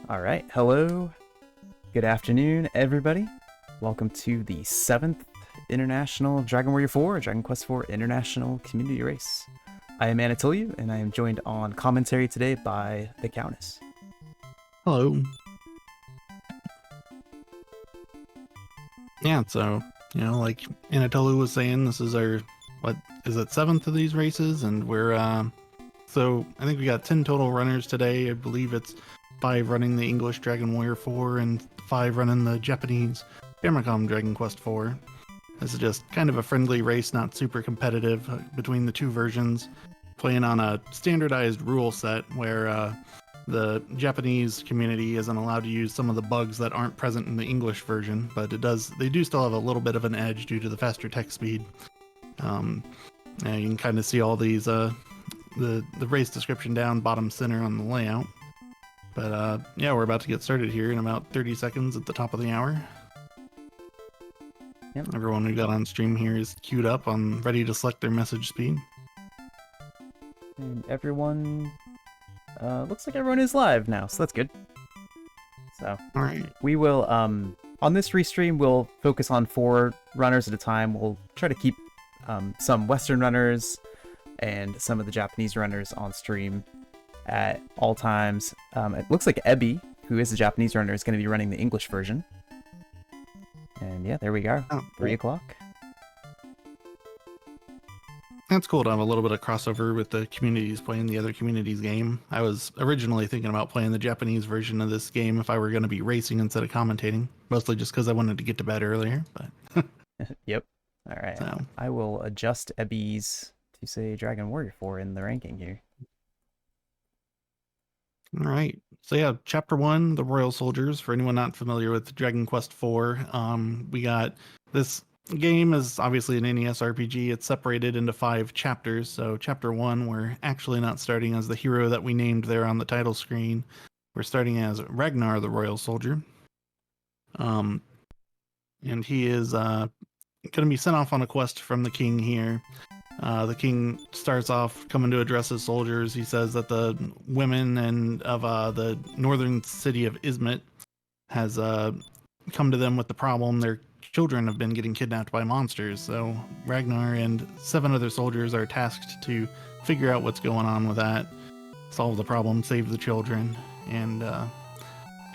All right, hello. Good afternoon, everybody. Welcome to the 7th International Dragon Warrior 4, Dragon Quest 4 International Community Race. I am Anatoliu, and I am joined on commentary today by the Countess. Hello. Yeah, so, like Anatoly was saying, this is our, what, is it 7th of these races? And we're, so I think we got 10 total runners today. I believe it's 5 running the English Dragon Warrior 4 and 5 running the Japanese Famicom Dragon Quest 4. This is just kind of a friendly race, not super competitive between the two versions, playing on a standardized rule set where the Japanese community isn't allowed to use some of the bugs that aren't present in the English version, but they do still have a little bit of an edge due to the faster text speed. You can kind of see all these, the race description down bottom center on the layout. But yeah, we're about to get started here in about 30 seconds at the top of the hour. Yep. Everyone who got on stream here is queued up on ready to select their message speed. And everyone, looks like everyone is live now, so that's good. So, all right. We will, on this restream, we'll focus on 4 runners at a time. We'll try to keep some Western runners and some of the Japanese runners on stream at all times. It looks like Ebby, who is the Japanese runner, is going to be running the English version. And yeah, there we go. Oh, 3 o'clock. That's cool to have a little bit of crossover with the communities playing the other communities game. I was originally thinking about playing the Japanese version of this game if I were going to be racing instead of commentating, mostly just because I wanted to get to bed earlier. But Yep. All right. So I will adjust Ebby's to say Dragon Warrior 4 in the ranking here. All right. So yeah, Chapter 1, the Royal Soldiers. For anyone not familiar with Dragon Quest 4, we got this game is obviously an NES RPG. It's separated into 5 chapters. So Chapter 1, we're actually not starting as the hero that we named there on the title screen. We're starting as Ragnar, the Royal Soldier. And he is going to be sent off on a quest from the king here. The king starts off coming to address his soldiers. He says that the women of the northern city of Izmit has come to them with the problem. Their children have been getting kidnapped by monsters. So Ragnar and 7 other soldiers are tasked to figure out what's going on with that, solve the problem, save the children. And,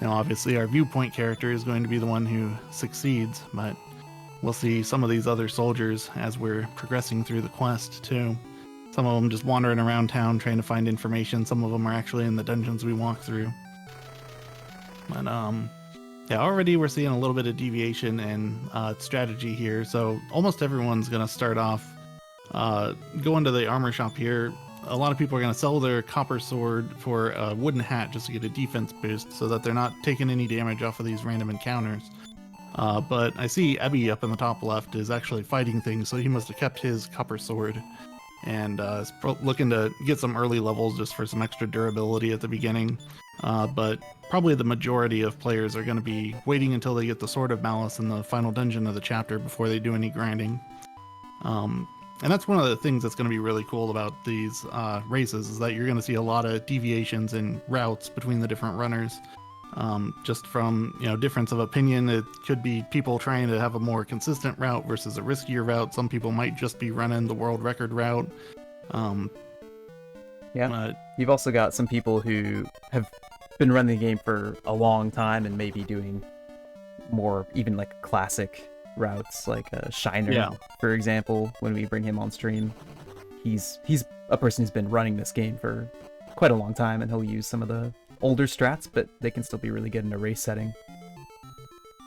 obviously our viewpoint character is going to be the one who succeeds, but we'll see some of these other soldiers as we're progressing through the quest too. Some of them just wandering around town trying to find information. Some of them are actually in the dungeons we walk through. But yeah, already we're seeing a little bit of deviation in strategy here. So almost everyone's going to start off going to the armor shop here. A lot of people are going to sell their copper sword for a wooden hat just to get a defense boost so that they're not taking any damage off of these random encounters. But I see Ebby up in the top left is actually fighting things, so he must have kept his copper sword and is looking to get some early levels just for some extra durability at the beginning. But probably the majority of players are going to be waiting until they get the Sword of Malice in the final dungeon of the chapter before they do any grinding. And that's one of the things that's going to be really cool about these races is that you're going to see a lot of deviations in routes between the different runners. Just from, difference of opinion. It could be people trying to have a more consistent route versus a riskier route. Some people might just be running the world record route. You've also got some people who have been running the game for a long time and maybe doing more even like classic routes, like Shiner, for example. When we bring him on stream, he's a person who's been running this game for quite a long time, and he'll use some of the older strats, but they can still be really good in a race setting.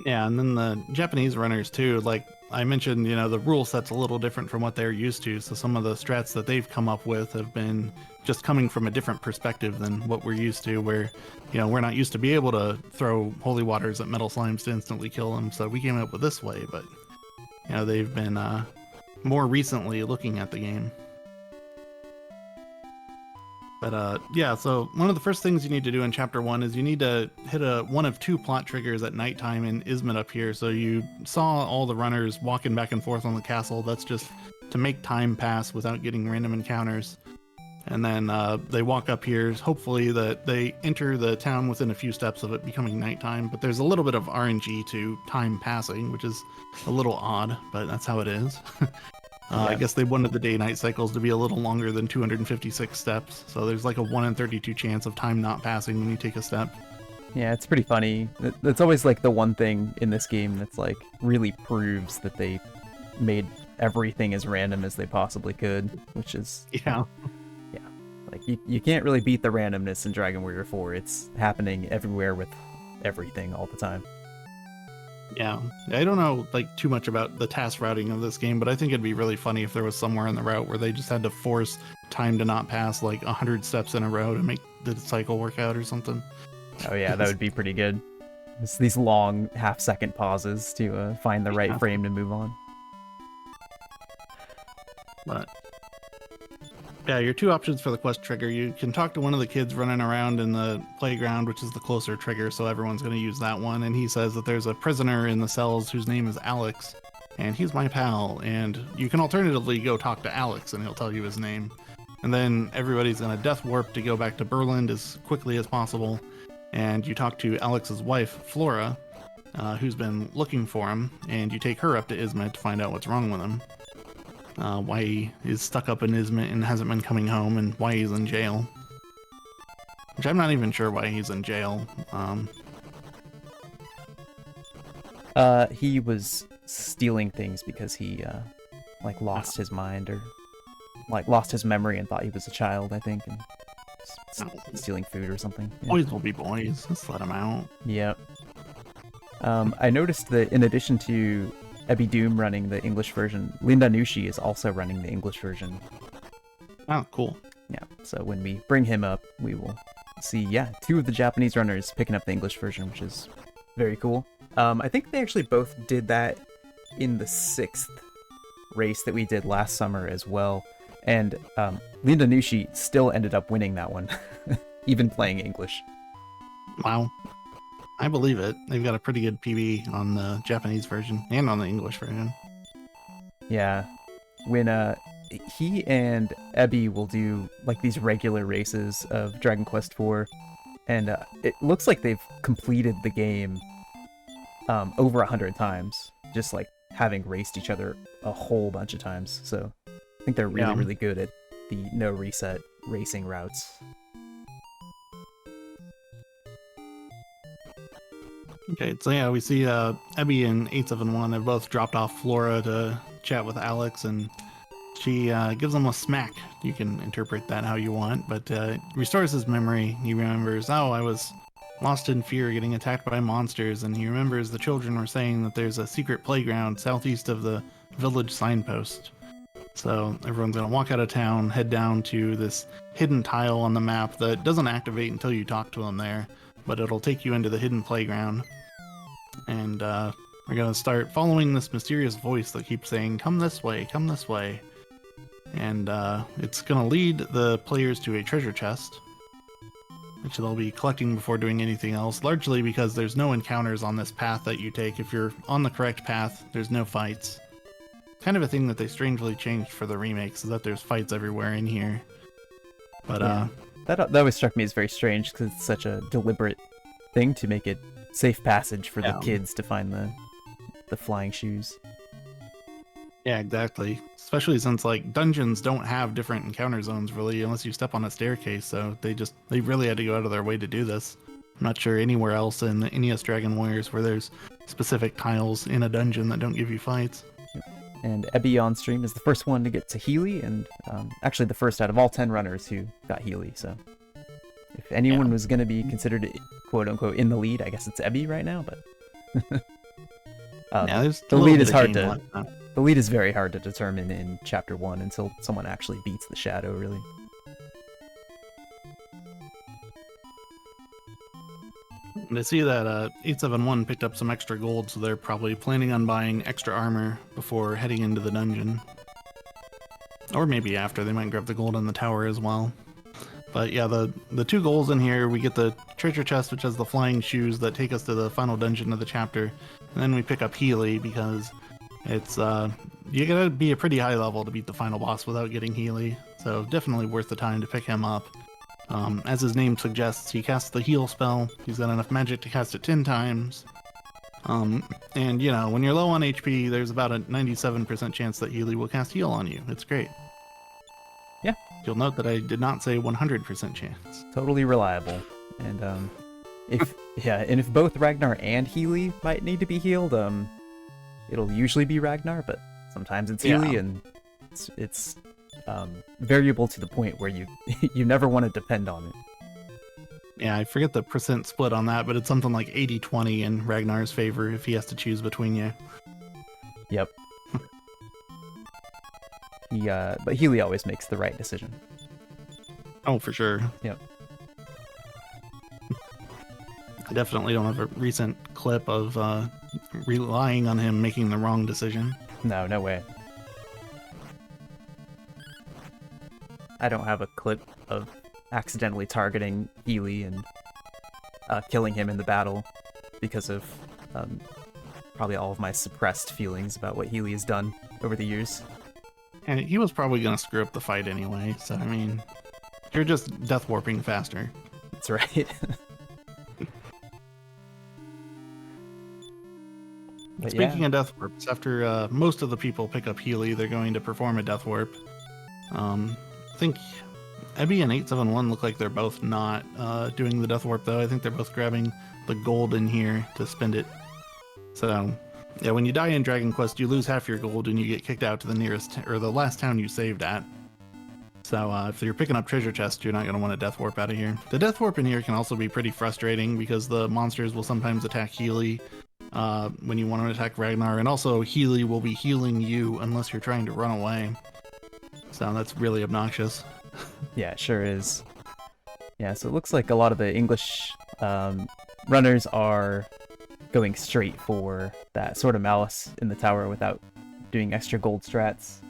Yeah, and then the Japanese runners too, like I mentioned, the rule set's a little different from what they're used to, so some of the strats that they've come up with have been just coming from a different perspective than what we're used to, where, we're not used to be able to throw holy waters at metal slimes to instantly kill them, so we came up with this way, but, they've been more recently looking at the game. But yeah, so one of the first things you need to do in Chapter 1 is you need to hit one of 2 plot triggers at nighttime in Izmit up here. So you saw all the runners walking back and forth on the castle. That's just to make time pass without getting random encounters. And then they walk up here, hopefully that they enter the town within a few steps of it becoming nighttime. But there's a little bit of RNG to time passing, which is a little odd, but that's how it is. I guess they wanted the day-night cycles to be a little longer than 256 steps. So there's like a 1 in 32 chance of time not passing when you take a step. Yeah, it's pretty funny. It's always like the one thing in this game that's like really proves that they made everything as random as they possibly could, which is... Yeah. Like, you can't really beat the randomness in Dragon Warrior 4. It's happening everywhere with everything all the time. Yeah. I don't know, like, too much about the task routing of this game, but I think it'd be really funny if there was somewhere in the route where they just had to force time to not pass, like, 100 steps in a row to make the cycle work out or something. Oh yeah, that would be pretty good. It's these long half-second pauses to find the right frame to move on. But... yeah, your two options for the quest trigger. You can talk to one of the kids running around in the playground, which is the closer trigger, so everyone's going to use that one. And he says that there's a prisoner in the cells whose name is Alex, and he's my pal. And you can alternatively go talk to Alex, and he'll tell you his name. And then everybody's going to death warp to go back to Berlin as quickly as possible. And you talk to Alex's wife, Flora, who's been looking for him, and you take her up to Izmit to find out what's wrong with him. Why he is stuck up in Izmit and hasn't been coming home, and why he's in jail. Which I'm not even sure why he's in jail. He was stealing things because he, like, lost his mind, or, like, lost his memory and thought he was a child, I think, and stealing food or something. Yeah. Boys will be boys. Let's let him out. Yep. I noticed that in addition to Ebby Doom running the English version, Linda Nushi is also running the English version. Oh, cool. Yeah, so when we bring him up, we will see, yeah, 2 of the Japanese runners picking up the English version, which is very cool. I think they actually both did that in the 6th race that we did last summer as well. And Linda Nushi still ended up winning that one, even playing English. Wow. I believe it. They've got a pretty good PB on the Japanese version and on the English version. Yeah. When he and Ebby will do like these regular races of Dragon Quest IV, and it looks like they've completed the game over 100 times, just like having raced each other a whole bunch of times. So I think they're really, really good at the no reset racing routes. Okay, so yeah, we see Ebby and 871 have both dropped off Flora to chat with Alex, and she gives him a smack. You can interpret that how you want, but restores his memory. He remembers, oh, I was lost in fear getting attacked by monsters, and he remembers the children were saying that there's a secret playground southeast of the village signpost. So everyone's going to walk out of town, head down to this hidden tile on the map that doesn't activate until you talk to them there, but it'll take you into the hidden playground. And we're going to start following this mysterious voice that keeps saying, come this way, come this way. And it's going to lead the players to a treasure chest, which they'll be collecting before doing anything else, largely because there's no encounters on this path that you take. If you're on the correct path, there's no fights. Kind of a thing that they strangely changed for the remakes, is that there's fights everywhere in here. But yeah. That always struck me as very strange, because it's such a deliberate thing to make it safe passage for the kids to find the flying shoes. Yeah, exactly. Especially since like dungeons don't have different encounter zones really, unless you step on a staircase. So they really had to go out of their way to do this. I'm not sure anywhere else in the NES Dragon Warriors where there's specific tiles in a dungeon that don't give you fights. And Ebby on stream is the first one to get to Healy, and actually the first out of all 10 runners who got Healy. So if anyone was going to be considered quote unquote in the lead, I guess it's Ebby right now. But the lead is hard to. The lead is very hard to determine in Chapter 1 until someone actually beats the Shadow, really. And I see that 871 picked up some extra gold, so they're probably planning on buying extra armor before heading into the dungeon. Or maybe after, they might grab the gold in the tower as well. But yeah, the 2 goals in here, we get the treasure chest, which has the flying shoes that take us to the final dungeon of the chapter. And then we pick up Healy, because it's, you gotta be a pretty high level to beat the final boss without getting Healy. so definitely worth the time to pick him up. As his name suggests, he casts the heal spell. He's got enough magic to cast it 10 times. And, you know, when you're low on HP, there's about a 97% chance that Healy will cast heal on you. It's great. Yeah. You'll note that I did not say 100% chance. Totally reliable. And if both Ragnar and Healy might need to be healed, it'll usually be Ragnar, but sometimes it's Healy, and it's variable to the point where you you never want to depend on it. Yeah, I forget the percent split on that, but it's something like 80-20 in Ragnar's favor if he has to choose between you. Yep. But Healy always makes the right decision. Oh, for sure. Yep. I definitely don't have a recent clip of relying on him making the wrong decision. No way. I don't have a clip of accidentally targeting Healy and killing him in the battle because of probably all of my suppressed feelings about what Healy has done over the years. And he was probably going to screw up the fight anyway, so I mean, you're just death warping faster. That's right. Speaking of death warps, after most of the people pick up Healy, they're going to perform a death warp. I think Ebby and 871 look like they're both not doing the death warp, though. I think they're both grabbing the gold in here to spend it. So, yeah, when you die in Dragon Quest, you lose half your gold and you get kicked out to the nearest, or the last town you saved at. So if you're picking up treasure chests, you're not going to want a death warp out of here. The death warp in here can also be pretty frustrating because the monsters will sometimes attack Healy when you want to attack Ragnar, and also Healy will be healing you unless you're trying to run away. So that's really obnoxious. Yeah, it sure is. Yeah, so it looks like a lot of the English runners are going straight for that sort of malice in the tower without doing extra gold strats.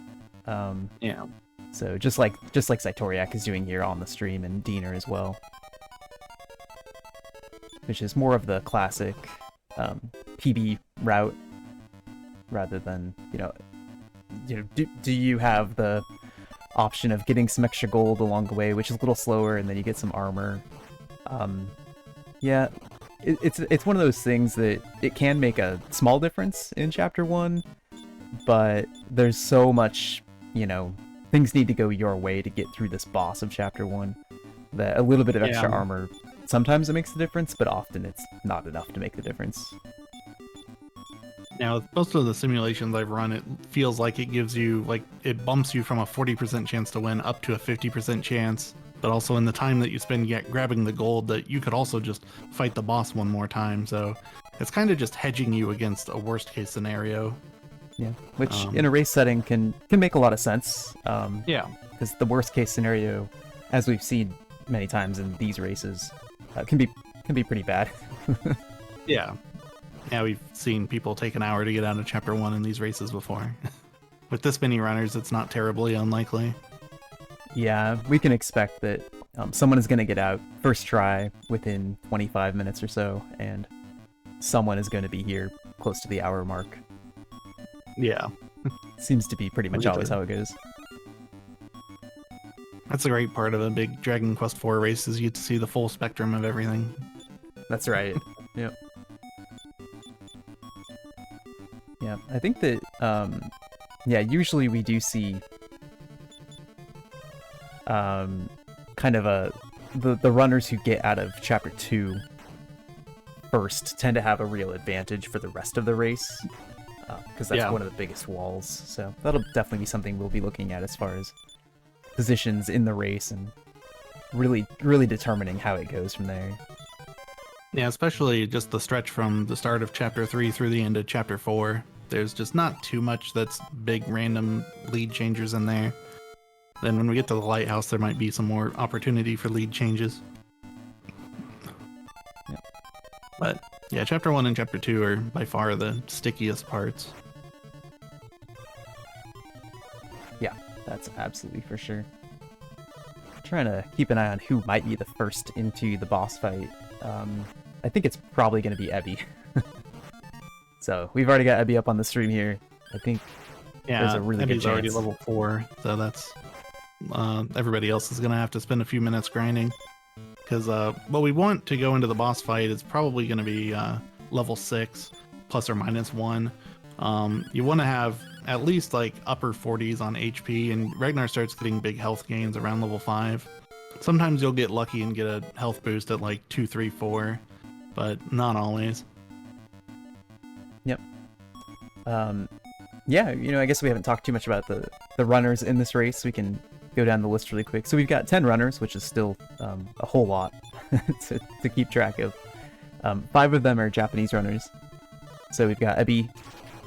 Yeah. So just like Saitoriak is doing here on the stream, and Diener as well, which is more of the classic PB route rather than do you have the option of getting some extra gold along the way, which is a little slower, and then you get some armor. Yeah, it's one of those things that it can make a small difference in Chapter 1, but there's so much, things need to go your way to get through this boss of Chapter 1 that a little bit of extra armor, sometimes it makes the difference, but often it's not enough to make the difference. Now, most of the simulations I've run, it feels like it gives you, it bumps you from a 40% chance to win up to a 50% chance, but also in the time that you spend grabbing the gold, that you could also just fight the boss one more time. So it's kind of just hedging you against a worst case scenario. Yeah, which in a race setting can make a lot of sense. Yeah. Because the worst case scenario, as we've seen many times in these races, can be pretty bad. Yeah. Yeah, we've seen people take an hour to get out of Chapter 1 in these races before. With this many runners, it's not terribly unlikely. Yeah, we can expect that someone is going to get out first try within 25 minutes or so, and someone is going to be here close to the hour mark. Yeah. Seems to be pretty much always how it goes. That's a great part of a big Dragon Quest IV race, is you get to see the full spectrum of everything. That's right. Yep. Yeah, I think that, usually we do see kind of the runners who get out of Chapter 2 first tend to have a real advantage for the rest of the race, because that's one of the biggest walls. So that'll definitely be something we'll be looking at as far as positions in the race and really determining how it goes from there. Yeah, especially just the stretch from the start of Chapter 3 through the end of Chapter 4. There's just not too much that's big random lead changers in there. Then when we get to the lighthouse, there might be some more opportunity for lead changes. Yep. But yeah, Chapter 1 and Chapter 2 are by far the stickiest parts. Yeah, that's absolutely for sure. Trying to keep an eye on who might be the first into the boss fight. I think it's probably going to be Ebby. So we've already got Ebby up on the stream here. I think there's a really good chance. Ebby's already level 4, so that's everybody else is going to have to spend a few minutes grinding. Because what we want to go into the boss fight is probably going to be level 6, plus or minus 1. You want to have at least like upper 40s on HP, and Ragnar starts getting big health gains around level 5. Sometimes you'll get lucky and get a health boost at like 2, 3, 4, but not always. Yep. Yeah, I guess we haven't talked too much about the runners in this race. We can go down the list really quick. So we've got 10 runners, which is still a whole lot to keep track of. 5 of them are Japanese runners. So we've got Ebi,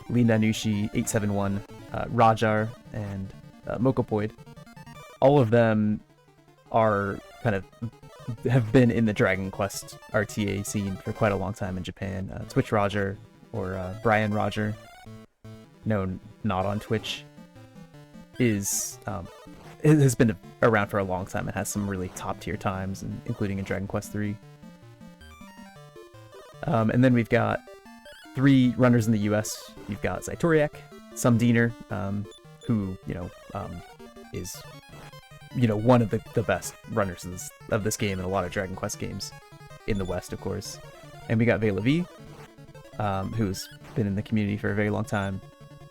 Linda Nushi, 871, Rajar, and Mokopoid. All of them are have been in the Dragon Quest RTA scene for quite a long time in Japan. Twitch Roger, or Brian Roger, known not on Twitch, has been around for a long time and has some really top tier times, including in Dragon Quest 3. And then we've got 3 runners in the US. You've got Zaitoriak, Sumdiener, who is one of the best runners of this game and a lot of Dragon Quest games in the West, of course. And we got Vela V, who's been in the community for a very long time.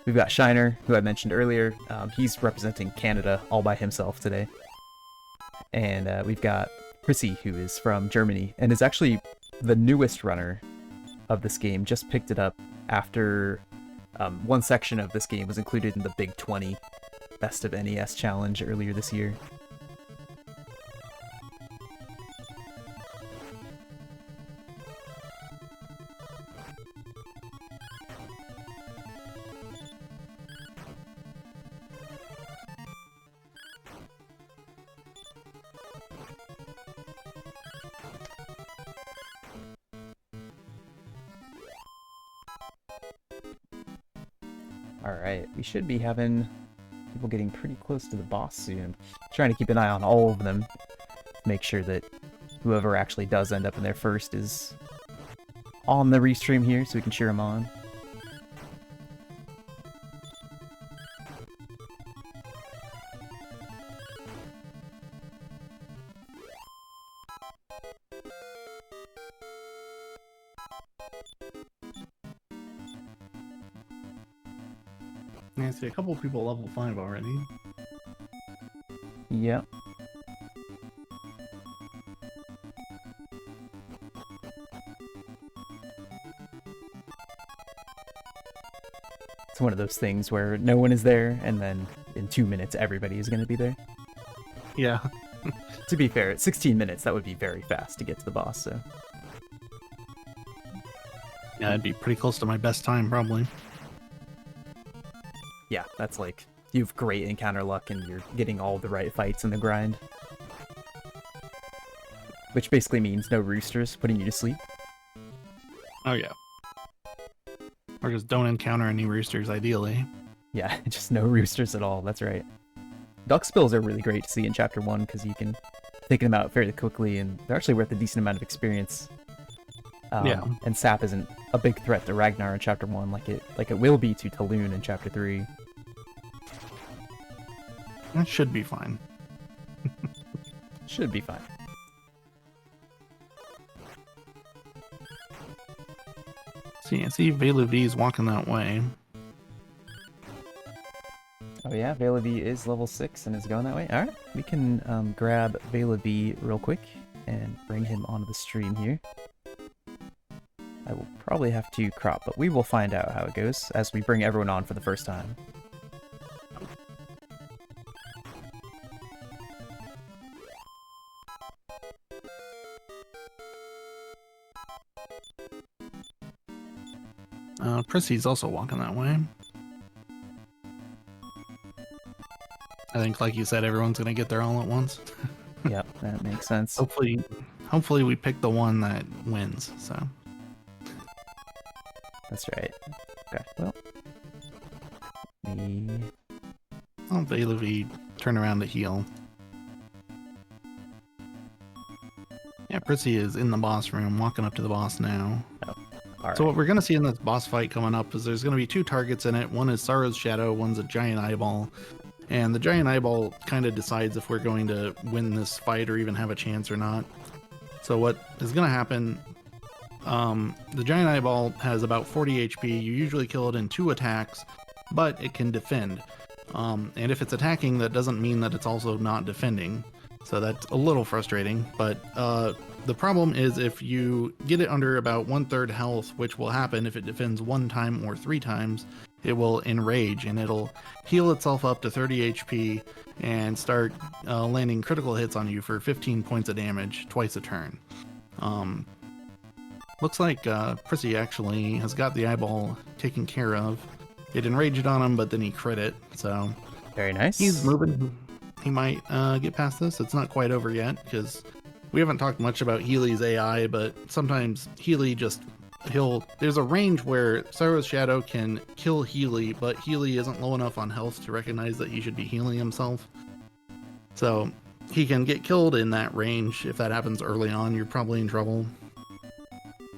We've got Shiner, who I mentioned earlier. He's representing Canada all by himself today. And we've got Chrissy, who is from Germany and is actually the newest runner of this game. Just picked it up after one section of this game was included in the Big 20 Best of NES Challenge earlier this year. Alright, we should be having people getting pretty close to the boss soon. I'm trying to keep an eye on all of them, make sure that whoever actually does end up in there first is on the restream here so we can cheer them on. I see a couple people level 5 already. Yep. It's one of those things where no one is there, and then in 2 minutes everybody is going to be there. Yeah. To be fair, at 16 minutes that would be very fast to get to the boss, so... Yeah, it'd be pretty close to my best time, probably. Yeah, that's like, you have great encounter luck and you're getting all the right fights in the grind. Which basically means no roosters putting you to sleep. Oh yeah. Or just don't encounter any roosters, ideally. Yeah, just no roosters at all, that's right. Duck spills are really great to see in Chapter 1 because you can take them out fairly quickly and they're actually worth a decent amount of experience. Yeah. And Sap isn't a big threat to Ragnar in Chapter 1 like it will be to Taloon in Chapter 3. That should be fine. Should be fine. See, I see Vela V's walking that way. Oh yeah, Vela V is level 6 and is going that way. Alright, we can grab Vela V real quick and bring him onto the stream here. I will probably have to crop, but we will find out how it goes as we bring everyone on for the first time. Prissy's also walking that way. I think, like you said, everyone's gonna get there all at once. Yep, that makes sense. Hopefully we pick the one that wins, so. That's right. Okay, well. I'll Vela V turn around to heal. Yeah, Prissy is in the boss room, walking up to the boss now. Oh, all right. So what we're going to see in this boss fight coming up is there's going to be 2 targets in it. One is Sorrow's Shadow, one's a giant eyeball. And the giant eyeball kind of decides if we're going to win this fight or even have a chance or not. So what is going to happen, the giant eyeball has about 40 HP. You usually kill it in 2 attacks, but it can defend. And if it's attacking, that doesn't mean that it's also not defending. So that's a little frustrating. But the problem is if you get it under about 1/3 health, which will happen if it defends 1 time or 3 times, it will enrage and it'll heal itself up to 30 HP and start landing critical hits on you for 15 points of damage twice a turn. Looks like Prissy actually has got the eyeball taken care of. It enraged on him, but then he crit it, so very nice. He's moving. He might get past this. It's not quite over yet because we haven't talked much about Healy's AI, but sometimes Healy just there's a range where Sorrow's Shadow can kill Healy, but Healy isn't low enough on health to recognize that he should be healing himself. So he can get killed in that range. If that happens early on, you're probably in trouble.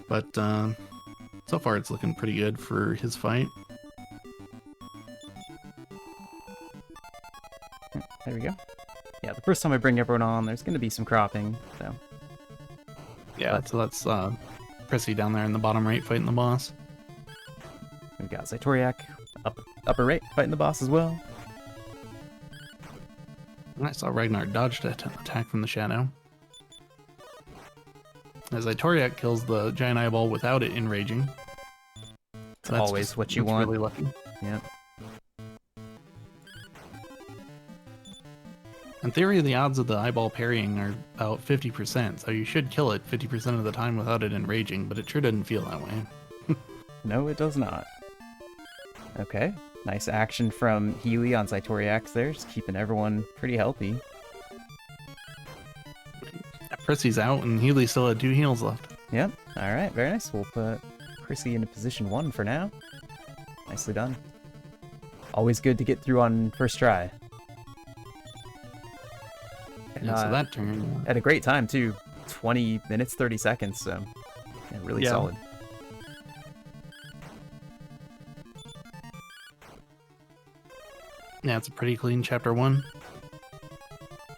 But so far it's looking pretty good for his fight. There we go. Yeah, the first time I bring everyone on, there's going to be some cropping, so... Yeah, so that's Prissy down there in the bottom right fighting the boss. We've got Zaitoriak upper right fighting the boss as well. I saw Ragnar dodge that attack from the shadow. As Zaitoriak kills the giant eyeball without it enraging. It's always what you want. Really lucky. Yeah. In theory, the odds of the eyeball parrying are about 50%, so you should kill it 50% of the time without it enraging, but it sure doesn't feel that way. No, it does not. Okay, nice action from Healy on Zaitoriak there, just keeping everyone pretty healthy. Prissy's out, and Healy still had 2 heals left. Yep, alright, very nice. We'll put Prissy into position 1 for now. Nicely done. Always good to get through on first try. Yeah, so that turn at a great time too, 20 minutes 30 seconds, so yeah, really solid. Yeah, it's a pretty clean chapter 1.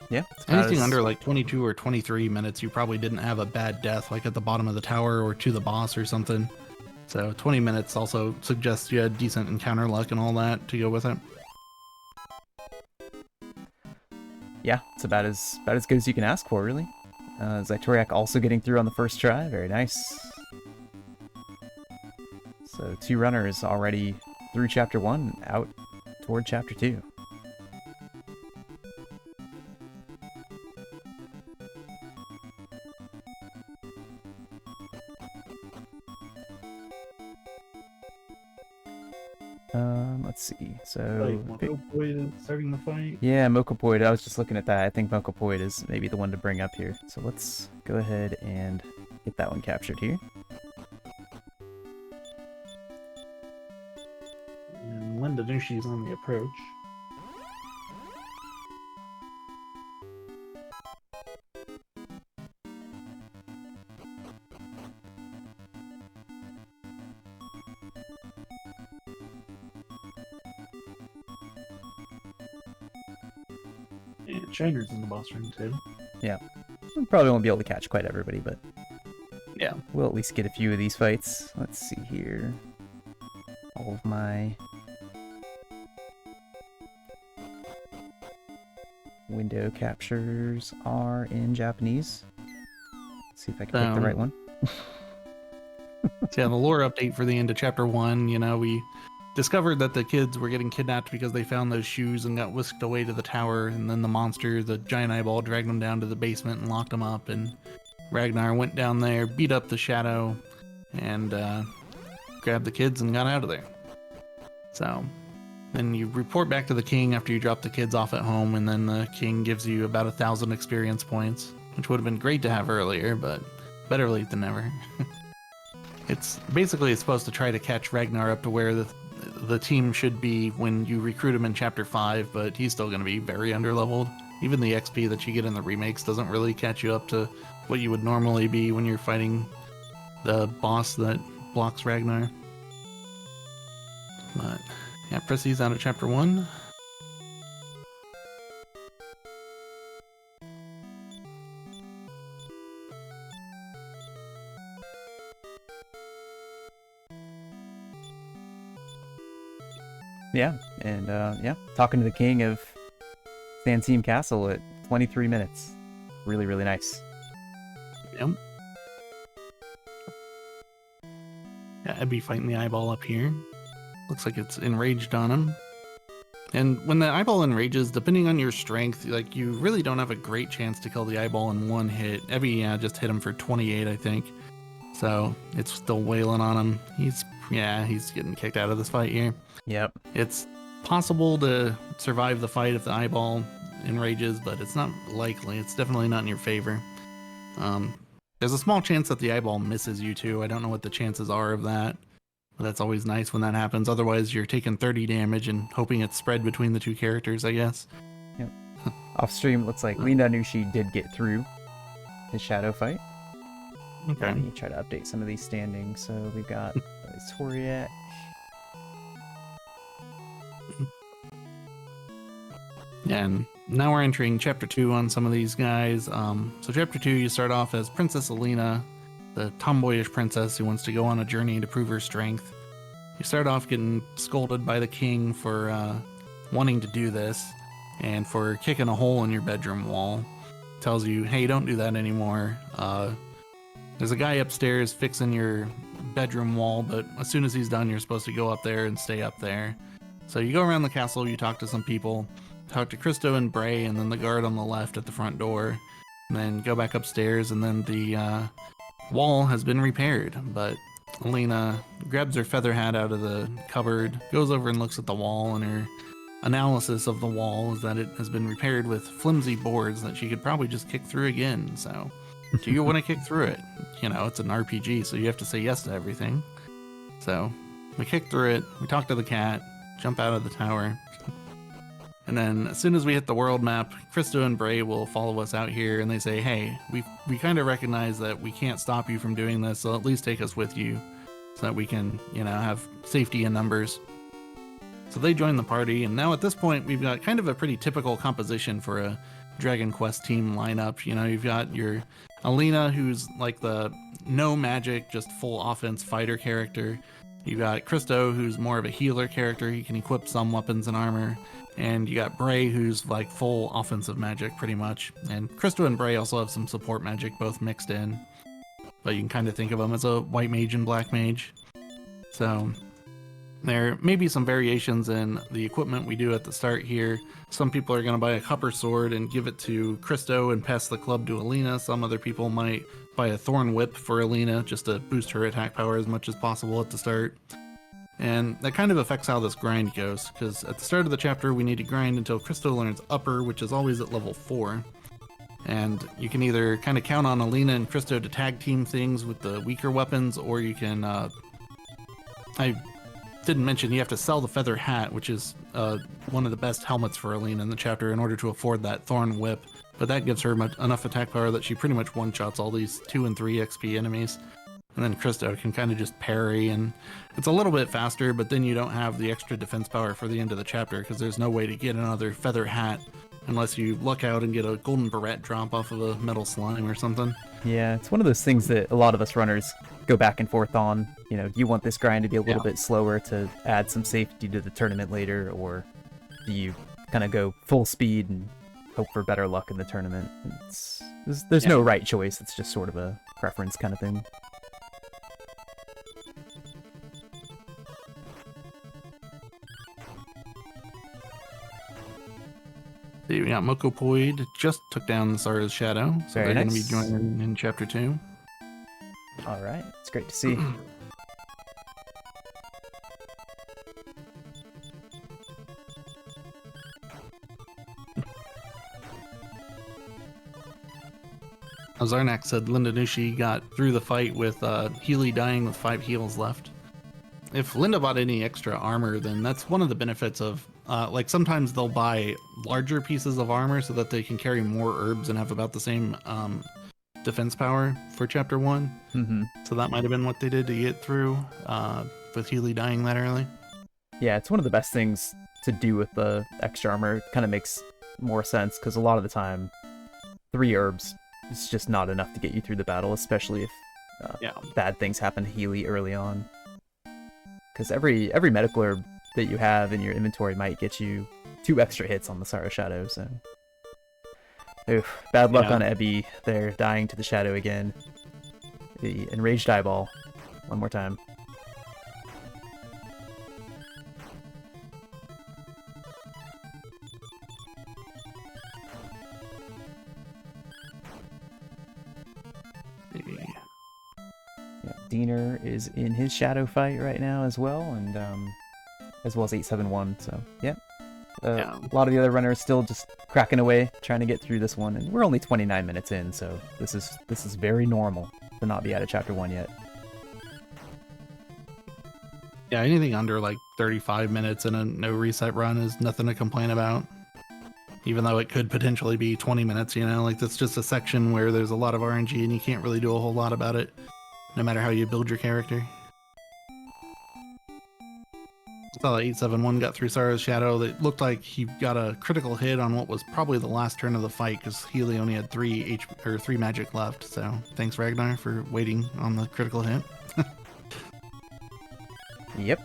Yeah, anything under like 22 or 23 minutes, you probably didn't have a bad death, like at the bottom of the tower or to the boss or something. So 20 minutes also suggests you had decent encounter luck and all that to go with it. Yeah, it's about as good as you can ask for, really. Zaitoriak also getting through on the first try. Very nice. So 2 runners already through chapter 1, out toward chapter 2. Let's see. So Mokopoid is starting the fight. Yeah, Mokopoid. I was just looking at that. I think Mokopoid is maybe the one to bring up here. So let's go ahead and get that one captured here. And Linda Nushi's on the approach. And Shiner's in the boss room too. Yeah. We probably won't be able to catch quite everybody, but yeah, we'll at least get a few of these fights. Let's see here. All of my window captures are in Japanese. Let's see if I can pick the right one. So yeah, the lore update for the end of chapter 1, you know, we discovered that the kids were getting kidnapped because they found those shoes and got whisked away to the tower, and then the monster, the giant eyeball, dragged them down to the basement and locked them up, and Ragnar went down there, beat up the shadow, and grabbed the kids and got out of there. So then you report back to the king after you drop the kids off at home, and then the king gives you about 1,000 experience points, which would have been great to have earlier, but better late than never. It's supposed to try to catch Ragnar up to where the team should be when you recruit him in chapter 5, but he's still going to be very underleveled. Even the XP that you get in the remakes doesn't really catch you up to what you would normally be when you're fighting the boss that blocks Ragnar. But yeah, Prissy's out of chapter 1. Yeah, and talking to the king of Santeem Castle at 23 minutes. Really, really nice. Yep. Yeah, I'd be fighting the eyeball up here. Looks like it's enraged on him. And when the eyeball enrages, depending on your strength, like you really don't have a great chance to kill the eyeball in one hit. Ebby just hit him for 28, I think. So it's still wailing on him. He's getting kicked out of this fight here. Yep. It's possible to survive the fight if the eyeball enrages, but it's not likely. It's definitely not in your favor. There's a small chance that the eyeball misses you too. I don't know what the chances are of that. But that's always nice when that happens. Otherwise, you're taking 30 damage and hoping it's spread between the two characters, I guess. Yep. Off stream, it looks like Lina Nushi did get through his shadow fight. Okay. Let me try to update some of these standings. So we've got Toriak. Yeah, and now we're entering Chapter 2 on some of these guys. So Chapter 2, you start off as Princess Alina, the tomboyish princess who wants to go on a journey to prove her strength. You start off getting scolded by the king for wanting to do this and for kicking a hole in your bedroom wall. Tells you, hey, don't do that anymore. There's a guy upstairs fixing your bedroom wall, but as soon as he's done, you're supposed to go up there and stay up there. So you go around the castle, you talk to some people, talk to Christo and Bray, and then the guard on the left at the front door, and then go back upstairs, and then the wall has been repaired, but Alina grabs her feather hat out of the cupboard, goes over and looks at the wall, and her analysis of the wall is that it has been repaired with flimsy boards that she could probably just kick through again. So, do you want to kick through it? You know, it's an RPG, so you have to say yes to everything. So, we kick through it, we talk to the cat, jump out of the tower, and then as soon as we hit the world map, Christo and Bray will follow us out here, and they say, hey, we kind of recognize that we can't stop you from doing this, so at least take us with you so that we can, have safety in numbers. So they join the party, and now at this point, we've got kind of a pretty typical composition for a Dragon Quest team lineup. You've got your Alina, who's like the no magic, just full offense fighter character. You got Christo, who's more of a healer character. He can equip some weapons and armor. And you got Bray, who's like full offensive magic, pretty much. And Christo and Bray also have some support magic, both mixed in. But you can kind of think of them as a white mage and black mage. So there may be some variations in the equipment we do at the start here. Some people are going to buy a copper sword and give it to Christo and pass the club to Alina. Some other people might buy a thorn whip for Alina just to boost her attack power as much as possible at the start. And that kind of affects how this grind goes, because at the start of the chapter we need to grind until Christo learns Upper, which is always at level 4. And you can either kind of count on Alina and Christo to tag team things with the weaker weapons, or you can... I didn't mention you have to sell the feather hat, which is one of the best helmets for Alina in the chapter in order to afford that thorn whip. But that gives her enough attack power that she pretty much one-shots all these 2 and 3 XP enemies. And then Christo can kind of just parry, and it's a little bit faster, but then you don't have the extra defense power for the end of the chapter, because there's no way to get another feather hat unless you luck out and get a golden barrette drop off of a metal slime or something. Yeah, it's one of those things that a lot of us runners go back and forth on. Do you want this grind to be a little bit slower to add some safety to the tournament later, or do you kind of go full speed and hope for better luck in the tournament? There's no right choice, it's just sort of a preference kind of thing. We got Mokopoid, just took down Zara's shadow, so Very they're nice. going to be joining in Chapter 2. Alright, it's great to see. Zarnak said Linda Nushi got through the fight with Healy dying with 5 heals left. If Linda bought any extra armor, then that's one of the benefits of like sometimes they'll buy larger pieces of armor so that they can carry more herbs and have about the same defense power for Chapter 1. Mm-hmm. So that might have been what they did to get through with Healy dying that early. Yeah, it's one of the best things to do with the extra armor. It kind of makes more sense, because a lot of the time 3 herbs is just not enough to get you through the battle, especially if bad things happen to Healy early on. Because every medical herb that you have in your inventory might get you 2 extra hits on the Sorrow Shadow, so... Oof, bad luck on Ebby there, dying to the Shadow again. The Enraged Eyeball. One more time. Yeah, Diener is in his Shadow fight right now as well, and as well as 871, so yeah. A lot of the other runners still just cracking away, trying to get through this one, and we're only 29 minutes in, so this is very normal to not be out of Chapter 1 yet. Yeah, anything under like 35 minutes in a no reset run is nothing to complain about. Even though it could potentially be 20 minutes, you know, like that's just a section where there's a lot of RNG and you can't really do a whole lot about it, no matter how you build your character. I saw that 871 got through Sorrow's Shadow. It looked like he got a critical hit on what was probably the last turn of the fight because Healy only had 3 magic left. So thanks, Ragnar, for waiting on the critical hit. Yep.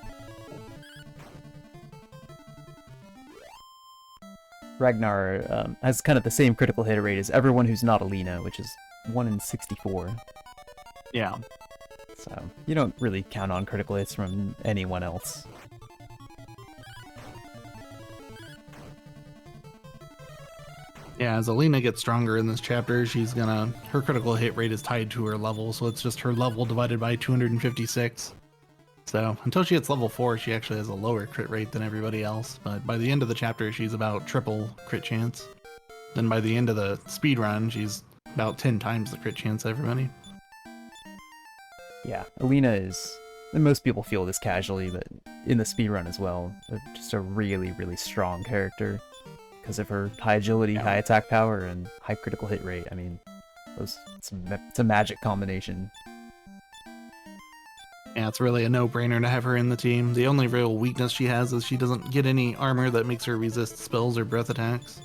Ragnar has kind of the same critical hit rate as everyone who's not Alina, which is 1 in 64. Yeah. So you don't really count on critical hits from anyone else. Yeah, as Alina gets stronger in this chapter, her critical hit rate is tied to her level, so it's just her level divided by 256. So until she hits level 4, she actually has a lower crit rate than everybody else, but by the end of the chapter, she's about triple crit chance. Then by the end of the speed run, she's about 10 times the crit chance everybody. Yeah, Alina is, and most people feel this casually, but in the speedrun as well, just a really, really strong character because of her high agility, high attack power, and high critical hit rate. I mean, it's a magic combination. Yeah, it's really a no-brainer to have her in the team. The only real weakness she has is she doesn't get any armor that makes her resist spells or breath attacks.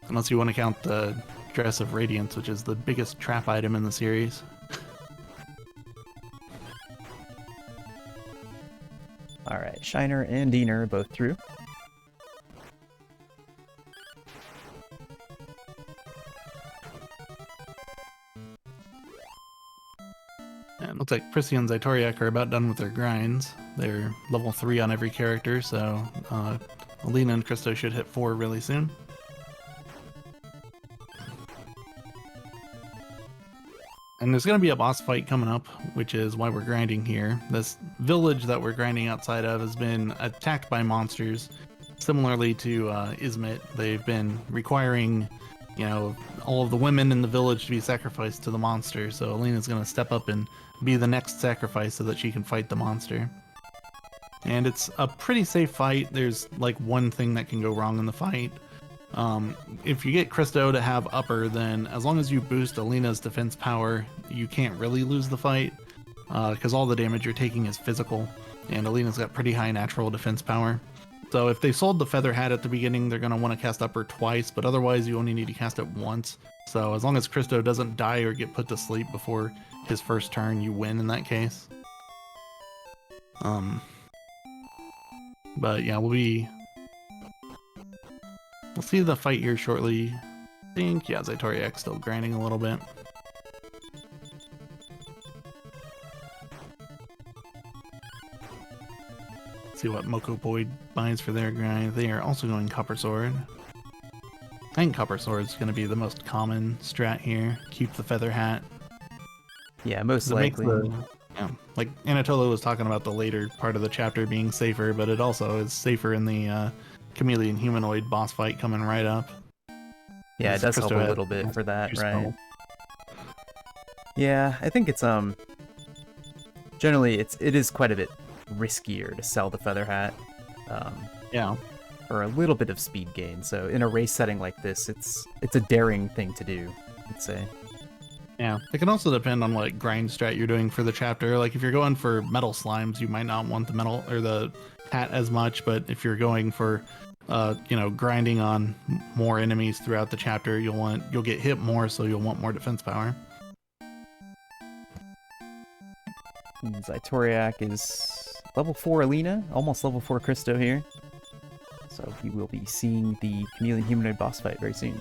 Unless you want to count the Dress of Radiance, which is the biggest trap item in the series. Alright, Shiner and Diener both through. And it looks like Prissy and Zaitoriak are about done with their grinds. They're level 3 on every character, so Alina and Christo should hit 4 really soon. And there's going to be a boss fight coming up, which is why we're grinding here. This village that we're grinding outside of has been attacked by monsters. Similarly to Izmit, they've been requiring, you know, all of the women in the village to be sacrificed to the monster. So Alina's going to step up and be the next sacrifice so that she can fight the monster. And it's a pretty safe fight. There's like one thing that can go wrong in the fight. If you get Christo to have upper, then as long as you boost Alina's defense power, you can't really lose the fight, because all the damage you're taking is physical, and Alina's got pretty high natural defense power. So if they sold the Feather Hat at the beginning, they're going to want to cast upper twice, but otherwise you only need to cast it once. So as long as Christo doesn't die or get put to sleep before his first turn, you win in that case. But yeah, we'll see the fight here shortly. I think, yeah, Zaitoriak's still grinding a little bit. See what Moko Boyd buys for their grind. They are also going Copper Sword. I think Copper Sword's going to be the most common strat here. Keep the Feather Hat. Yeah, most likely. Yeah, like Anatola was talking about the later part of the chapter being safer, but it also is safer in the Chameleon Humanoid boss fight coming right up. Yeah, it does help a little bit for that, right? Yeah, I think it's generally it is quite a bit riskier to sell the Feather Hat. Yeah. For a little bit of speed gain. So in a race setting like this, it's a daring thing to do, I'd say. Yeah, it can also depend on what grind strat you're doing for the chapter. Like if you're going for metal slimes, you might not want the metal or the hat as much, but if you're going for grinding on more enemies throughout the chapter, you'll get hit more, so you'll want more defense power. Zaitoriak is level 4 Alina, almost level 4 Christo here. So we will be seeing the Chameleon Humanoid boss fight very soon.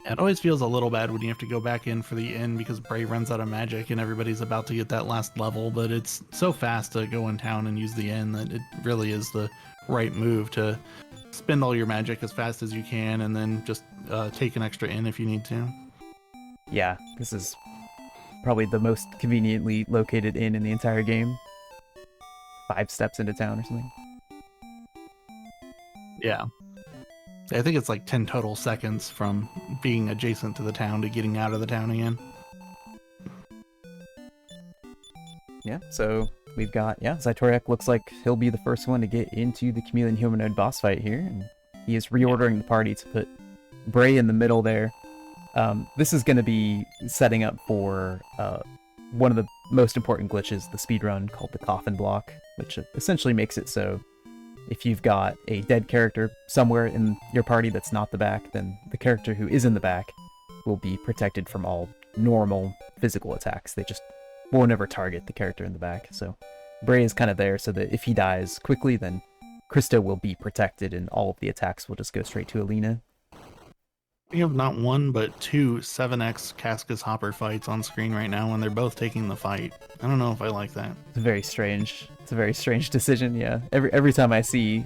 It always feels a little bad when you have to go back in for the end because Bray runs out of magic and everybody's about to get that last level, but it's so fast to go in town and use the inn that it really is the right move to spend all your magic as fast as you can and then just take an extra inn if you need to. Yeah, this is probably the most conveniently located inn in the entire game. 5 steps into town or something. Yeah. I think it's like 10 total seconds from being adjacent to the town to getting out of the town again. Yeah, so we've got, Zytoriak looks like he'll be the first one to get into the Chameleon Humanoid boss fight here, and he is reordering the party to put Bray in the middle there. This is going to be setting up for one of the most important glitches, the speedrun, called the coffin block, which essentially makes it so if you've got a dead character somewhere in your party that's not the back, then the character who is in the back will be protected from all normal physical attacks. They just won't ever target the character in the back. So Bray is kind of there so that if he dies quickly, then Christo will be protected and all of the attacks will just go straight to Alina. We have not one, but 2 7X Cascus Hopper fights on screen right now, and they're both taking the fight. I don't know if I like that. It's very strange. It's a very strange decision, yeah. Every time I see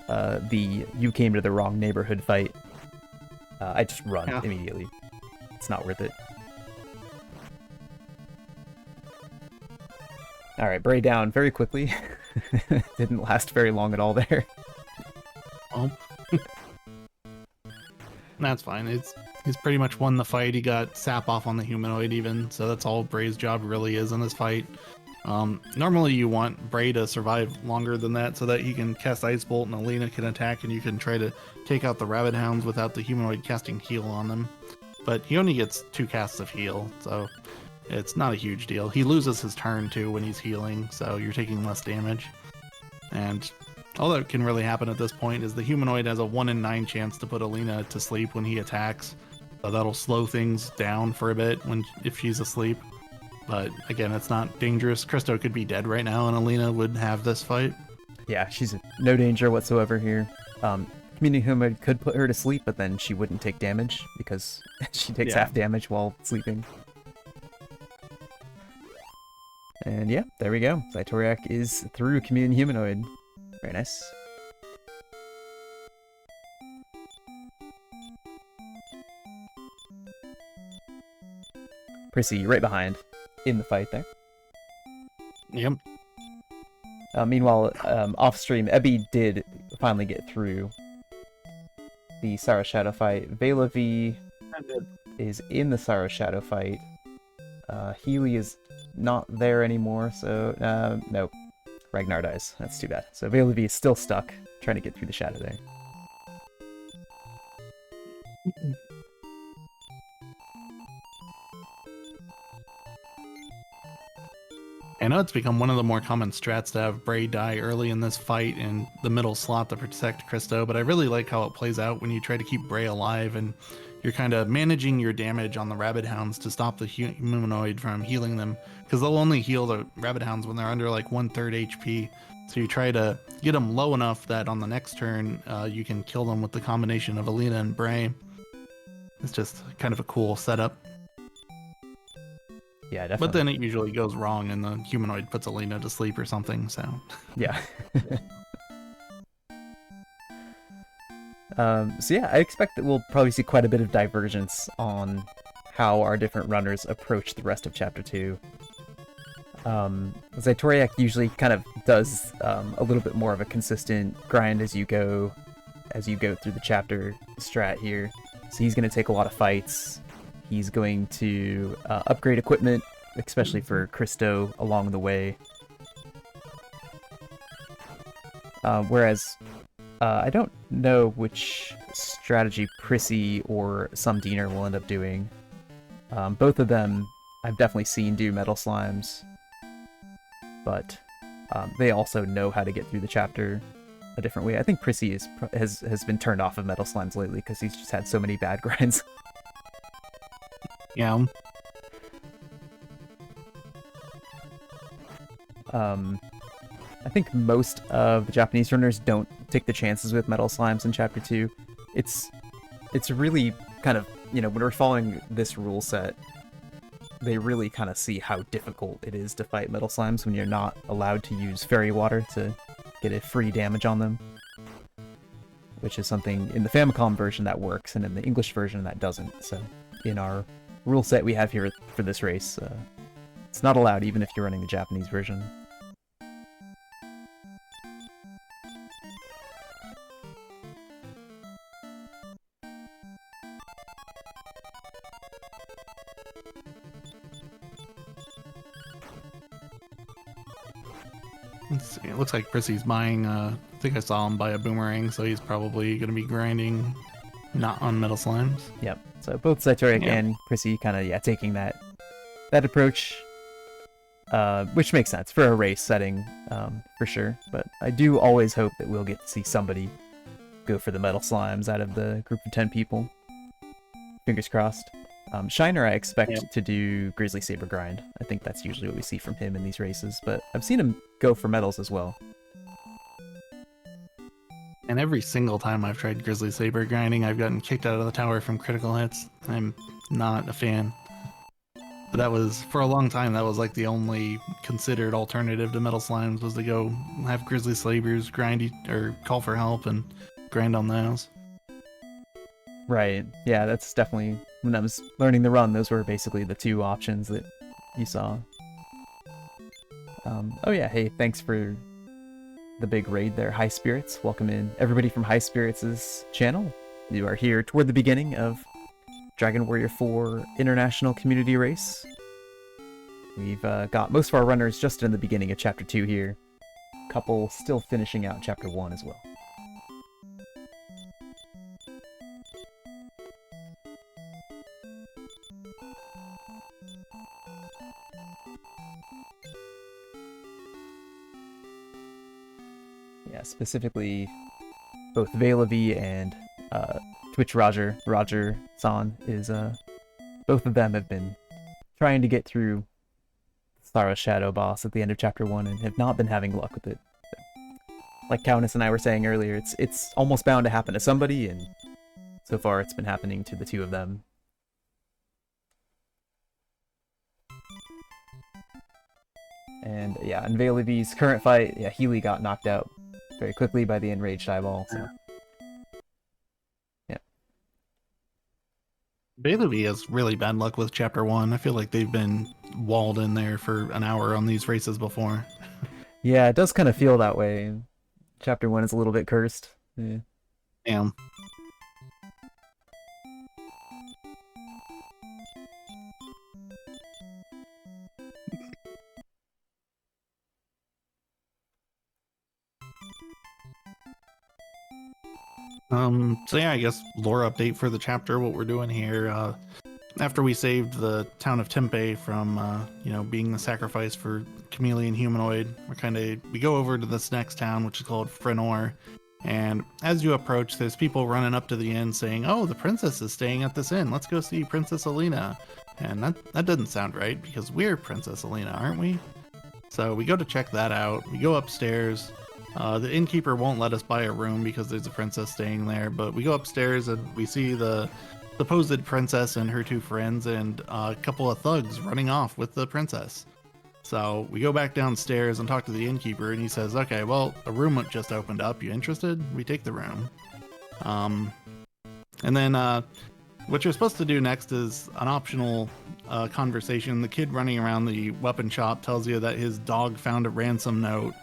the you came to the wrong neighborhood fight, I just run immediately. It's not worth it. Alright, Bray down very quickly. Didn't last very long at all there. Well, that's fine. He's pretty much won the fight. He got sap off on the humanoid even, so that's all Bray's job really is in this fight. Normally you want Bray to survive longer than that so that he can cast Ice Bolt and Alina can attack and you can try to take out the Rabbit Hounds without the humanoid casting heal on them. But he only gets 2 casts of heal, so it's not a huge deal. He loses his turn too when he's healing, so you're taking less damage. And all that can really happen at this point is the humanoid has a 1 in 9 chance to put Alina to sleep when he attacks. So that'll slow things down for a bit if she's asleep. But again, it's not dangerous. Christo could be dead right now and Alina would have this fight. Yeah, she's no danger whatsoever here. Community Humanoid could put her to sleep, but then she wouldn't take damage because she takes half damage while sleeping. And yeah, there we go. Zytoriak is through Chameleon Humanoid. Very nice. Prissy right behind in the fight there. Yep. Meanwhile, off stream, Ebby did finally get through the Sarah Shadow fight. Vela V is in the Sarah Shadow fight. Healy is not there anymore, so nope. Ragnar dies. That's too bad. So Vela V is still stuck, trying to get through the shadow there. I know it's become one of the more common strats to have Bray die early in this fight in the middle slot to protect Christo, but I really like how it plays out when you try to keep Bray alive and you're kind of managing your damage on the Rabbit Hounds to stop the humanoid from healing them, because they'll only heal the Rabbit Hounds when they're under like 1/3 HP. So you try to get them low enough that on the next turn you can kill them with the combination of Alina and Bray. It's just kind of a cool setup. Yeah, definitely. But then it usually goes wrong and the humanoid puts Alina to sleep or something, so... Yeah. So yeah, I expect that we'll probably see quite a bit of divergence on how our different runners approach the rest of Chapter 2. Zytoriak usually kind of does a little bit more of a consistent grind as you go through the chapter strat here. So he's going to take a lot of fights. He's going to upgrade equipment, especially for Christo along the way. Whereas I don't know which strategy Prissy or some Diener will end up doing. Both of them I've definitely seen do Metal Slimes, but they also know how to get through the chapter a different way. I think Prissy has been turned off of Metal Slimes lately because he's just had so many bad grinds. Yeah. I think most of the Japanese runners don't take the chances with metal slimes in Chapter 2. It's really kind of, when we're following this rule set, they really kind of see how difficult it is to fight metal slimes when you're not allowed to use fairy water to get a free damage on them. Which is something in the Famicom version that works, and in the English version that doesn't. So in our rule set we have here for this race, it's not allowed even if you're running the Japanese version. Let's see. It looks like Prissy's buying, I think I saw him buy a boomerang, so he's probably going to be grinding not on metal slimes. Yep. So both Satoric and Prissy kind of, taking that approach, which makes sense for a race setting, for sure. But I do always hope that we'll get to see somebody go for the metal slimes out of the group of 10 people. Fingers crossed. Shiner, I expect to do Grizzly Saber grind. I think that's usually what we see from him in these races, but I've seen him go for metals as well. And every single time I've tried Grizzly Saber grinding, I've gotten kicked out of the tower from critical hits. I'm not a fan. But that was, for a long time, that was like the only considered alternative to metal slimes, was to go have Grizzly Sabers grind or call for help and grind on those. Right. Yeah, that's definitely, when I was learning the run, those were basically the two options that you saw. Oh yeah, hey, thanks for the big raid there, High Spirits. Welcome in everybody from High Spirits' channel. You are here toward the beginning of Dragon Warrior 4 International Community Race. We've got most of our runners just in the beginning of Chapter 2 here. A couple still finishing out Chapter 1 as well. Yeah, specifically both Veilavi and Twitch Roger-san is, both of them have been trying to get through Starro Shadow boss at the end of Chapter 1 and have not been having luck with it. Like Countess and I were saying earlier, it's almost bound to happen to somebody, and so far it's been happening to the two of them. And yeah, in Veilavi's current fight, yeah, Healy got knocked out very quickly by the enraged eyeball. So. Yeah. Veilavi has really bad luck with Chapter 1. I feel like they've been walled in there for an hour on these races before. Yeah, it does kind of feel that way. Chapter 1 is a little bit cursed. Yeah. Damn. So yeah, I guess lore update for the chapter, what we're doing here. After we saved the town of Tempe from, being the sacrifice for Chameleon Humanoid, we go over to this next town, which is called Frenor. And as you approach, there's people running up to the inn saying, oh, the princess is staying at this inn. Let's go see Princess Alina. And that doesn't sound right, because we're Princess Alina, aren't we? So we go to check that out. We go upstairs. The innkeeper won't let us buy a room because there's a princess staying there, but we go upstairs and we see the supposed princess and her two friends and a couple of thugs running off with the princess. So we go back downstairs and talk to the innkeeper, and he says, okay, well, a room just opened up. You interested? We take the room. And then what you're supposed to do next is an optional conversation. The kid running around the weapon shop tells you that his dog found a ransom note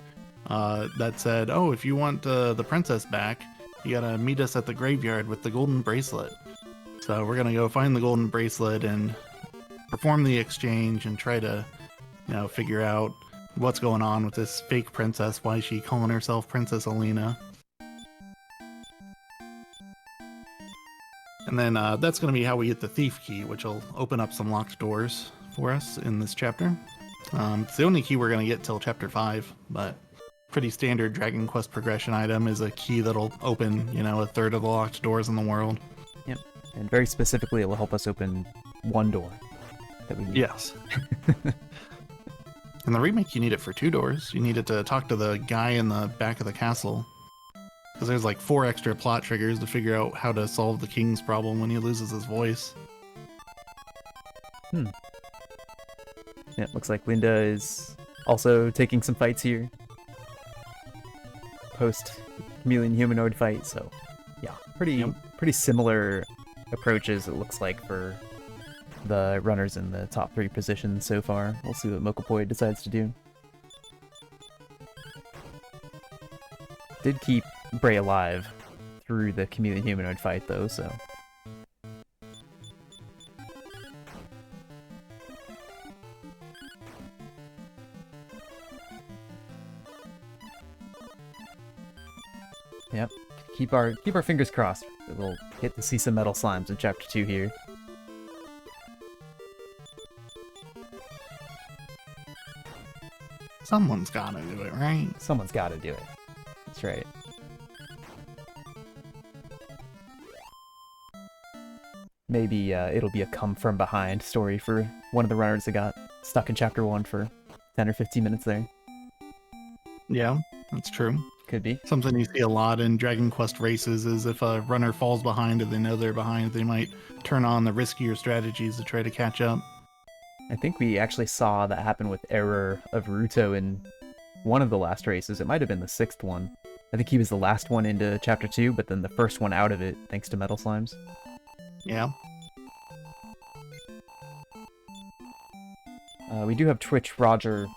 that said, oh, if you want the princess back, you gotta meet us at the graveyard with the golden bracelet. So we're gonna go find the golden bracelet and perform the exchange and try to, figure out what's going on with this fake princess. Why is she calling herself Princess Alina? And then that's gonna be how we get the thief key, which will open up some locked doors for us in this chapter. It's the only key we're gonna get till Chapter 5, but pretty standard Dragon Quest progression item is a key that'll open, a third of the locked doors in the world. Yep. And very specifically, it will help us open one door that we need. Yes. In the remake, you need it for 2 doors. You needed to talk to the guy in the back of the castle. Because there's like 4 extra plot triggers to figure out how to solve the king's problem when he loses his voice. Yeah, it looks like Linda is also taking some fights here. Post chameleon humanoid fight, so yeah, pretty similar approaches it looks like for the runners in the top 3 positions so far. We'll see what Mokopoi decides to do. Did keep Bray alive through the chameleon humanoid fight though, so yep. Keep our fingers crossed that we'll get to see some metal slimes in chapter 2 here. Someone's gotta do it, right? Someone's gotta do it. That's right. Maybe it'll be a come from behind story for one of the runners that got stuck in chapter 1 for 10 or 15 minutes there. Yeah, that's true. Could be. Something you see a lot in Dragon Quest races is if a runner falls behind and they know they're behind, they might turn on the riskier strategies to try to catch up. I think we actually saw that happen with Error of Ruto in one of the last races. It might have been the 6th one. I think he was the last one into chapter 2, but then the first one out of it, thanks to Metal Slimes. Yeah. We do have Twitch Roger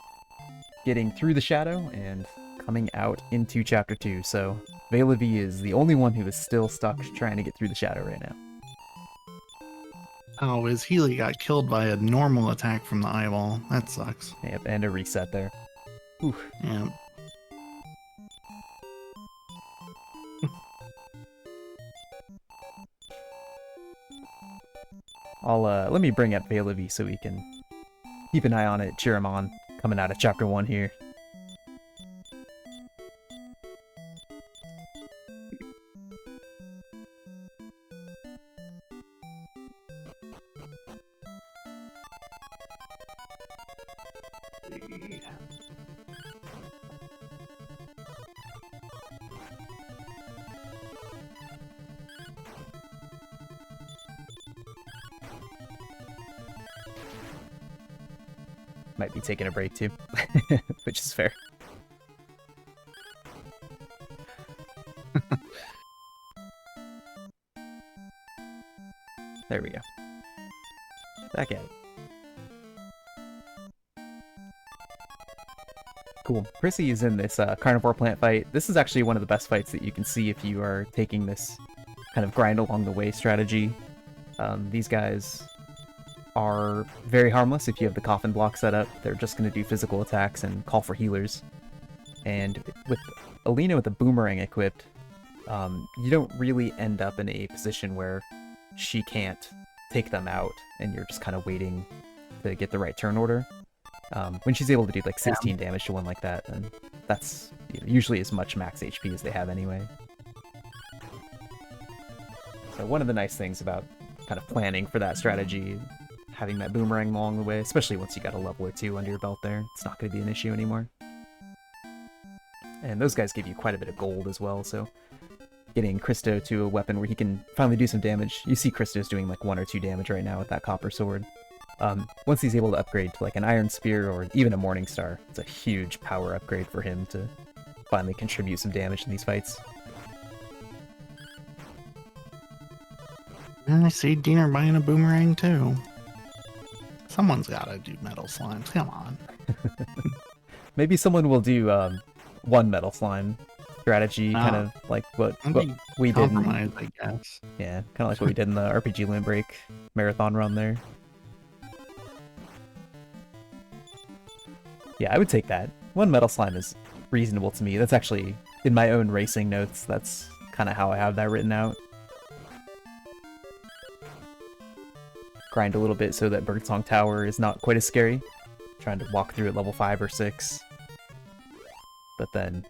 getting through the shadow and coming out into chapter 2, so Veilavi is the only one who is still stuck trying to get through the shadow right now. Oh, his Healy got killed by a normal attack from the eyeball. That sucks. Yep, and a reset there. Oof. Yeah. Let me bring up Veilavi so we can keep an eye on it, cheer him on, coming out of chapter 1 here. Might be taking a break too, which is fair. There we go. Back at it. Cool. Chrissy is in this carnivore plant fight. This is actually one of the best fights that you can see if you are taking this kind of grind along the way strategy. These guys are very harmless if you have the coffin block set up. They're just going to do physical attacks and call for healers. And with Alina with the boomerang equipped, you don't really end up in a position where she can't take them out and you're just kind of waiting to get the right turn order. When she's able to do like 16 damage to one like that, and that's usually as much max HP as they have anyway. So one of the nice things about kind of planning for that strategy, having that boomerang along the way, especially once you got a level or 2 under your belt there, it's not going to be an issue anymore. And those guys give you quite a bit of gold as well, so getting Christo to a weapon where he can finally do some damage. You see Christo's doing like 1 or 2 damage right now with that copper sword. Once he's able to upgrade to like an iron spear or even a morning star, it's a huge power upgrade for him to finally contribute some damage in these fights. And I see Diener buying a boomerang too. Someone's gotta do metal slimes, come on. Maybe someone will do one metal slime strategy, kind of like what we did. I guess. Yeah, kind of like what we did in the RPG Limit Break marathon run there. Yeah, I would take that. One metal slime is reasonable to me. That's actually, in my own racing notes, that's kind of how I have that written out. Grind a little bit so that Birdsong Tower is not quite as scary. Trying to walk through at level 5 or 6. But then,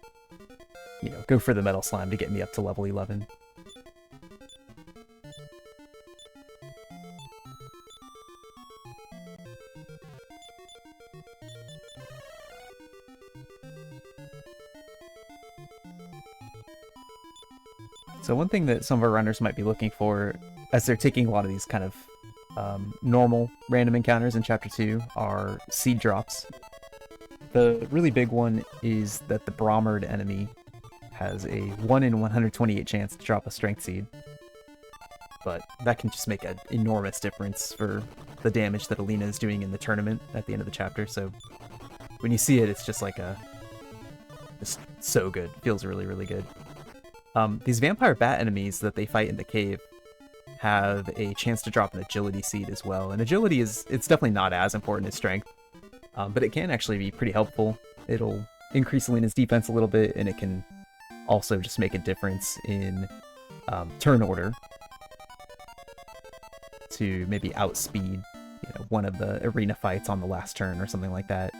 go for the metal slime to get me up to level 11. So one thing that some of our runners might be looking for, as they're taking a lot of these kind of normal random encounters in Chapter 2, are seed drops. The really big one is that the Bromard enemy has a 1 in 128 chance to drop a strength seed. But that can just make an enormous difference for the damage that Alina is doing in the tournament at the end of the chapter. So when you see it, it's just like just so good. Feels really, really good. These vampire bat enemies that they fight in the cave have a chance to drop an agility seed as well. And agility it's definitely not as important as strength, but it can actually be pretty helpful. It'll increase Alina's defense a little bit, and it can also just make a difference in turn order to maybe outspeed, one of the arena fights on the last turn or something like that.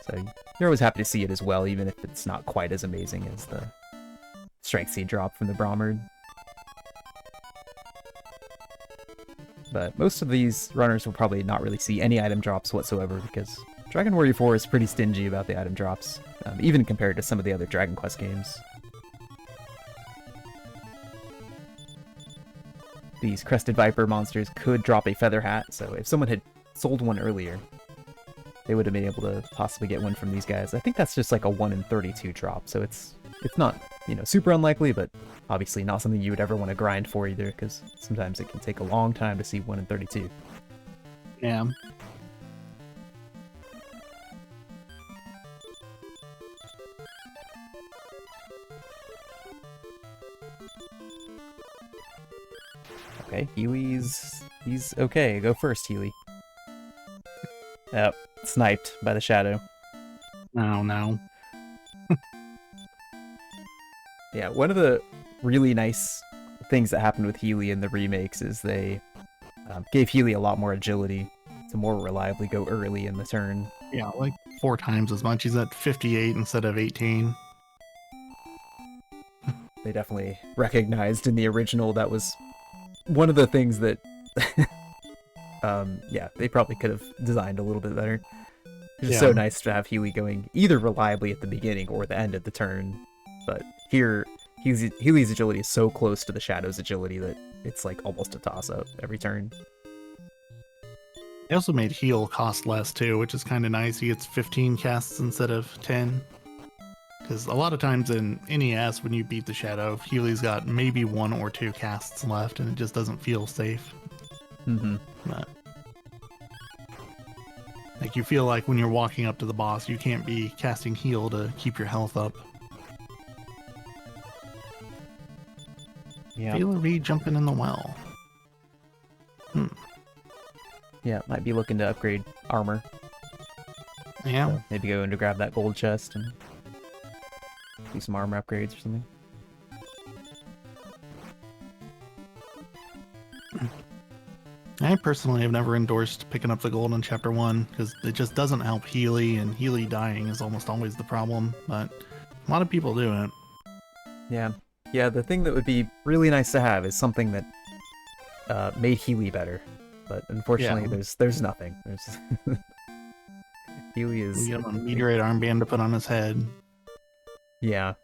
So you're always happy to see it as well, even if it's not quite as amazing as the strength seed drop from the Bromard. But most of these runners will probably not really see any item drops whatsoever, because Dragon Warrior 4 is pretty stingy about the item drops, even compared to some of the other Dragon Quest games. These Crested Viper monsters could drop a feather hat, so if someone had sold one earlier, they would have been able to possibly get one from these guys. I think that's just like a 1 in 32 drop, so it's not, super unlikely, but obviously not something you would ever want to grind for either, because sometimes it can take a long time to see 1 in 32. Yeah. Okay, he's okay. Go first, Healy. Yep, sniped by the shadow. No. Yeah, one of the really nice things that happened with Healy in the remakes is they gave Healy a lot more agility to more reliably go early in the turn. Yeah, like 4 times as much. He's at 58 instead of 18. They definitely recognized in the original that was one of the things that they probably could have designed a little bit better. It's just so nice to have Healy going either reliably at the beginning or the end of the turn. But here, Healy's agility is so close to the Shadow's agility that it's like almost a toss-up every turn. They also made heal cost less too, which is kind of nice. He gets 15 casts instead of 10. Because a lot of times in NES, when you beat the Shadow, Healy's got maybe 1 or 2 casts left, and it just doesn't feel safe. Mm-hmm. But, like, you feel like when you're walking up to the boss, you can't be casting heal to keep your health up. Yeah. Feel a jumping in the well. Yeah, might be looking to upgrade armor. Yeah. So maybe go in to grab that gold chest and do some armor upgrades or something. I personally have never endorsed picking up the gold in Chapter 1 because it just doesn't help Healy, and Healy dying is almost always the problem, but a lot of people do it. Yeah, the thing that would be really nice to have is something that made Healy better, but unfortunately there's nothing. There's Healy is... We get a meteorite armband to put on his head. Yeah.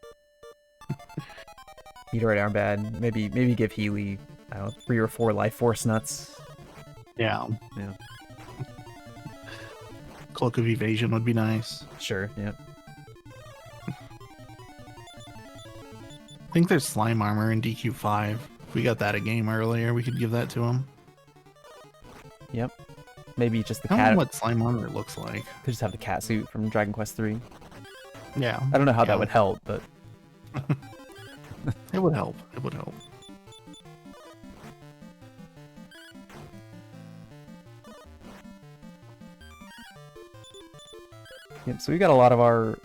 Meteorite armband, maybe give Healy, I don't know, 3 or 4 life force nuts. Yeah. Yeah. Cloak of Evasion would be nice. Sure, yeah. I think there's slime armor in DQ5. If we got that a game earlier, we could give that to him. Yep. Maybe just the I cat. don't know what slime armor looks like. Could just have the cat suit from Dragon Quest 3. Yeah. I don't know how that would help, but it would help. It would help. Yep, so we got a lot of our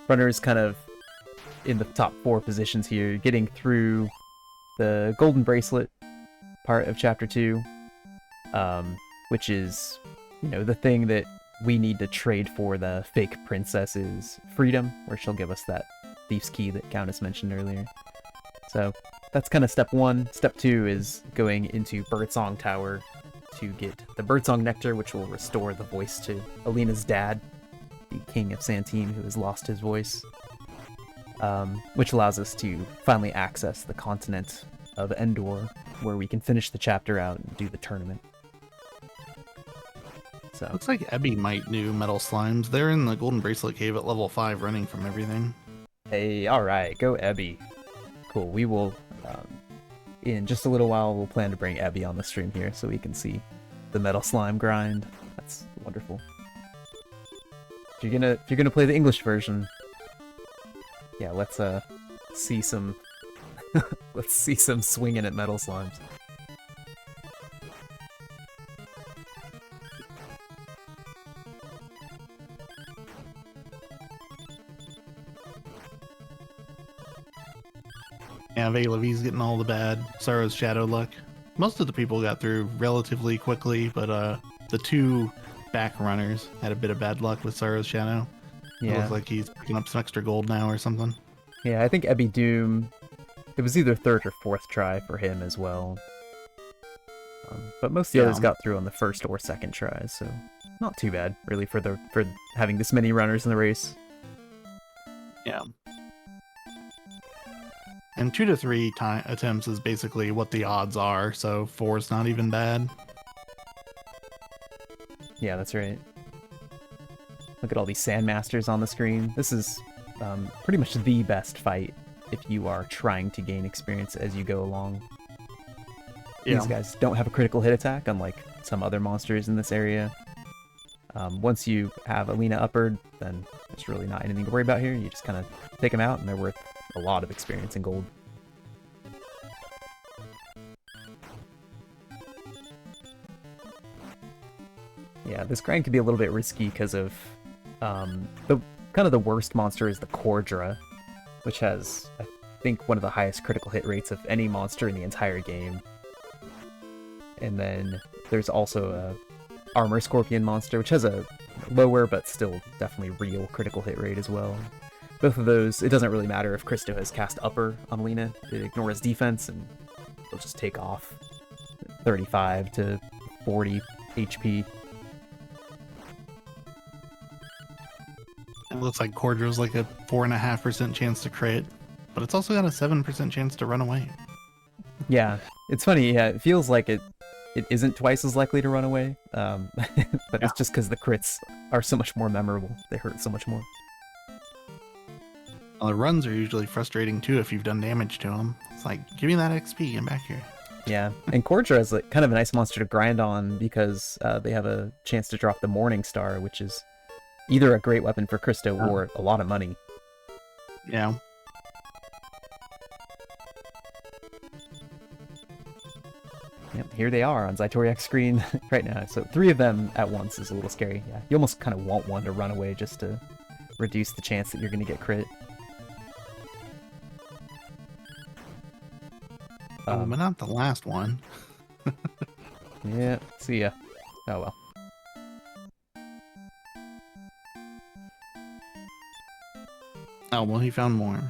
runners kind of in the top 4 positions here, getting through the Golden Bracelet part of Chapter 2, which is, the thing that we need to trade for the fake princess's freedom, where she'll give us that thief's key that Countess mentioned earlier. So that's kind of step 1. Step 2 is going into Birdsong Tower to get the Birdsong Nectar, which will restore the voice to Alina's dad, the King of Santine, who has lost his voice. which allows us to finally access the continent of Endor, where we can finish the chapter out and do the tournament. So looks like Ebby might do metal slimes. They're in the Golden Bracelet Cave at level 5 running from everything. Hey, alright, go Ebby. Cool, we will, in just a little while, we'll plan to bring Ebby on the stream here so we can see the metal slime grind. That's wonderful. If you're gonna play the English version, yeah, let's see some let's see some swinging at metal slimes. Yeah, Valevi's getting all the bad Sorrow's Shadow luck. Most of the people got through relatively quickly, but the two back runners had a bit of bad luck with Sorrow's Shadow. Yeah. It looks like he's picking up some extra gold now or something. Yeah, I think Ebby Doom, it was either third or fourth try for him as well. But most of the others got through on the first or second try, so not too bad, really, for having this many runners in the race. Yeah. And 2 to 3 attempts is basically what the odds are, so 4 is not even bad. Yeah, that's right. Look at all these Sandmasters on the screen. This is pretty much the best fight if you are trying to gain experience as you go along. Yeah. These guys don't have a critical hit attack, unlike some other monsters in this area. Once you have Alina uppered, then there's really not anything to worry about here. You just kind of take them out, and they're worth a lot of experience in gold. Yeah, this grind can be a little bit risky because of the worst monster is the Cordra, which has, I think, one of the highest critical hit rates of any monster in the entire game. And then there's also a Armor Scorpion monster, which has a lower but still definitely real critical hit rate as well. Both of those, it doesn't really matter if Christo has cast upper on Alina. It ignores defense and it'll just take off 35 to 40 HP. It looks like Cordra's like a 4.5% chance to crit, but it's also got a 7% chance to run away. Yeah, it's funny. Yeah, it feels like it isn't twice as likely to run away, but it's just because the crits are so much more memorable. They hurt so much more. Well, the runs are usually frustrating too if you've done damage to them. It's like, give me that XP, I'm back here. Yeah, and Cordra is like kind of a nice monster to grind on because they have a chance to drop the Morning Star, which is either a great weapon for Christo or a lot of money. Yeah. Yep, here they are on Zytoriak's screen right now. So 3 of them at once is a little scary. Yeah, you almost kind of want one to run away just to reduce the chance that you're going to get crit. But not the last one. Yeah, see ya. Oh well. Oh, well, he found more.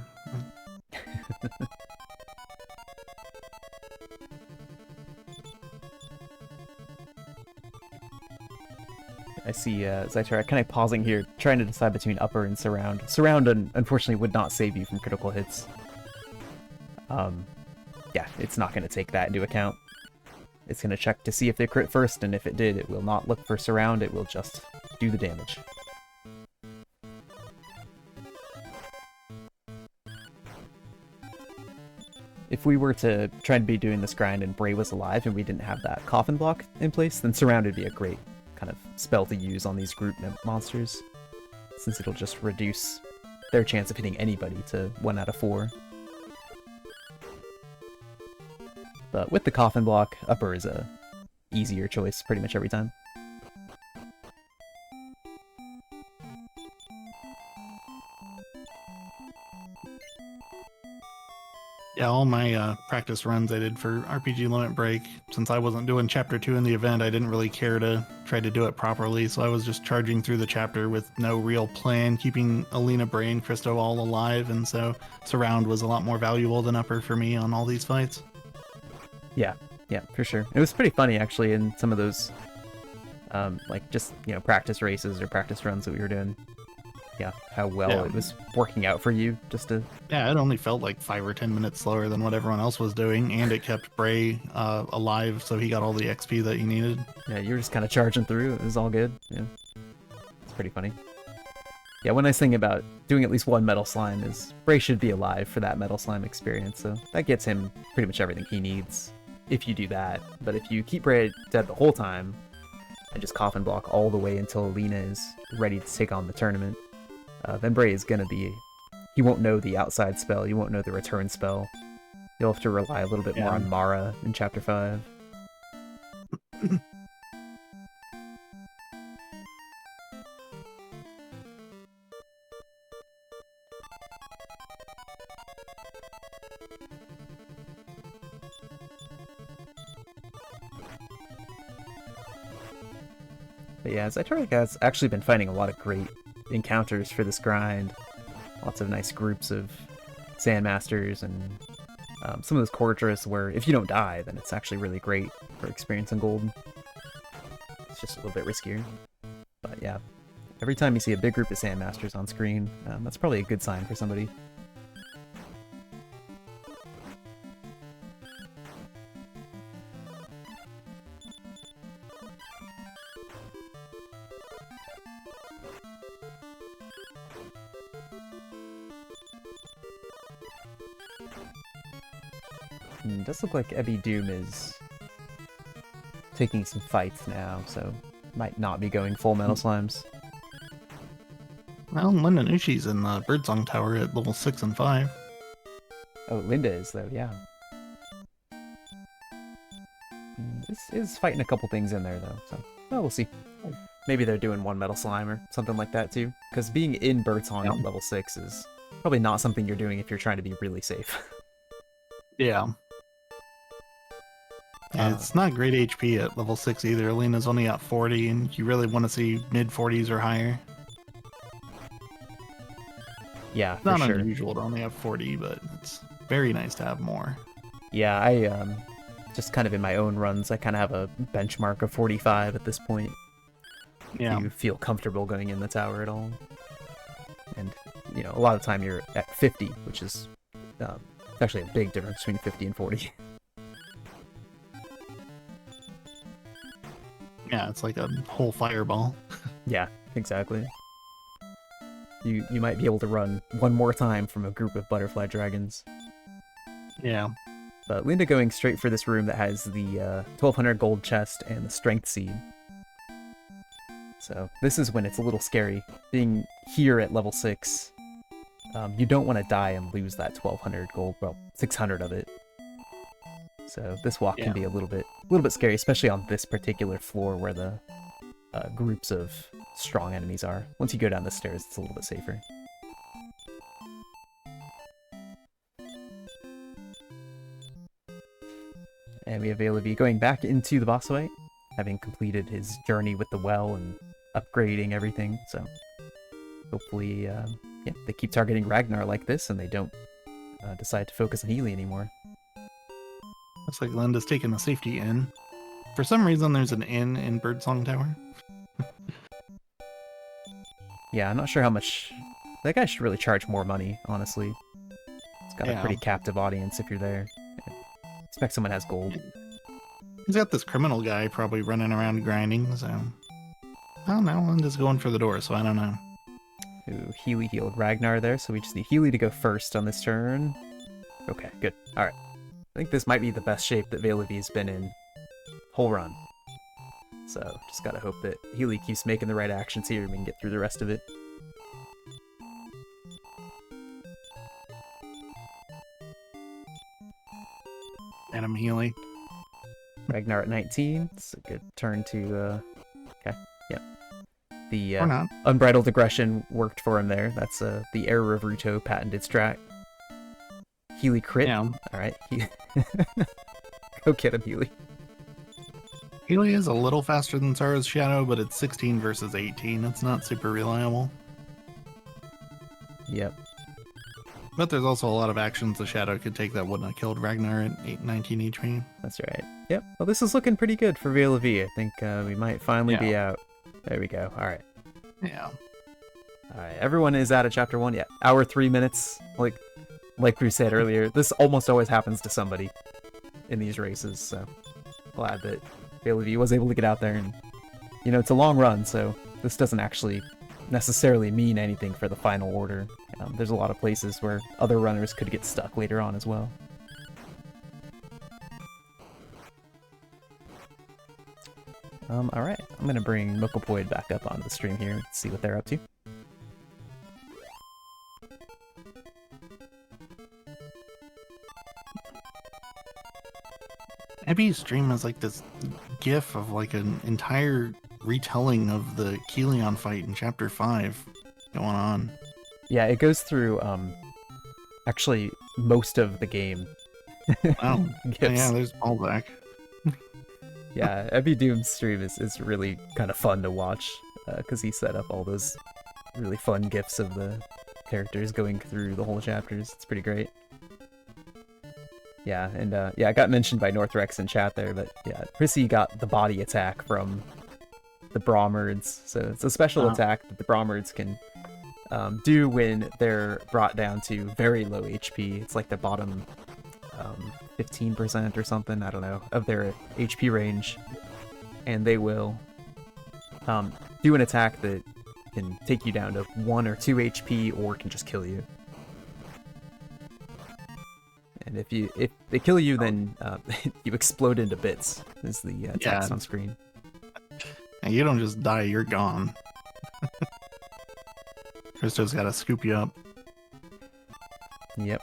I see Zytorak kind of pausing here, trying to decide between upper and surround. Surround, unfortunately, would not save you from critical hits. Yeah, it's not going to take that into account. It's going to check to see if they crit first, and if it did, it will not look for surround, it will just do the damage. If we were to try and be doing this grind and Bray was alive and we didn't have that coffin block in place, then surround would be a great kind of spell to use on these group monsters, since it'll just reduce their chance of hitting anybody to 1 out of 4. But with the coffin block, upper is a easier choice pretty much every time. Yeah, all my practice runs I did for RPG Limit Break, since I wasn't doing Chapter 2 in the event, I didn't really care to try to do it properly, so I was just charging through the chapter with no real plan, keeping Alina, Bray, and Christo all alive, and so Surround was a lot more valuable than Upper for me on all these fights. Yeah, for sure. It was pretty funny, actually, in some of those, like, just, practice races or practice runs that we were doing. yeah, how well it was working out for you just to... Yeah, it only felt like 5 or 10 minutes slower than what everyone else was doing, and it kept Bray alive, so he got all the XP that he needed. Yeah, you were just kind of charging through. It was all good. Yeah, it's pretty funny. Yeah, one nice thing about doing at least one Metal Slime is Bray should be alive for that Metal Slime experience, so that gets him pretty much everything he needs if you do that. But if you keep Bray dead the whole time and just coffin block all the way until Alina is ready to take on the tournament, then Bray is gonna be... He won't know the outside spell, you won't know the return spell. You'll have to rely a little bit more on Mara in Chapter 5. But yeah, Zytoric has actually been finding a lot of great encounters for this grind. Lots of nice groups of Sandmasters and some of those Cortrus where if you don't die, then it's actually really great for experience and gold. It's just a little bit riskier. But yeah, every time you see a big group of Sandmasters on screen, that's probably a good sign for somebody. It does look like Ebby Doom is taking some fights now, so might not be going full Metal Slimes. Well, Linda Nushi's in the Birdsong Tower at level 6 and 5. Oh, Linda is, though, yeah. This is fighting a couple things in there, though, so we'll see. Maybe they're doing one Metal Slime or something like that, too. Because being in Birdsong at level 6 is probably not something you're doing if you're trying to be really safe. Yeah. It's not great HP at level 6 either. Alina's only at 40, and you really want to see mid-40s or higher. Yeah, for not sure. Unusual to only have 40, but it's very nice to have more. Yeah, I just kind of in my own runs, I kind of have a benchmark of 45 at this point. Yeah. If you feel comfortable going in the tower at all. And, you know, a lot of the time you're at 50, which is actually a big difference between 50 and 40. Yeah, it's like a whole fireball. Yeah, exactly. You might be able to run one more time from a group of butterfly dragons. Yeah. But Linda going straight for this room that has the 1200 gold chest and the strength seed. So this is when it's a little scary. Being here at level 6, you don't want to die and lose that 1200 gold, well, 600 of it. So this walk can be a little bit scary, especially on this particular floor where the groups of strong enemies are. Once you go down the stairs, it's a little bit safer. And we have Valevi going back into the boss fight, having completed his journey with the well and upgrading everything. So hopefully, they keep targeting Ragnar like this and they don't decide to focus on Healy anymore. Looks like Linda's taking the safety inn. For some reason, there's an inn in Birdsong Tower. Yeah, I'm not sure how much... That guy should really charge more money, honestly. It's got a pretty captive audience if you're there. I expect someone has gold. He's got this criminal guy probably running around grinding, so... I don't know, Linda's going for the door, so I don't know. Ooh, Healy healed Ragnar there, so we just need Healy to go first on this turn. Okay, good. Alright. I think this might be the best shape that Valevi's been in whole run. So, just gotta hope that Healy keeps making the right actions here and we can get through the rest of it. And I'm Healy. Ragnar at 19. It's a good turn to, okay, yep. The Unbridled Aggression worked for him there. That's the Error of Ruto patented strat. Healy crit. Yeah. Alright. Go get him, Healy. Healy is a little faster than Zara's Shadow, but it's 16 versus 18. It's not super reliable. Yep. But there's also a lot of actions the Shadow could take that wouldn't have killed Ragnar at 19 HP. That's right. Yep. Well, this is looking pretty good for Valevi. I think we might finally be out. There we go. Alright. Yeah. All right, everyone is out of chapter 1. Yeah, hour 3 minutes. Like we said earlier, this almost always happens to somebody in these races. So glad that Bailey was able to get out there, and it's a long run, so this doesn't actually necessarily mean anything for the final order. There's a lot of places where other runners could get stuck later on as well. Alright, I'm gonna bring Mokopoid back up onto the stream here and see what they're up to. Abby's stream is like this gif of like an entire retelling of the Keleon fight in chapter 5 going on. Yeah, it goes through actually most of the game. Wow. Yeah, there's Ballback. Yeah, Ebby Doom's stream is really kind of fun to watch because he set up all those really fun gifs of the characters going through the whole chapters. It's pretty great. Yeah, and yeah, I got mentioned by Northrex in chat there, but yeah, Prissy got the body attack from the Brommerds, so it's a special attack that the Brommerds can do when they're brought down to very low HP. It's like the bottom 15% or something, I don't know, of their HP range, and they will do an attack that can take you down to 1 or 2 HP or can just kill you. And if they kill you, then you explode into bits, is the text on screen. And you don't just die, you're gone. Christo's gotta scoop you up. Yep.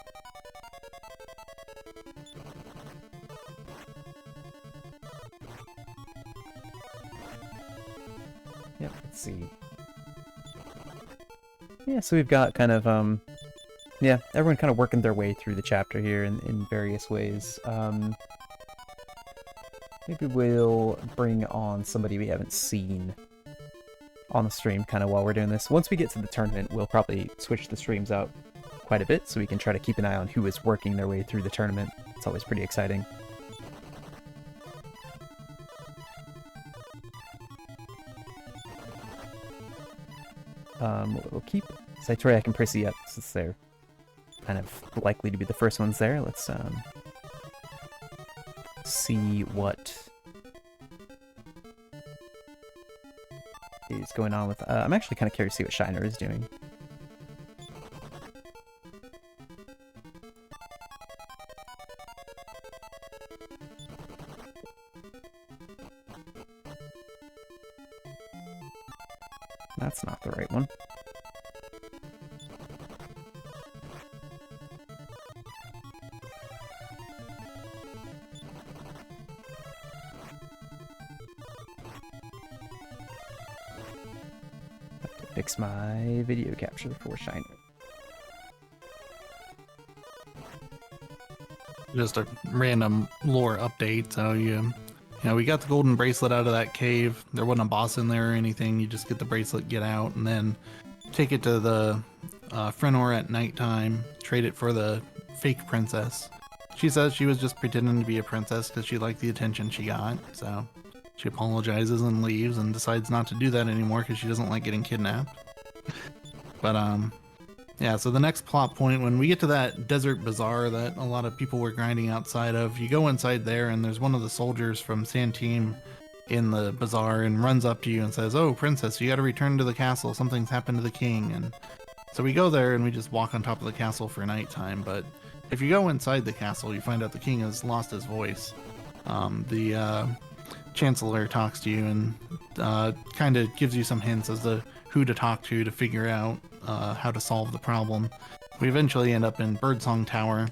Yep, let's see. Yeah, so we've got kind of, yeah, everyone kind of working their way through the chapter here in various ways. Maybe we'll bring on somebody we haven't seen on the stream kind of while we're doing this. Once we get to the tournament, we'll probably switch the streams out quite a bit so we can try to keep an eye on who is working their way through the tournament. It's always pretty exciting. We'll keep Saitoria and Prissy up since they're kind of likely to be the first ones there. Let's see what is going on with... I'm actually kind of curious to see what Shiner is doing. That's not the right one. Fix my video capture for Shiner. Just a random lore update. So we got the golden bracelet out of that cave. There wasn't a boss in there or anything. You just get the bracelet, get out, and then take it to the Frenor at nighttime. Trade it for the fake princess. She says she was just pretending to be a princess because she liked the attention she got. So she apologizes and leaves and decides not to do that anymore because she doesn't like getting kidnapped. But yeah, so the next plot point, when we get to that desert bazaar that a lot of people were grinding outside of, you go inside there and there's one of the soldiers from Santeem in the bazaar and runs up to you and says, "Oh, princess, you got to return to the castle. Something's happened to the king." And so we go there and we just walk on top of the castle for nighttime. But if you go inside the castle, you find out the king has lost his voice. The Chancellor talks to you and kind of gives you some hints as to who to talk to figure out how to solve the problem. We eventually end up in Birdsong Tower,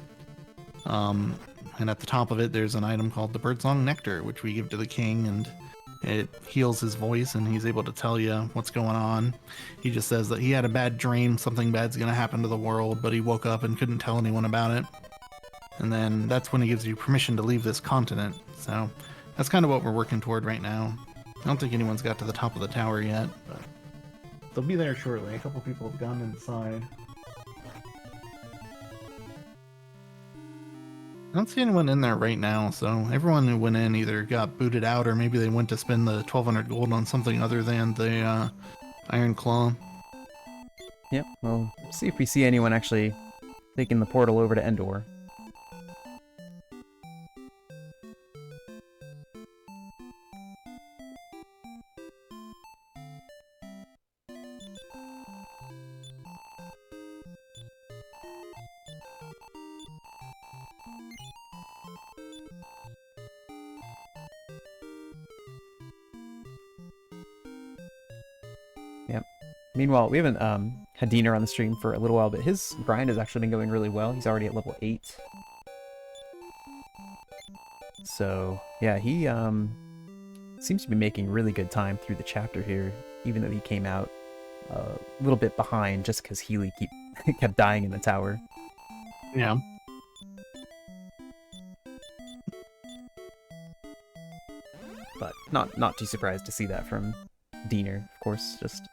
and at the top of it there's an item called the Birdsong Nectar, which we give to the king, and it heals his voice and he's able to tell you what's going on. He just says that he had a bad dream, something bad's gonna happen to the world, but he woke up and couldn't tell anyone about it. And then that's when he gives you permission to leave this continent. So that's kind of what we're working toward right now. I don't think anyone's got to the top of the tower yet, but they'll be there shortly. A couple people have gone inside. I don't see anyone in there right now, so everyone who went in either got booted out or maybe they went to spend the 1200 gold on something other than the Iron Claw. Yep, well, see if we see anyone actually taking the portal over to Endor. Yep. Meanwhile, we haven't had Diener on the stream for a little while, but his grind has actually been going really well. He's already at level 8. So, yeah, he seems to be making really good time through the chapter here, even though he came out a little bit behind just because Healy kept dying in the tower. Yeah. But not too surprised to see that from Diener, of course. Just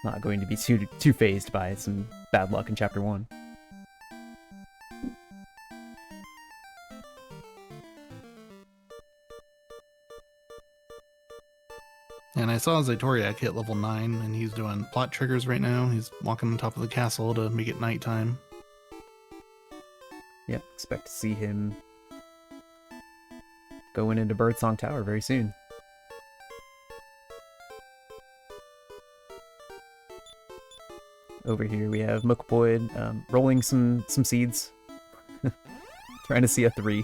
not going to be too phased by some bad luck in chapter 1. And I saw Zatoriak hit level 9, and he's doing plot triggers right now. He's walking on top of the castle to make it nighttime. Yep, expect to see him going into Birdsong Tower very soon. Over here we have Mookboyd rolling some seeds. Trying to see a 3.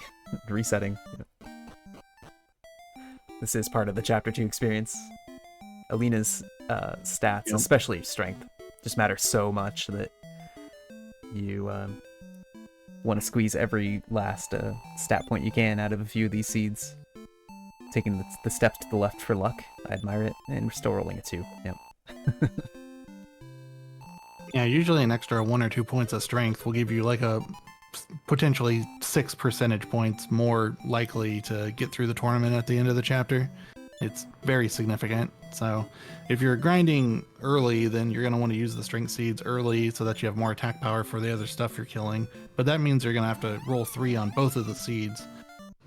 Resetting. Yep. This is part of the Chapter 2 experience. Alina's stats, Yep. especially strength, just matter so much that you want to squeeze every last stat point you can out of a few of these seeds. Taking the steps to the left for luck. I admire it. And we're still rolling a 2. Yep. Yeah, usually an extra 1 or 2 points of strength will give you like a potentially 6 percentage points more likely to get through the tournament at the end of the chapter. It's very significant. So if you're grinding early, then you're going to want to use the strength seeds early so that you have more attack power for the other stuff you're killing. But that means you're going to have to roll 3 on both of the seeds.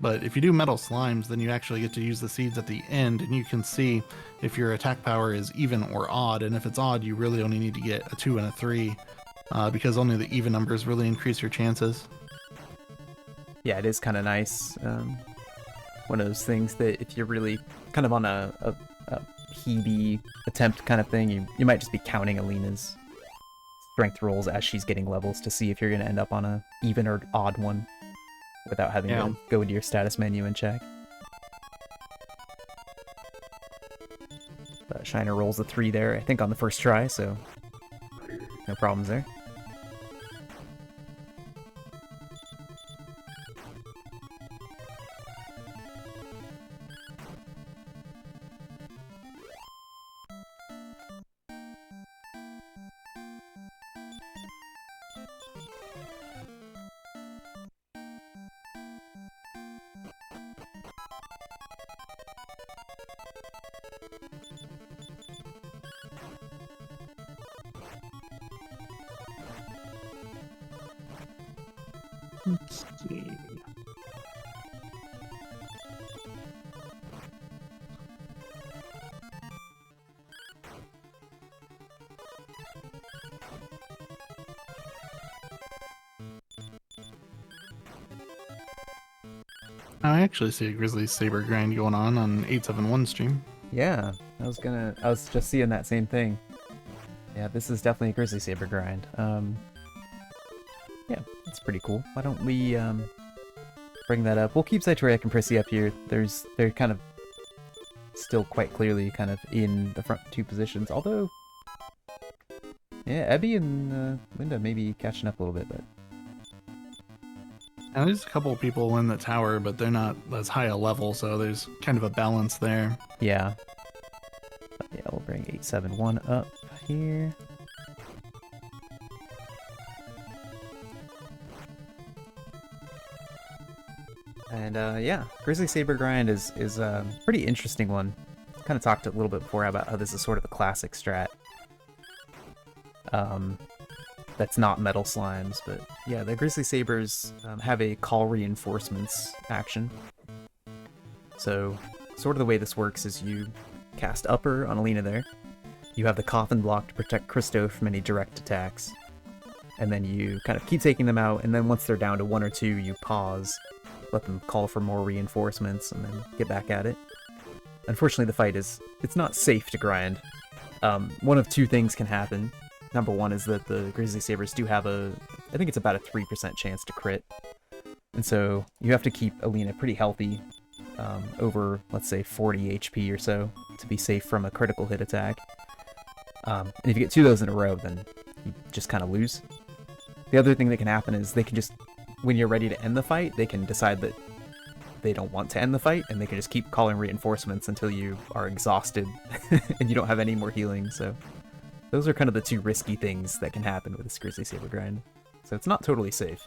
But if you do metal slimes, then you actually get to use the seeds at the end, and you can see if your attack power is even or odd. And if it's odd, you really only need to get a 2 and a 3, because only the even numbers really increase your chances. Yeah, it is kind of nice. One of those things that if you're really kind of on a PB attempt kind of thing, you might just be counting Alina's strength rolls as she's getting levels to see if you're going to end up on a even or odd one without having to go into your status menu and check. But Shiner rolls a 3 there, I think on the first try, so no problems there. Let's see. I actually see a Grizzly Saber grind going on 871 stream. Yeah, I was just seeing that same thing. Yeah, this is definitely a Grizzly Saber grind. Yeah, it's pretty cool. Why don't we bring that up? We'll keep Zatoriak and Prissy up here. They're kind of still quite clearly kind of in the front 2 positions, although yeah, Ebby and Linda may be catching up a little bit, but and there's a couple of people in the tower, but they're not as high a level, so there's kind of a balance there. Yeah. But yeah, we'll bring 871 up here. And yeah, Grizzly Saber grind is a pretty interesting one. Kind of talked a little bit before about how this is sort of a classic strat. That's not metal slimes, but yeah, the Grizzly Sabers have a call reinforcements action. So sort of the way this works is you cast Upper on Alina there. you have the coffin block to protect Christo from any direct attacks. And then you kind of keep taking them out, and then once they're down to 1 or 2, you pause, let them call for more reinforcements, and then get back at it. Unfortunately, the fight it's not safe to grind. One of 2 things can happen. Number 1 is that the Grizzly Sabers do have I think it's about a 3% chance to crit. And so you have to keep Alina pretty healthy, over, let's say, 40 HP or so, to be safe from a critical hit attack. And if you get 2 of those in a row, then you just kind of lose. The other thing that can happen is they can just, when you're ready to end the fight, they can decide that they don't want to end the fight, and they can just keep calling reinforcements until you are exhausted and you don't have any more healing. So those are kind of the 2 risky things that can happen with this Grizzly Saber grind. So it's not totally safe.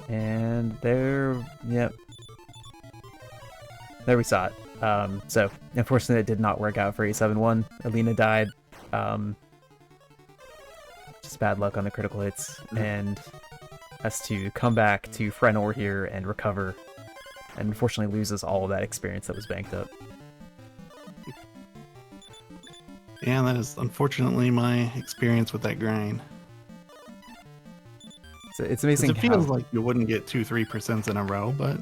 And yep. There we saw it. So, unfortunately, it did not work out for 871. Alina died. Just bad luck on the critical hits, and has to come back to Frenor here and recover, and unfortunately loses all of that experience that was banked up. Yeah, that is unfortunately my experience with that grind. It's amazing. It feels like you wouldn't get 2-3% in a row, but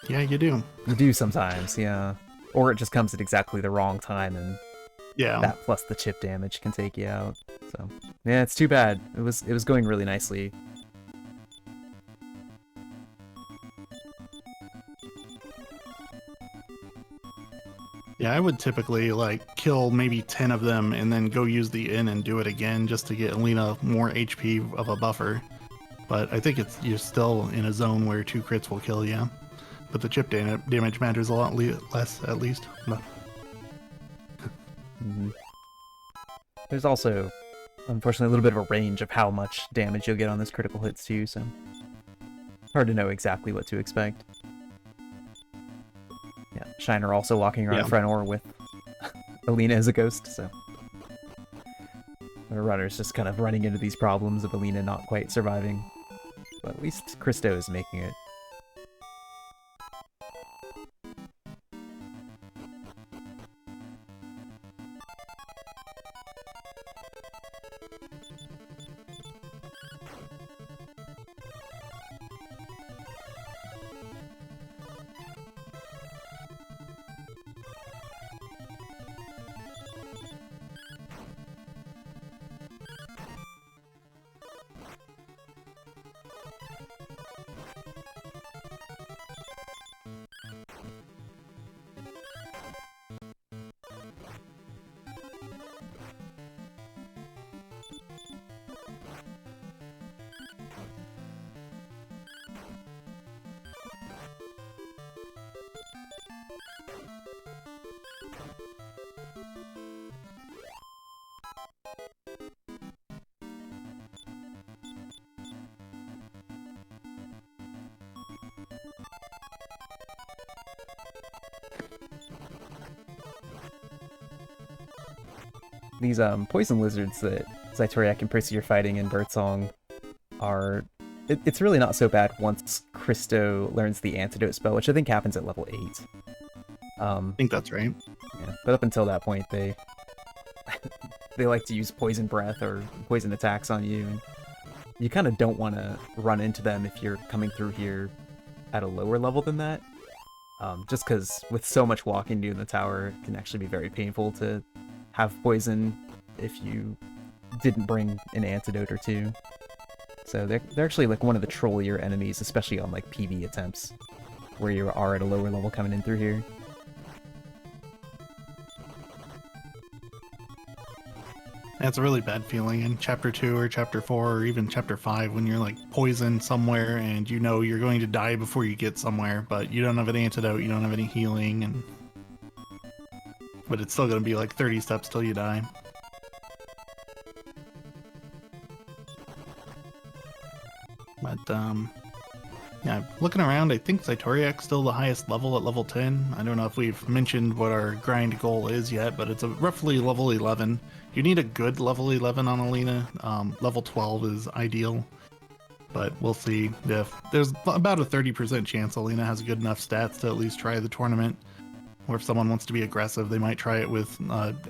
yeah, you do. You do sometimes, yeah. Or it just comes at exactly the wrong time, and yeah, that plus the chip damage can take you out. So yeah, it's too bad. It was going really nicely. Yeah, I would typically like kill maybe 10 of them and then go use the inn and do it again just to get Alina more HP of a buffer. But I think you're still in a zone where 2 crits will kill you. But the chip damage matters a lot less, at least. No. Mm-hmm. There's also, unfortunately, a little bit of a range of how much damage you'll get on those critical hits too, so hard to know exactly what to expect. Yeah, Shiner also walking around Frenor with Alina as a ghost, so the runner's just kind of running into these problems of Alina not quite surviving. But at least Christo is making it. These poison lizards that Zaitoriak and Percy are fighting in Birdsong are... It's really not so bad once Christo learns the antidote spell, which I think happens at level 8. I think that's right. Yeah, but up until that point, they like to use poison breath or poison attacks on you, and you kind of don't want to run into them if you're coming through here at a lower level than that. Just because with so much walking to do in the tower, it can actually be very painful to have poison if you didn't bring an antidote or 2. So they're actually like one of the trollier enemies, especially on like PB attempts, where you are at a lower level coming in through here. That's a really bad feeling in Chapter 2 or Chapter 4 or even Chapter 5 when you're like poisoned somewhere and you know you're going to die before you get somewhere, but you don't have an antidote, you don't have any healing, but it's still going to be like 30 steps till you die. But yeah, looking around, I think Zaitoriak's still the highest level at level 10. I don't know if we've mentioned what our grind goal is yet, but it's a roughly level 11. You need a good level 11 on Alina. Level 12 is ideal, but we'll see. If there's about a 30% chance Alina has good enough stats to at least try the tournament. Or if someone wants to be aggressive, they might try it with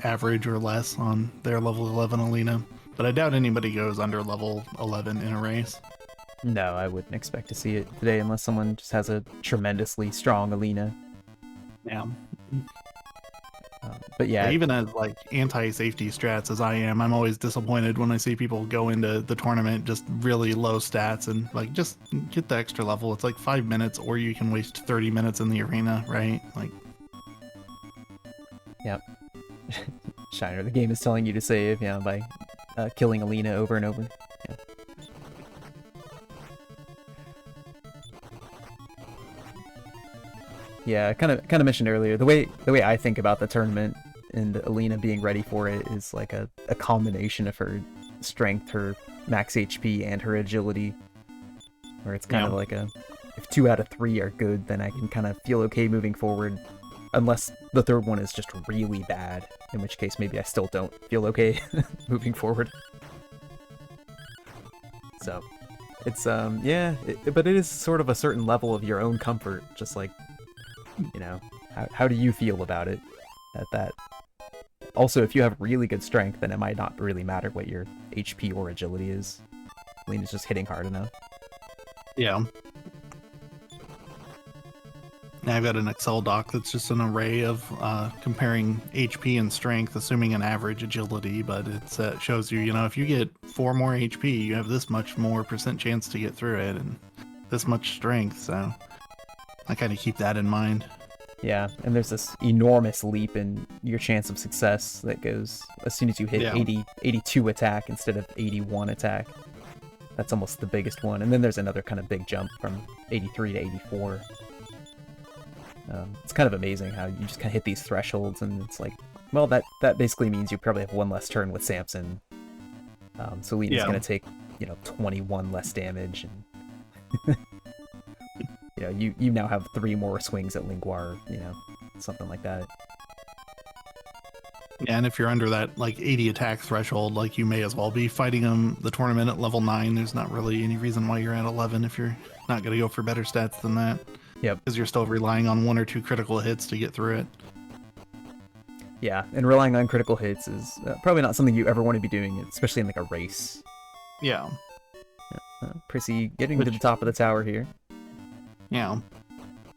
average or less on their level 11 Alina. But I doubt anybody goes under level 11 in a race. No, I wouldn't expect to see it today unless someone just has a tremendously strong Alina. Yeah. But yeah, Even as like anti-safety strats as I am, I'm always disappointed when I see people go into the tournament just really low stats and like just get the extra level. It's like 5 minutes, or you can waste 30 minutes in the arena, right? Like, yep. Shiner, the game is telling you to save, by killing Alina over and over. Yeah. Yeah, kind of mentioned earlier, the way I think about the tournament and Alina being ready for it is like a combination of her strength, her max HP, and her agility. Where it's kind of like if 2 out of 3 are good, then I can kind of feel okay moving forward. Unless the third one is just really bad, in which case maybe I still don't feel okay moving forward. So, it's, but it is sort of a certain level of your own comfort, just like, how do you feel about it at that? Also, if you have really good strength, then it might not really matter what your HP or agility is. Alina's just hitting hard enough. Yeah. I've got an Excel doc that's just an array of comparing HP and strength, assuming an average agility, but it shows you, if you get 4 more HP, you have this much more % chance to get through it, and this much strength, so I kind of keep that in mind. Yeah, and there's this enormous leap in your chance of success that goes as soon as you hit 82 attack instead of 81 attack. That's almost the biggest one. And then there's another kind of big jump from 83 to 84. It's kind of amazing how you just kind of hit these thresholds, and it's like, well, that basically means you probably have 1 less turn with Samson. So Alina's going to take, 21 less damage, and you now have 3 more swings at Linguar, something like that. Yeah, and if you're under that like 80 attack threshold, like you may as well be fighting the tournament at level 9. There's not really any reason why you're at 11 if you're not going to go for better stats than that. Yep. Because you're still relying on 1 or 2 critical hits to get through it. Yeah, and relying on critical hits is probably not something you ever want to be doing, especially in like a race. Yeah. Prissy getting to the top of the tower here. Yeah.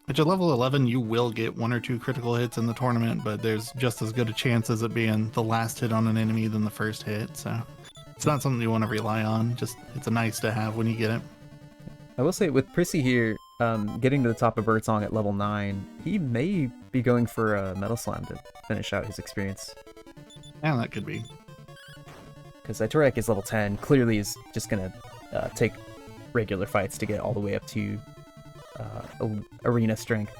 At your level 11, you will get 1 or 2 critical hits in the tournament, but there's just as good a chance as it being the last hit on an enemy than the first hit, so it's not something you want to rely on. Just, it's a nice to have when you get it. I will say, with Prissy here, getting to the top of Birdsong at level 9, he may be going for a Metal Slam to finish out his experience. Yeah, that could be. Because Zaitoriak is level 10, clearly is just going to take regular fights to get all the way up to arena strength.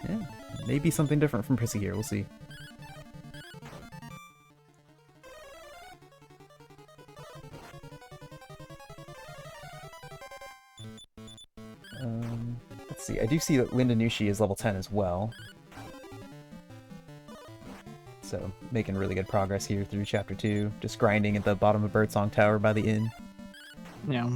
Yeah, maybe something different from Prissy here, we'll see. Let's see, I do see that Linda Nushi is level 10 as well. So, making really good progress here through Chapter 2, just grinding at the bottom of Birdsong Tower by the inn. Yeah.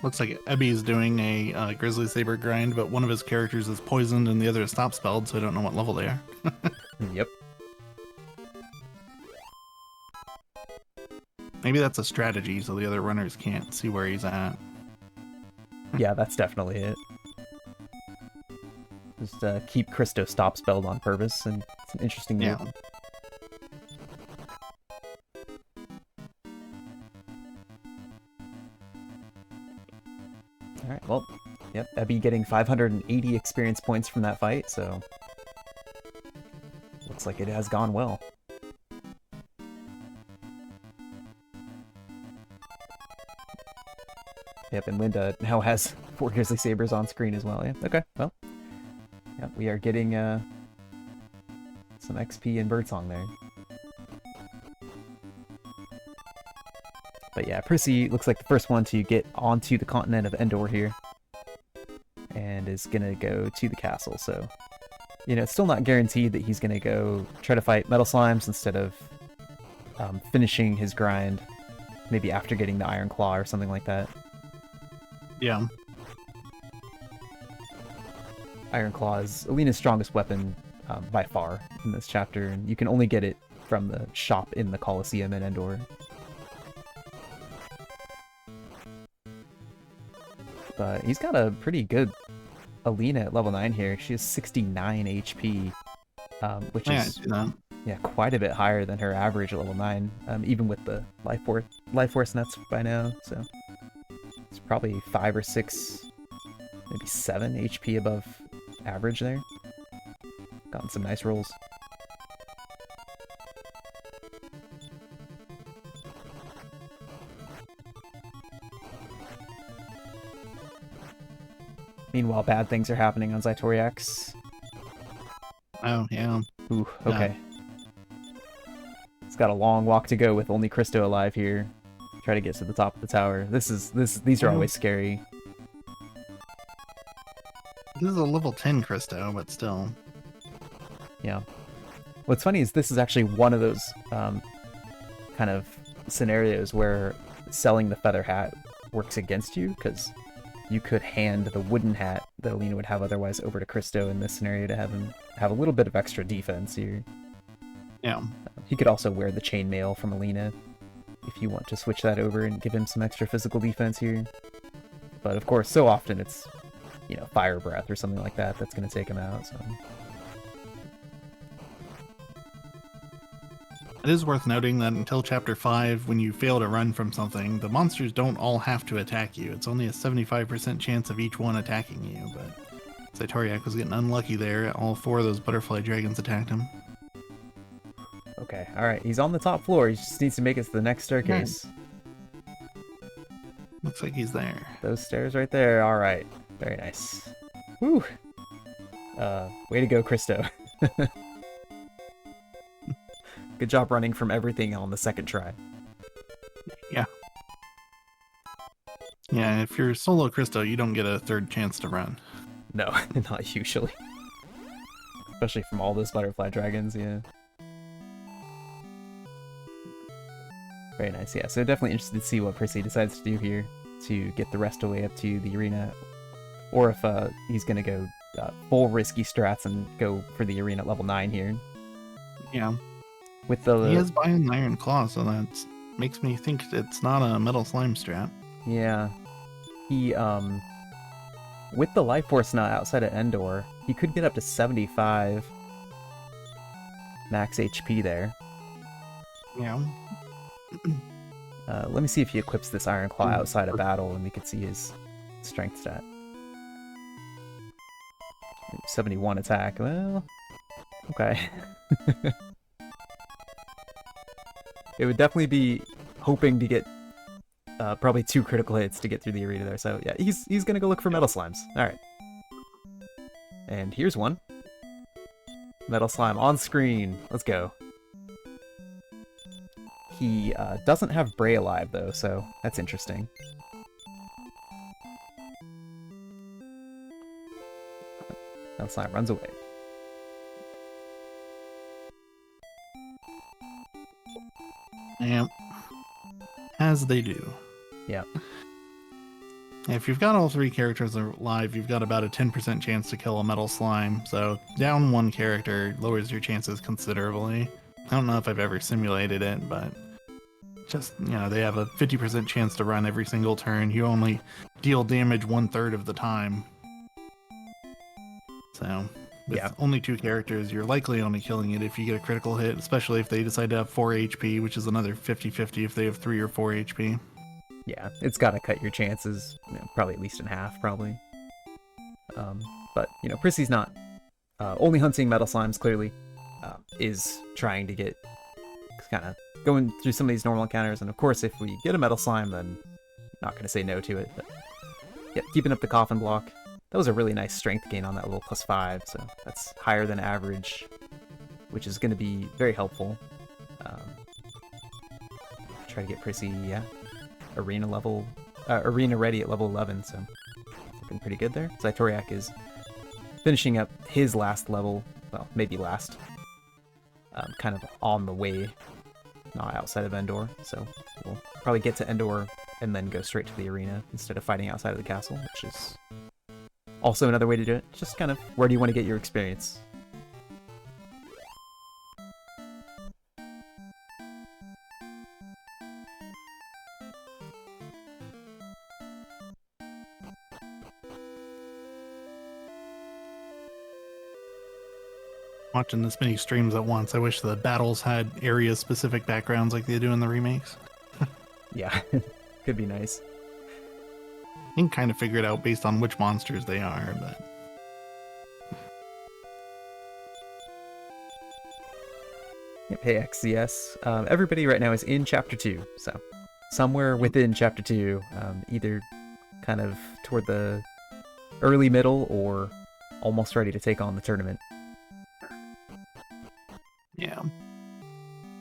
Looks like Ebby's doing a Grizzly Saber grind, but one of his characters is poisoned and the other is stop spelled, so I don't know what level they are. Yep. Maybe that's a strategy, so the other runners can't see where he's at. Yeah, that's definitely it. Just keep Christo stop spelled on purpose, and it's an interesting move. Yeah. Alright, well, yep, Ebby getting 580 experience points from that fight, so looks like it has gone well. Yep, and Linda now has 4 Grizzly Sabers on screen as well, yeah. Okay, well, yeah, we are getting some XP in Birdsong there. But yeah, Prissy looks like the first one to get onto the continent of Endor here. And is gonna go to the castle, so... You know, it's still not guaranteed that he's gonna go try to fight Metal Slimes instead of finishing his grind, maybe after getting the Iron Claw or something like that. Yeah. Iron Claw is Alina's strongest weapon by far in this chapter, and you can only get it from the shop in the Colosseum in Endor. But he's got a pretty good Alina at level 9 here. She has 69 HP, which is quite a bit higher than her average at level 9, even with the life force nuts by now. So it's probably 5 or 6, maybe 7 HP above average there. Gotten some nice rolls. Meanwhile, bad things are happening on Zaitoriax. Oh, yeah. Ooh, okay. It's got a long walk to go with only Christo alive here. Try to get to the top of the tower. These are always scary. This is a level 10 Christo, but still. Yeah. What's funny is this is actually one of those kind of scenarios where selling the feather hat works against you, because you could hand the wooden hat that Alina would have otherwise over to Christo in this scenario to have him have a little bit of extra defense here. Yeah. He could also wear the chainmail from Alina if you want to switch that over and give him some extra physical defense here. But of course, so often it's, you know, fire breath or something like that that's going to take him out. So it is worth noting that until Chapter 5, when you fail to run from something, the monsters don't all have to attack you. It's only a 75% chance of each one attacking you, but Zaitoriac was getting unlucky there. All 4 of those butterfly dragons attacked him. Okay, alright, he's on the top floor. He just needs to make it to the next staircase. Looks like he's there. Those stairs right there, alright. Very nice. Woo! Way to go, Christo. Good job running from everything on the second try. Yeah. Yeah, if you're solo Christo, you don't get a third chance to run. No, not usually. Especially from all those butterfly dragons, yeah. Very nice, yeah. So definitely interested to see what Prissy decides to do here to get the rest away up to the arena. Or if he's going to go full risky strats and go for the arena at level 9 here. Yeah. With the... He is buying an Iron Claw, so that makes me think it's not a Metal Slime strat. Yeah. He, with the Life Force Nut outside of Endor, he could get up to 75 max HP there. Yeah. Let me see if he equips this Iron Claw outside of battle, and we could see his strength stat. 71 attack, well... Okay. It would definitely be hoping to get probably 2 critical hits to get through the arena there. So yeah, he's gonna go look for Metal Slimes. Alright. And here's one. Metal Slime on screen. Let's go. He doesn't have Bray alive though, so that's interesting. Metal Slime runs away. Yeah. As they do. Yeah. If you've got all 3 characters alive, you've got about a 10% chance to kill a Metal Slime, so down 1 character lowers your chances considerably. I don't know if I've ever simulated it, but just, you know, they have a 50% chance to run every single turn. You only deal damage 1/3 of the time. So, with only 2 characters, you're likely only killing it if you get a critical hit, especially if they decide to have 4 HP, which is another 50-50 if they have 3 or 4 HP. Yeah, it's got to cut your chances, you know, probably at least in half, probably. But, you know, Prissy's not only hunting Metal Slimes, clearly, is trying to get kind of going through some of these normal encounters, and of course, if we get a Metal Slime, then not going to say no to it. But yeah, keeping up the coffin block. That was a really nice strength gain on that level +5, so that's higher than average, which is going to be very helpful. Try to get Prissy, yeah. arena ready at level 11, so looking pretty good there. Zaitoriak is finishing up his last level, well, maybe last, kind of on the way, not outside of Endor, so we'll probably get to Endor and then go straight to the arena instead of fighting outside of the castle, which is also another way to do it. Just kind of, where do you want to get your experience? Watching this many streams at once, I wish the battles had area-specific backgrounds like they do in the remakes. Yeah, could be nice. You can kind of figure it out based on which monsters they are, but... Yep, hey XCS. Everybody right now is in Chapter 2, so somewhere within Chapter 2, either kind of toward the early middle or almost ready to take on the tournament. Yeah.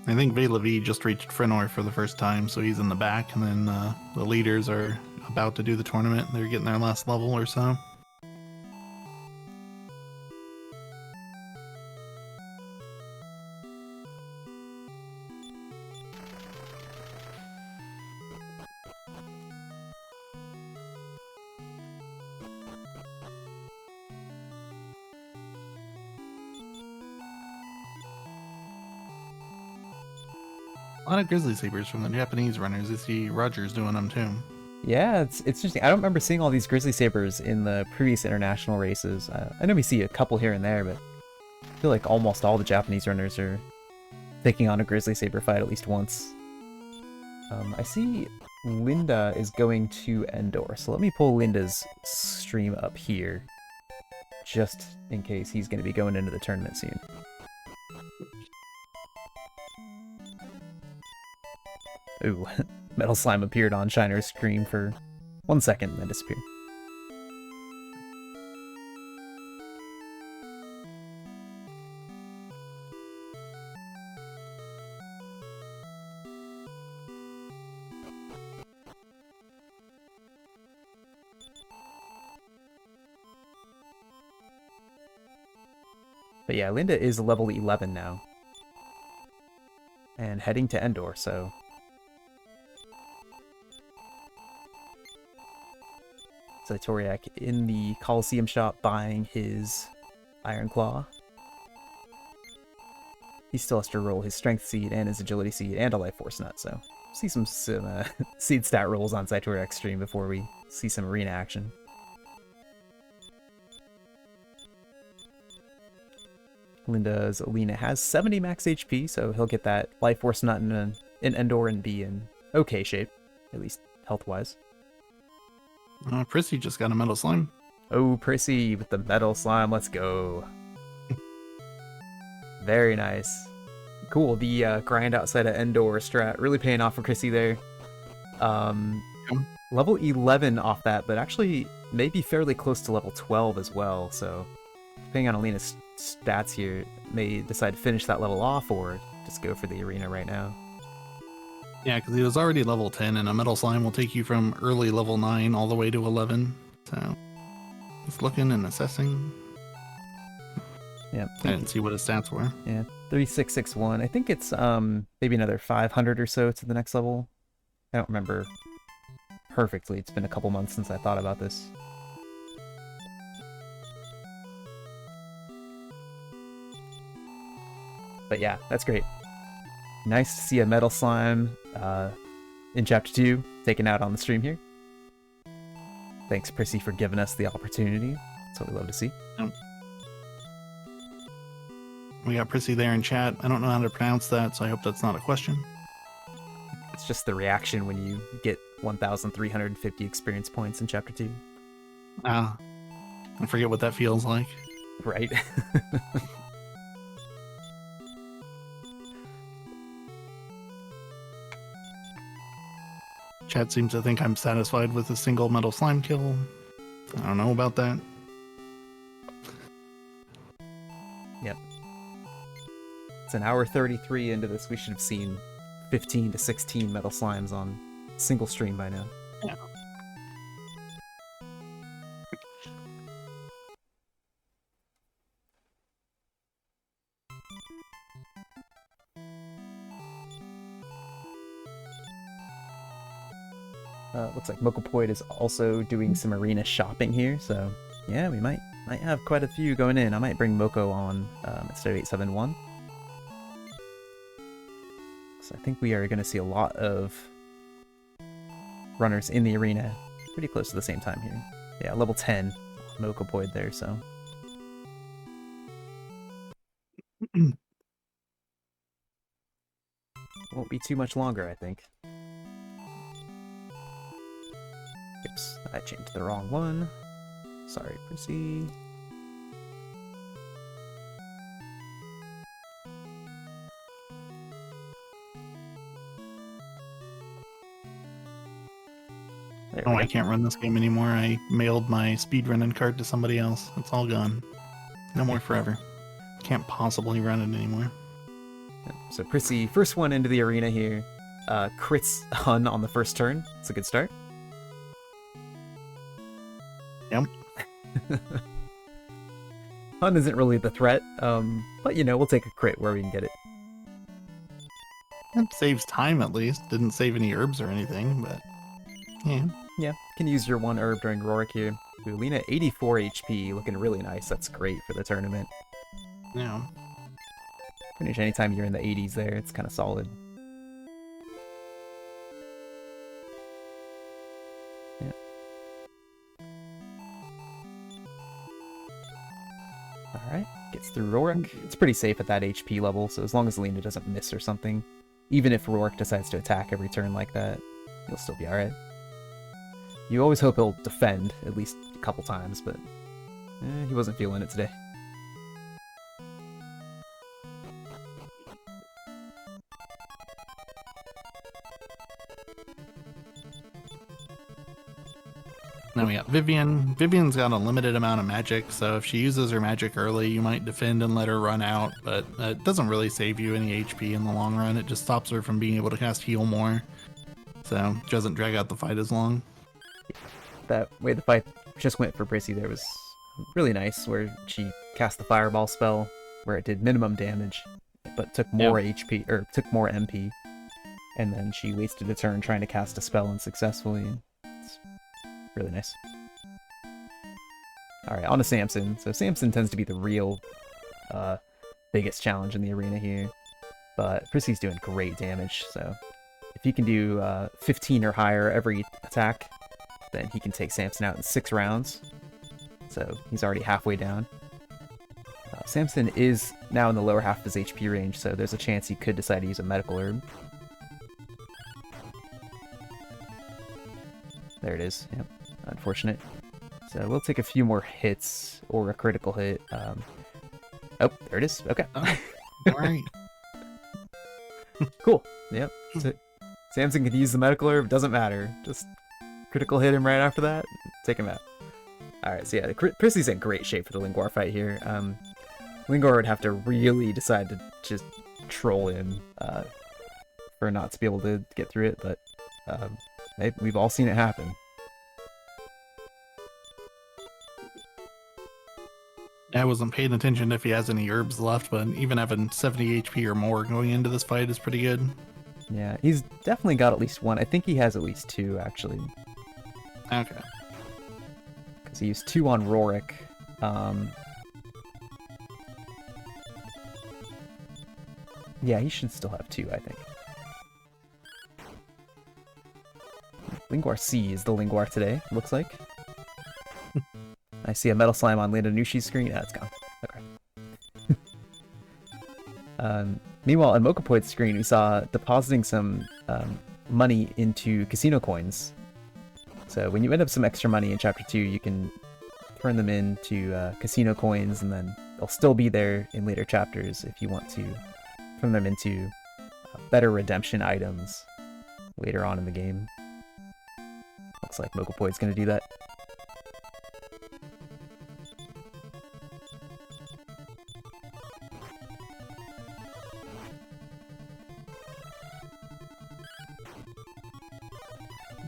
I think Velavi just reached Frenor for the first time, so he's in the back, and then the leaders are about to do the tournament. They're getting their last level or so. A lot of Grizzly Sabers from the Japanese runners. I see Rogers doing them too. Yeah, it's interesting. I don't remember seeing all these Grizzly Sabers in the previous international races. I know we see a couple here and there, but I feel like almost all the Japanese runners are taking on a Grizzly Saber fight at least once. I see Linda is going to Endor, so let me pull Linda's stream up here, just in case he's going to be going into the tournament soon. Ooh, Metal Slime appeared on Shiner's screen for 1 second and then disappeared. But yeah, Linda is level 11 now. And heading to Endor, so... Zaitoriak in the Coliseum shop buying his Iron Claw. He still has to roll his Strength Seed and his Agility Seed and a Life Force Nut, so see some seed stat rolls on Zaitoriak's stream before we see some arena action. Linda's Alina has 70 max HP, so he'll get that Life Force Nut in Endor and be in okay shape, at least health-wise. Prissy just got a Metal Slime. Oh, Prissy with the Metal Slime, let's go. Very nice. Cool, the grind outside of Endor strat really paying off for Prissy there. Level 11 off that, but actually maybe fairly close to level 12 as well, so depending on Alina's stats here, may decide to finish that level off or just go for the arena right now. Yeah, because he was already level 10, and a Metal Slime will take you from early level 9 all the way to 11. So, he's looking and assessing. Yeah. I didn't see what his stats were. Yeah, 3661. I think it's maybe another 500 or so to the next level. I don't remember perfectly. It's been a couple months since I thought about this. But yeah, that's great. Nice to see a Metal Slime in Chapter 2 taken out on the stream here. Thanks, Prissy, for giving us the opportunity. That's what we love to see. We got Prissy there in chat. I don't know how to pronounce that, so I hope that's not a question. It's just the reaction when you get 1,350 experience points in Chapter 2. I forget what that feels like. Right? Chat seems to think I'm satisfied with a single Metal Slime kill. I don't know about that. Yep. It's an hour 33 into this. We should have seen 15 to 16 Metal Slimes on single stream by now. Yeah. Looks like Mokopoid is also doing some arena shopping here, so yeah, we might have quite a few going in. I might bring Moko on instead of 871. So I think we are going to see a lot of runners in the arena pretty close to the same time here. Yeah, level 10 Mokopoid there, so. Won't be too much longer, I think. Oops, I changed the wrong one. Sorry, Prissy. Oh, I can't run this game anymore. I mailed my speedrunning card to somebody else. It's all gone. No more forever. Can't possibly run it anymore. So Prissy, first one into the arena here. Crits Hun on the first turn. It's a good start. Yep. Hun isn't really the threat, but you know, we'll take a crit where we can get it. It saves time at least. Didn't save any herbs or anything, but yeah. Yeah, can use your one herb during Rorik here. Ooh, Lena 84 HP, looking really nice. That's great for the tournament. Yeah. Pretty much anytime you're in the 80s there, it's kind of solid. Yeah. Alright, gets through Rorik. It's pretty safe at that HP level, so as long as Lena doesn't miss or something, even if Rorik decides to attack every turn like that, you'll still be alright. You always hope he'll defend at least a couple times, but he wasn't feeling it today. Now we got Vivian. Vivian's got a limited amount of magic, so if she uses her magic early, you might defend and let her run out, but it doesn't really save you any HP in the long run. It just stops her from being able to cast heal more, so it doesn't drag out the fight as long. That way the fight just went for Prissy there was really nice, where she cast the fireball spell, where it did minimum damage, but took more HP, or took more MP, and then she wasted a turn trying to cast a spell unsuccessfully. It's really nice. Alright, on to Samson. So Samson tends to be the real biggest challenge in the arena here, but Prissy's doing great damage, so if he can do 15 or higher every attack, then he can take Samson out in 6 rounds. So he's already halfway down. Samson is now in the lower half of his HP range, so there's a chance he could decide to use a medical herb. There it is. Yep. Unfortunate. So we'll take a few more hits or a critical hit. Oh, there it is. Okay. Oh, all right. Cool. Yep. So Samson can use the medical herb. Doesn't matter. Just critical hit him right after that. Take him out. Alright, so yeah, Prissy's in great shape for the Lingor fight here. Lingor would have to really decide to just troll him for not to be able to get through it, but we've all seen it happen. I wasn't paying attention if he has any herbs left, but even having 70 HP or more going into this fight is pretty good. Yeah, he's definitely got at least one. I think he has at least 2, actually. Okay. Because he used 2 on Rorik. Yeah, he should still have 2, I think. Lingor C is the Lingor today, looks like. I see a Metal Slime on Lando Nushi's screen. Ah, it's gone. Okay. Meanwhile, on Mokopoid's screen, we saw depositing some money into casino coins. So when you end up some extra money in Chapter 2, you can turn them into casino coins, and then they'll still be there in later chapters if you want to turn them into better redemption items later on in the game. Looks like Mokopoid's going to do that.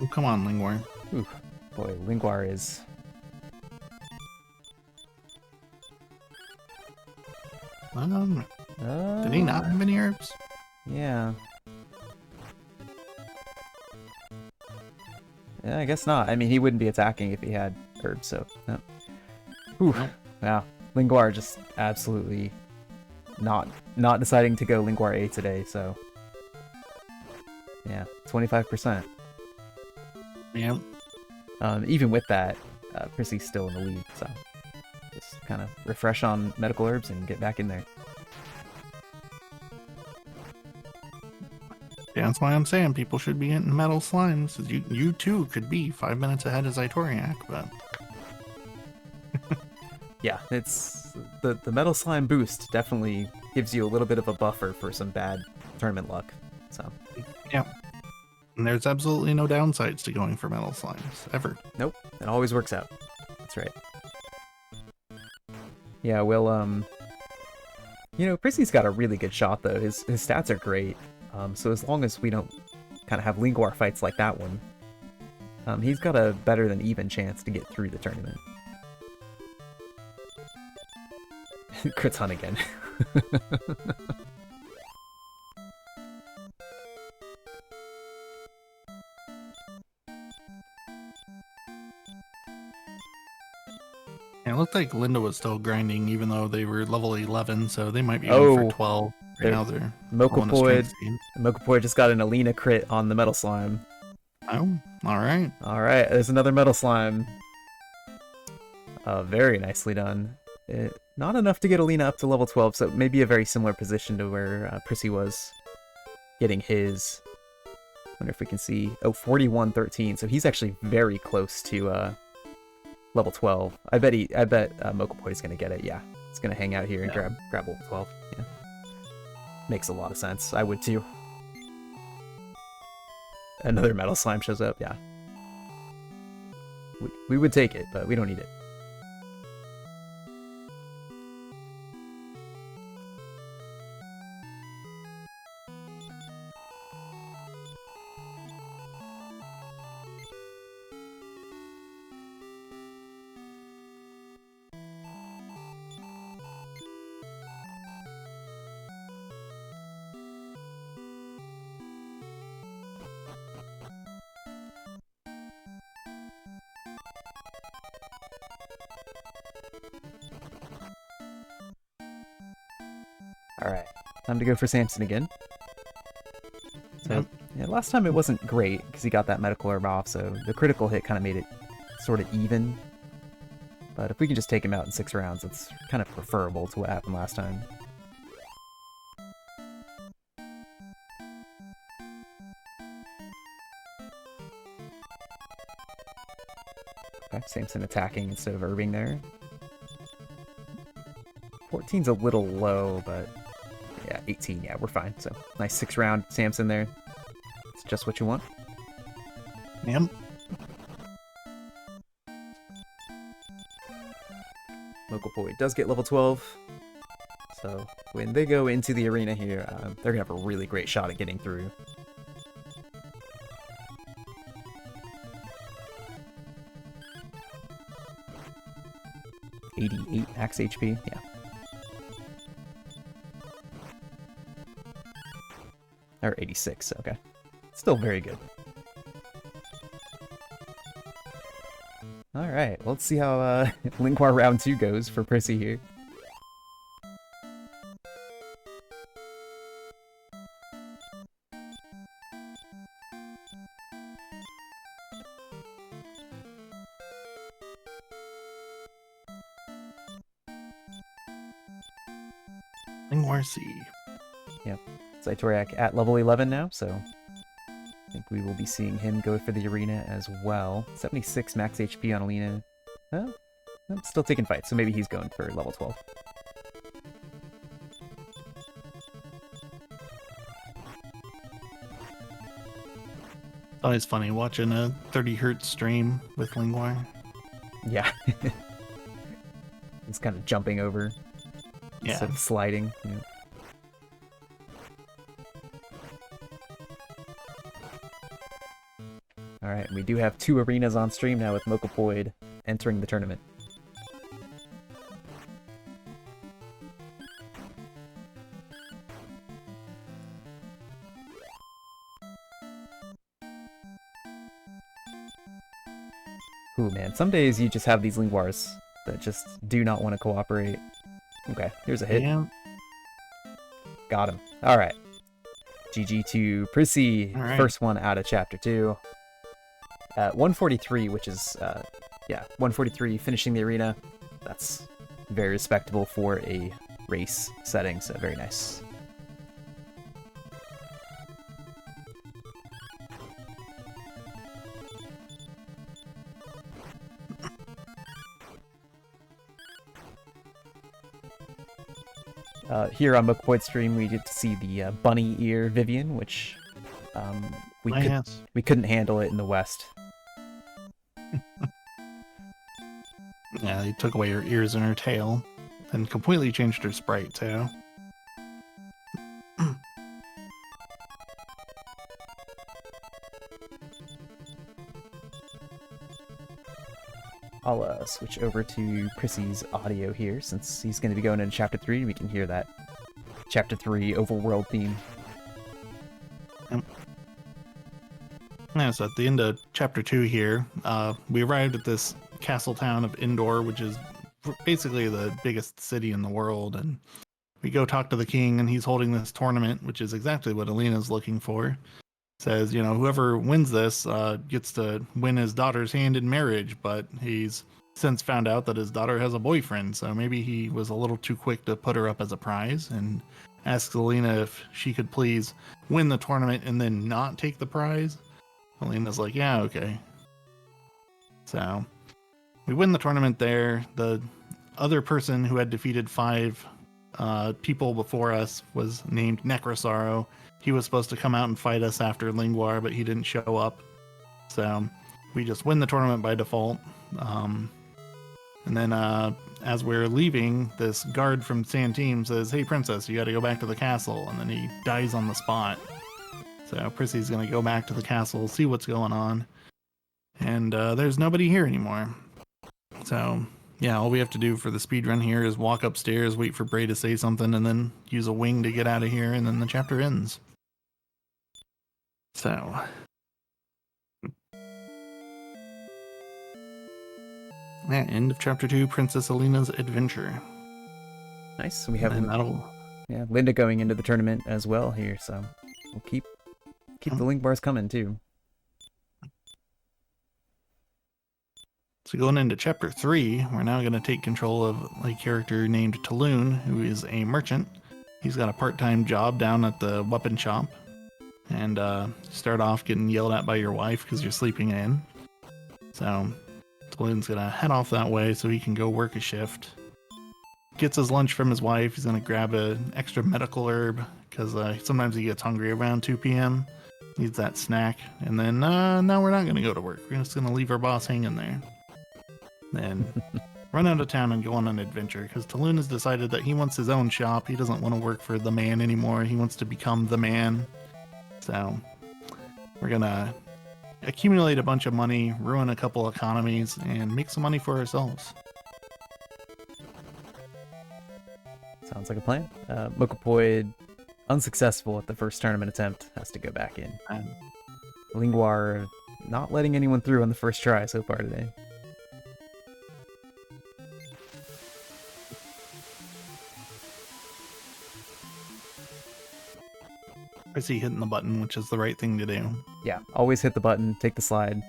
Oh, come on, Lingwar. Ooh, boy, Lingwar is... Did he not have any herbs? Yeah. Yeah, I guess not. I mean, he wouldn't be attacking if he had herbs, so... No. Ooh, Nope. wow. Lingwar just absolutely not deciding to go Lingwar A today, so... Yeah, 25%. Yeah. Even with that, Prissy's still in the lead, so... Just kind of refresh on medical herbs and get back in there. Yeah, that's why I'm saying people should be getting metal slimes. You too could be 5 minutes ahead of Zytoriak, but... Yeah, it's... The metal slime boost definitely gives you a little bit of a buffer for some bad tournament luck, so... Yeah. And there's absolutely no downsides to going for metal slimes, ever. Nope, it always works out. That's right. Yeah, well, you know, Prissy's got a really good shot, though. His stats are great. So as long as we don't kind of have Lingwar fights like that one, he's got a better than even chance to get through the tournament. Crits hunt again. It looked like Linda was still grinding, even though they were level 11, so they might be going for 12. Right now they're Mokopoid just got an Alina crit on the Metal Slime. Oh, alright. Alright, there's another Metal Slime. Very nicely done. Not enough to get Alina up to level 12, so maybe a very similar position to where Prissy was getting his. Wonder if we can see. Oh, 41-13, so he's actually very close to level 12. I bet Mokopoid is gonna get it. Yeah, it's gonna hang out here and grab level 12. Yeah, makes a lot of sense. I would too. Another Metal Slime shows up. Yeah, we would take it, but we don't need it. Alright, time to go for Samson again. So, yeah, last time it wasn't great, because he got that medical herb off, so the critical hit kind of made it sort of even. But if we can just take him out in 6 rounds, it's kind of preferable to what happened last time. Okay, Samson attacking instead of herbing there. 14's a little low, but yeah, 18, yeah, we're fine. So, nice 6-round Samson there. It's just what you want. Yep. Mokopoid does get level 12. So, when they go into the arena here, they're going to have a really great shot at getting through. .88 max HP, yeah. Or 86, okay. Still very good. Alright, let's see how Lingwar round 2 goes for Prissy here. Lingwar C. Yep. Zytoriak at level 11 now, so I think we will be seeing him go for the arena as well. 76 max HP on Alina. Well, still taking fights, so maybe he's going for level 12. It's always funny watching a 30 hertz stream with Lingwar. Yeah. He's kind of jumping over instead of sliding. Yeah. Alright, We do have 2 arenas on stream now with Mokopoid entering the tournament. Ooh, man, some days you just have these Lingwars that just do not want to cooperate. Okay, here's a hit. Yeah. Got him. Alright. GG to Prissy, All right. first one out of Chapter 2. 143, which is, 143 finishing the arena. That's very respectable for a race setting, so very nice. Here on Mokopoid's stream, we get to see the bunny ear Vivian, which we couldn't handle it in the West. Yeah, they took away her ears and her tail, and completely changed her sprite too. I'll switch over to Prissy's audio here, since he's going to be going into Chapter 3, and we can hear that Chapter 3 overworld theme. Yeah, so at the end of Chapter 2 here, we arrived at this castle town of Indore, which is basically the biggest city in the world, and we go talk to the king, and he's holding this tournament, which is exactly what Alina's looking for. Says, whoever wins this gets to win his daughter's hand in marriage, but he's since found out that his daughter has a boyfriend, so maybe he was a little too quick to put her up as a prize, and asks Alina if she could please win the tournament and then not take the prize. Alina's like, yeah, okay. So we win the tournament there. The other person who had defeated 5 people before us was named Necrosaro. He was supposed to come out and fight us after Lingwar, but he didn't show up. So we just win the tournament by default. And then as we're leaving, this guard from Santeem says, hey, princess, you got to go back to the castle. And then he dies on the spot. So Prissy's going to go back to the castle, see what's going on. And there's nobody here anymore. So yeah, all we have to do for the speed run here is walk upstairs, wait for Bray to say something, and then use a wing to get out of here, and then the chapter ends. So yeah, end of Chapter 2, Princess Alina's adventure. Nice. We have that'll... Linda going into the tournament as well here, so we'll keep the link bars coming too. So going into Chapter 3, we're now going to take control of a character named Taloon, who is a merchant. He's got a part-time job down at the weapon shop. And start off getting yelled at by your wife because you're sleeping in. So Taloon's going to head off that way so he can go work a shift. Gets his lunch from his wife. He's going to grab an extra medical herb because sometimes he gets hungry around 2 p.m. Needs that snack. And then, no, we're not going to go to work. We're just going to leave our boss hanging there. Then run out of town and go on an adventure because Taloon has decided that he wants his own shop. He doesn't want to work for the man anymore. He wants to become the man. So we're going to accumulate a bunch of money, ruin a couple economies, and make some money for ourselves. Sounds like a plan. Mokopoid, unsuccessful at the first tournament attempt, has to go back in. Lingwar not letting anyone through on the first try so far today. I see hitting the button, which is the right thing to do. Yeah, always hit the button, take the slide.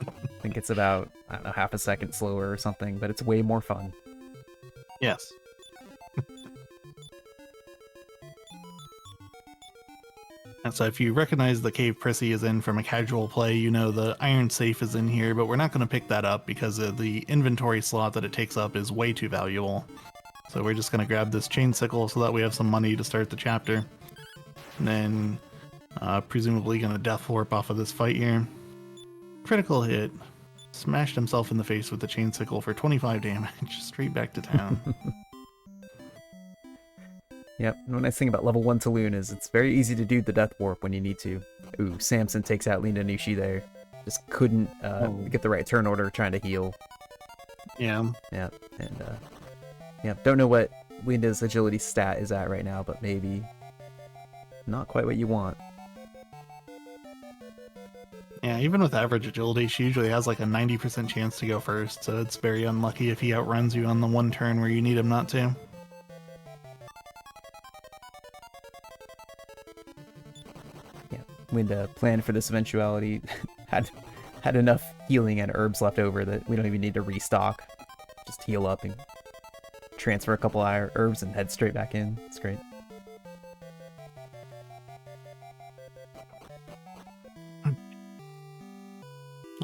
I think it's about, I don't know, half a second slower or something, but it's way more fun. Yes. And so if you recognize the cave Prissy is in from a casual play, you know the iron safe is in here, but we're not going to pick that up because the inventory slot that it takes up is way too valuable. So we're just going to grab this chain sickle so that we have some money to start the chapter. And then presumably going to death warp off of this fight here. Critical hit. Smashed himself in the face with the chain sickle for 25 damage. Straight back to town. Yep, and the nice thing about level 1 Taloon is it's very easy to do the death warp when you need to. Ooh, Samson takes out Lina Nushi there. just couldn't get the right turn order trying to heal. Yeah. Yeah, and yeah, don't know what Linda's agility stat is at right now, but maybe not quite what you want. Yeah, even with average agility, she usually has like a 90% chance to go first, so it's very unlucky if he outruns you on the one turn where you need him not to. Yeah, Linda planned for this eventuality, had enough healing and herbs left over that we don't even need to restock. Just heal up and transfer a couple herbs and head straight back in. It's great.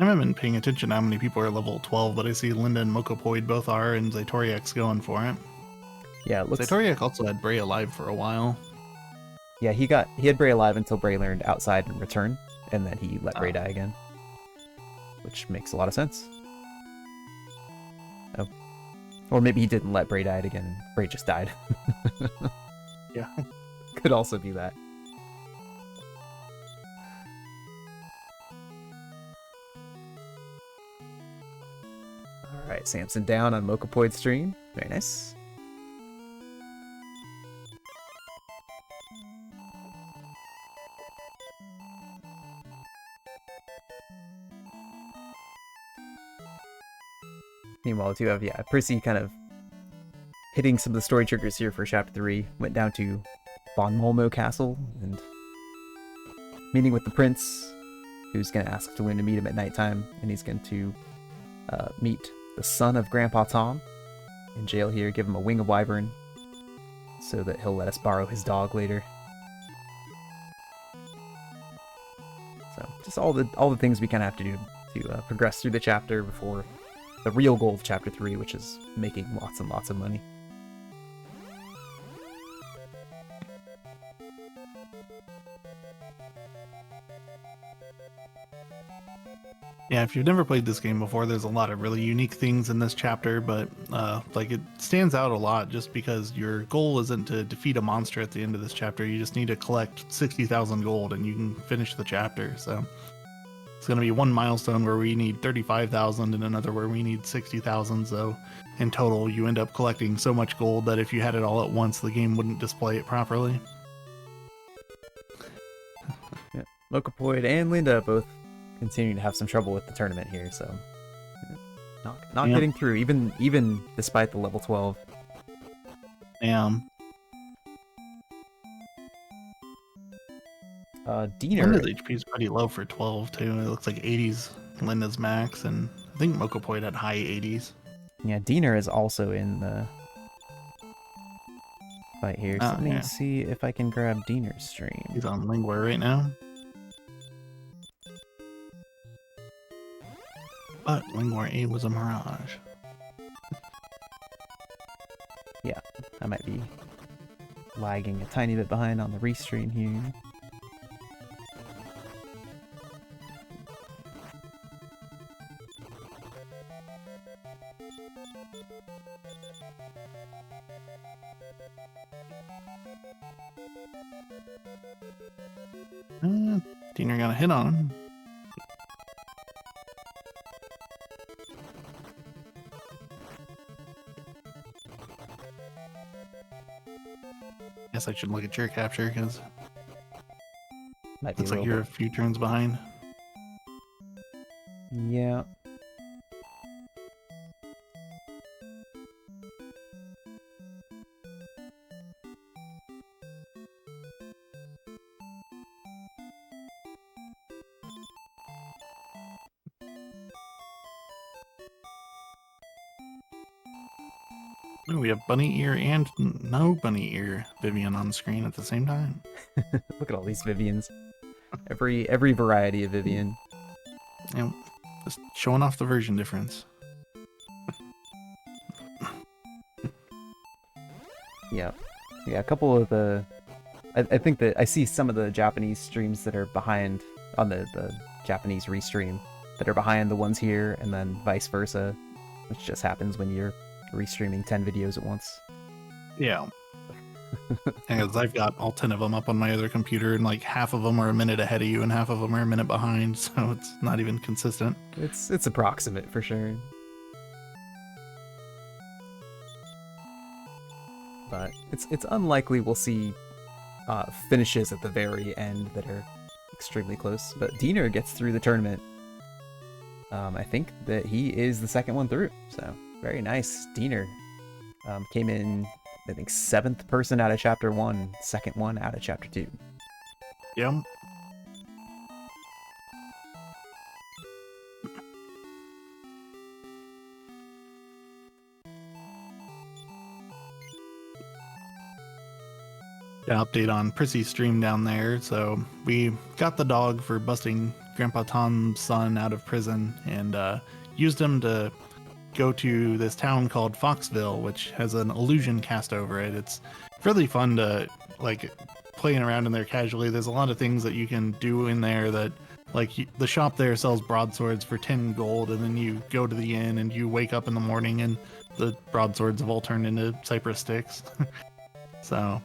I haven't been paying attention to how many people are level 12, but I see Linda and Mokopoid both are, and Zatoriak's going for it. Yeah, it looks... Zatoriak also had Bray alive for a while. Yeah, he had Bray alive until Bray learned outside and return, and then he let Bray die again. Which makes a lot of sense. Oh. Or maybe he didn't let Bray die again, and Bray just died. Yeah. Could also be that. Alright, Samson down on Mokopoid's stream. Very nice. Meanwhile, too, have Prissy kind of hitting some of the story triggers here for Chapter 3. Went down to Von Molmo Castle and meeting with the prince, who's going to ask Delune to meet him at nighttime, and he's going to meet the son of Grandpa Tom in jail here, give him a wing of wyvern so that he'll let us borrow his dog later. So just all the things we kind of have to do to progress through the chapter before the real goal of Chapter 3, which is making lots and lots of money. Yeah, if you've never played this game before, there's a lot of really unique things in this chapter, but like it stands out a lot just because your goal isn't to defeat a monster at the end of this chapter. You just need to collect 60,000 gold and you can finish the chapter. So it's going to be one milestone where we need 35,000 and another where we need 60,000. So in total, you end up collecting so much gold that if you had it all at once, the game wouldn't display it properly. Yeah, Mokopoid and Linda both continuing to have some trouble with the tournament here, so not getting through, even despite the level 12. Diener. Linda's HP is pretty low for 12 too. It looks like 80s Linda's max, and I think Mokopoid had high 80s. Yeah, Diener is also in the fight here, so let me see if I can grab Diener's stream. He's on Lingua right now. But Lingua 8 was a mirage. Yeah, I might be lagging a tiny bit behind on the restream here. Diener got a hit on him. Guess I should look at your capture because looks like you're a few turns behind. Yeah. Ooh, we have bunny ear and no bunny ear Vivian on screen at the same time. Look at all these Vivians. Every variety of Vivian. Yeah, just showing off the version difference. Yeah, a couple of the... I think that I see some of the Japanese streams that are behind on the Japanese restream that are behind the ones here, and then vice versa, which just happens when you're restreaming 10 videos at once. Yeah. Because I've got all 10 of them up on my other computer, and like half of them are a minute ahead of you, and half of them are a minute behind, so it's not even consistent. It's approximate for sure. But it's unlikely we'll see finishes at the very end that are extremely close. But Diener gets through the tournament. I think that he is the second one through, so very nice. Diener came in, I think, 7th person out of Chapter 1, second one out of Chapter 2. Yeah. Update on Prissy's stream down there. So we got the dog for busting Grandpa Tom's son out of prison, and used him to go to this town called Foxville, which has an illusion cast over it. It's really fun to like playing around in there casually. There's a lot of things that you can do in there that like the shop there sells broadswords for 10 gold, and then you go to the inn and you wake up in the morning and the broadswords have all turned into cypress sticks. So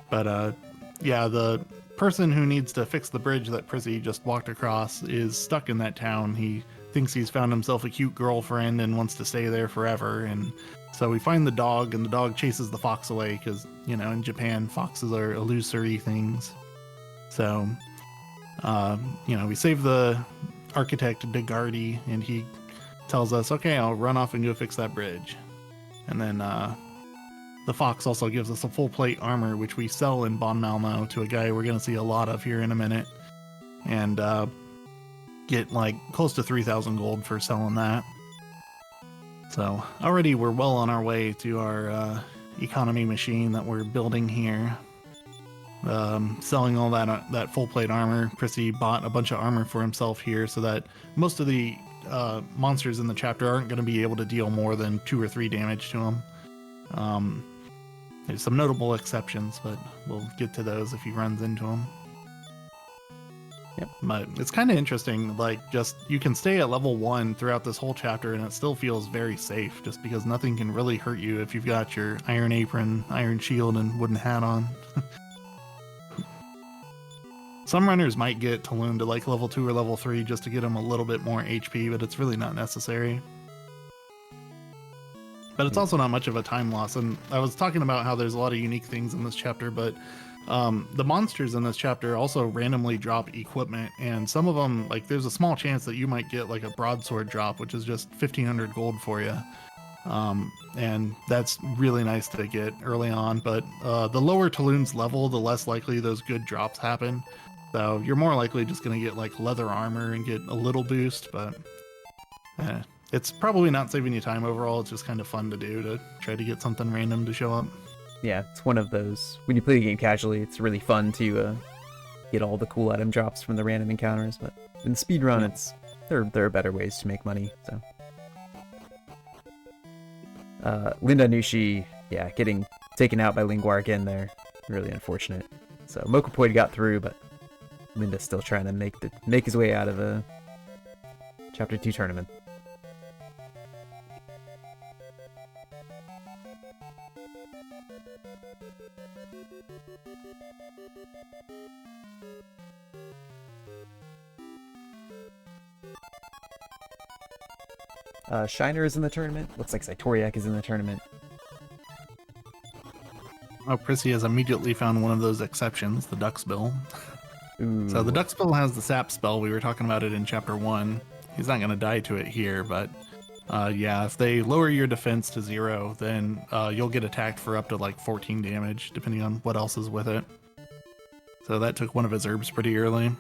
but yeah, the person who needs to fix the bridge that Prissy just walked across is stuck in that town. He thinks he's found himself a cute girlfriend and wants to stay there forever. And so we find the dog, and the dog chases the fox away because, you know, in Japan, foxes are illusory things. So, you know, we save the architect Degardi, and he tells us, okay, I'll run off and go fix that bridge. And then the fox also gives us a full plate armor, which we sell in Bon Malmo to a guy we're going to see a lot of here in a minute. And get like close to 3,000 gold for selling that. So already we're well on our way to our economy machine that we're building here. Selling all that full plate armor. Prissy bought a bunch of armor for himself here so that most of the monsters in the chapter aren't going to be able to deal more than 2 or 3 damage to him. There's some notable exceptions, but we'll get to those if he runs into them. Yep. But it's kind of interesting, like, just you can stay at level 1 throughout this whole chapter and it still feels very safe, just because nothing can really hurt you if you've got your iron apron, iron shield, and wooden hat on. Some runners might get Talon to like level 2 or level 3 just to get them a little bit more HP, but it's really not necessary. But it's also not much of a time loss. And I was talking about how there's a lot of unique things in this chapter, but the monsters in this chapter also randomly drop equipment, and some of them, like, there's a small chance that you might get like a broadsword drop, which is just 1,500 gold for you. And that's really nice to get early on. But the lower Talon's level, the less likely those good drops happen. So you're more likely just going to get like leather armor and get a little boost, but it's probably not saving you time overall. It's just kind of fun to do, to try to get something random to show up. Yeah, it's one of those, when you play the game casually, it's really fun to get all the cool item drops from the random encounters, but in speedrun, there are better ways to make money, so. Linda Nushi, yeah, getting taken out by Lingwar again there. Really unfortunate. So Mokopoid got through, but Linda's still trying to make his way out of the Chapter 2 tournament. Shiner is in the tournament. Looks like Saitoriak is in the tournament. Oh, Prissy has immediately found one of those exceptions, the Duck's Bill. Ooh. So the Duck's Bill has the sap spell. We were talking about it in Chapter 1. He's not going to die to it here, but yeah, if they lower your defense to 0, then you'll get attacked for up to like 14 damage, depending on what else is with it. So that took one of his herbs pretty early.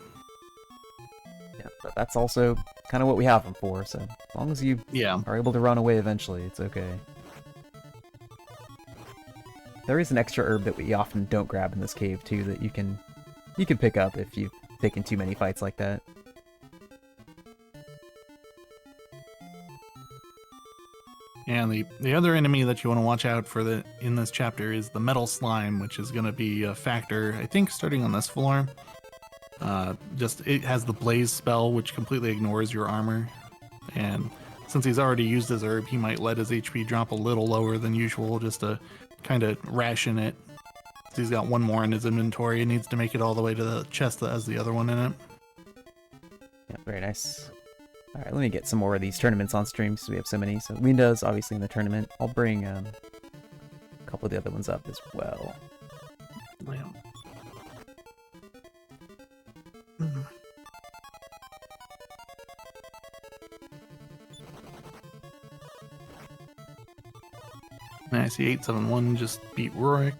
Yeah, but that's also kind of what we have him for, so as long as you are able to run away eventually, it's okay. There is an extra herb that we often don't grab in this cave too, that you can pick up if you've taken too many fights like that. And the other enemy that you want to watch out for in this chapter is the metal slime, which is going to be a factor, I think, starting on this floor. It has the blaze spell, which completely ignores your armor, and since he's already used his herb, he might let his HP drop a little lower than usual just to kind of ration it. He's got one more in his inventory. He needs to make it all the way to the chest that has the other one in it. Yeah, very nice. All right, let me get some more of these tournaments on stream because we have so many. So Linda's obviously in the tournament. I'll bring a couple of the other ones up as well. Yeah. I see 871 just beat Rorik.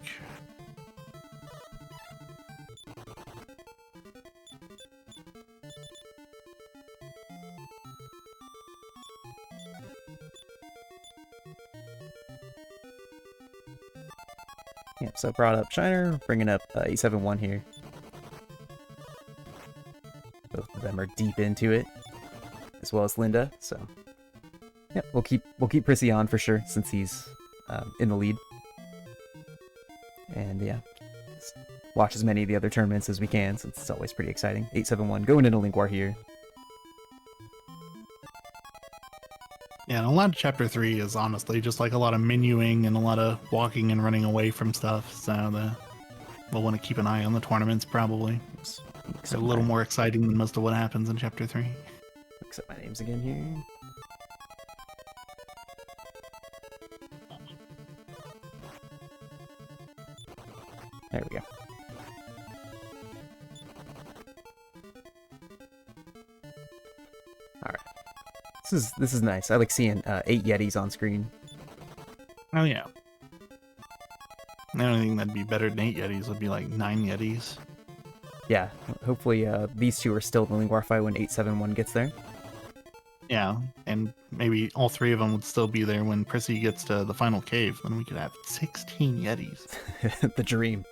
Yeah, so brought up Shiner, bringing up 871 here. Both of them are deep into it, as well as Linda. So, yeah, we'll keep Prissy on for sure since he's in the lead. And yeah, watch as many of the other tournaments as we can since it's always pretty exciting. 871 going into Link War here. Yeah, and a lot of Chapter 3 is honestly just like a lot of menuing and a lot of walking and running away from stuff. So we'll want to keep an eye on the tournaments probably. It's a little more exciting than most of what happens in Chapter 3. Accept my names again here. There we go. All right. This is nice. I like seeing 8 Yetis on screen. Oh yeah. The only thing that'd be better than 8 Yetis would be like 9 Yetis. Yeah. Hopefully these two are still in the Link War fight when 871 gets there. Yeah, and maybe all 3 of them would still be there when Prissy gets to the final cave. Then we could have 16 Yetis. The dream.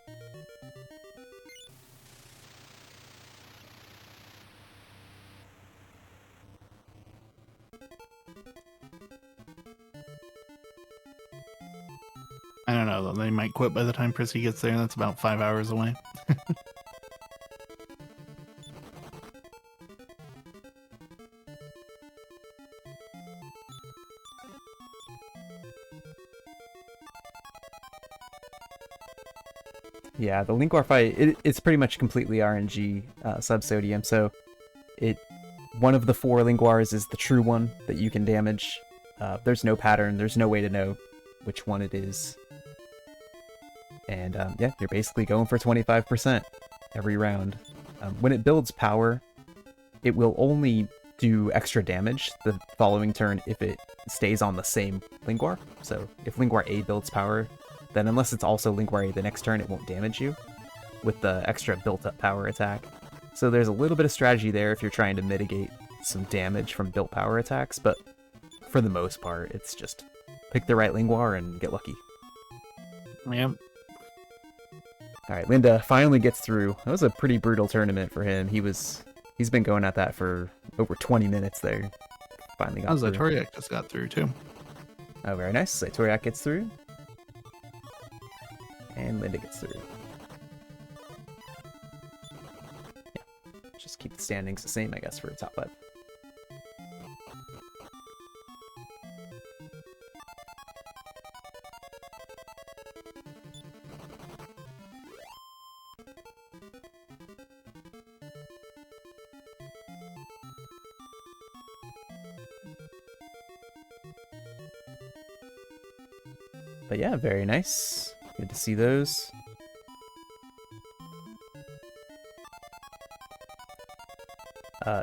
I don't know, though. They might quit by the time Prissy gets there. That's about 5 hours away. Yeah, the Link War fight, it's pretty much completely RNG Subsodium, so one of the 4 Link Wars is the true one that you can damage. There's no pattern, there's no way to know which one it is. And yeah, you're basically going for 25% every round. When it builds power, it will only do extra damage the following turn if it stays on the same Link War. So if Link War A builds power, then unless it's also Link War A the next turn, it won't damage you with the extra built-up power attack. So there's a little bit of strategy there if you're trying to mitigate some damage from built power attacks, but for the most part, it's just pick the right Link War and get lucky. Yep. All right, Linda finally gets through. That was a pretty brutal tournament for him. He's been going at that for over 20 minutes there. Finally got through. Zatoriak just got through too. Oh, very nice. Zatoriak gets through. And Linda gets through. Yeah, just keep the standings the same, I guess, for the top 5. But yeah, very nice. Good to see those.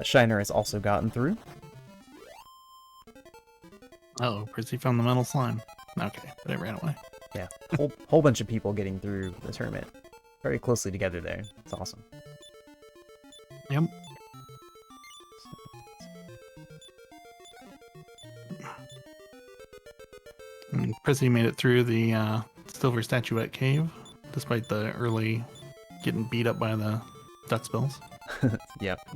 Shiner has also gotten through. Oh, Prissy found the metal slime. Okay, but it ran away. Yeah, whole bunch of people getting through the tournament. Very closely together there. It's awesome. Yep. And Prissy made it through the Silver Statuette Cave, despite the early getting beat up by the duck spills. Yep.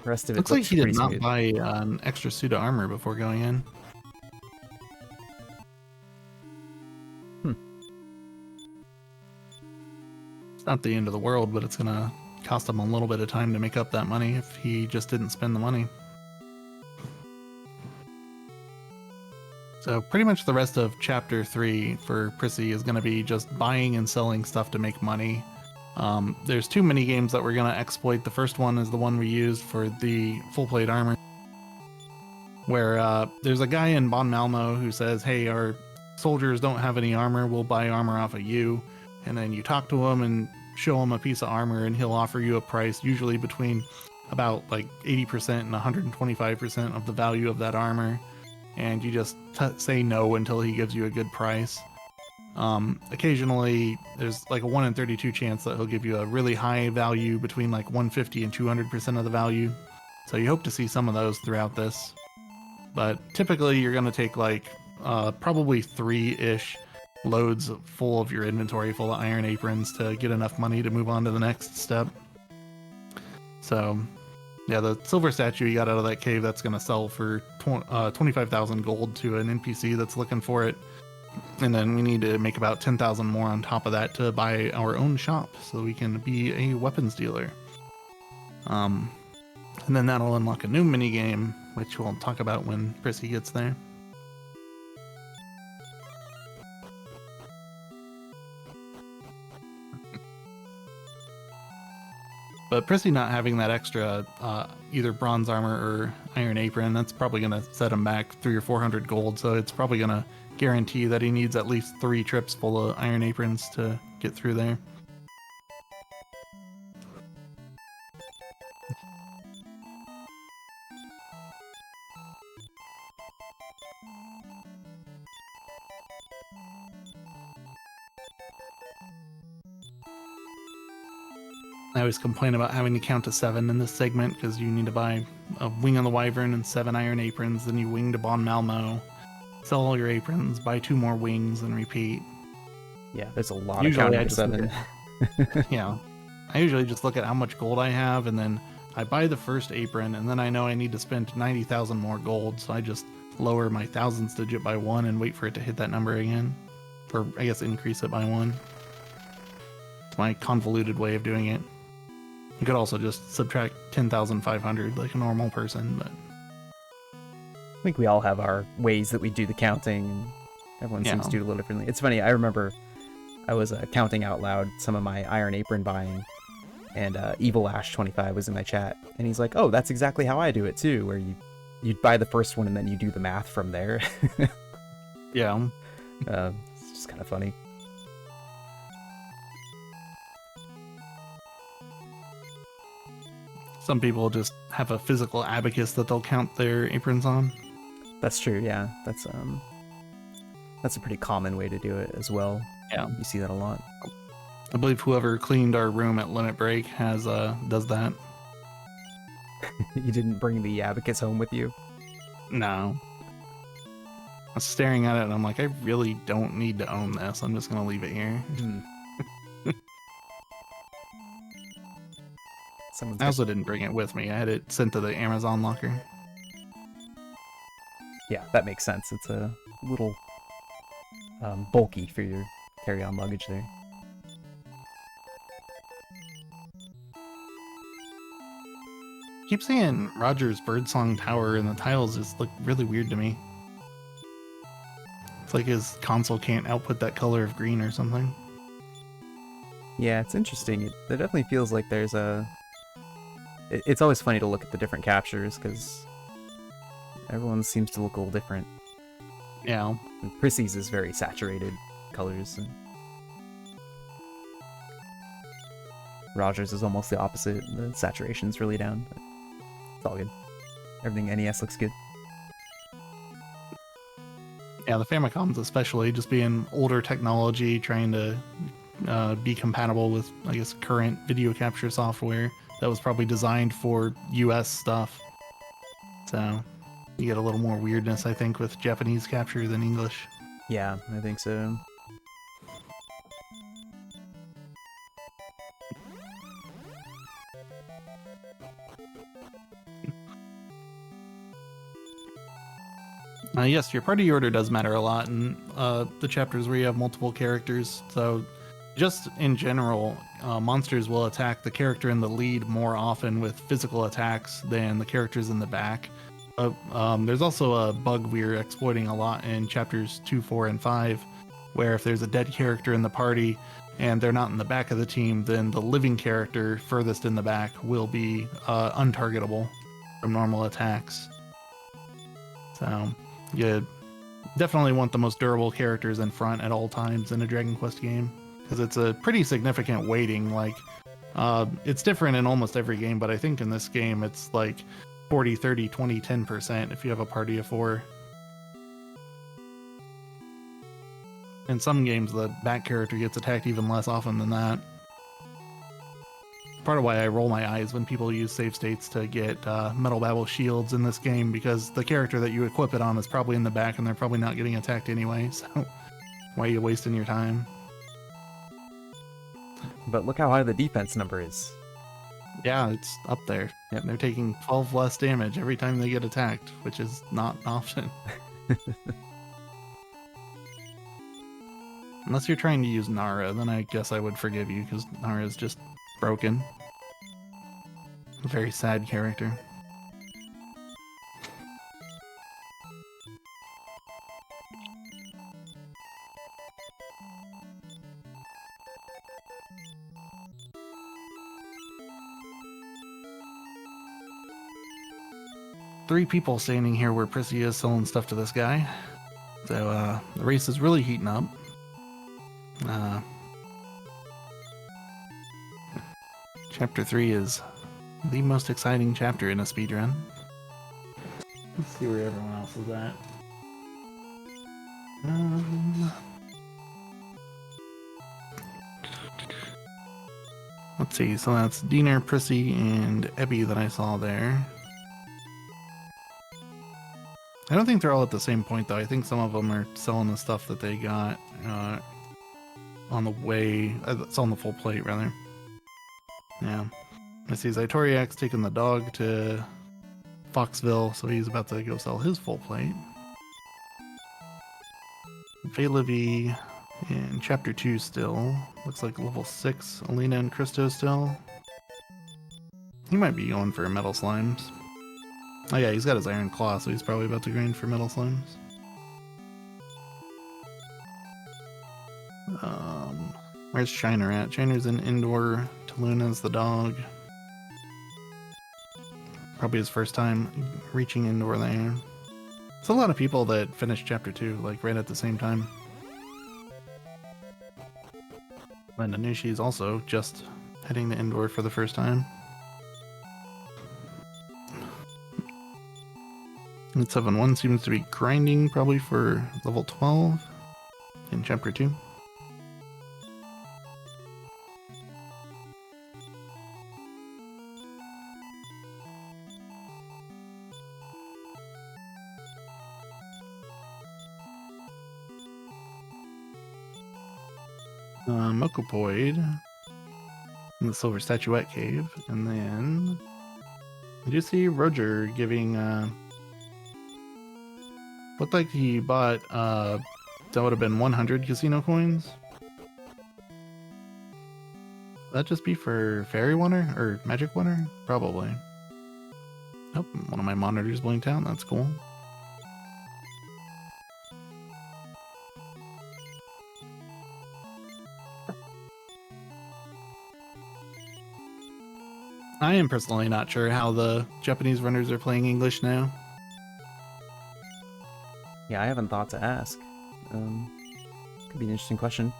The rest of it looks like he did not smooth. buy an extra suit of armor before going in. It's not the end of the world, but it's gonna cost him a little bit of time to make up that money if he just didn't spend the money. So pretty much the rest of Chapter 3 for Prissy is going to be just buying and selling stuff to make money. There's 2 mini games that we're going to exploit. The first one is the one we used for the full plate armor, where there's a guy in Bon Malmo who says, hey, our soldiers don't have any armor, we'll buy armor off of you. And then you talk to him and show him a piece of armor and he'll offer you a price, usually between about like 80% and 125% of the value of that armor. And you just say no until he gives you a good price. Occasionally, there's like a 1 in 32 chance that he'll give you a really high value between like 150 and 200% of the value. So you hope to see some of those throughout this. But typically, you're going to take like probably 3-ish loads full of your inventory full of iron aprons to get enough money to move on to the next step. So yeah, the silver statue you got out of that cave, that's going to sell for 25,000 gold to an NPC that's looking for it. And then we need to make about 10,000 more on top of that to buy our own shop so we can be a weapons dealer. And then that'll unlock a new mini game, which we'll talk about when Prissy gets there. But Prissy not having that extra either bronze armor or iron apron, that's probably going to set him back 300 or 400 gold. So it's probably going to guarantee that he needs at least 3 trips full of iron aprons to get through there. I always complain about having to count to 7 in this segment because you need to buy a wing on the wyvern and 7 iron aprons, then you wing to Bon Malmo, sell all your aprons, buy 2 more wings, and repeat. Yeah, there's a lot of counting to 7. Yeah. I usually just look at how much gold I have, and then I buy the first apron, and then I know I need to spend 90,000 more gold, so I just lower my thousands digit by 1 and wait for it to hit that number again. Or, I guess, increase it by 1. It's my convoluted way of doing it. You could also just subtract 10,500 like a normal person, but I think we all have our ways that we do the counting, and everyone seems to do it a little differently. It's funny, I remember I was counting out loud some of my Iron Apron buying, and Evil Ash 25 was in my chat, and he's like, oh, that's exactly how I do it too, where you buy the first one and then you do the math from there. Yeah. It's just kind of funny. Some people just have a physical abacus that they'll count their aprons on. That's true, yeah. That's a pretty common way to do it as well. Yeah. You see that a lot. I believe whoever cleaned our room at Limit Break has does that. You didn't bring the abacus home with you? No. I was staring at it and I'm like, I really don't need to own this. I'm just going to leave it here. I also didn't bring it with me. I had it sent to the Amazon locker. Yeah, that makes sense. It's a little bulky for your carry-on luggage there. Keep seeing Roger's Birdsong Tower and the tiles just look really weird to me. It's like his console can't output that color of green or something. Yeah, it's interesting. It definitely feels like there's a... It's always funny to look at the different captures, because everyone seems to look a little different. Yeah. And Prissy's is very saturated colors. And Roger's is almost the opposite. The saturation's really down, but it's all good. Everything NES looks good. Yeah, the Famicom's especially, just being older technology, trying to be compatible with, I guess, current video capture software that was probably designed for US stuff. So you get a little more weirdness, I think, with Japanese capture than English. Yeah, I think so. Yes, your party order does matter a lot in the chapters where you have multiple characters. So just in general, monsters will attack the character in the lead more often with physical attacks than the characters in the back. There's also a bug we're exploiting a lot in chapters 2, 4, and 5, where if there's a dead character in the party and they're not in the back of the team, then the living character furthest in the back will be untargetable from normal attacks. So you definitely want the most durable characters in front at all times in a Dragon Quest game, because it's a pretty significant weighting. Like, it's different in almost every game, but I think in this game it's like 40, 30, 20, 10% if you have a party of 4. In some games, the back character gets attacked even less often than that. Part of why I roll my eyes when people use save states to get Metal Babble shields in this game, because the character that you equip it on is probably in the back and they're probably not getting attacked anyway, so why are you wasting your time? But look how high the defense number is. Yeah, it's up there. Yep. They're taking 12 less damage every time they get attacked, which is not an option. Unless you're trying to use Nara, then I guess I would forgive you, because Nara is just broken. A very sad character. Three people standing here where Prissy is selling stuff to this guy. So the race is really heating up. Chapter 3 is the most exciting chapter in a speedrun. Let's see where everyone else is at. Let's see, so that's Diener, Prissy, and Ebby that I saw there. I don't think they're all at the same point, though. I think some of them are selling the stuff that they got on the way. It's on the full plate, rather. Yeah. I see Zytoriak's taking the dog to Foxville, so he's about to go sell his full plate. Valevi in Chapter 2 still. Looks like level 6. Alina and Christo still. He might be going for metal slimes. Oh yeah, he's got his iron claw, so he's probably about to grind for metal slimes. Where's Shiner at? Shiner's in indoor. Luna's the dog. Probably his first time reaching indoor there. It's a lot of people that finished chapter 2, like right at the same time. And Anushi's also just heading to indoor for the first time. And 7-1 seems to be grinding probably for level 12 in chapter 2. Mokopoid in the Silver Statuette Cave, and then did you see Roger giving looked like he bought that would have been 100 casino coins. Would that just be for Fairy Wonder or Magic Wonder? Probably. Oh, one of my monitors blinked out. That's cool. I am personally not sure how the Japanese runners are playing English now. Yeah, I haven't thought to ask. Could be an interesting question.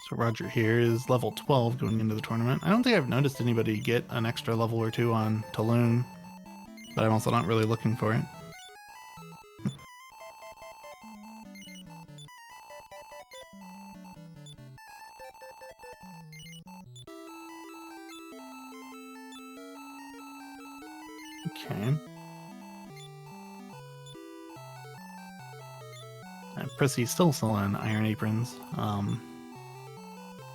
So Roger here is level 12 going into the tournament. I don't think I've noticed anybody get an extra level or two on Tulum, but I'm also not really looking for it. Okay. Prissy's still selling iron aprons.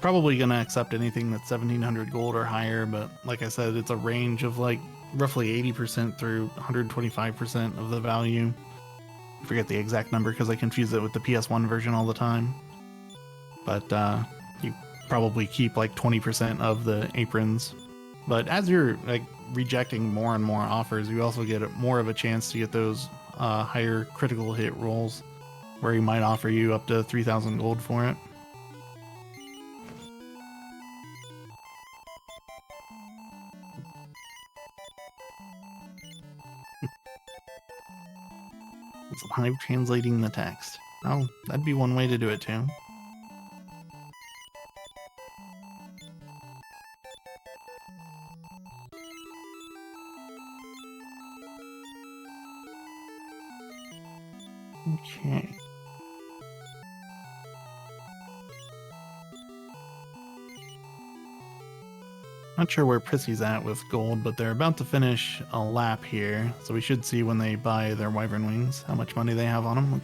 Probably gonna accept anything that's 1700 gold or higher, but like I said, it's a range of like roughly 80% through 125% of the value. I forget the exact number because I confuse it with the PS1 version all the time. But you probably keep like 20% of the aprons. But as you're like rejecting more and more offers, you also get more of a chance to get those higher critical hit rolls, where he might offer you up to 3,000 gold for it. It's live translating the text. Oh, that'd be one way to do it too. Okay. Not sure where Prissy's at with gold, but they're about to finish a lap here, so we should see when they buy their wyvern wings how much money they have on them.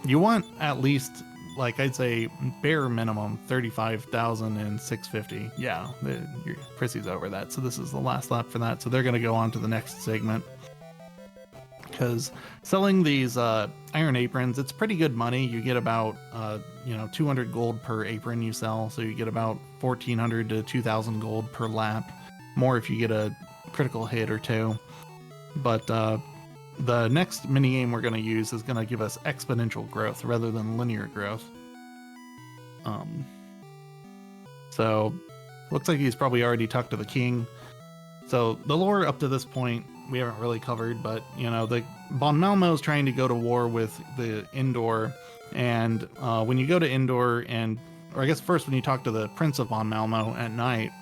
You want at least, like I'd say, bare minimum 35,650. Yeah, your Prissy's over that, so this is the last lap for that. So they're gonna go on to the next segment. Because selling these iron aprons, it's pretty good money. You get about 200 gold per apron you sell, so you get about 1,400 to 2,000 gold per lap. More if you get a critical hit or two. But the next mini game we're going to use is going to give us exponential growth rather than linear growth. So looks like he's probably already talked to the king. So the lore up to this point we haven't really covered, but the Von Malmo is trying to go to war with the Indoor, and when you go to Indoor, or I guess first when you talk to the Prince of Von Malmo at night,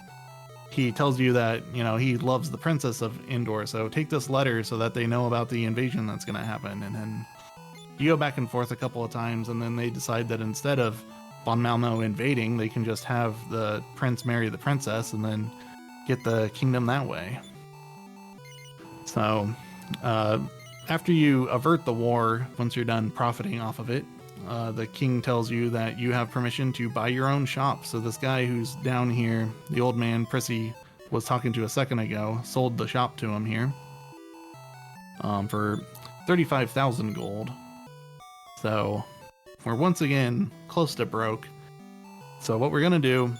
he tells you that he loves the Princess of Indoor, so take this letter so that they know about the invasion that's going to happen. And then you go back and forth a couple of times, and then they decide that instead of Von Malmo invading, they can just have the prince marry the princess and then get the kingdom that way. So, after you avert the war, once you're done profiting off of it, the king tells you that you have permission to buy your own shop. So this guy who's down here, the old man Prissy was talking to a second ago, sold the shop to him here for 35,000 gold. So we're once again close to broke. So what we're going to do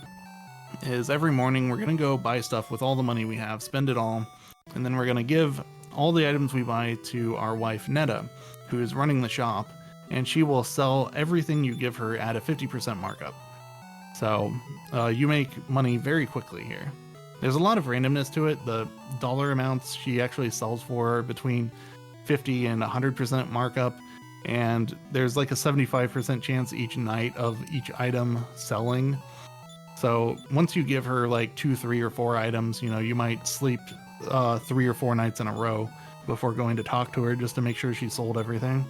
is every morning we're going to go buy stuff with all the money we have, spend it all, and then we're going to give all the items we buy to our wife Netta, who is running the shop, and she will sell everything you give her at a 50% markup. So you make money very quickly here. There's a lot of randomness to it. The dollar amounts she actually sells for are between 50 and 100% markup, and there's like a 75% chance each night of each item selling. So once you give her like 2, 3, or 4 items, you might sleep 3 or 4 nights in a row before going to talk to her just to make sure she sold everything.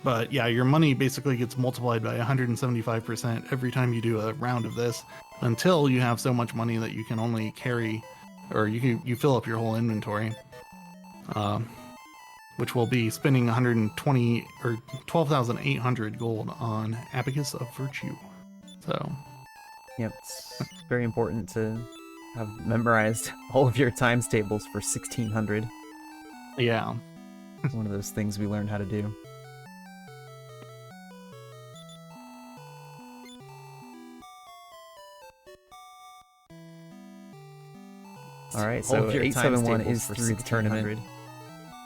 But yeah, your money basically gets multiplied by 175% every time you do a round of this, until you have so much money that you can only carry, or you fill up your whole inventory, which will be spending 120 or 12,800 gold on Abacus of Virtue. So yep, it's very important to have memorized all of your times tables for 1600. Yeah. It's one of those things we learned how to do. All right, so 871 is through the tournament.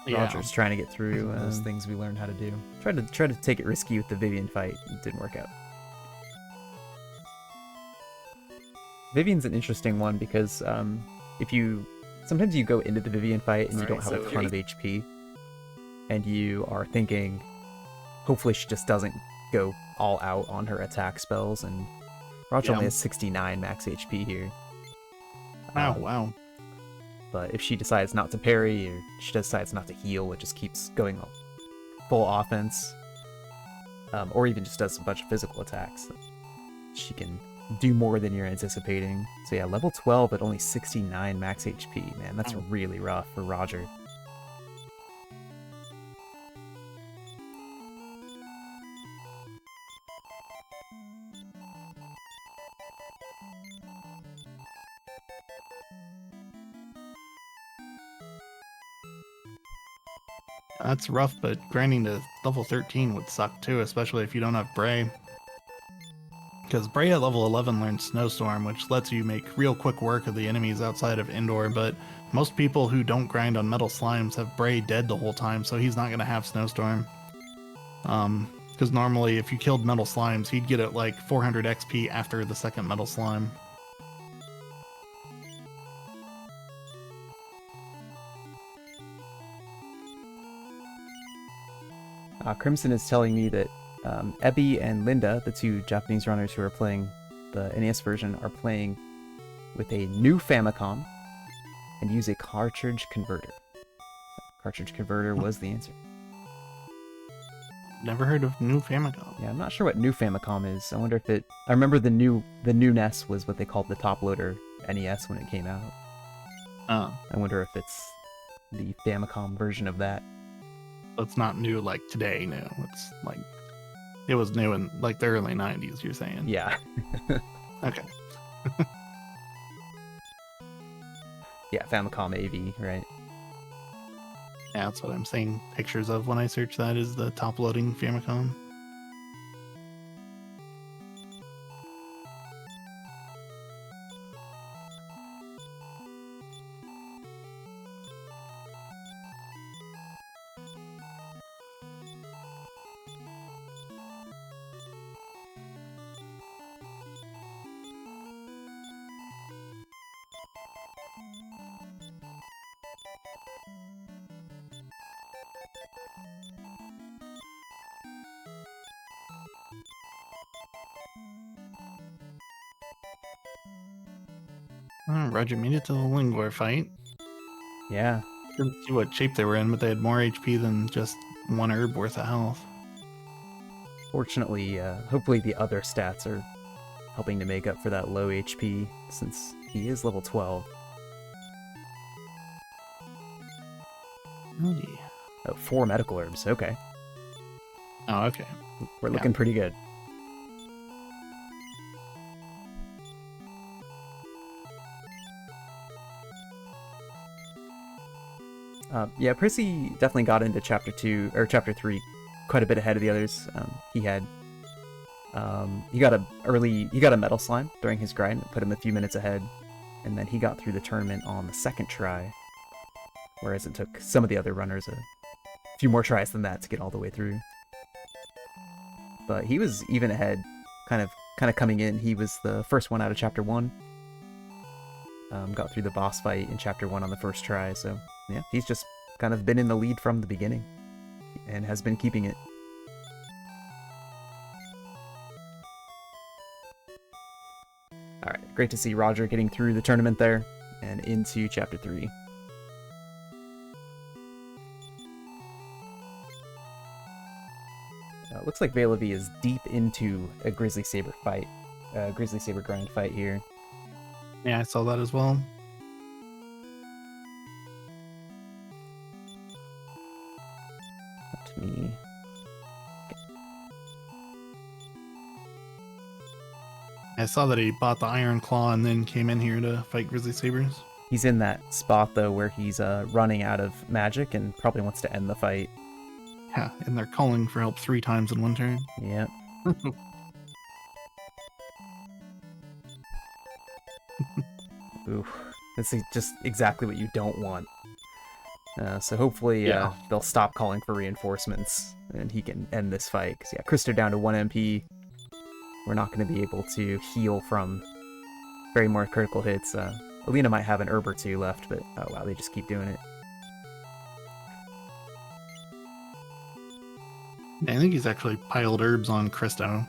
Yeah. Roger's trying to get through those things we learned how to do. Tried to take it risky with the Vivian fight. It didn't work out. Vivian's an interesting one because sometimes you go into the Vivian fight and you don't have a ton of HP, and you are thinking, hopefully she just doesn't go all out on her attack spells, and Roger only has 69 max HP here. Wow. But if she decides not to parry, or she decides not to heal, it just keeps going full offense, or even just does a bunch of physical attacks, she can do more than you're anticipating. So yeah, level 12 at only 69 max HP, man, that's really rough for Roger. That's rough, but grinding to level 13 would suck too, especially if you don't have Bray. Because Bray at level 11 learns Snowstorm, which lets you make real quick work of the enemies outside of Indoor, but most people who don't grind on Metal Slimes have Bray dead the whole time, so he's not going to have Snowstorm. Because normally if you killed Metal Slimes, he'd get it like 400 XP after the second Metal Slime. Crimson is telling me that Ebby and Linda, the two Japanese runners who are playing the NES version, are playing with a new Famicom and use a cartridge converter. Cartridge converter was the answer. Never heard of new Famicom. Yeah, I'm not sure what new Famicom is. I wonder if it... I remember the new NES was what they called the top loader NES when it came out. Oh. I wonder if it's the Famicom version of that. It's not new like today, new. It's like... It was new in like the early 90s, you're saying? Yeah. Okay. Yeah, Famicom AV, right? Yeah, that's what I'm seeing pictures of when I search that, is the top-loading Famicom. Roger made it to the Lingor fight. Yeah. Didn't see what shape they were in, but they had more HP than just one herb worth of health. Fortunately, hopefully the other stats are helping to make up for that low HP, since he is level 12. Oh, yeah. Oh, 4 medical herbs, okay. Oh, okay. We're looking pretty good. Yeah, Prissy definitely got into chapter 3 quite a bit ahead of the others. He got a metal slime during his grind, put him a few minutes ahead, and then he got through the tournament on the second try, whereas it took some of the other runners a few more tries than that to get all the way through. But he was even ahead, kind of coming in. He was the first one out of chapter 1. Got through the boss fight in chapter 1 on the first try, so yeah, he's just kind of been in the lead from the beginning and has been keeping it. Alright, great to see Roger getting through the tournament there and into chapter 3. Looks like Veilavi is deep into a Grizzly Saber fight, Grizzly Saber grind fight here. Yeah, I saw that as well. Up to me. I saw that he bought the Iron Claw and then came in here to fight Grizzly Sabers. He's in that spot, though, where he's running out of magic and probably wants to end the fight. Yeah, and they're calling for help 3 times in one turn. Yep. Ooh, this is just exactly what you don't want. So hopefully they'll stop calling for reinforcements and he can end this fight. Because, yeah, Krister down to 1 MP. We're not going to be able to heal from very more critical hits. Alina might have an herb or 2 left, but oh wow, they just keep doing it. I think he's actually piled herbs on Christo.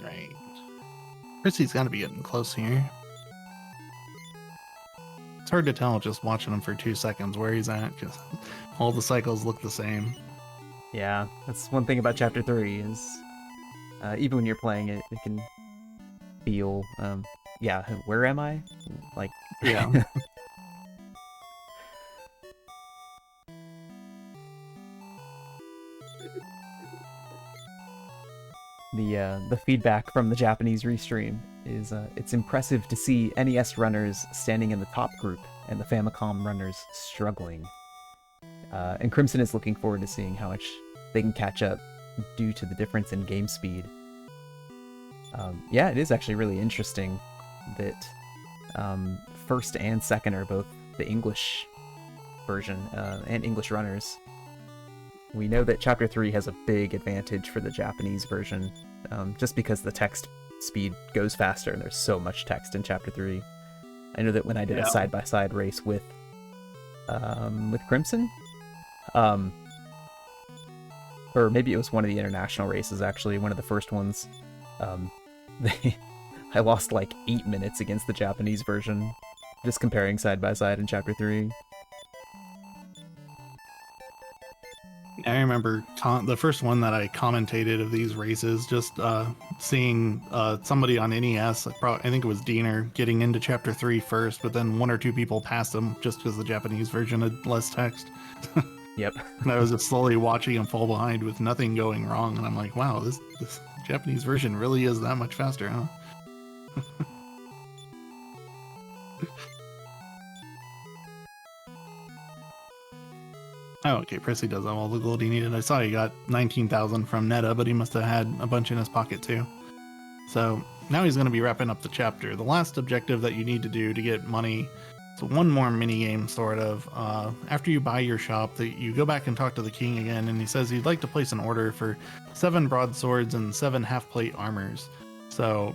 Right. Chrissy's got to be getting close here. It's hard to tell just watching him for 2 seconds where he's at, because all the cycles look the same. Yeah, that's one thing about Chapter 3 is even when you're playing it, it can feel, yeah, where am I? Like, yeah. the feedback from the Japanese restream is it's impressive to see NES runners standing in the top group and the Famicom runners struggling. And Crimson is looking forward to seeing how much they can catch up due to the difference in game speed. Yeah, it is actually really interesting that first and second are both the English version and English runners. We know that Chapter 3 has a big advantage for the Japanese version, just because the text speed goes faster and there's so much text in Chapter 3. I know that when I did a side-by-side race with Crimson, or maybe it was one of the international races, actually, one of the first ones, I lost like 8 minutes against the Japanese version, just comparing side-by-side in Chapter 3. I remember the first one that I commentated of these races, just seeing somebody on NES, I think it was Diener, getting into Chapter 3 first, but then one or two people passed him just because the Japanese version had less text. Yep. And I was just slowly watching him fall behind with nothing going wrong, and I'm like, wow, this Japanese version really is that much faster, huh? Oh, okay, Prissy does have all the gold he needed. I saw he got 19,000 from Netta, but he must have had a bunch in his pocket too. So now he's going to be wrapping up the chapter. The last objective that you need to do to get money, so one more mini game sort of. After you buy your shop, that you go back and talk to the king again, and he says he'd like to place an order for 7 broadswords and 7 half-plate armors. So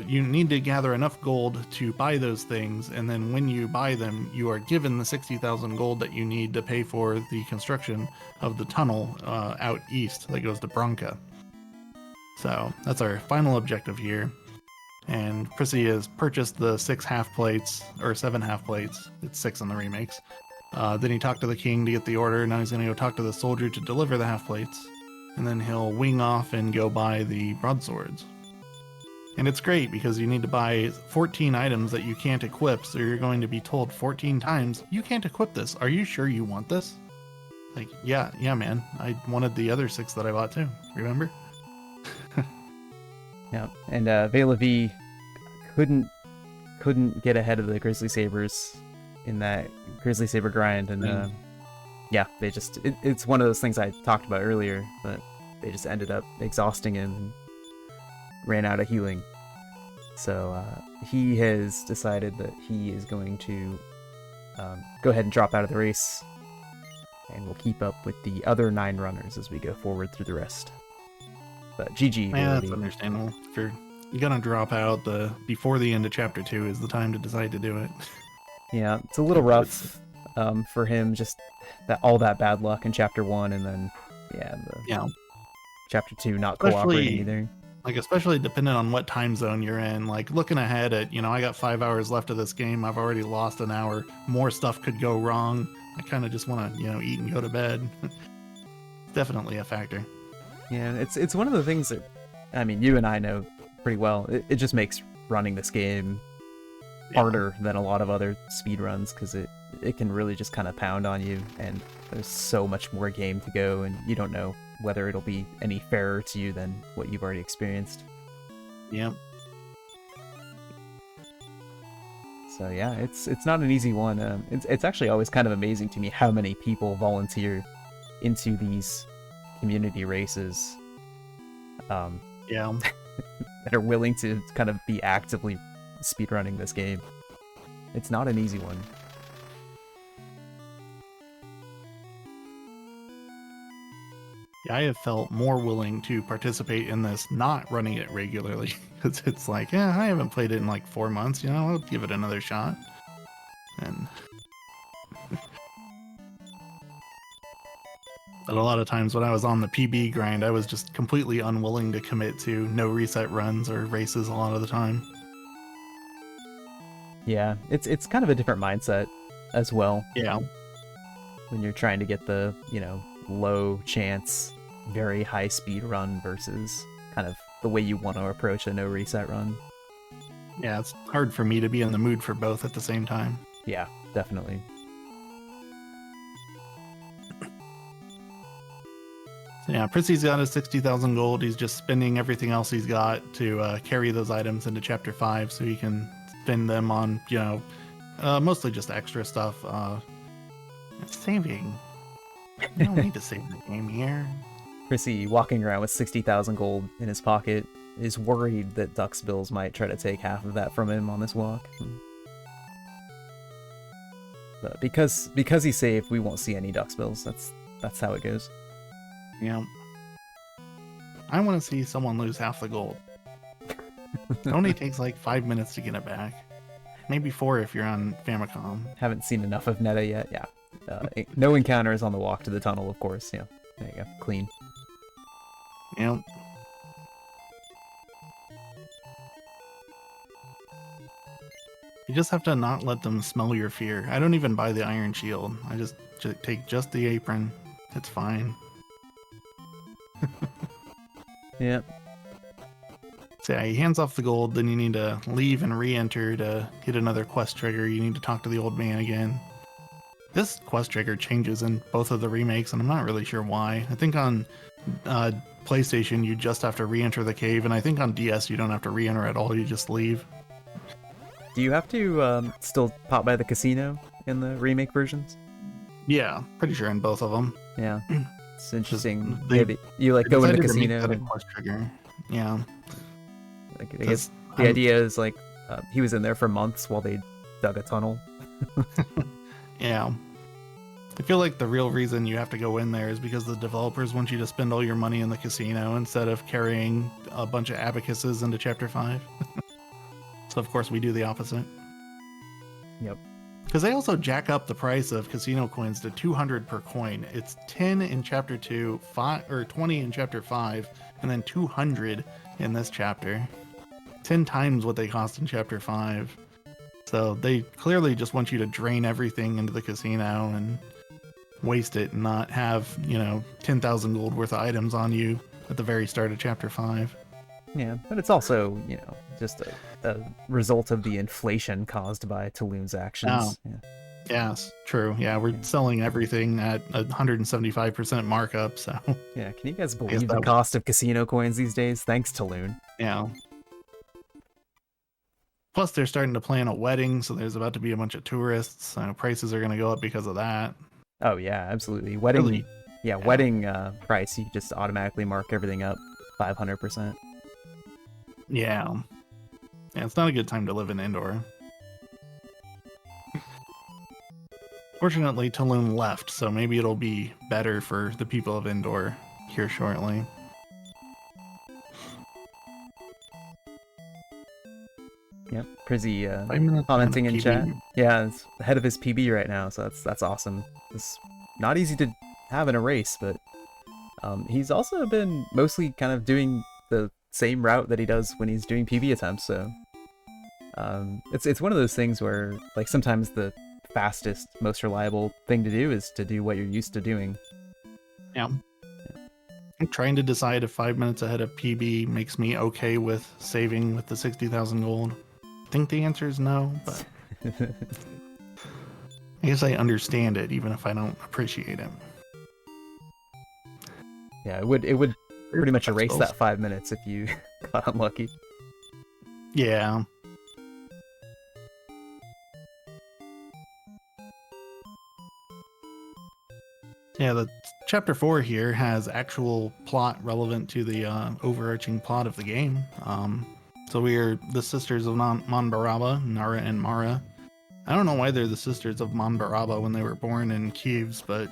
you need to gather enough gold to buy those things, and then when you buy them, you are given the 60,000 gold that you need to pay for the construction of the tunnel out east that goes to Branca. So that's our final objective here. And Prissy has purchased the 6 half-plates, or 7 half-plates. It's 6 in the remakes. Then he talked to the king to get the order. Now he's going to go talk to the soldier to deliver the half-plates. And then he'll wing off and go buy the broadswords. And it's great because you need to buy 14 items that you can't equip, so you're going to be told 14 times, you can't equip this. Are you sure you want this? Like, yeah, man. I wanted the other 6 that I bought too. Remember? Yeah, and Vela V couldn't get ahead of the Grizzly Sabers in that Grizzly Saber grind, and yeah, they just it's one of those things I talked about earlier, but they just ended up exhausting him and ran out of healing. So he has decided that he is going to go ahead and drop out of the race, and we'll keep up with the other 9 runners as we go forward through the rest. But GG. Yeah, that's understandable. If you're gonna drop out, before the end of Chapter 2 is the time to decide to do it. Yeah, it's a little rough for him, just all that bad luck in Chapter 1, and then Chapter 2 not cooperating either. Like, especially depending on what time zone you're in. Like, looking ahead at, I got 5 hours left of this game. I've already lost an hour. More stuff could go wrong. I kind of just want to, eat and go to bed. Definitely a factor. Yeah, it's one of the things that, I mean, you and I know pretty well. It just makes running this game harder than a lot of other speedruns, because it can really just kind of pound on you, and there's so much more game to go, and you don't know whether it'll be any fairer to you than what you've already experienced. Yep. So yeah, it's not an easy one. It's actually always kind of amazing to me how many people volunteer into these community races. That are willing to kind of be actively speedrunning this game. It's not an easy one. I have felt more willing to participate in this not running it regularly, because it's like, I haven't played it in like 4 months, I'll give it another shot. And but a lot of times when I was on the PB grind, I was just completely unwilling to commit to no reset runs or races a lot of the time. Yeah, it's kind of a different mindset as well. Yeah. When you're trying to get the, low chance, very high speed run versus kind of the way you want to approach a no reset run. Yeah, it's hard for me to be in the mood for both at the same time. Yeah, definitely. So yeah, Prissy's got his 60,000 gold. He's just spending everything else he's got to carry those items into Chapter 5 so he can spend them on, mostly just extra stuff. Saving. You don't need to save the game here. Prissy, walking around with 60,000 gold in his pocket, is worried that Duxbills might try to take half of that from him on this walk. But because he's saved, we won't see any Duxbills. That's how it goes. Yeah. I want to see someone lose half the gold. It only takes like 5 minutes to get it back. Maybe 4 if you're on Famicom. Haven't seen enough of Netta yet. Yeah. No encounters on the walk to the tunnel, of course. Yeah. There you go. Clean. Yep. You just have to not let them smell your fear. I don't even buy the iron shield. I just take just the apron. It's fine. Yeah. So yeah, he hands off the gold, then you need to leave and re-enter to hit another quest trigger. You need to talk to the old man again. This quest trigger changes in both of the remakes, and I'm not really sure why. I think on PlayStation, you just have to re-enter the cave, and I think on DS, you don't have to re-enter at all. You just leave. Do you have to still pop by the casino in the remake versions? Yeah, pretty sure in both of them. Yeah. It's interesting. They you like go into the decided to make casino. that a And, quest trigger. Yeah. like, I guess the idea is like he was in there for months while they dug a tunnel. Yeah. I feel like the real reason you have to go in there is because the developers want you to spend all your money in the casino instead of carrying a bunch of abacuses into Chapter 5. So, of course, we do the opposite. Yep. Because they also jack up the price of casino coins to 200 per coin. It's 10 in Chapter 2, 20 in Chapter 5, and then 200 in this chapter. 10 times what they cost in Chapter 5. So they clearly just want you to drain everything into the casino and waste it and not have, 10,000 gold worth of items on you at the very start of Chapter 5. Yeah, but it's also, just a result of the inflation caused by Tulun's actions. Oh. Yeah. Yes, true. Yeah, we're selling everything at 175% markup, so... Yeah, can you guys believe the cost of casino coins these days? Thanks, Tulun. Yeah. Plus, they're starting to plan a wedding, so there's about to be a bunch of tourists. So prices are going to go up because of that. Oh, yeah, absolutely. Wedding price, you just automatically mark everything up 500%. Yeah. Yeah, it's not a good time to live in Endor. Fortunately, Tulun left, so maybe it'll be better for the people of Endor here shortly. Yep, Prizzy commenting in chat. Yeah, it's ahead of his PB right now, so that's awesome. It's not easy to have in a race, but he's also been mostly kind of doing the same route that he does when he's doing PB attempts, so it's one of those things where like sometimes the fastest, most reliable thing to do is to do what you're used to doing. Yeah. I'm trying to decide if 5 minutes ahead of PB makes me okay with saving with the 60,000 gold. I think the answer is no, but I guess I understand it even if I don't appreciate it. Yeah, it would pretty much erase that 5 minutes if you got unlucky. Yeah. Yeah, the chapter 4 here has actual plot relevant to the overarching plot of the game. So we are the sisters of Mon Baraba, Nara and Mara. I don't know why they're the sisters of Mon Baraba when they were born in Kiev, but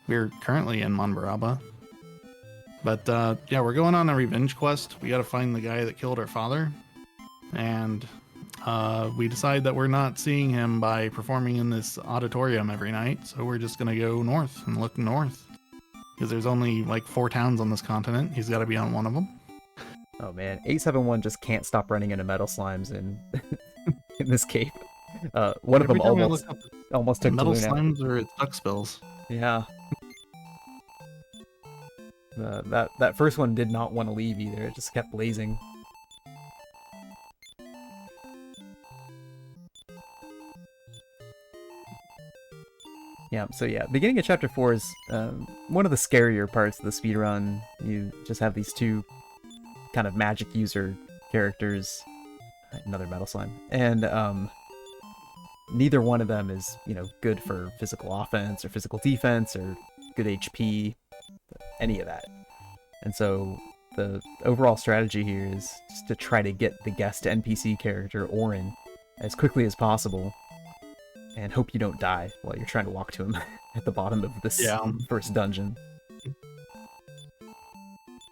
we're currently in Mon Baraba. But yeah, we're going on a revenge quest. We got to find the guy that killed our father. And we decide that we're not seeing him by performing in this auditorium every night, so we're just gonna go north and look north. Because there's only like 4 towns on this continent. He's got to be on one of them. Oh man, 871 just can't stop running into metal slimes in in this cave. One of them almost took metal Tulun out. slimes or it's Duxbills. Yeah. That first one did not want to leave either. It just kept blazing. Yeah, Yeah, so yeah, beginning of chapter 4 is one of the scarier parts of the speedrun. You just have these two kind of magic user characters, another metal slime, and neither one of them is, good for physical offense or physical defense or good HP, any of that. And so the overall strategy here is just to try to get the guest NPC character, Orin, as quickly as possible, and hope you don't die while you're trying to walk to him at the bottom of this first dungeon.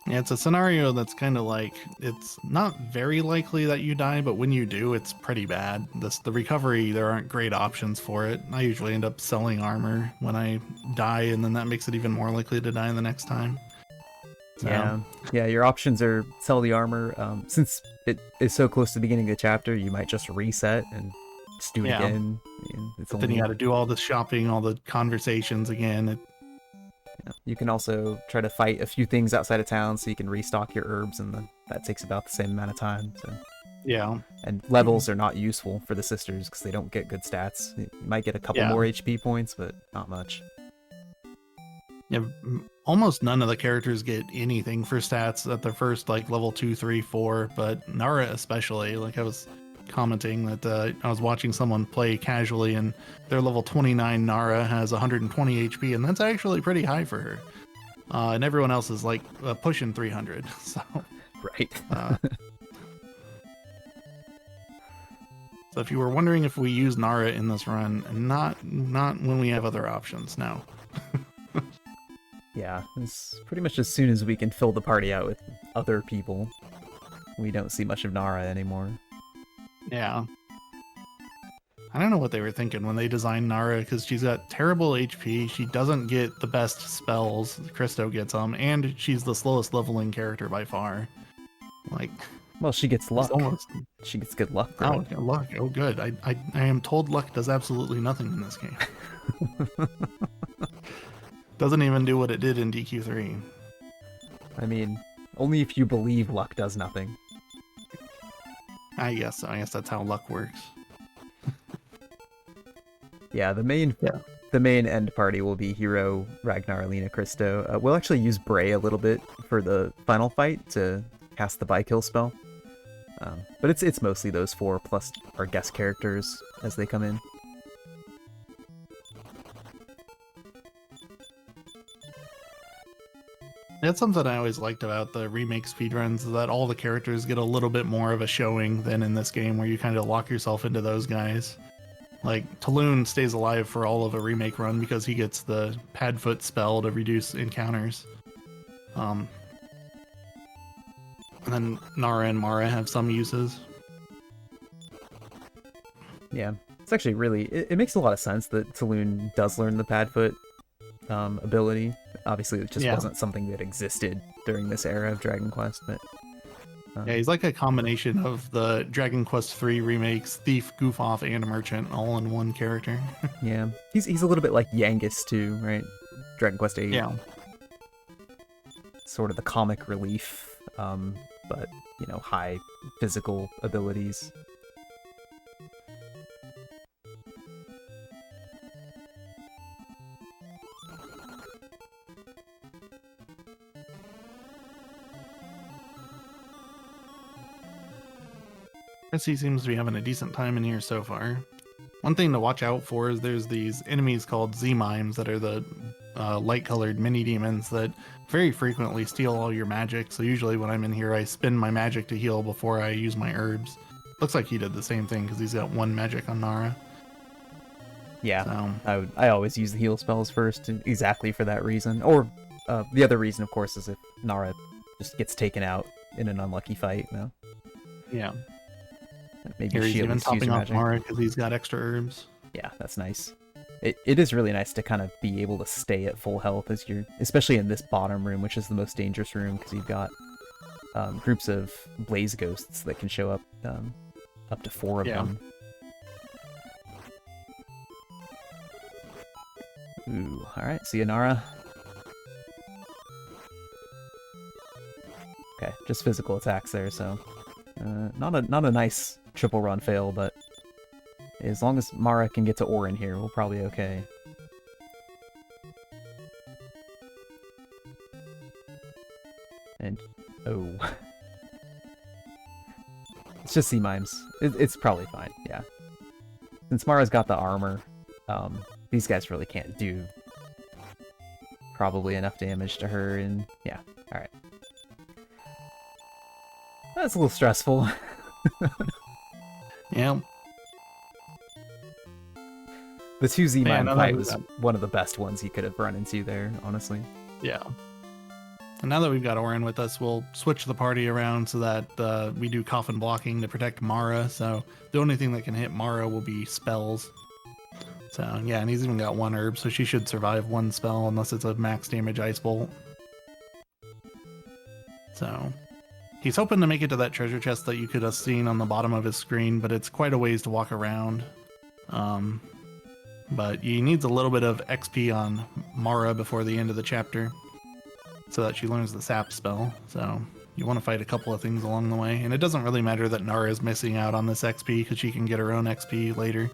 Yeah, it's a scenario that's kind of like, it's not very likely that you die, but when you do, it's pretty bad. The recovery, there aren't great options for it. I usually end up selling armor when I die, and then that makes it even more likely to die the next time. So. Yeah, your options are sell the armor. Since it is so close to the beginning of the chapter, you might just reset and just do it again. Then you got to do all the shopping, all the conversations again. You can also try to fight a few things outside of town so you can restock your herbs, and that takes about the same amount of time. So. Yeah. And levels are not useful for the sisters because they don't get good stats. You might get a couple more HP points, but not much. Yeah, almost none of the characters get anything for stats at their first, level 2, 3, 4, but Nara especially. I was commenting that I was watching someone play casually, and their level 29 Nara has 120 HP, and that's actually pretty high for her. And everyone else is pushing 300. So right. So if you were wondering if we use Nara in this run, not when we have other options. No. Yeah, it's pretty much as soon as we can fill the party out with other people, we don't see much of Nara anymore. Yeah. I don't know what they were thinking when they designed Nara, because she's got terrible HP, she doesn't get the best spells, Christo gets them, and she's the slowest leveling character by far. Well, she gets luck. She gets good luck. Oh, luck. Oh, good. I am told luck does absolutely nothing in this game. Doesn't even do what it did in DQ3. I mean, only if you believe luck does nothing. I guess that's how luck works. Yeah, the main end party will be Hero, Ragnar, Alina, Christo. We'll actually use Bray a little bit for the final fight to cast the by-kill spell. But it's mostly those four plus our guest characters as they come in. That's something I always liked about the remake speedruns, is that all the characters get a little bit more of a showing than in this game, where you kind of lock yourself into those guys. Taloon stays alive for all of a remake run because he gets the Padfoot spell to reduce encounters. And then Nara and Mara have some uses. Yeah, it's actually really... It makes a lot of sense that Taloon does learn the Padfoot ability. Obviously, it just wasn't something that existed during this era of Dragon Quest, but... Yeah, he's like a combination of the Dragon Quest III remakes, Thief, Goof Off, and Merchant, all in one character. Yeah, he's a little bit like Yangus too, right? Dragon Quest VIII. Yeah. Sort of the comic relief, but, high physical abilities. He seems to be having a decent time in here so far. One thing to watch out for is there's these enemies called Z-Mimes that are the light-colored mini-demons that very frequently steal all your magic. So usually when I'm in here, I spend my magic to heal before I use my herbs. Looks like he did the same thing because he's got one magic on Nara. Yeah, so. I always use the heal spells first, exactly for that reason. Or the other reason, of course, is if Nara just gets taken out in an unlucky fight. Yeah. Maybe he's even topping off Mara because he's got extra herbs. Yeah, that's nice. It is really nice to kind of be able to stay at full health as you're, especially in this bottom room, which is the most dangerous room because you've got groups of blaze ghosts that can show up to 4 of them. Ooh, all right, see you, Nara. Okay, just physical attacks there, so not a nice triple run fail, but as long as Mara can get to Orin here, we'll probably be okay. It's just sea mimes. It's probably fine, yeah. Since Mara's got the armor, these guys really can't do probably enough damage to her, and yeah, alright. That's a little stressful. Yeah. The 2 Z-Mime fight was one of the best ones he could have run into there, honestly. Yeah. And now that we've got Orin with us, we'll switch the party around so that we do coffin blocking to protect Mara. So the only thing that can hit Mara will be spells. So yeah, and he's even got 1 herb, so she should survive 1 spell unless it's a max damage ice bolt. So he's hoping to make it to that treasure chest that you could have seen on the bottom of his screen, but it's quite a ways to walk around. But he needs a little bit of XP on Mara before the end of the chapter so that she learns the sap spell. So you want to fight a couple of things along the way. And it doesn't really matter that Nara is missing out on this XP because she can get her own XP later.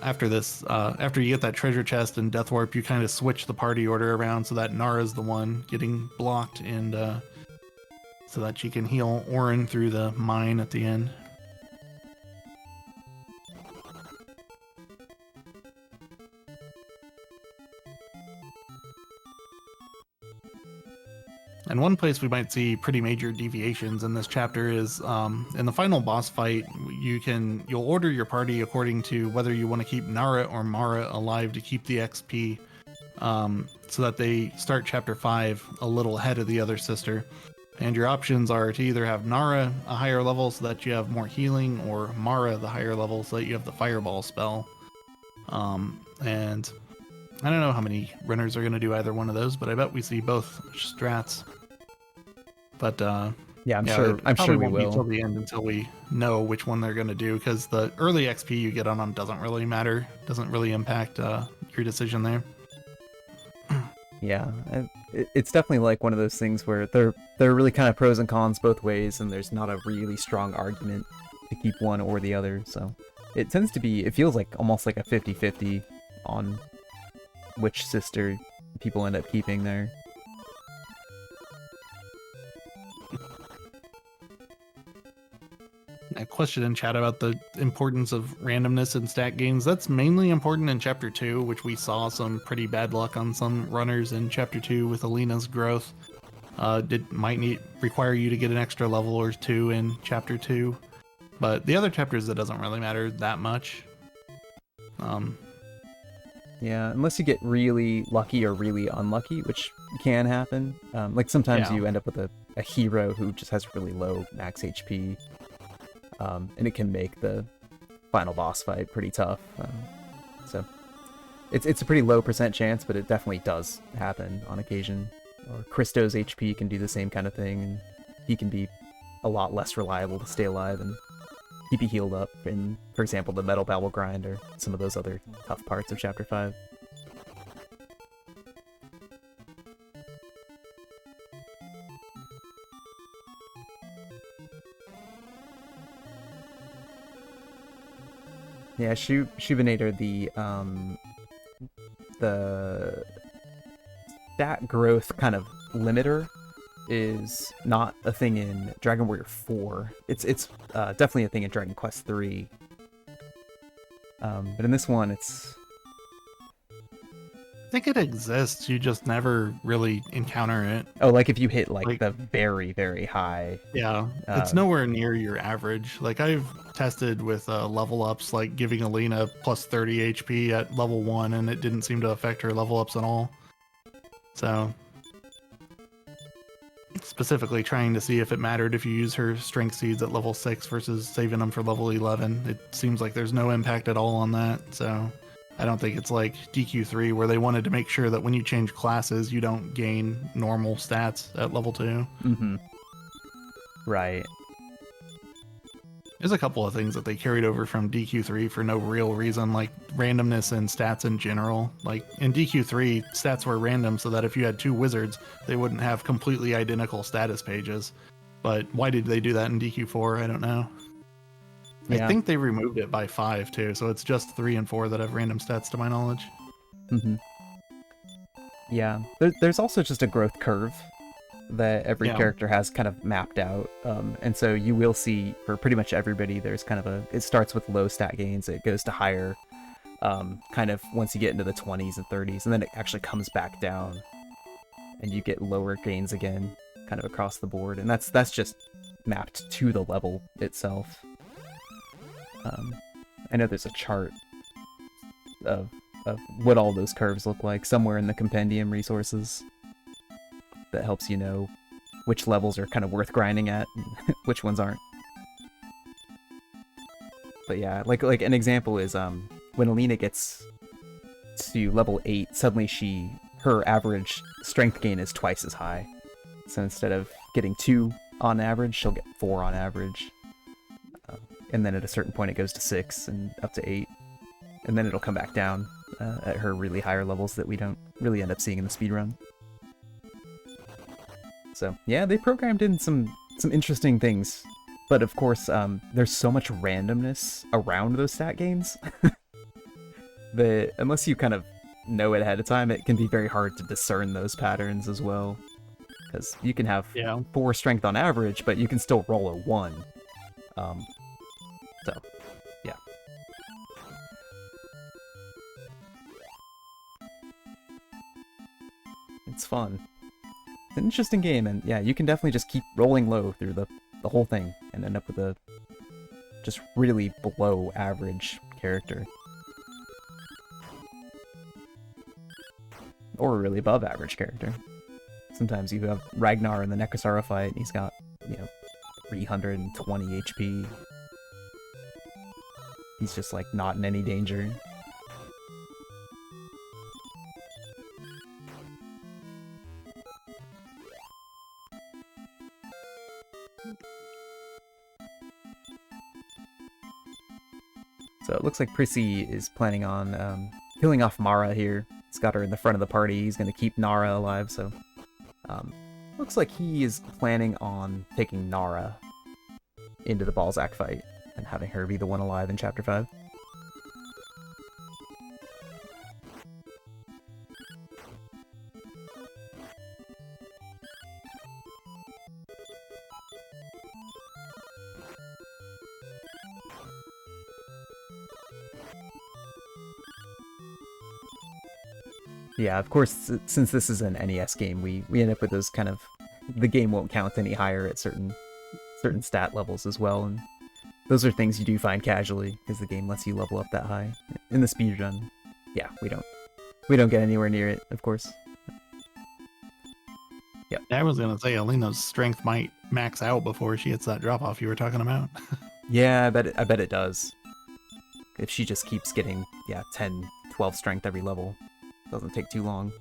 After this, after you get that treasure chest and Death Warp, you kind of switch the party order around so that Nara's the one getting blocked and so that she can heal Orin through the mine at the end. And one place we might see pretty major deviations in this chapter is in the final boss fight. You'll order your party according to whether you want to keep Nara or Mara alive to keep the XP, so that they start chapter 5 a little ahead of the other sister. And your options are to either have Nara a higher level so that you have more healing, or Mara the higher level so that you have the fireball spell. And I don't know how many runners are going to do either one of those, but I bet we see both strats. But yeah, I'm sure we will. Until the end, until we know which one they're going to do, because the early XP you get on them doesn't really matter, doesn't really impact your decision there. Yeah, it's definitely like one of those things where they're really kind of pros and cons both ways, and there's not a really strong argument to keep one or the other. So it tends to be, it feels like almost like a 50-50 on which sister people end up keeping there. A question in chat about the importance of randomness in stat gains. That's mainly important in chapter 2, which we saw some pretty bad luck on some runners in chapter 2 with Alina's growth. It might require you to get an extra level or 2 in chapter 2, but the other chapters it doesn't really matter that much. Yeah, unless you get really lucky or really unlucky, which can happen. Like sometimes you end up with a hero who just has really low max HP. And it can make the final boss fight pretty tough. So it's a pretty low % chance, but it definitely does happen on occasion. Or Christo's HP can do the same kind of thing, and he can be a lot less reliable to stay alive and keep you healed up in, for example, the Metal Babble Grind or some of those other tough parts of Chapter 5. Yeah, Shubinator, the stat growth kind of limiter is not a thing in Dragon Warrior 4. It's definitely a thing in Dragon Quest 3. But in this one, it's... I think it exists, you just never really encounter it. Oh, like if you hit like the very, very high... Yeah, it's nowhere near your average. Like I've tested with level ups, like giving Alina plus 30 HP at level 1, and it didn't seem to affect her level ups at all. So... specifically trying to see if it mattered if you use her strength seeds at level 6 versus saving them for level 11. It seems like there's no impact at all on that, so... I don't think it's like DQ3 where they wanted to make sure that when you change classes, you don't gain normal stats at level 2. Mm-hmm. Right. There's a couple of things that they carried over from DQ3 for no real reason, like randomness and stats in general. Like in DQ3, stats were random so that if you had 2 wizards, they wouldn't have completely identical status pages. But why did they do that in DQ4? I don't know. Yeah. I think they removed it by 5 too, so it's just 3 and 4 that have random stats to my knowledge. Mm-hmm. Yeah, there's also just a growth curve that every Yeah. character has kind of mapped out. And so you will see for pretty much everybody, there's kind of it starts with low stat gains, it goes to higher, kind of once you get into the 20s and 30s, and then it actually comes back down, and you get lower gains again, kind of across the board, and that's just mapped to the level itself. I know there's a chart of what all those curves look like somewhere in the compendium resources that helps you know which levels are kind of worth grinding at and which ones aren't. But yeah, like an example is when Alina gets to level 8, suddenly her average strength gain is twice as high. So instead of getting 2 on average, she'll get 4 on average. And then at a certain point it goes to 6 and up to 8. And then it'll come back down at her really higher levels that we don't really end up seeing in the speedrun. So yeah, they programmed in some interesting things. But of course, there's so much randomness around those stat gains that unless you kind of know it ahead of time, it can be very hard to discern those patterns as well. Because you can have 4 strength on average, but you can still roll a 1. So, yeah. It's fun. It's an interesting game, and yeah, you can definitely just keep rolling low through the whole thing and end up with a just really below average character. Or a really above average character. Sometimes you have Ragnar in the Necrosara fight, and he's got, 320 HP. He's just, like, not in any danger. So it looks like Prissy is planning on killing off Mara here. He's got her in the front of the party. He's going to keep Nara alive, so... looks like he is planning on taking Nara into the Balzac fight and having her be the one alive in Chapter 5. Yeah, of course, since this is an NES game, we end up with those kind of... The game won't count any higher at certain stat levels as well, and those are things you do find casually, because the game lets you level up that high. In the speedrun, yeah, we don't get anywhere near it, of course. Yep. I was gonna say Alina's strength might max out before she hits that drop-off you were talking about. Yeah, I bet it does. If she just keeps getting, 10, 12 strength every level. Doesn't take too long.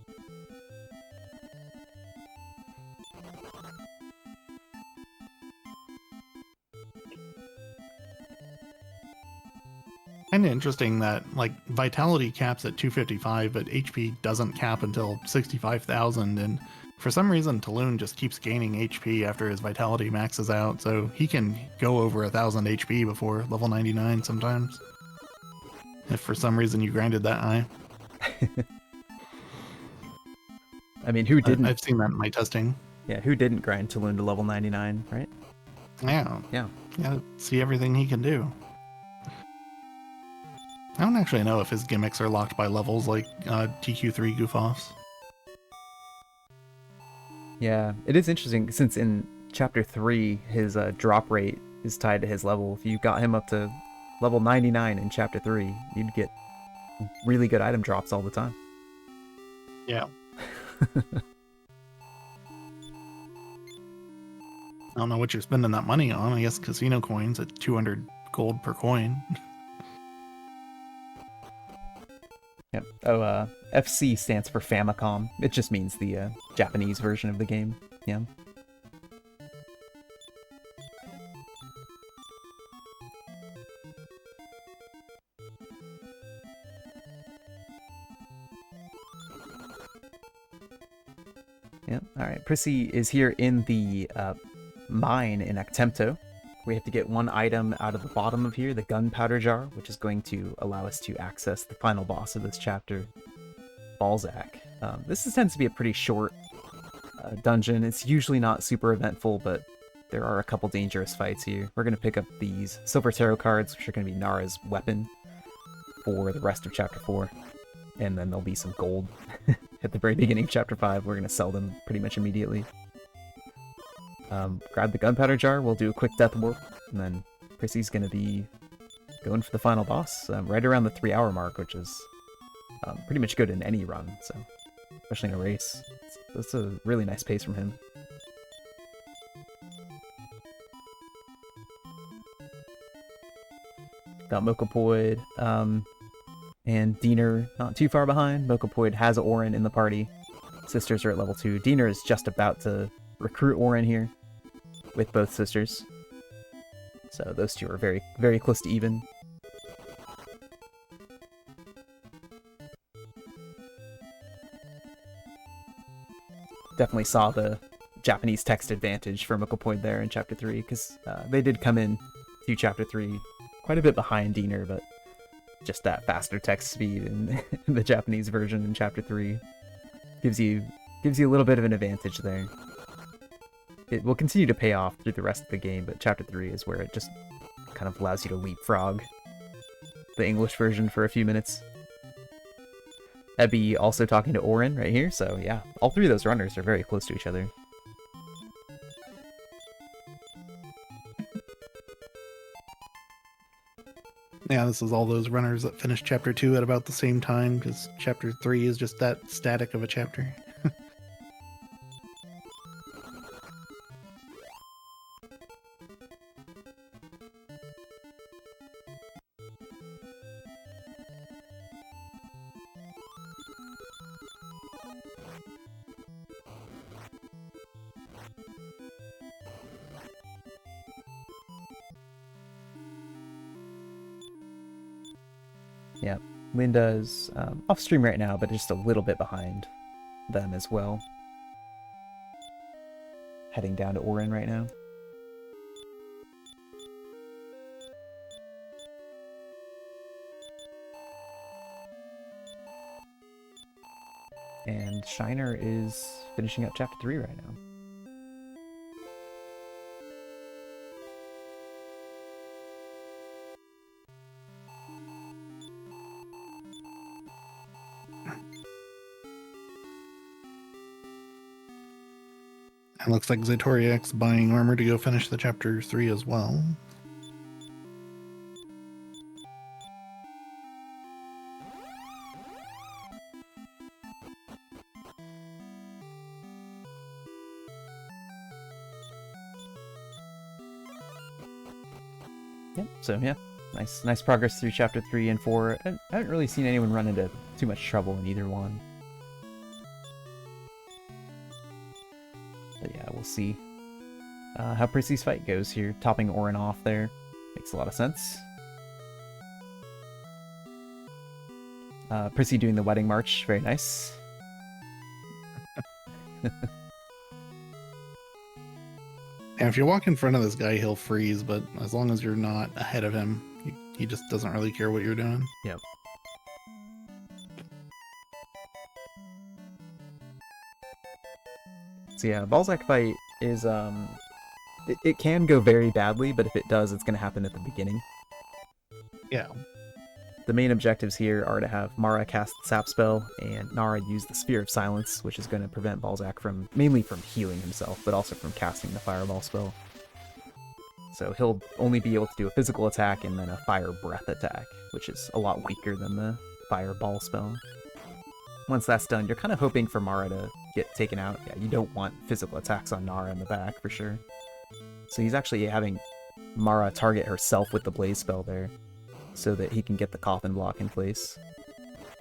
Kind of interesting that, like, vitality caps at 255, but HP doesn't cap until 65,000, and for some reason Taloon just keeps gaining HP after his vitality maxes out, so he can go over 1,000 HP before level 99 sometimes. If for some reason you grinded that high. I mean, who didn't? I've seen that in my testing. Yeah, who didn't grind Taloon to level 99, right? Yeah. Yeah. Yeah, see everything he can do. I don't actually know if his gimmicks are locked by levels like TQ3 goof-offs. Yeah, it is interesting, since in Chapter 3, his drop rate is tied to his level. If you got him up to level 99 in Chapter 3, you'd get really good item drops all the time. Yeah. I don't know what you're spending that money on. I guess casino coins at 200 gold per coin. Yep. Oh, FC stands for Famicom. It just means the Japanese version of the game. Yeah. Yeah. All right. Prissy is here in the mine in Actemto. We have to get one item out of the bottom of here, the gunpowder jar, which is going to allow us to access the final boss of this chapter, Balzac. Tends to be a pretty short dungeon. It's usually not super eventful, but there are a couple dangerous fights here. We're going to pick up these silver tarot cards, which are going to be Nara's weapon for the rest of Chapter 4. And then there'll be some gold at the very beginning of Chapter 5. We're going to sell them pretty much immediately. Grab the gunpowder jar, we'll do a quick death warp, and then Prissy's going to be going for the final boss right around the 3-hour mark, which is pretty much good in any run, so especially in a race. That's a really nice pace from him. Got Mokopoid and Diener not too far behind. Mokopoid has Orin in the party. Sisters are at level 2. Diener is just about to recruit Orin here with both sisters. So those two are very, very close to even. Definitely saw the Japanese text advantage for Mokopoid there in Chapter 3, because they did come in to Chapter 3 quite a bit behind Diener, but just that faster text speed in the Japanese version in Chapter 3 gives you a little bit of an advantage there. It will continue to pay off through the rest of the game, but Chapter 3 is where it just kind of allows you to leapfrog the English version for a few minutes. Ebby also talking to Orin right here, so yeah, all three of those runners are very close to each other. Yeah, this is all those runners that finished Chapter 2 at about the same time, because Chapter 3 is just that static of a chapter. Yeah, Linda's off stream right now, but just a little bit behind them as well. Heading down to Orin right now. And Shiner is finishing up Chapter 3 right now. It looks like Zatoriak's buying armor to go finish the Chapter 3 as well. Yep, so yeah, nice progress through Chapter 3 and 4. I haven't really seen anyone run into too much trouble in either one. But yeah, we'll see how Prissy's fight goes here. Topping Orin off there makes a lot of sense. Prissy doing the wedding march, very nice. And if you walk in front of this guy, he'll freeze, but as long as you're not ahead of him, he just doesn't really care what you're doing. Yep. So yeah, Balzac fight is, it can go very badly, but if it does, it's going to happen at the beginning. Yeah. The main objectives here are to have Mara cast the Sap spell, and Nara use the Sphere of Silence, which is going to prevent Balzac from, mainly from healing himself, but also from casting the Fireball spell. So he'll only be able to do a physical attack and then a Fire Breath attack, which is a lot weaker than the Fireball spell. Once that's done, you're kind of hoping for Mara to get taken out. Yeah, you don't want physical attacks on Nara in the back, for sure. So he's actually having Mara target herself with the Blaze spell there, so that he can get the Coffin block in place.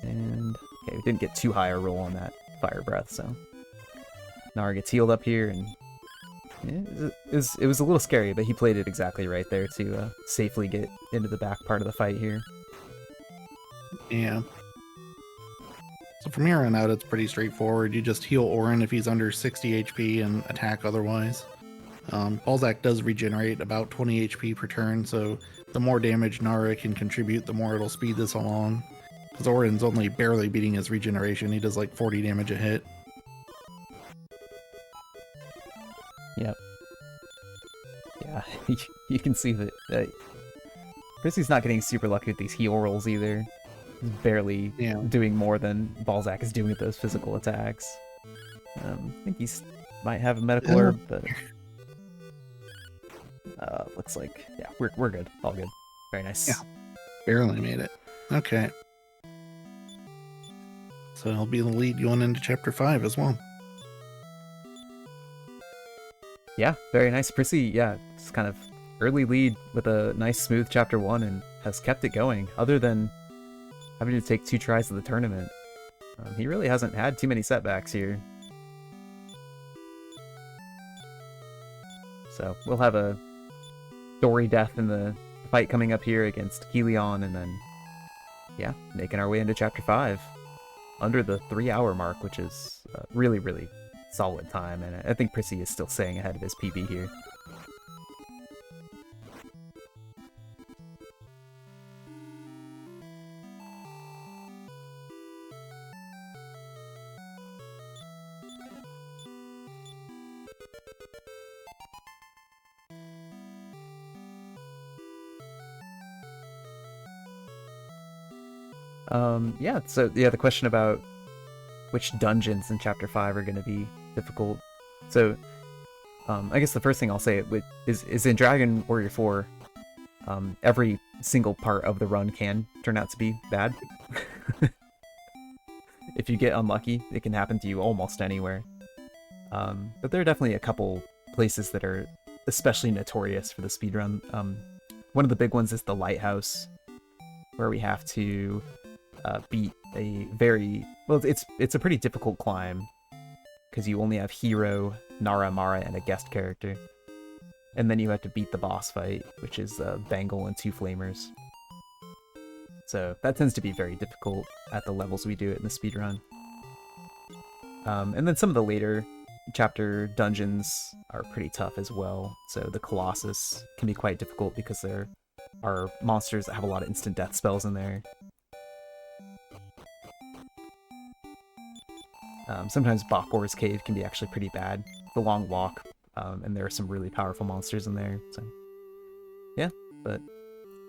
And, okay, we didn't get too high a roll on that Fire Breath, so... Nara gets healed up here, and... Yeah, it was a little scary, but he played it exactly right there to safely get into the back part of the fight here. Yeah. So from here on out, it's pretty straightforward. You just heal Orin if he's under 60 HP and attack otherwise. Balzac does regenerate about 20 HP per turn, so the more damage Nara can contribute, the more it'll speed this along. Because Orin's only barely beating his regeneration. He does like 40 damage a hit. You can see that Prissy's not getting super lucky with these heal rolls either. He's barely doing more than Balzac is doing with those physical attacks. I think he's might have a medical herb, but looks like we're good. All good. Very nice. Yeah, barely made it. Okay. So I'll be the lead going into chapter 5 as well. Yeah, very nice. Prissy, yeah, it's kind of early lead with a nice smooth chapter 1 and has kept it going. Other than having to take 2 tries of the tournament, he really hasn't had too many setbacks here. So we'll have a Dory death in the fight coming up here against Helion, and then making our way into chapter 5 under the 3-hour mark, which is really, really solid time, and I think Prissy is still staying ahead of his PB here. So the question about which dungeons in Chapter 5 are going to be difficult. So, I guess the first thing I'll say is in Dragon Warrior 4, every single part of the run can turn out to be bad. If you get unlucky, it can happen to you almost anywhere. But there are definitely a couple places that are especially notorious for the speedrun. One of the big ones is the Lighthouse, where we have to beat a it's a pretty difficult climb because you only have Hero, Nara, Mara, and a guest character, and then you have to beat the boss fight, which is Bangle and 2 Flamers. So that tends to be very difficult at the levels we do it in the speedrun. And then some of the later chapter dungeons are pretty tough as well. So the Colossus can be quite difficult because there are monsters that have a lot of instant death spells in there. Sometimes Bakor's Cave can be actually pretty bad. The long walk, and there are some really powerful monsters in there. So, yeah, but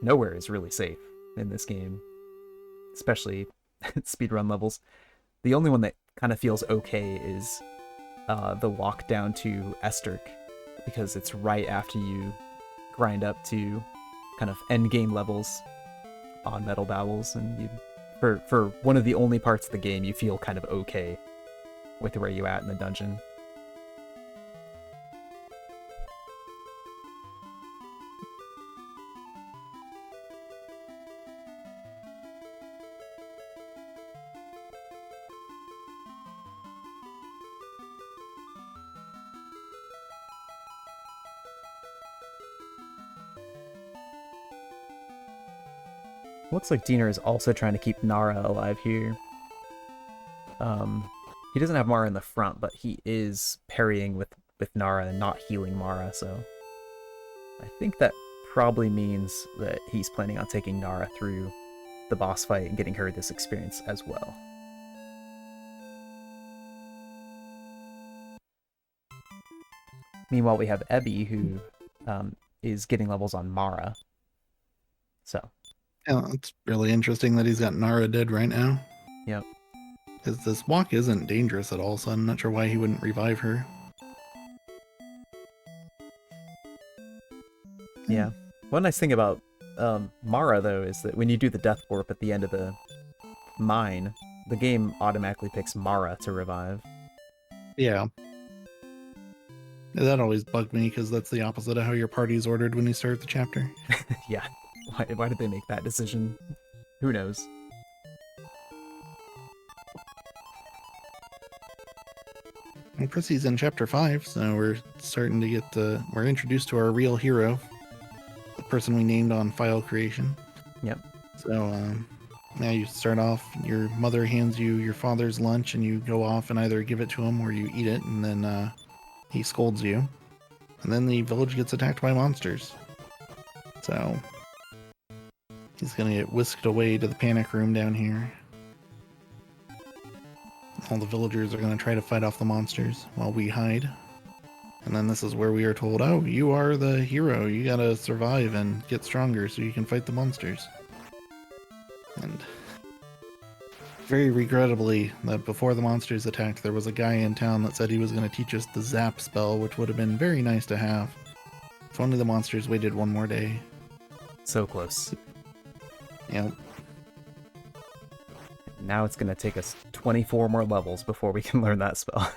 nowhere is really safe in this game, especially speedrun levels. The only one that kind of feels okay is the walk down to Esterk, because it's right after you grind up to kind of end game levels on Metal Bowels, and for one of the only parts of the game you feel kind of okay with where you at in the dungeon. Looks like Diener is also trying to keep Nara alive here. He doesn't have Mara in the front, but he is parrying with Nara and not healing Mara, so I think that probably means that he's planning on taking Nara through the boss fight and getting her this experience as well. Meanwhile, we have Ebby, who is getting levels on Mara. So. Yeah, it's really interesting that he's got Nara dead right now. Yep. Because this walk isn't dangerous at all, so I'm not sure why he wouldn't revive her. Yeah. One nice thing about Mara, though, is that when you do the Death Warp at the end of the mine, the game automatically picks Mara to revive. Yeah. That always bugged me, because that's the opposite of how your party's ordered when you start the chapter. Yeah. Why did they make that decision? Who knows? Well, Prissy's in chapter 5, so we're starting to get we're introduced to our real hero, the person we named on file creation. Yep. So now you start off, your mother hands you your father's lunch, and you go off and either give it to him or you eat it, and then he scolds you. And then the village gets attacked by monsters. So he's gonna get whisked away to the panic room down here. All the villagers are going to try to fight off the monsters while we hide. And then this is where we are told, oh, you are the hero. You gotta survive and get stronger so you can fight the monsters. And very regrettably, that before the monsters attacked, there was a guy in town that said he was going to teach us the zap spell, which would have been very nice to have. If only the monsters waited one more day. So close. Yep. Now it's going to take us 24 more levels before we can learn that spell.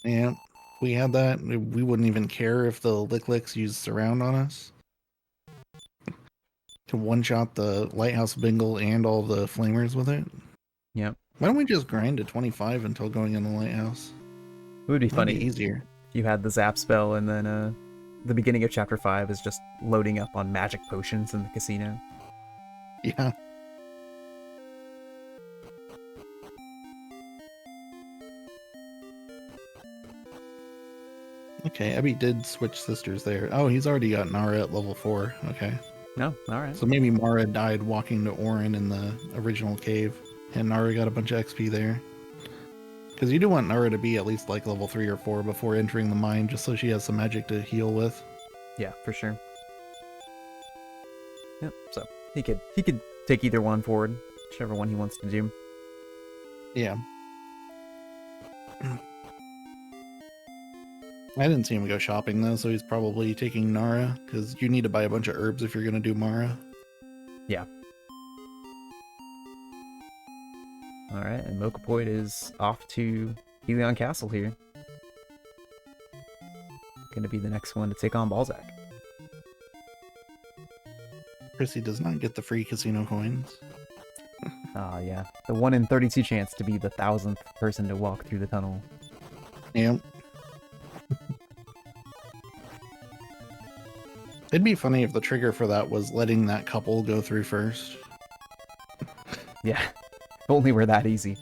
Yeah. If we had that, we wouldn't even care if the Lick-Licks used Surround on us. To one-shot the Lighthouse Bingle and all the Flamers with it. Yep. Why don't we just grind to 25 until going in the Lighthouse? It would be That'd funny be easier. if you had the zap spell and then the beginning of chapter 5 is just loading up on magic potions in the casino. Yeah. Okay, Ebby did switch sisters there. Oh, he's already got Nara at level 4. Okay. No, alright. So maybe Mara died walking to Orin in the original cave, and Nara got a bunch of XP there. Because you do want Nara to be at least like level 3 or 4 before entering the mine, just so she has some magic to heal with. Yeah, for sure. Yep, so he could take either one forward, whichever one he wants to do. Yeah. I didn't see him go shopping though, so he's probably taking Nara, because you need to buy a bunch of herbs if you're going to do Mara. Yeah. Alright, and Mokopoid is off to Helion Castle here. Gonna be the next one to take on Balzac. Chrissy does not get the free casino coins. Ah, yeah. The 1 in 32 chance to be the 1,000th person to walk through the tunnel. Yep. It'd be funny if the trigger for that was letting that couple go through first. Yeah. If only we're that easy.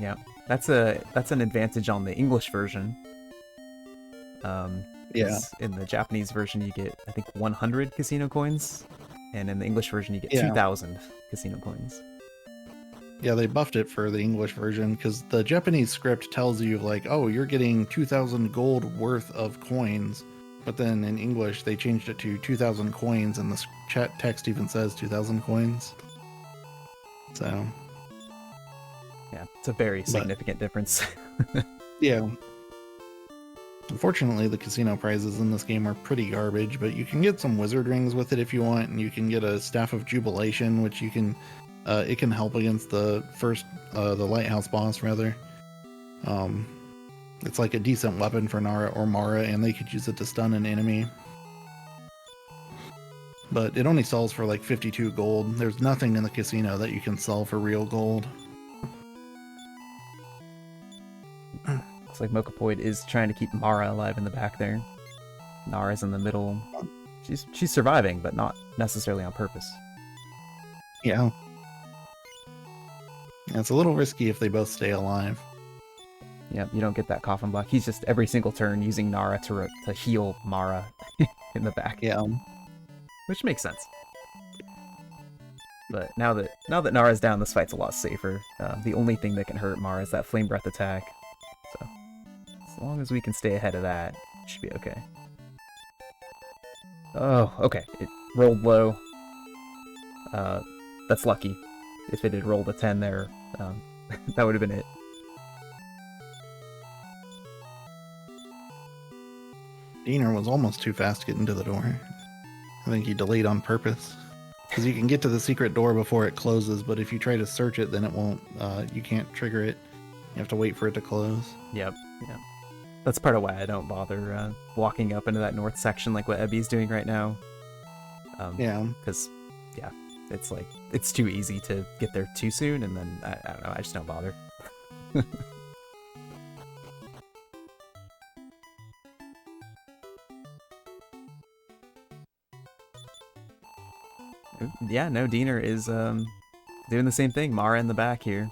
Yeah. That's an advantage on the English version. Yeah. In the Japanese version you get, I think, 100 casino coins. And in the English version you get Yeah. 2,000 casino coins. Yeah, they buffed it for the English version because the Japanese script tells you like, oh, you're getting 2,000 gold worth of coins, but then in English they changed it to 2,000 coins, and the chat text even says 2,000 coins. So, Yeah, it's a very significant difference. yeah. Unfortunately, the casino prizes in this game are pretty garbage, but you can get some wizard rings with it if you want, and you can get a Staff of Jubilation, which you can it can help against the lighthouse boss, rather. It's like a decent weapon for Nara or Mara, and they could use it to stun an enemy. But it only sells for like 52 gold. There's nothing in the casino that you can sell for real gold. Looks like Mokopoid is trying to keep Mara alive in the back there. Nara's in the middle. She's surviving, but not necessarily on purpose. Yeah. It's a little risky if they both stay alive. Yeah, you don't get that coffin block. He's just every single turn using Nara to heal Mara in the back. Yeah. Which makes sense. But now that Nara's down, this fight's a lot safer. The only thing that can hurt Mara is that Flame Breath attack. So, as long as we can stay ahead of that, it should be okay. Oh, okay. It rolled low. That's lucky. If it had rolled a 10 there, that would have been it. Diener was almost too fast getting to the door. I think he delayed on purpose. Because you can get to the secret door before it closes, but if you try to search it, then it won't, you can't trigger it. You have to wait for it to close. Yep, yeah. That's part of why I don't bother walking up into that north section like what Ebby's doing right now. Yeah. Because, yeah, it's like, it's too easy to get there too soon, and then, I don't know, I just don't bother. Yeah, no, Diener is doing the same thing. Mara in the back here.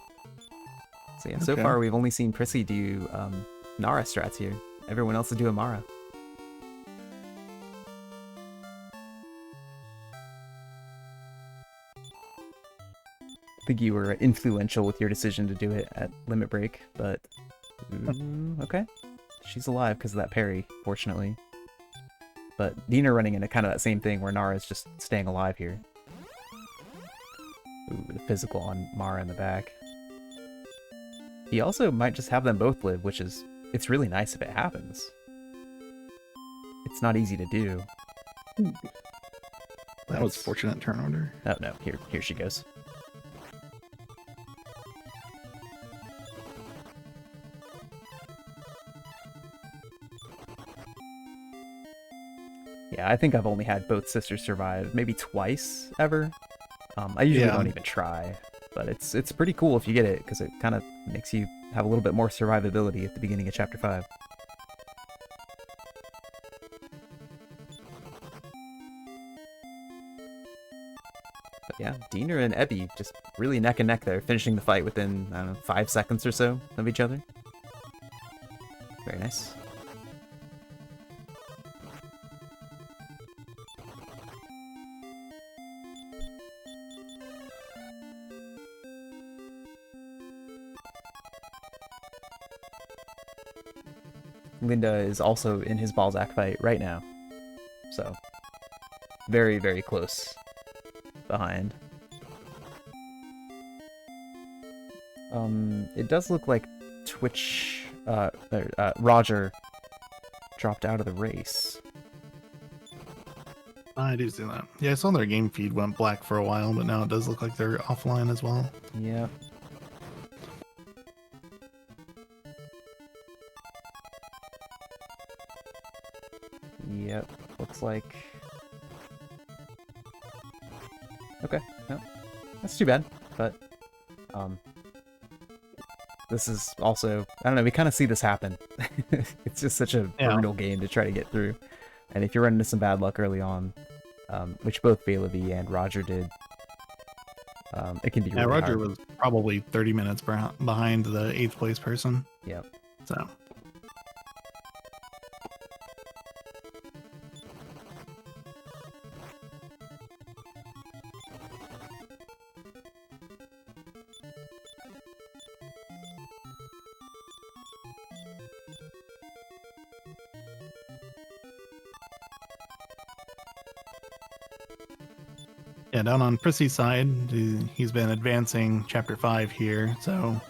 So yeah, so far we've only seen Prissy do Nara strats here. Everyone else is doing Mara. I think you were influential with your decision to do it at Limit Break, but Ooh, okay. She's alive because of that parry, fortunately. But Dina running into kind of that same thing where Nara's just staying alive here. Ooh, the physical on Mara in the back. He also might just have them both live, which is... It's really nice if it happens. It's not easy to do. That was fortunate turn order. Oh no, here she goes. Yeah, I think I've only had both sisters survive maybe twice ever. I usually don't even try, but it's pretty cool if you get it because it kind of makes you have a little bit more survivability at the beginning of Chapter 5. But yeah, Dina and Ebby just really neck and neck there, finishing the fight within, I don't know, 5 seconds or so of each other. Very nice. Linda is also in his Balzac fight right now. So, very, very close behind. It does look like Roger dropped out of the race. I do see that. Yeah, I saw their game feed went black for a while, but now it does look like they're offline as well. Yep. Yep, looks like... Okay, no, that's too bad, but, this is also, I don't know, we kind of see this happen. It's just such a brutal game to try to get through, and if you run into some bad luck early on, which both Bailevi and Roger did, it can be really Roger hard. was probably 30 minutes behind the 8th place person. Yep. So... Yeah, down on Prissy's side, he's been advancing Chapter 5 here. So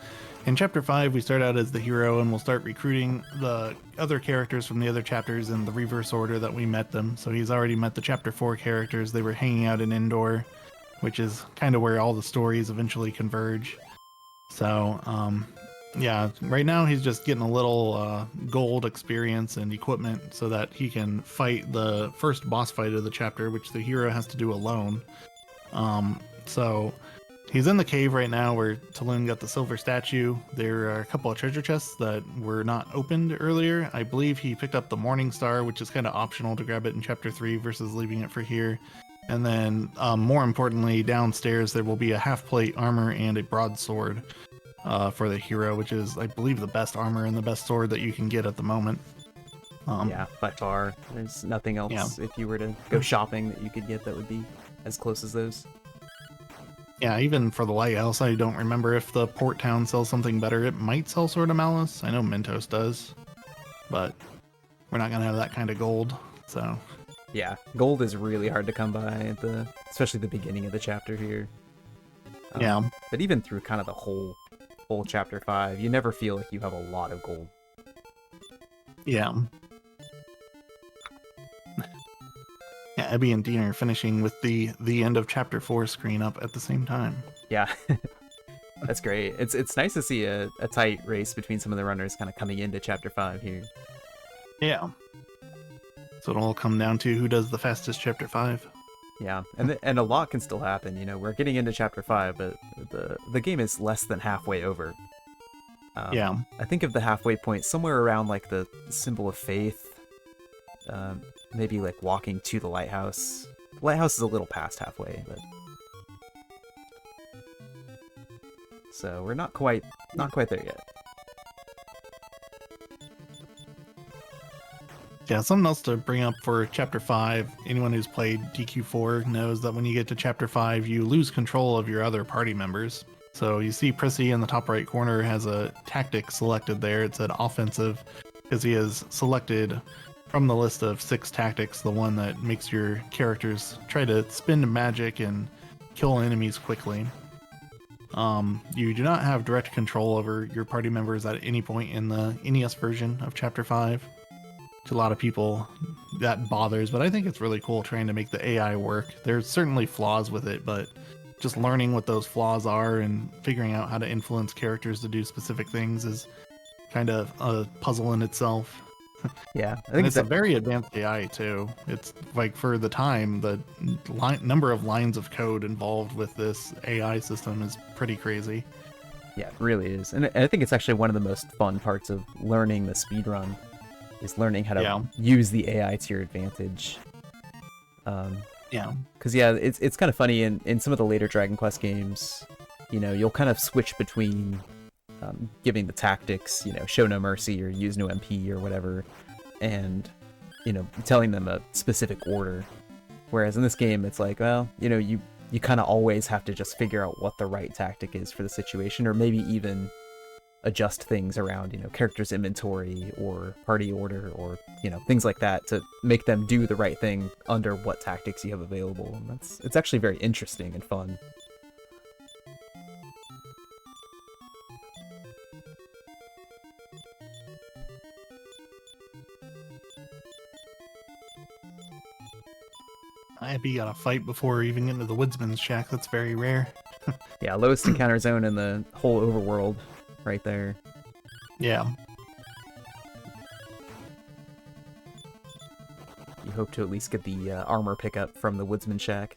in Chapter 5, we start out as the hero, and we'll start recruiting the other characters from the other chapters in the reverse order that we met them. So he's already met the Chapter 4 characters. They were hanging out in Endor, which is kind of where all the stories eventually converge. So, yeah, right now he's just getting a little gold experience and equipment so that he can fight the first boss fight of the chapter, which the hero has to do alone. So he's in the cave right now where Talon got the silver statue. There are a couple of treasure chests that were not opened earlier. I believe he picked up the Morning Star, which is kind of optional to grab it in Chapter 3 versus leaving it for here. And then, more importantly, downstairs there will be a half-plate armor and a broadsword for the hero, which is, I believe, the best armor and the best sword that you can get at the moment. Yeah, by far. There's nothing else if you were to go shopping that you could get that would be as close as those. Yeah, even for the lighthouse, I don't remember if the port town sells something better. It might sell Sword of Malice. I know Mentos does, but we're not gonna have that kind of gold. So yeah, gold is really hard to come by at especially the beginning of the chapter here. Yeah, but even through kind of the whole Chapter 5, you never feel like you have a lot of gold. Yeah. Yeah, Ebby and Dean are finishing with the end of Chapter 4 screen up at the same time. Yeah, that's great. It's nice to see a tight race between some of the runners kind of coming into Chapter 5 here. Yeah. So it'll all come down to who does the fastest Chapter 5. Yeah, and a lot can still happen. You know, we're getting into Chapter 5, but the game is less than halfway over. Yeah. I think of the halfway point somewhere around like the symbol of faith. Maybe like walking to the lighthouse. The lighthouse is a little past halfway, but so we're not quite there yet. Yeah, something else to bring up for Chapter 5. Anyone who's played DQ4 knows that when you get to Chapter 5, you lose control of your other party members. So you see Prissy in the top right corner has a tactic selected there. It said offensive because he has selected from the list of 6 tactics the one that makes your characters try to spend magic and kill enemies quickly. You do not have direct control over your party members at any point in the NES version of Chapter 5. To a lot of people, that bothers, but I think it's really cool trying to make the AI work. There's certainly flaws with it, but just learning what those flaws are and figuring out how to influence characters to do specific things is kind of a puzzle in itself. Yeah, I And think it's a very advanced AI too. It's like for the time, the number of lines of code involved with this AI system is pretty crazy. yeah, it really is, and I think it's actually one of the most fun parts of learning the speedrun is learning how to use the AI to your advantage. Yeah. Because it's kind of funny in some of the later Dragon Quest games, you'll kind of switch between giving the tactics, show no mercy or use no MP or whatever, and telling them a specific order. Whereas in this game, it's like, well, you kind of always have to just figure out what the right tactic is for the situation, or maybe even adjust things around, characters' inventory or party order or, things like that to make them do the right thing under what tactics you have available. And it's actually very interesting and fun. IB got a fight before even getting to the woodsman's shack. That's very rare. Yeah, lowest encounter zone in the whole overworld right there. Yeah. You hope to at least get the armor pickup from the woodsman shack.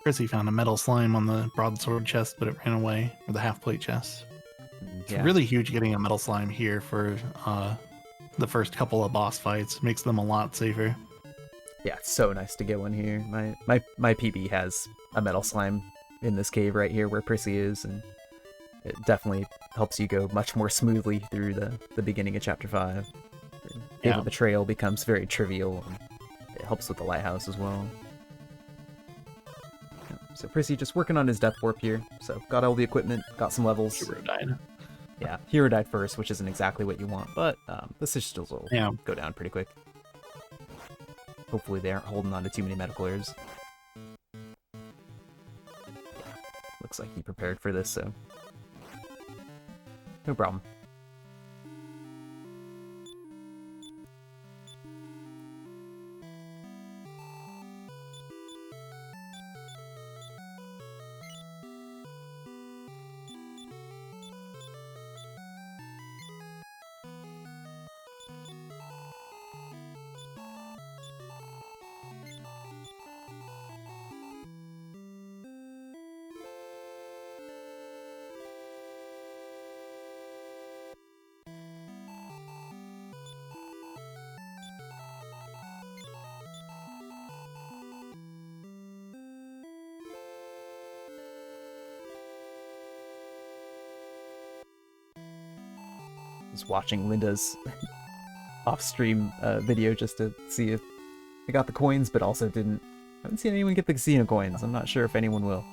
Chrissy found a metal slime on the broadsword chest, but it ran away, or the half-plate chest. It's really huge getting a metal slime here for the first couple of boss fights. Makes them a lot safer. Yeah, it's so nice to get one here. My PB has a metal slime in this cave right here where Prissy is, and it definitely helps you go much more smoothly through the beginning of Chapter 5. The betrayal becomes very trivial, and it helps with the lighthouse as well. So Prissy just working on his death warp here. So got all the equipment, got some levels. Hero died. Yeah, hero died first, which isn't exactly what you want, but the sigils will go down pretty quick. Hopefully they aren't holding on to too many medical errors. Looks like he prepared for this, so no problem. Just watching Linda's off-stream video just to see if they got the coins, but also haven't seen anyone get the casino coins. I'm not sure if anyone will.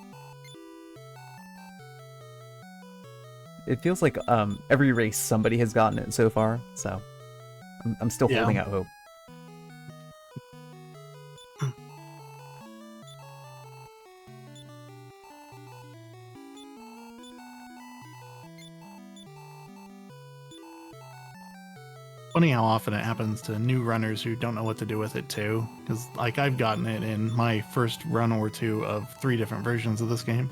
It feels like every race somebody has gotten it so far, so I'm still holding out hope. Funny how often it happens to new runners who don't know what to do with it too. Because like I've gotten it in my first run or two of 3 different versions of this game.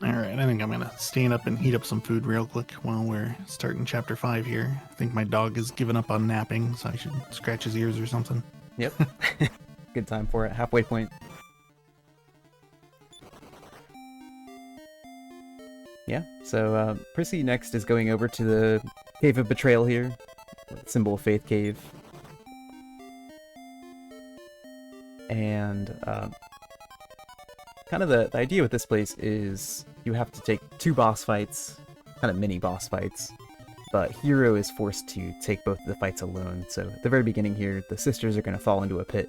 All right, I think I'm gonna stand up and heat up some food real quick while we're starting chapter 5 here. I think my dog has given up on napping, so I should scratch his ears or something. Yep. Good time for it. Halfway point. Yeah, so Prissy next is going over to the Cave of Betrayal here. Symbol of Faith Cave. And kind of the idea with this place is you have to take 2 boss fights, kind of mini boss fights, but Hero is forced to take both of the fights alone. So at the very beginning here, the sisters are going to fall into a pit,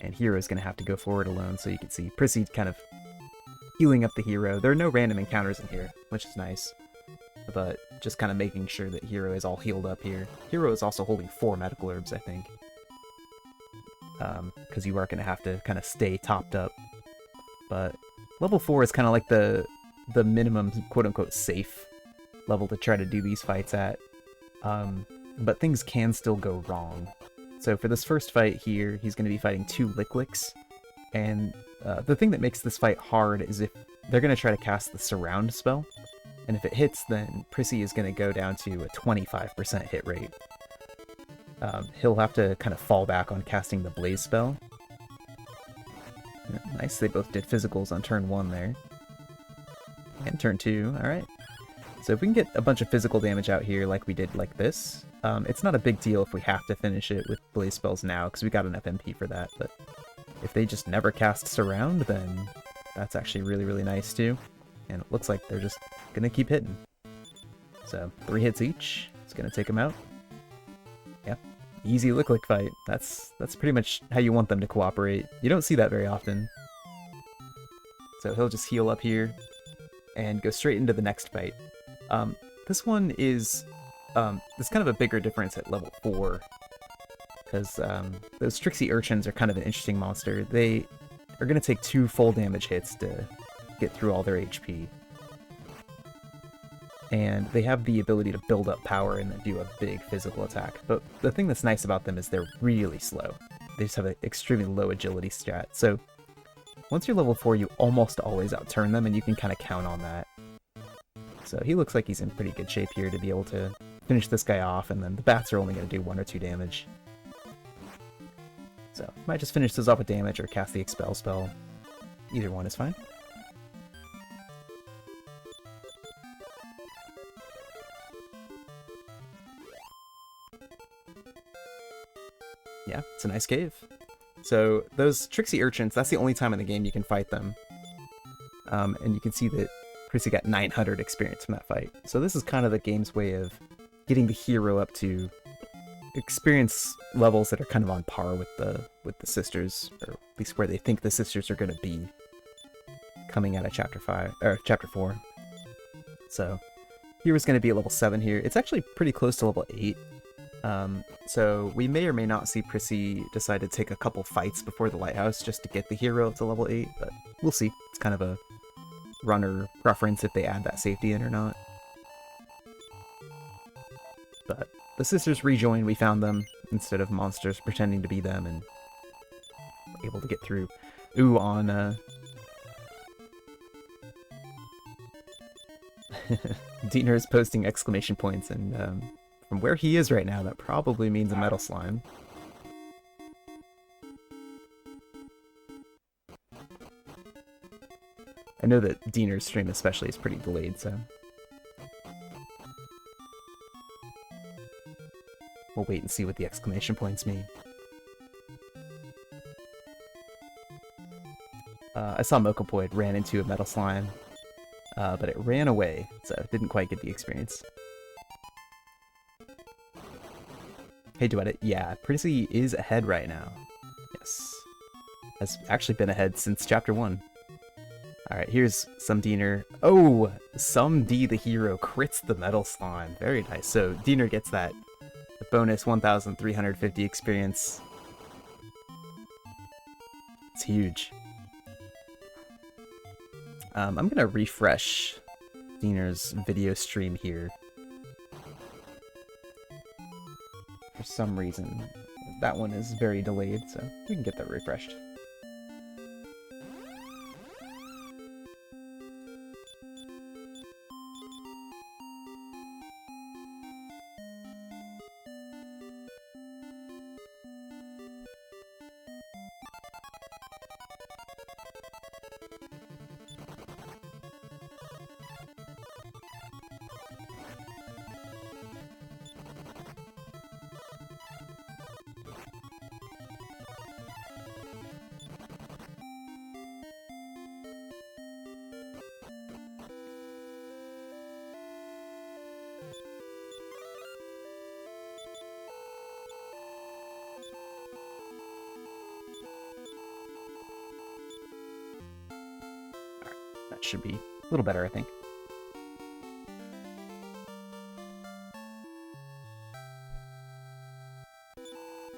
and Hero is going to have to go forward alone. So you can see Prissy kind of healing up the Hero. There are no random encounters in here, which is nice, but just kind of making sure that Hero is all healed up here. Hero is also holding 4 medical herbs, I think, because you are going to have to kind of stay topped up. But level 4 is kind of like the minimum quote-unquote safe level to try to do these fights at, but things can still go wrong. So for this first fight here, he's going to be fighting 2 Licklicks, and the thing that makes this fight hard is if they're going to try to cast the Surround spell, and if it hits, then Prissy is going to go down to a 25% hit rate. He'll have to kind of fall back on casting the Blaze spell. Yeah, nice, they both did physicals on turn 1 there. And turn 2, alright. So if we can get a bunch of physical damage out here like we did like this, it's not a big deal if we have to finish it with Blaze spells now, because we got enough MP for that, but if they just never cast Surround, then that's actually really, really nice too. And it looks like they're just gonna keep hitting. So 3 hits each, it's gonna take them out. Yeah, easy Licklick fight. That's pretty much how you want them to cooperate. You don't see that very often. So he'll just heal up here and go straight into the next fight. This one is there's kind of a bigger difference at level 4, because those Trixie Urchins are kind of an interesting monster. They are going to take 2 full damage hits to get through all their HP. And they have the ability to build up power and then do a big physical attack. But the thing that's nice about them is they're really slow. They just have an extremely low agility stat. So once you're level 4, you almost always outturn them, and you can kind of count on that. So he looks like he's in pretty good shape here to be able to finish this guy off, and then the bats are only going to do 1 or 2 damage. So might just finish this off with damage or cast the Expel spell. Either one is fine. Yeah, it's a nice cave. So those Trixie Urchins, that's the only time in the game you can fight them. And you can see that Prissy got 900 experience from that fight. So this is kind of the game's way of getting the hero up to experience levels that are kind of on par with the sisters, or at least where they think the sisters are going to be coming out of chapter 4. So hero's going to be at level 7 here. It's actually pretty close to level 8. So we may or may not see Prissy decide to take a couple fights before the lighthouse just to get the hero up to level 8, but we'll see. It's kind of a runner preference if they add that safety in or not. But the sisters rejoined, we found them, instead of monsters pretending to be them, and were able to get through. Ooh, on Diener is posting exclamation points, and from where he is right now, that probably means a metal slime. I know that Diener's stream especially is pretty delayed, so we'll wait and see what the exclamation points mean. I saw Mokopoid ran into a metal slime, but it ran away, so it didn't quite get the experience. Hey, Duet, yeah, Prissy is ahead right now. Yes. Has actually been ahead since chapter 1. Alright, here's some Diener. Oh! Some D the hero crits the metal slime. Very nice. So Diener gets that bonus 1,350 experience. It's huge. I'm gonna refresh Diener's video stream here. For some reason, that one is very delayed, so we can get that refreshed. That should be a little better, I think.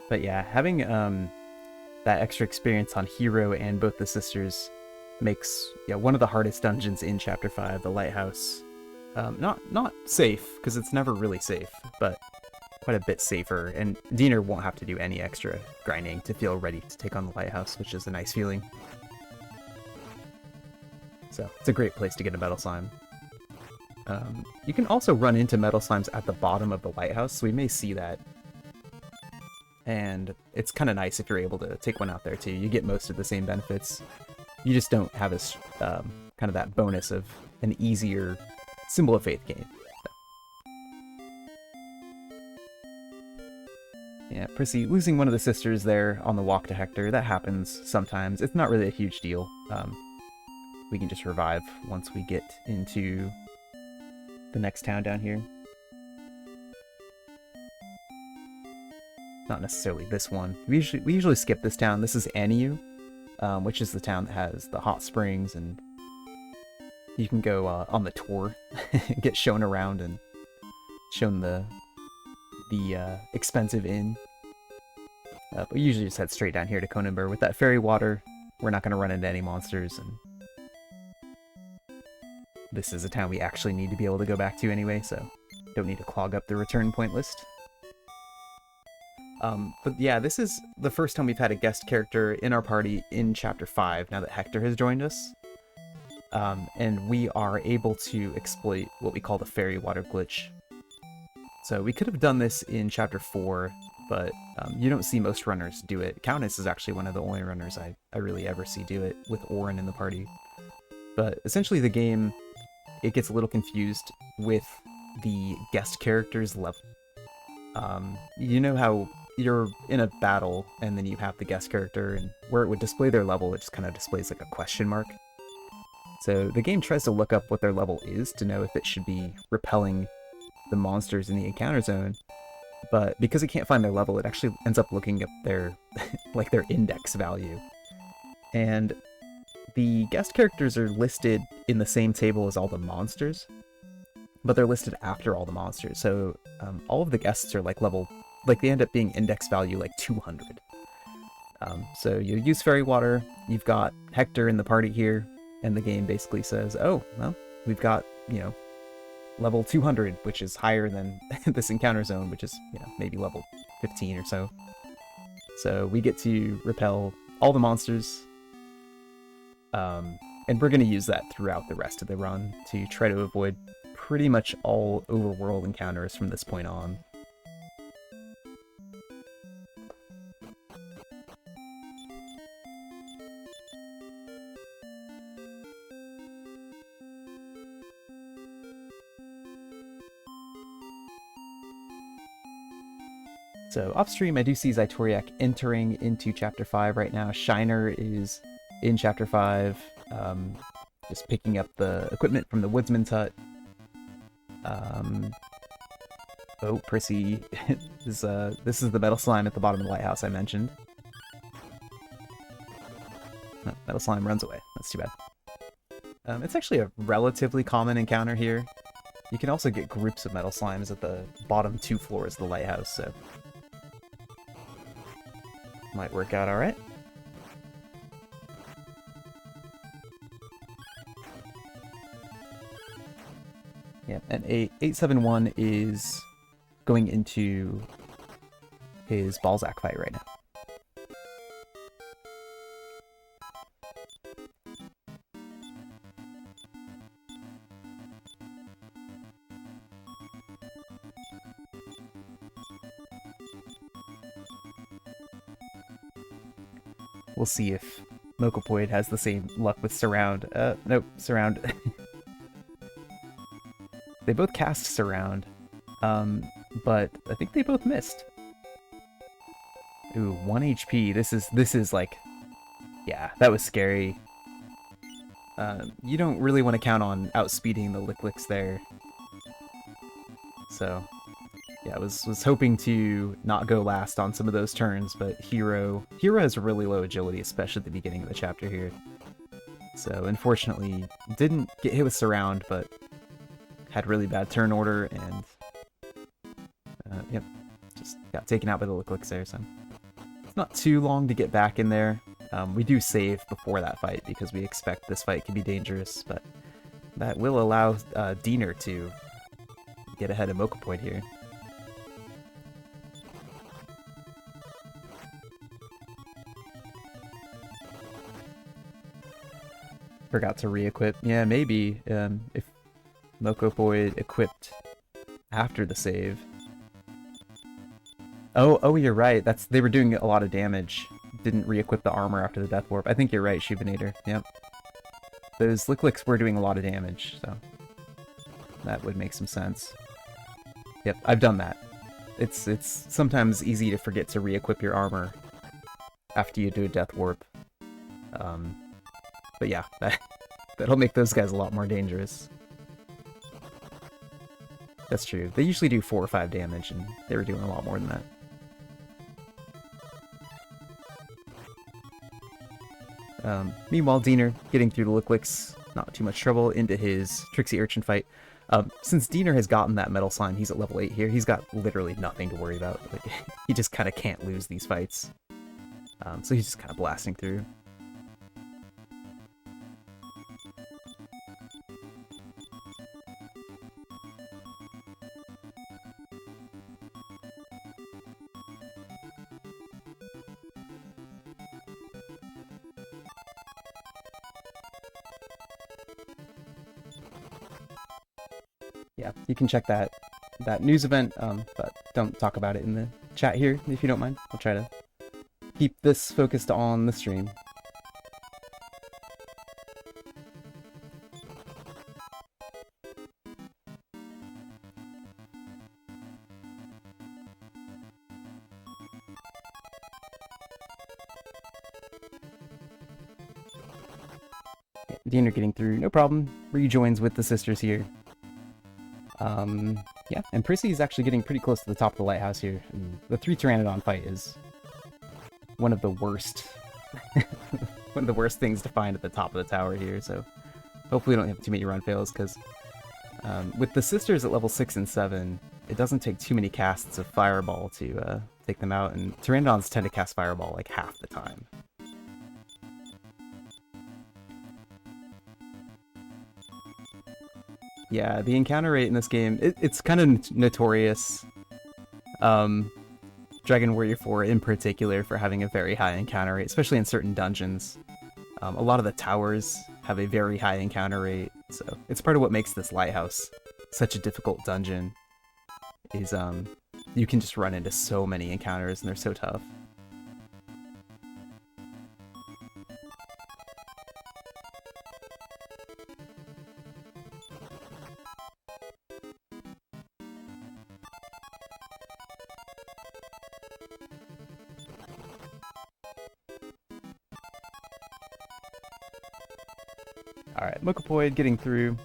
But yeah, having that extra experience on Hero and both the sisters makes one of the hardest dungeons in Chapter 5, the Lighthouse, not safe, because it's never really safe, but quite a bit safer, and Diener won't have to do any extra grinding to feel ready to take on the Lighthouse, which is a nice feeling. So it's a great place to get a Metal Slime. You can also run into Metal Slimes at the bottom of the Lighthouse, so we may see that. And it's kind of nice if you're able to take one out there too. You get most of the same benefits. You just don't have this kind of that bonus of an easier Symbol of Faith game. Yeah, Prissy losing one of the sisters there on the walk to Hector, that happens sometimes. It's not really a huge deal. We can just revive once we get into the next town down here. Not necessarily this one. We usually skip this town. This is Aniu, which is the town that has the hot springs, and you can go on the tour, get shown around and shown the expensive inn. But we usually just head straight down here to Konenbur. With that fairy water, we're not going to run into any monsters, and this is a town we actually need to be able to go back to anyway, so don't need to clog up the return point list. But yeah, this is the first time we've had a guest character in our party in Chapter 5, now that Hector has joined us. And we are able to exploit what we call the fairy water glitch. So we could have done this in Chapter 4, but you don't see most runners do it. Countess is actually one of the only runners I really ever see do it, with Orin in the party. But essentially the game, it gets a little confused with the guest character's level. You know how you're in a battle and then you have the guest character, and where it would display their level, it just kind of displays like a question mark. So the game tries to look up what their level is to know if it should be repelling the monsters in the encounter zone, but because it can't find their level, it actually ends up looking up their like their index value. And the guest characters are listed in the same table as all the monsters, but they're listed after all the monsters. So all of the guests are like level, like they end up being index value like 200. So you use fairy water, you've got Hector in the party here, and the game basically says, oh, well, we've got, level 200, which is higher than this encounter zone, which is, maybe level 15 or so. So we get to repel all the monsters, and we're going to use that throughout the rest of the run to try to avoid pretty much all overworld encounters from this point on. So off-stream, I do see Zytoriak entering into Chapter 5 right now. Shiner is in Chapter 5, just picking up the equipment from the Woodsman's hut. Oh, Prissy, this is the Metal Slime at the bottom of the lighthouse I mentioned. No, Metal Slime runs away. That's too bad. It's actually a relatively common encounter here. You can also get groups of Metal Slimes at the bottom 2 floors of the lighthouse, so might work out alright. Yeah, and 871 is going into his Balzac fight right now. We'll see if Mokopoid has the same luck with Surround. Nope, Surround. They both cast Surround, but I think they both missed. Ooh, 1 HP. This is like, yeah, that was scary. You don't really want to count on outspeeding the Lick-Licks there. So, yeah, I was hoping to not go last on some of those turns, but Hero has really low agility, especially at the beginning of the chapter here. So unfortunately, didn't get hit with surround, but had really bad turn order, and yep, just got taken out by the Licklix there. So it's not too long to get back in there. We do save before that fight because we expect this fight can be dangerous, but that will allow Diener to get ahead of Mokopoid here. Forgot to re-equip. Yeah, maybe if Mokopoid equipped after the save. Oh, you're right. They were doing a lot of damage. Didn't re-equip the armor after the Death Warp. I think you're right, Shubinator. Yep. Those Licklix were doing a lot of damage, so that would make some sense. Yep, I've done that. It's sometimes easy to forget to re-equip your armor after you do a Death Warp. But yeah, that'll make those guys a lot more dangerous. That's true. They usually do 4 or 5 damage, and they were doing a lot more than that. Meanwhile, Diener getting through the Licklix, not too much trouble, into his Trixie Urchin fight. Since Diener has gotten that Metal Slime, he's at level 8 here, he's got literally nothing to worry about. Like, he just kind of can't lose these fights. So he's just kind of blasting through. Yeah, you can check that news event, but don't talk about it in the chat here, if you don't mind. I'll try to keep this focused on the stream. Yeah, Diener getting through, no problem. Rejoins with the sisters here. Yeah, and Prissy is actually getting pretty close to the top of the lighthouse here. And the 3 Pteranodon fight is one of the worst, one of the worst things to find at the top of the tower here. So hopefully we don't have too many run fails, because with the sisters at level 6 and 7, it doesn't take too many casts of Fireball to take them out, and Pteranodons tend to cast Fireball like half the time. Yeah, the encounter rate in this game, it's kind of notorious. Dragon Warrior 4 in particular for having a very high encounter rate, especially in certain dungeons. A lot of the towers have a very high encounter rate, so it's part of what makes this lighthouse such a difficult dungeon, is you can just run into so many encounters and they're so tough. Alright, Mokopoid getting through.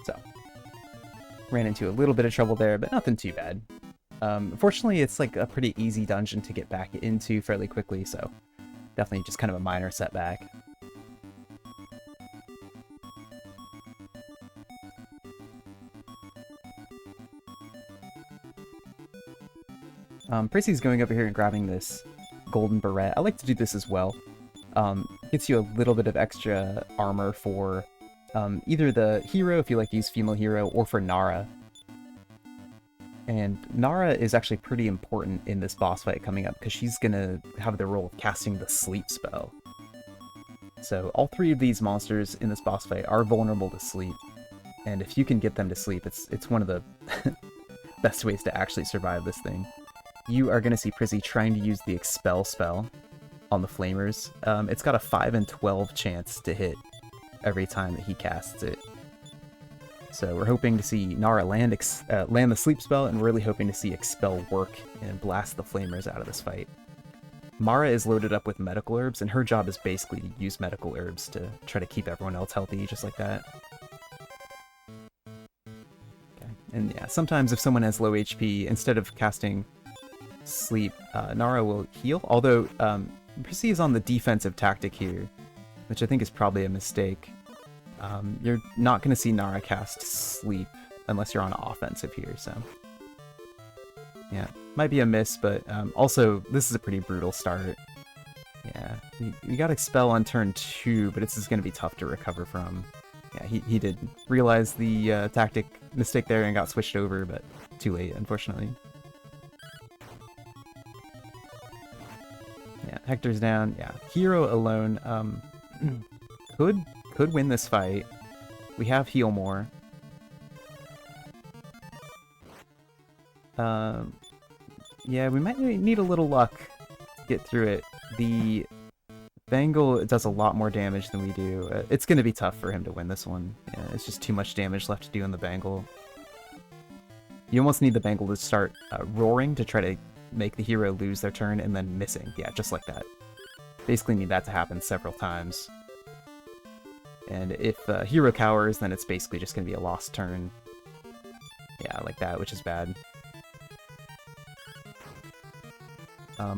So, ran into a little bit of trouble there, but nothing too bad. Unfortunately, it's like a pretty easy dungeon to get back into fairly quickly, so definitely just kind of a minor setback. Pricey's going over here and grabbing this golden beret. I like to do this as well. Gets you a little bit of extra armor for either the hero, if you like to use female hero, or for Nara. And Nara is actually pretty important in this boss fight coming up, because she's going to have the role of casting the sleep spell. So all 3 of these monsters in this boss fight are vulnerable to sleep, and if you can get them to sleep, it's one of the best ways to actually survive this thing. You are going to see Prissy trying to use the Expel spell on the Flamers. It's got a 5 and 12 chance to hit every time that he casts it. So we're hoping to see Nara land the sleep spell, and we're really hoping to see Expel work and blast the Flamers out of this fight. Mara is loaded up with medical herbs, and her job is basically to use medical herbs to try to keep everyone else healthy, just like that. Okay. And yeah, sometimes if someone has low HP, instead of casting sleep, Nara will heal, although Prissy is on the defensive tactic here, which I think is probably a mistake. You're not going to see Nara cast Sleep unless you're on offensive here, so... Yeah, might be a miss, but also, this is a pretty brutal start. Yeah, you got Expel on turn 2, but this is going to be tough to recover from. Yeah, he did realize the tactic mistake there and got switched over, but too late, unfortunately. Yeah, Hector's down. Yeah, Hero alone could win this fight. We have Heal more. Yeah, we might need a little luck to get through it. The Bangle does a lot more damage than we do. It's going to be tough for him to win this one. Yeah, it's just too much damage left to do in the Bangle. You almost need the Bangle to start roaring to try to make the hero lose their turn and then missing. Yeah, just like that. Basically need that to happen several times. And if hero cowers, then it's basically just going to be a lost turn. Yeah, like that, which is bad.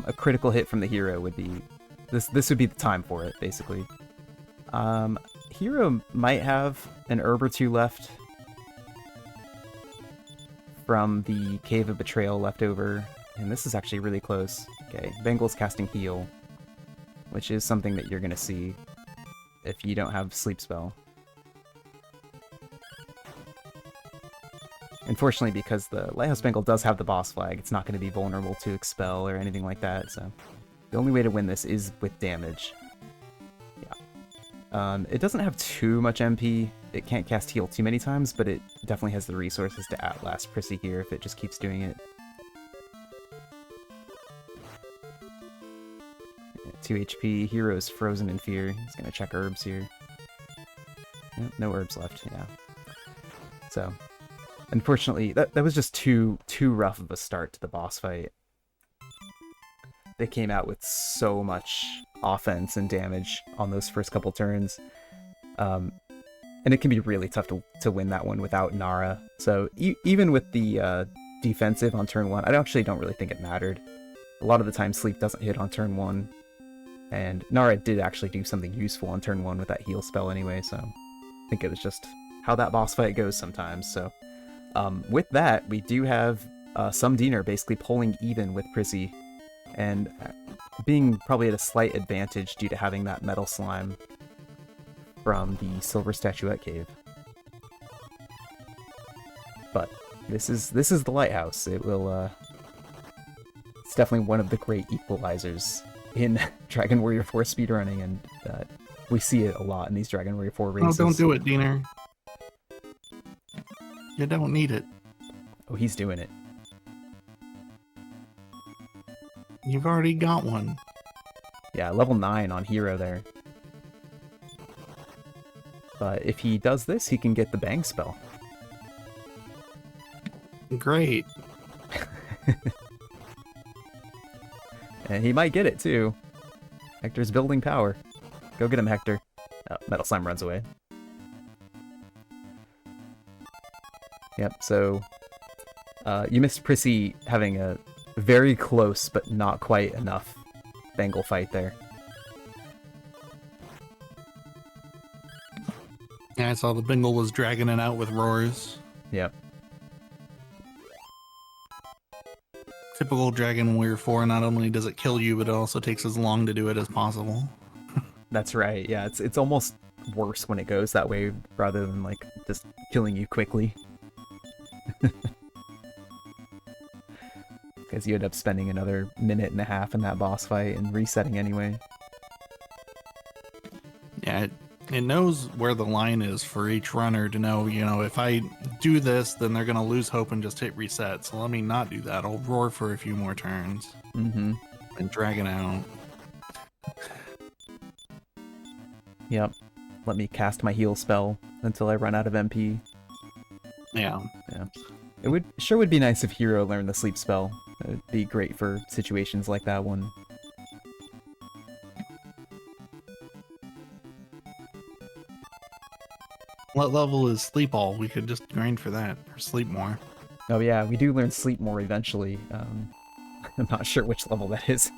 A critical hit from the hero would be... This would be the time for it, basically. Hero might have an herb or two left from the Cave of Betrayal left over. And this is actually really close. Okay, Bangle's casting Heal, which is something that you're going to see if you don't have Sleep Spell. Unfortunately, because the Lighthouse Bangle does have the boss flag, it's not going to be vulnerable to Expel or anything like that, so... The only way to win this is with damage. Yeah. It doesn't have too much MP. It can't cast Heal too many times, but it definitely has the resources to outlast Prissy here if it just keeps doing it. Yeah, 2 HP. Hero's frozen in fear. He's going to check herbs here. No herbs left, yeah. So... Unfortunately, that was just too rough of a start to the boss fight. They came out with so much offense and damage on those first couple turns. And it can be really tough to win that one without Nara. So even with the defensive on turn 1, I actually don't really think it mattered. A lot of the time Sleep doesn't hit on turn 1. And Nara did actually do something useful on turn 1 with that heal spell anyway, so I think it was just how that boss fight goes sometimes, so... with that, we do have some Diener basically pulling even with Prissy, and being probably at a slight advantage due to having that metal slime from the Silver Statuette Cave. But this is the Lighthouse. It will it's definitely one of the great equalizers in Dragon Warrior 4 speedrunning, and we see it a lot in these Dragon Warrior 4 races. Oh, don't do it, Diener. You don't need it. Oh, he's doing it. You've already got one. Yeah, level 9 on Hero there. But if he does this, he can get the Bang spell. Great. And he might get it, too. Hector's building power. Go get him, Hector. Oh, Metal Slime runs away. Yep, so you missed Prissy having a very close but not quite enough Bangle fight there. Yeah, I saw the Bangle was dragging it out with roars. Yep. Typical Dragon Warrior 4, not only does it kill you, but it also takes as long to do it as possible. That's right, yeah, it's almost worse when it goes that way rather than like just killing you quickly. Because you end up spending another minute and a half in that boss fight and resetting anyway. Yeah, it knows where the line is for each runner to know, you know, if I do this, then they're going to lose hope and just hit reset. So let me not do that. I'll roar for a few more turns. Mm-hmm. And drag it out. Yep. Let me cast my heal spell until I run out of MP. Yeah. Yeah. It sure would be nice if Hero learned the sleep spell. It would be great for situations like that one. What level is Sleep All? We could just grind for that, or sleep more. Oh yeah, we do learn sleep more eventually. I'm not sure which level that is.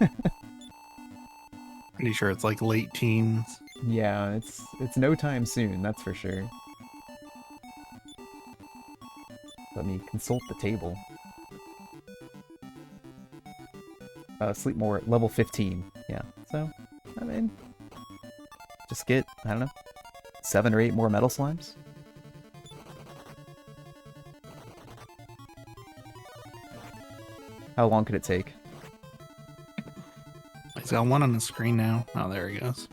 Pretty sure it's like late teens. Yeah, it's no time soon, that's for sure. Let me consult the table. Sleepmore, level 15. Yeah, so, I mean, just get, I don't know, 7 or 8 more metal slimes? How long could it take? He's got one on the screen now. Oh, there he goes.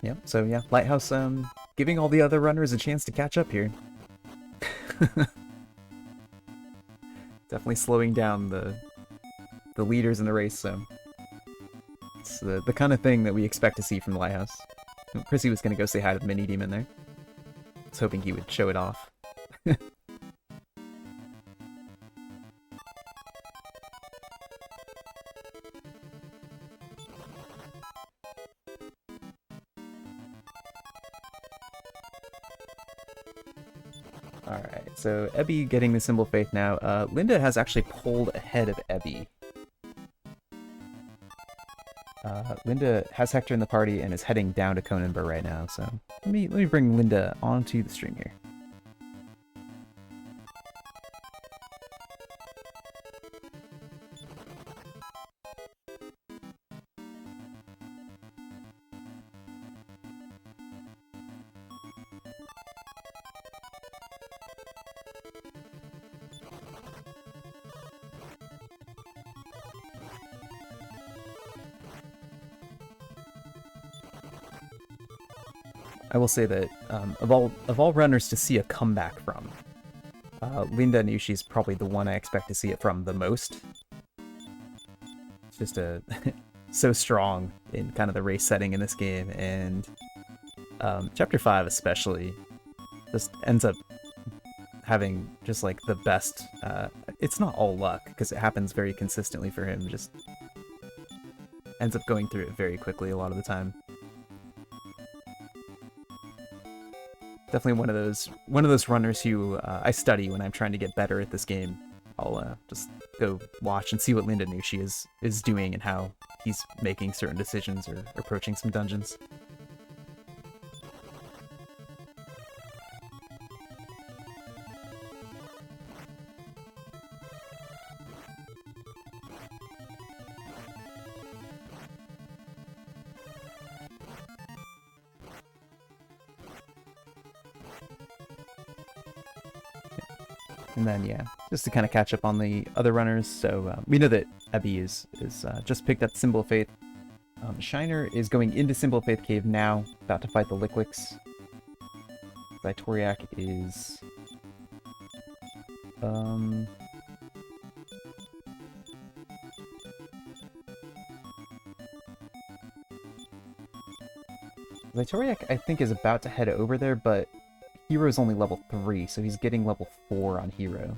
Yep, so yeah, Lighthouse giving all the other runners a chance to catch up here. Definitely slowing down the leaders in the race, so it's the kind of thing that we expect to see from the Lighthouse. Chrissy was going to go say hi to the mini demon there. I was hoping he would show it off. Alright, so Ebby getting the Symbol of Faith now. Linda has actually pulled ahead of Ebby. Linda has Hector in the party and is heading down to Conanburg right now, so let me bring Linda onto the stream here. I will say that of all runners to see a comeback from, Linda Nushi's probably the one I expect to see it from the most. It's just so strong in kind of the race setting in this game, and Chapter 5 especially just ends up having just like the best. It's not all luck because it happens very consistently for him. Just ends up going through it very quickly a lot of the time. Definitely one of those runners who I study when I'm trying to get better at this game. I'll just go watch and see what Linda Nushi is doing and how he's making certain decisions or approaching some dungeons. And then, yeah, just to kind of catch up on the other runners. So we know that Ebby is just picked up Symbol of Faith. Shiner is going into Symbol of Faith Cave now, about to fight the Liquix. Zytoriak is... Zytoriak, I think, is about to head over there, but Hero is only level 3, so he's getting level 4 on Hero,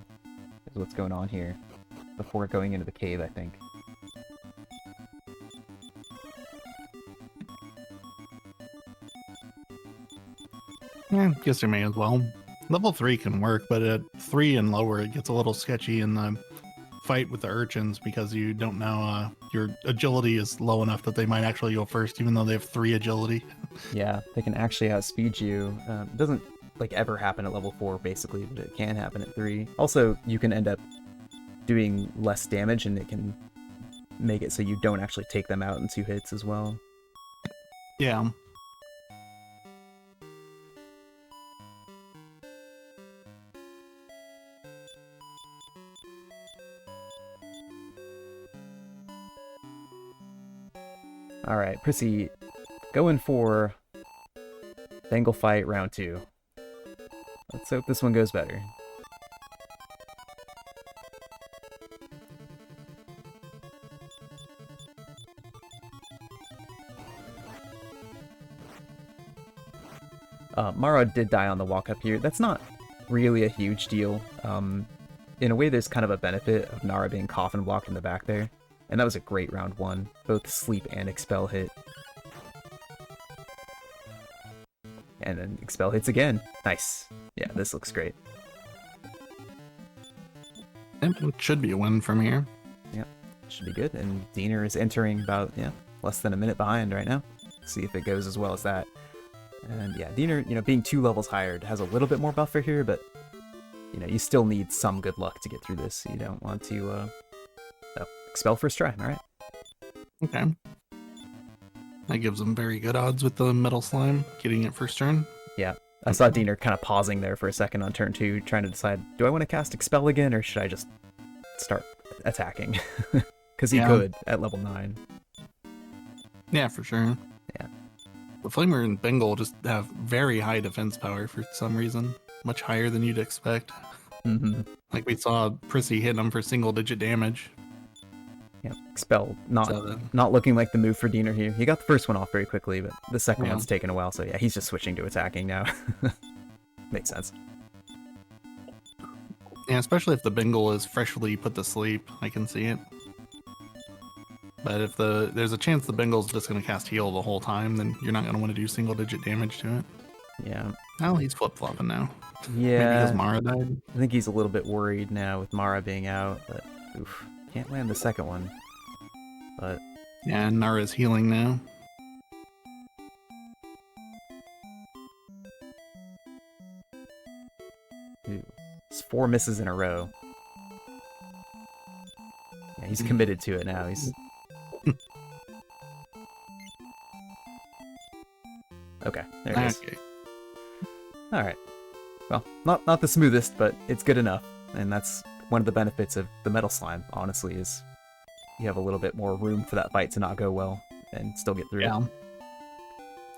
is what's going on here, before going into the cave, I think. Yeah, guess you may as well. Level 3 can work, but at 3 and lower, it gets a little sketchy in the fight with the urchins because you don't know your agility is low enough that they might actually go first, even though they have 3 agility. Yeah, they can actually outspeed you. It doesn't like ever happen at level 4 basically, but it can happen at 3. Also, you can end up doing less damage and it can make it so you don't actually take them out in 2 hits as well. Yeah. Alright, Prissy, going for Dangle Fight round 2. Let's hope this one goes better. Mara did die on the walk up here. That's not really a huge deal. In a way, there's kind of a benefit of Nara being coffin blocked in the back there. And that was a great round 1. Both sleep and expel hit. And then expel hits again. Nice. Yeah, this looks great. It should be a win from here. Yep, should be good. And Diener is entering about less than a minute behind right now. See if it goes as well as that. And yeah, Diener, being 2 levels higher, has a little bit more buffer here, but you still need some good luck to get through this. You don't want to expel first try. All right. Okay. That gives him very good odds with the Metal Slime getting it first turn. Yeah. I saw Diener kind of pausing there for a second on turn 2, trying to decide, do I want to cast Expel again, or should I just start attacking? Because he could at level 9. Yeah, for sure. Yeah. The Flamer and Bengal just have very high defense power for some reason. Much higher than you'd expect. Mm-hmm. Like we saw Prissy hitting them for single-digit damage. Yeah, Expel not looking like the move for Diener here. He got the first one off very quickly, but the second one's taken a while, so yeah, he's just switching to attacking now. Makes sense. Yeah, especially if the Bengal is freshly put to sleep, I can see it. But if there's a chance the Bengal's just going to cast heal the whole time, then you're not going to want to do single-digit damage to it. Yeah. Well, he's flip-flopping now. Yeah. Maybe because Mara died. I think he's a little bit worried now with Mara being out, but oof, can't land the second one. But yeah, and Nara's healing now. Ooh, it's 4 misses in a row. Yeah, he's committed to it now. He's okay. There it is. Okay. All right. Well, not the smoothest, but it's good enough, and that's one of the benefits of the Metal Slime. Honestly, is you have a little bit more room for that fight to not go well and still get through it. Yeah,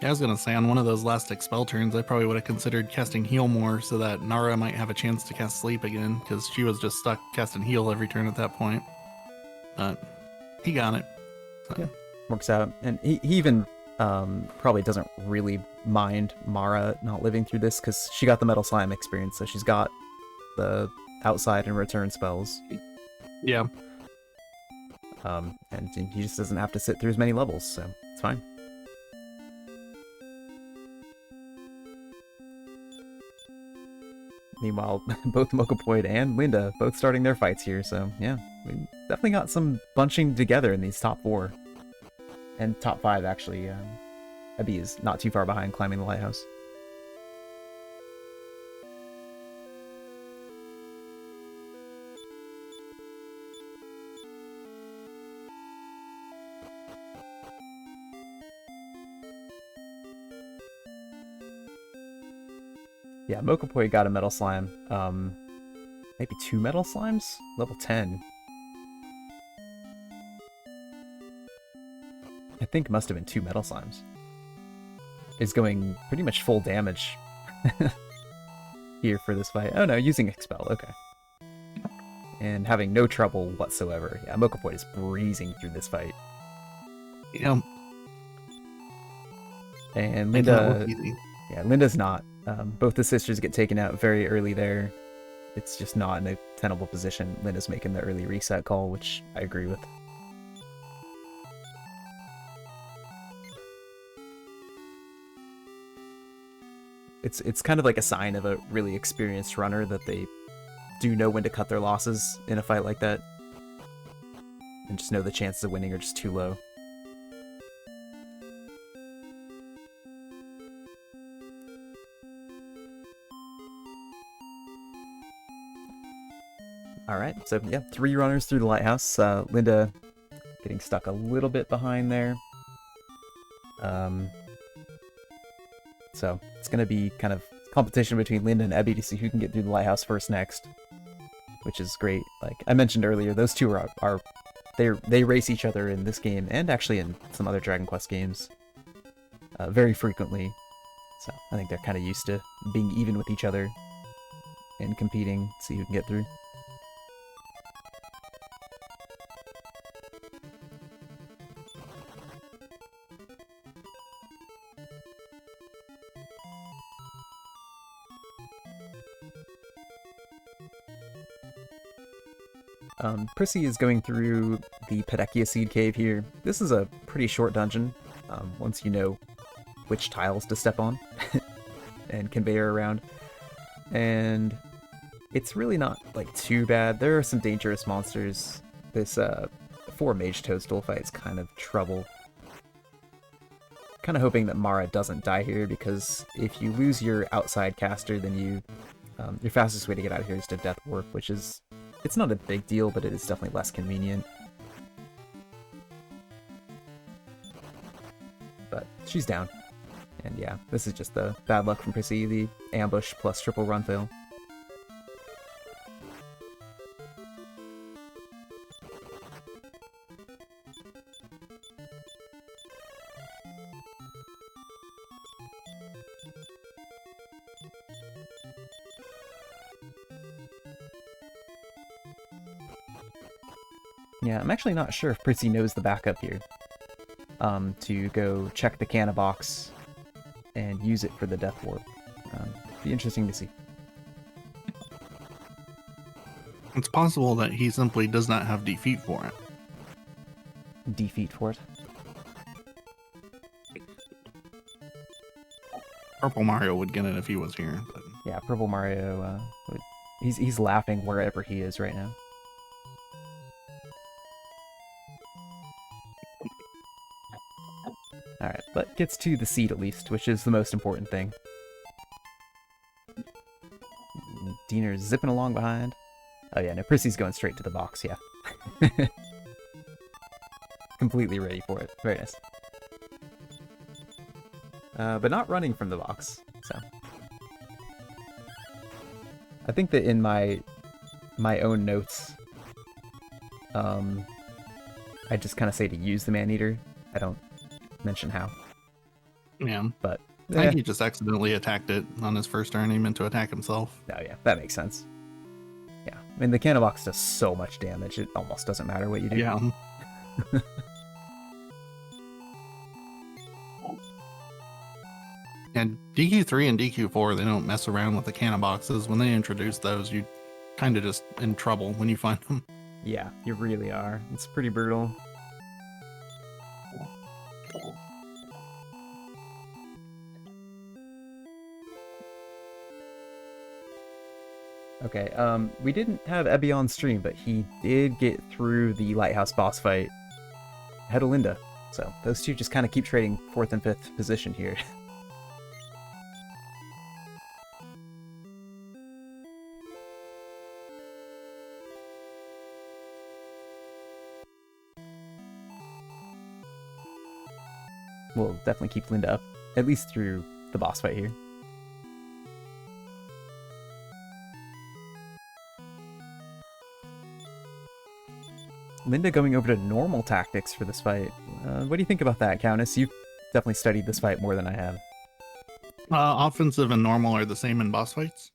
I was gonna say on one of those last Expel turns, I probably would have considered casting Heal more so that Nara might have a chance to cast Sleep again, because she was just stuck casting Heal every turn at that point. But he got it. So. Yeah, works out, and he even probably doesn't really mind Mara not living through this because she got the Metal Slime experience, so she's got the outside and return spells. Yeah. And he just doesn't have to sit through as many levels, so it's fine. Meanwhile, both Mokopoid and Linda both starting their fights here, so yeah, we definitely got some bunching together in these top 4. And top 5, actually. Abby is not too far behind climbing the lighthouse. Yeah, Mokopoid got a Metal Slime. Maybe 2 Metal Slimes? Level 10. I think it must have been 2 Metal Slimes. Is going pretty much full damage here for this fight. Oh no, using Expel, okay. And having no trouble whatsoever. Yeah, Mokopoid is breezing through this fight. Yeah. And Linda... Yeah, Linda's not. Both the sisters get taken out very early there. It's just not in a tenable position. Linda's making the early reset call, which I agree with. It's kind of like a sign of a really experienced runner that they do know when to cut their losses in a fight like that. And just know the chances of winning are just too low. Alright, so yeah, 3 runners through the lighthouse. Linda getting stuck a little bit behind there. So it's going to be kind of competition between Linda and Ebby to see who can get through the lighthouse first next, which is great. Like I mentioned earlier, those two are they race each other in this game and actually in some other Dragon Quest games very frequently. So I think they're kind of used to being even with each other and competing, see who can get through. Prissy is going through the Pedekkia Seed Cave here. This is a pretty short dungeon, once you know which tiles to step on and conveyor around. And It's really not like too bad. There are some dangerous monsters. This 4 Mage Toadstool fight's kind of trouble. Kind of hoping that Mara doesn't die here, because if you lose your outside caster, then your fastest way to get out of here is to Death Warp, which is, it's not a big deal, but it is definitely less convenient. But she's down. And yeah, this is just the bad luck from Prissy, the ambush plus triple run fail. Yeah, I'm actually not sure if Prissy knows the backup here. To go check the canna box and use it for the Death Warp. Be interesting to see. It's possible that he simply does not have defeat for it. Defeat for it. Purple Mario would get it if he was here. But... yeah, Purple Mario, he's laughing wherever he is right now. Alright, but gets to the seed at least, which is the most important thing. Diener's zipping along behind. Oh yeah, no, Prissy's going straight to the box, yeah. Completely ready for it. Very nice. But not running from the box, so. I think that in my own notes, I just kind of say to use the Maneater. I don't mention how. Yeah. But I think he just accidentally attacked it on his first turn. He meant to attack himself. Oh yeah, that makes sense. Yeah, I mean the canna box does so much damage, it almost doesn't matter what you do. Yeah. And DQ3 and DQ4, they don't mess around with the canna boxes. When they introduce those, you kind of just in trouble when you find them. Yeah, you really are. It's pretty brutal. Okay, we didn't have Ebby on stream, but he did get through the Lighthouse boss fight ahead of Linda. So those two just kind of keep trading 4th and 5th position here. We'll definitely keep Linda up, at least through the boss fight here. Linda going over to normal tactics for this fight. What do you think about that, Countess? You've definitely studied this fight more than I have. Offensive and normal are the same in boss fights.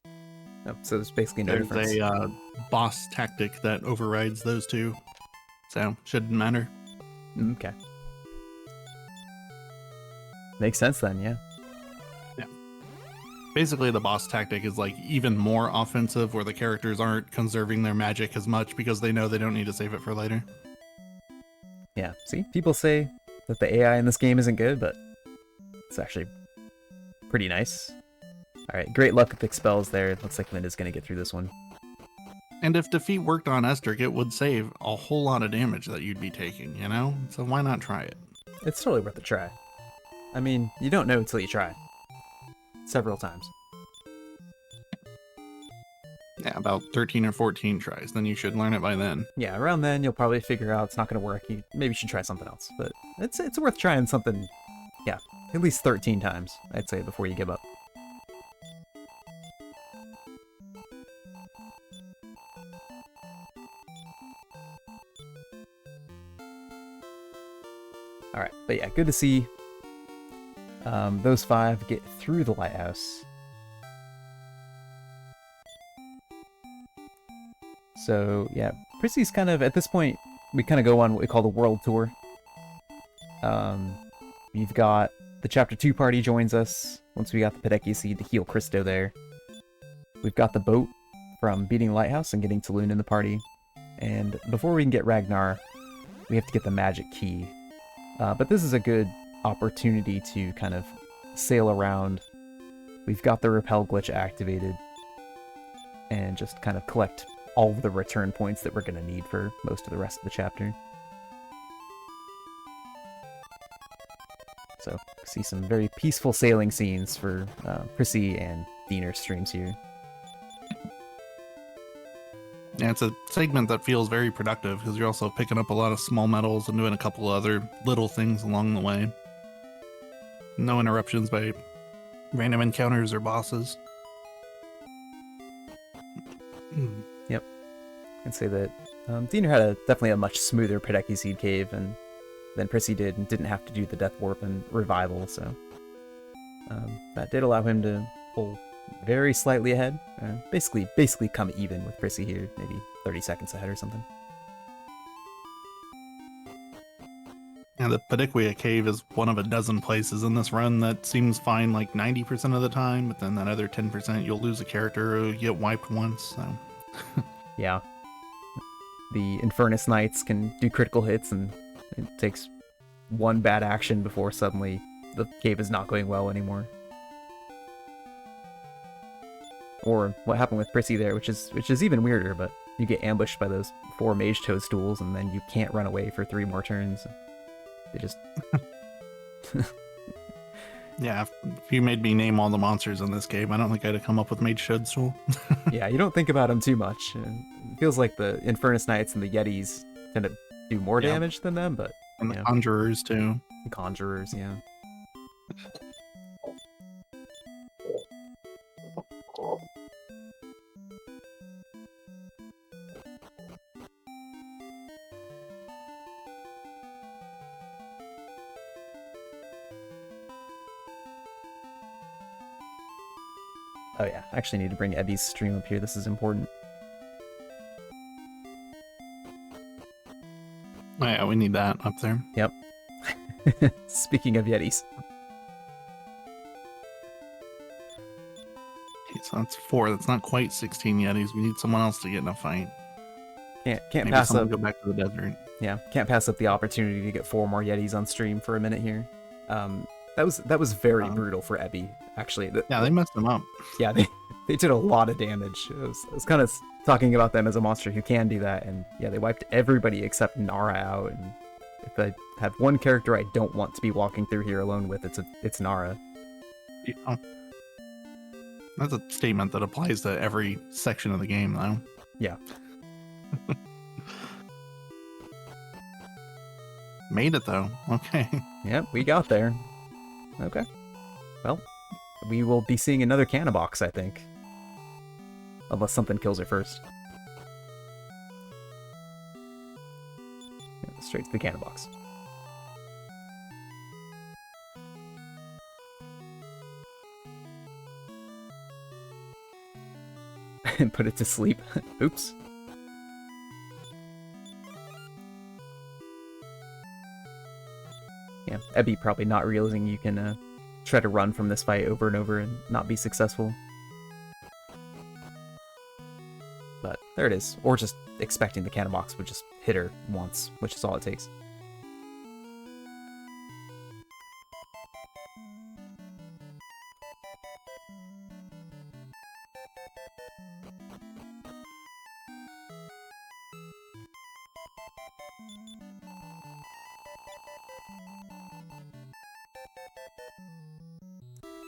Oh, so there's basically no difference. There's a boss tactic that overrides those two, so shouldn't matter. Okay. Makes sense then, yeah. Yeah. Basically, the boss tactic is like even more offensive, where the characters aren't conserving their magic as much because they know they don't need to save it for later. Yeah, see? People say that the AI in this game isn't good, but it's actually pretty nice. Alright, great luck with expels there. Looks like Linda's gonna get through this one. And if defeat worked on Estric, it would save a whole lot of damage that you'd be taking, you know? So why not try it? It's totally worth a try. I mean, you don't know until you try. Several times. Yeah, about 13 or 14 tries, then you should learn it by then. Yeah, around then you'll probably figure out it's not going to work. You maybe should try something else. But it's worth trying something, yeah, at least 13 times, I'd say, before you give up. Alright, but yeah, good to see those 5 get through the lighthouse. So yeah, Prissy's kind of, at this point, we kind of go on what we call the world tour. We've got the Chapter 2 party joins us, once we got the Pedeki seed to heal Christo there. We've got the boat from beating Lighthouse and getting Taloon in the party. And before we can get Ragnar, we have to get the magic key. But this is a good opportunity to kind of sail around. We've got the repel glitch activated. and just kind of collect all of the return points that we're going to need for most of the rest of the chapter. So, see some very peaceful sailing scenes for Prissy and Diener's streams here. Yeah, it's a segment that feels very productive because you're also picking up a lot of small medals and doing a couple other little things along the way. No interruptions by random encounters or bosses. Yep. I'd say that Diener had definitely a much smoother Pedeki Seed Cave than Prissy did, and didn't have to do the Death Warp and Revival, so that did allow him to pull very slightly ahead. Basically come even with Prissy here, maybe 30 seconds ahead or something. And the Pediquia Cave is one of a dozen places in this run that seems fine like 90% of the time, but then that other 10% you'll lose a character or you get wiped once, so... Yeah. The Infernus Knights can do critical hits, and it takes one bad action before suddenly the cave is not going well anymore. Or what happened with Prissy there, which is even weirder, but you get ambushed by those 4 Mage Toadstools, and then you can't run away for 3 more turns. They just... Yeah, if you made me name all the monsters in this game, I don't think I'd have come up with Mage Toadstool. Yeah, you don't think about them too much. It feels like the Infernus Knights and the Yetis tend to do more damage than them, but... And the Conjurers, too. The Conjurers, yeah. Oh yeah, I actually need to bring Ebby's stream up here. This is important. Oh yeah, we need that up there. Yep. Speaking of Yetis. Okay, so that's 4. That's not quite 16 Yetis. We need someone else to get in a fight. Can't Maybe pass up. Go back to the desert. Yeah, can't pass up the opportunity to get 4 more Yetis on stream for a minute here. That was very brutal for Ebby, actually. Yeah, they messed him up. Yeah, they did a lot of damage. I was kind of talking about them as a monster who can do that, and yeah, they wiped everybody except Nara out. And if I have one character I don't want to be walking through here alone with, it's Nara. Yeah. That's a statement that applies to every section of the game, though. Yeah. Made it, though. Okay. Yep, we got there. Okay. Well, we will be seeing another cannon box, I think. Unless something kills her first. Yeah, straight to the cannon box. And put it to sleep. Oops. Yeah, Ebby probably not realizing you can try to run from this fight over and over and not be successful. But there it is. Or just expecting the cannon box would just hit her once, which is all it takes.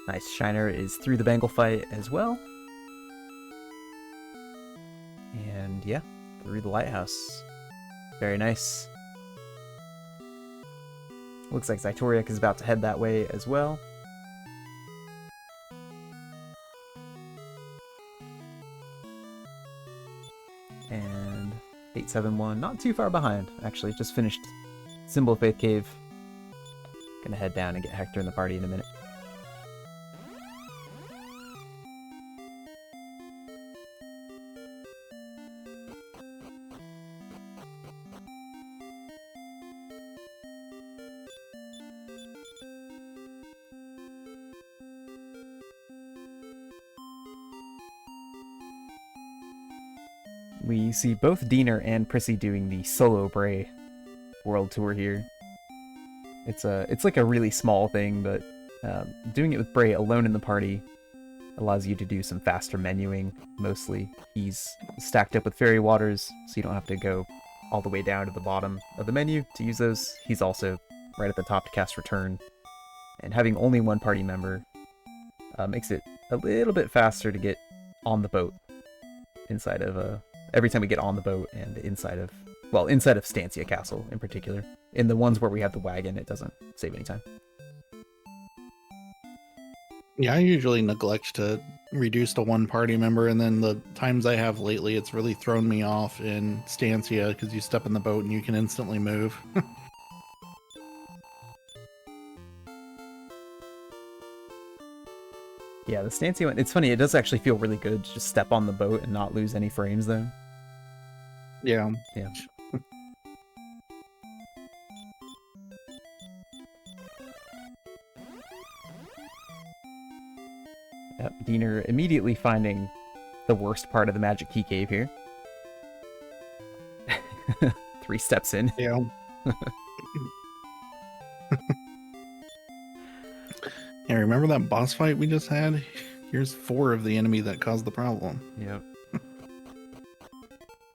Nice. Shiner is through the Bangle fight as well. And yeah, through the lighthouse. Very nice. Looks like Zytoriak is about to head that way as well. And 871, not too far behind, actually. Just finished Symbol of Faith Cave. Gonna head down and get Hector in the party in a minute. We see both Diener and Prissy doing the solo Bray world tour here. It's like a really small thing, but doing it with Bray alone in the party allows you to do some faster menuing, mostly. He's stacked up with fairy waters, so you don't have to go all the way down to the bottom of the menu to use those. He's also right at the top to cast return. And having only one party member makes it a little bit faster to get on the boat inside of every time we get on the boat and inside of Stancia Castle in particular. In the ones where we have the wagon, it doesn't save any time. Yeah, I usually neglect to reduce to one party member, and then the times I have lately, it's really thrown me off in Stancia because you step in the boat and you can instantly move. Yeah, the Stancia one, it's funny, it does actually feel really good to just step on the boat and not lose any frames though. Yeah. Yeah. Yep, Diener immediately finding the worst part of the Magic Key Cave here. 3 steps in. Yeah. Yeah, remember that boss fight we just had? Here's 4 of the enemy that caused the problem. Yep.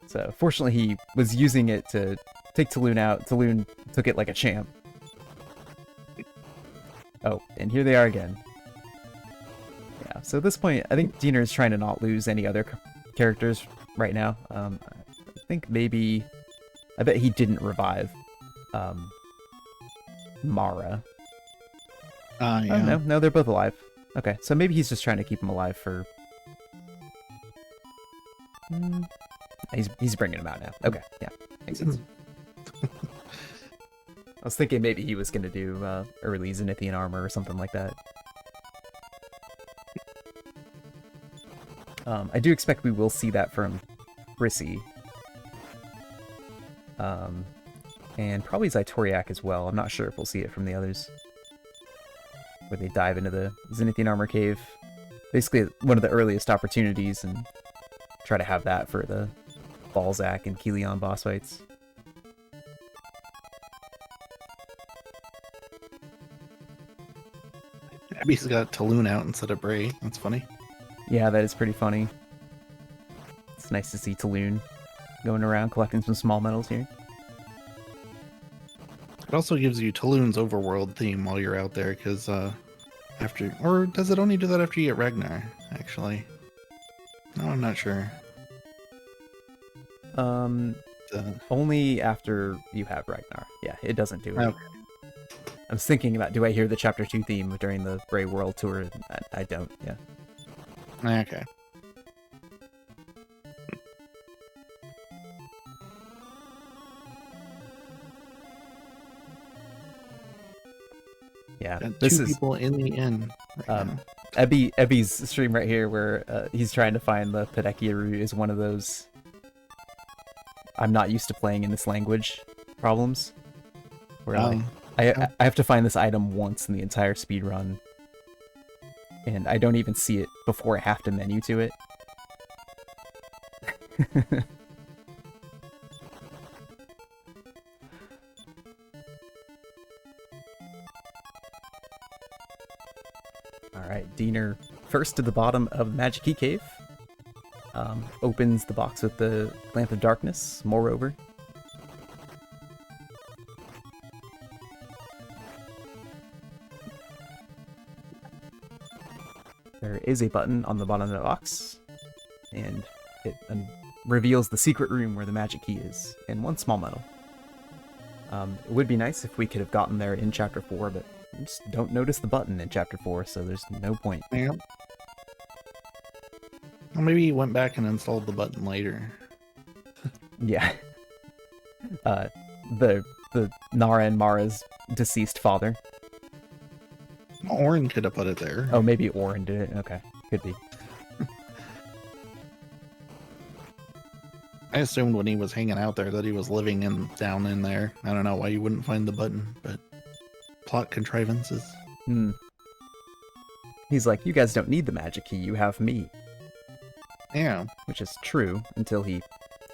So, fortunately, he was using it to take Taloon out. Taloon took it like a champ. Oh, and here they are again. Yeah, so at this point, I think Diener is trying to not lose any other characters right now. I think maybe... I bet he didn't revive Mara. Yeah. Oh, no, they're both alive. Okay, so maybe he's just trying to keep them alive for... He's bringing them out now. Okay, yeah, makes sense. I was thinking maybe he was going to do early Zenithian armor or something like that. I do expect we will see that from Brissy. And probably Zytoriak as well. I'm not sure if we'll see it from the others. Where they dive into the Zenithian armor cave. Basically one of the earliest opportunities, and try to have that for the Balzac and Kilion boss fights. Abby's got Taloon out instead of Bray. That's funny. Yeah, that is pretty funny. It's nice to see Taloon going around collecting some small medals here. It also gives you Taloon's overworld theme while you're out there, because after... Or does it only do that after you get Ragnar, actually? No, I'm not sure. Only after you have Ragnar. Yeah, it doesn't do it. Okay. I was thinking about, do I hear the Chapter 2 theme during the Bray World Tour? I don't, yeah. Okay. Yeah, Got this 2 is people in the inn right now. Ebby's stream right here where he's trying to find the Pedekiaru is one of those I'm not used to playing in this language problems. Where like, I have to find this item once in the entire speed run, and I don't even see it before I have to menu to it. Alright, Diener first to the bottom of the Magic Key Cave. Opens the box with the Lamp of Darkness, moreover. There is a button on the bottom of the box, and it reveals the secret room where the magic key is, and 1 small medal. It would be nice if we could have gotten there in Chapter 4, but we just don't notice the button in Chapter 4, so there's no point. Yeah. Well, maybe he went back and installed the button later. Yeah. The Nara and Mara's deceased father. Orin could have put it there. Oh, maybe Orin did it. Okay, could be. I assumed when he was hanging out there that he was living down in there. I don't know why you wouldn't find the button, but plot contrivances. He's like, you guys don't need the magic key, you have me. Yeah. Which is true until he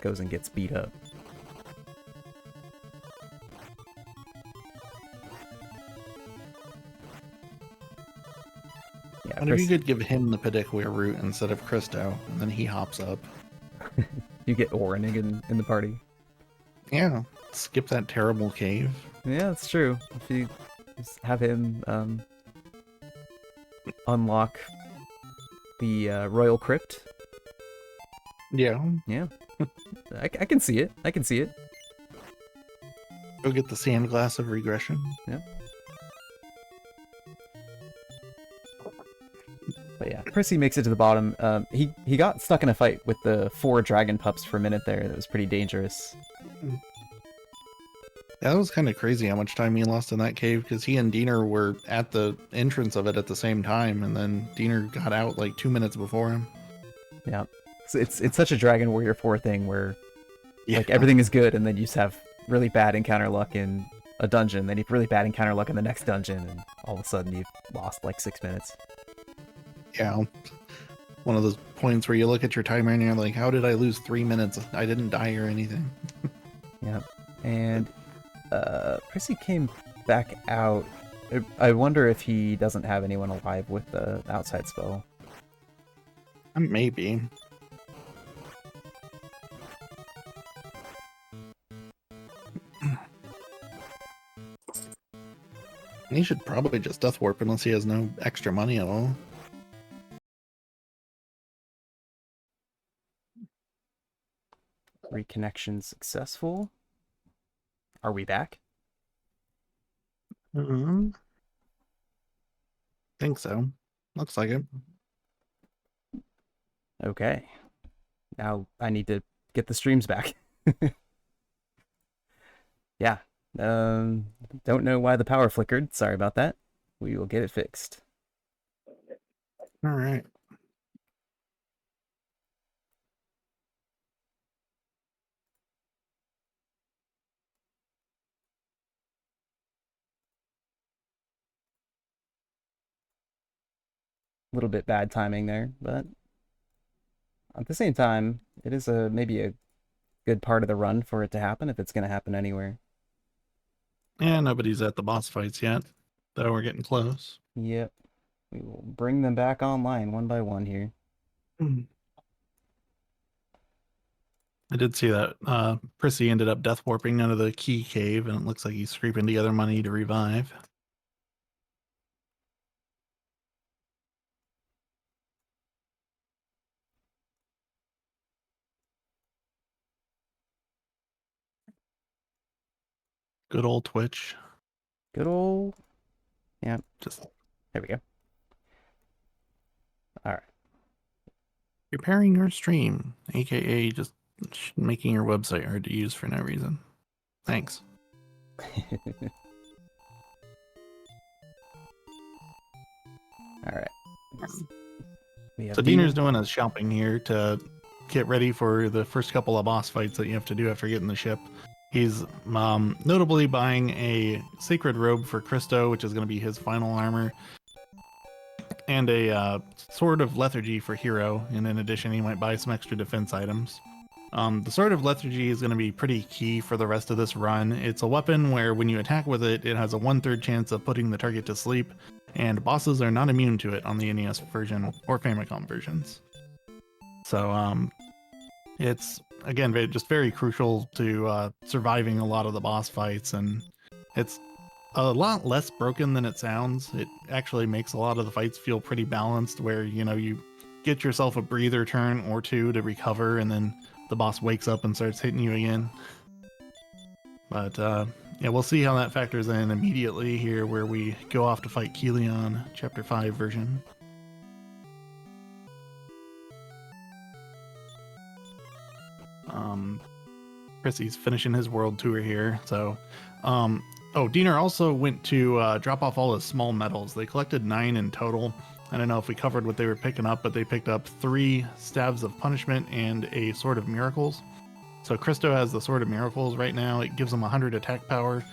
goes and gets beat up. Yeah, What if you could give him the particular route instead of Christo, and then he hops up? You get Oranig in the party. Yeah, skip that terrible cave. Yeah, that's true. If you just have him unlock the Royal Crypt. Yeah. Yeah. I can see it. I can see it. Go get the sand glass of regression. Yeah. But yeah, Prissy makes it to the bottom. He got stuck in a fight with the 4 dragon pups for a minute there. That was pretty dangerous. That was kind of crazy how much time he lost in that cave, because he and Diener were at the entrance of it at the same time, and then Diener got out like 2 minutes before him. Yeah. So it's such a Dragon Warrior 4 thing where like everything is good, and then you just have really bad encounter luck in a dungeon, then you have really bad encounter luck in the next dungeon, and all of a sudden you've lost like 6 minutes. Yeah. One of those points where you look at your timer and you're like, how did I lose 3 minutes? I didn't die or anything. Yeah. And Prissy came back out. I wonder if he doesn't have anyone alive with the outside spell. Maybe. He should probably just Death Warp unless he has no extra money at all. Reconnection successful. Are we back? Think so. Looks like it. Okay. Now I need to get the streams back. Yeah. Don't know why the power flickered. Sorry about that. We will get it fixed. All right. A little bit bad timing there, but at the same time, it is maybe a good part of the run for it to happen if it's going to happen anywhere. Yeah, nobody's at the boss fights yet, though we're getting close. Yep. We will bring them back online one by one here. I did see that Prissy ended up death warping out of the key cave, and it looks like he's scraping together money to revive. Good old Twitch. Good old... Yeah. Just there we go. All right. Repairing your stream, aka just making your website hard to use for no reason. Thanks. All right. So Diener's doing his shopping here to get ready for the first couple of boss fights that you have to do after getting the ship. He's notably buying a sacred robe for Christo, which is going to be his final armor, and a sword of lethargy for Hero. And in addition, he might buy some extra defense items. The sword of lethargy is going to be pretty key for the rest of this run. It's a weapon where when you attack with it, it has a 1/3 chance of putting the target to sleep, and bosses are not immune to it on the NES version or Famicom versions. So it's, again, just very crucial to surviving a lot of the boss fights, and it's a lot less broken than it sounds. It actually makes a lot of the fights feel pretty balanced, where, you know, you get yourself a breather turn or two to recover, and then the boss wakes up and starts hitting you again. But yeah, we'll see how that factors in immediately here, where we go off to fight Kelion, Chapter 5 version. Chrissy's finishing his world tour here. So, oh, Diener also went to drop off all the small medals. They collected 9 in total. I don't know if we covered what they were picking up, but they picked up 3 Staves of Punishment and a Sword of Miracles. So Christo has the Sword of Miracles right now. It gives him 100 attack power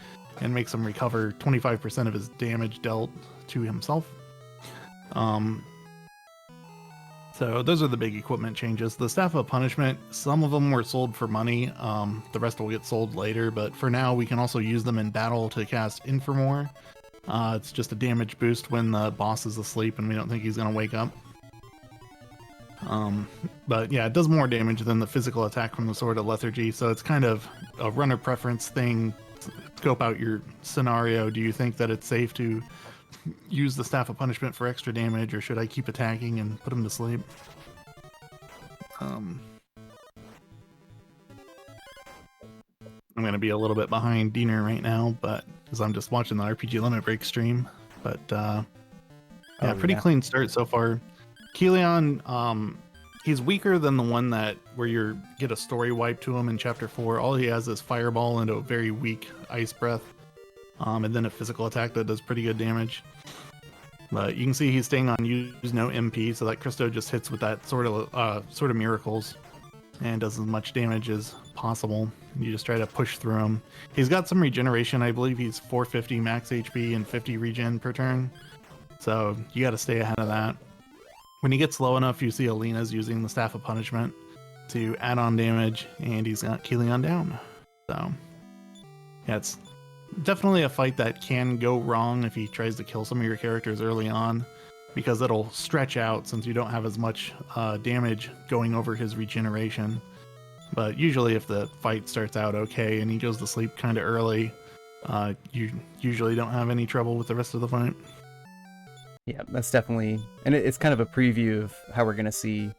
and makes him recover 25% of his damage dealt to himself. So those are the big equipment changes. The Staff of Punishment, some of them were sold for money. The rest will get sold later, but for now we can also use them in battle to cast Infirmore. It's just a damage boost when the boss is asleep and we don't think he's going to wake up. But yeah, it does more damage than the physical attack from the Sword of Lethargy, so it's kind of a runner preference thing. Scope out your scenario. Do you think that it's safe to use the Staff of Punishment for extra damage, or should I keep attacking and put him to sleep? I'm going to be a little bit behind Diener right now, but because I'm just watching the RPG Limit Break stream. But pretty clean start so far. Kilian, he's weaker than the one where you get a story wipe to him in Chapter 4. All he has is Fireball and a very weak Ice Breath, and then a physical attack that does pretty good damage. But you can see he's staying on use no MP, so that Christo just hits with that sort of miracles and does as much damage as possible. You just try to push through him. He's got some regeneration. I believe he's 450 max HP and 50 regen per turn, so you got to stay ahead of that. When he gets low enough, you see Alina's using the Staff of Punishment to add on damage, and he's got Kilian down. So, yeah, it's definitely a fight that can go wrong if he tries to kill some of your characters early on, because it'll stretch out since you don't have as much damage going over his regeneration. But usually if the fight starts out okay and he goes to sleep kind of early, you usually don't have any trouble with the rest of the fight. Yeah, that's definitely, and it's kind of a preview of how we're going to see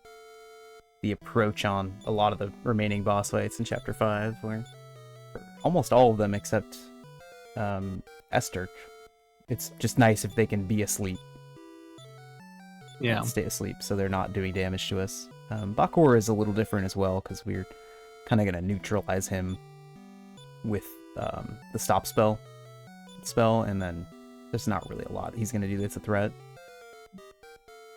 the approach on a lot of the remaining boss fights in Chapter 5, where for almost all of them except Esther, it's just nice if they can be asleep. Yeah. Stay asleep so they're not doing damage to us. Bakor is a little different as well, because we're kind of going to neutralize him with the stop spell, and then there's not really a lot he's going to do that's a threat.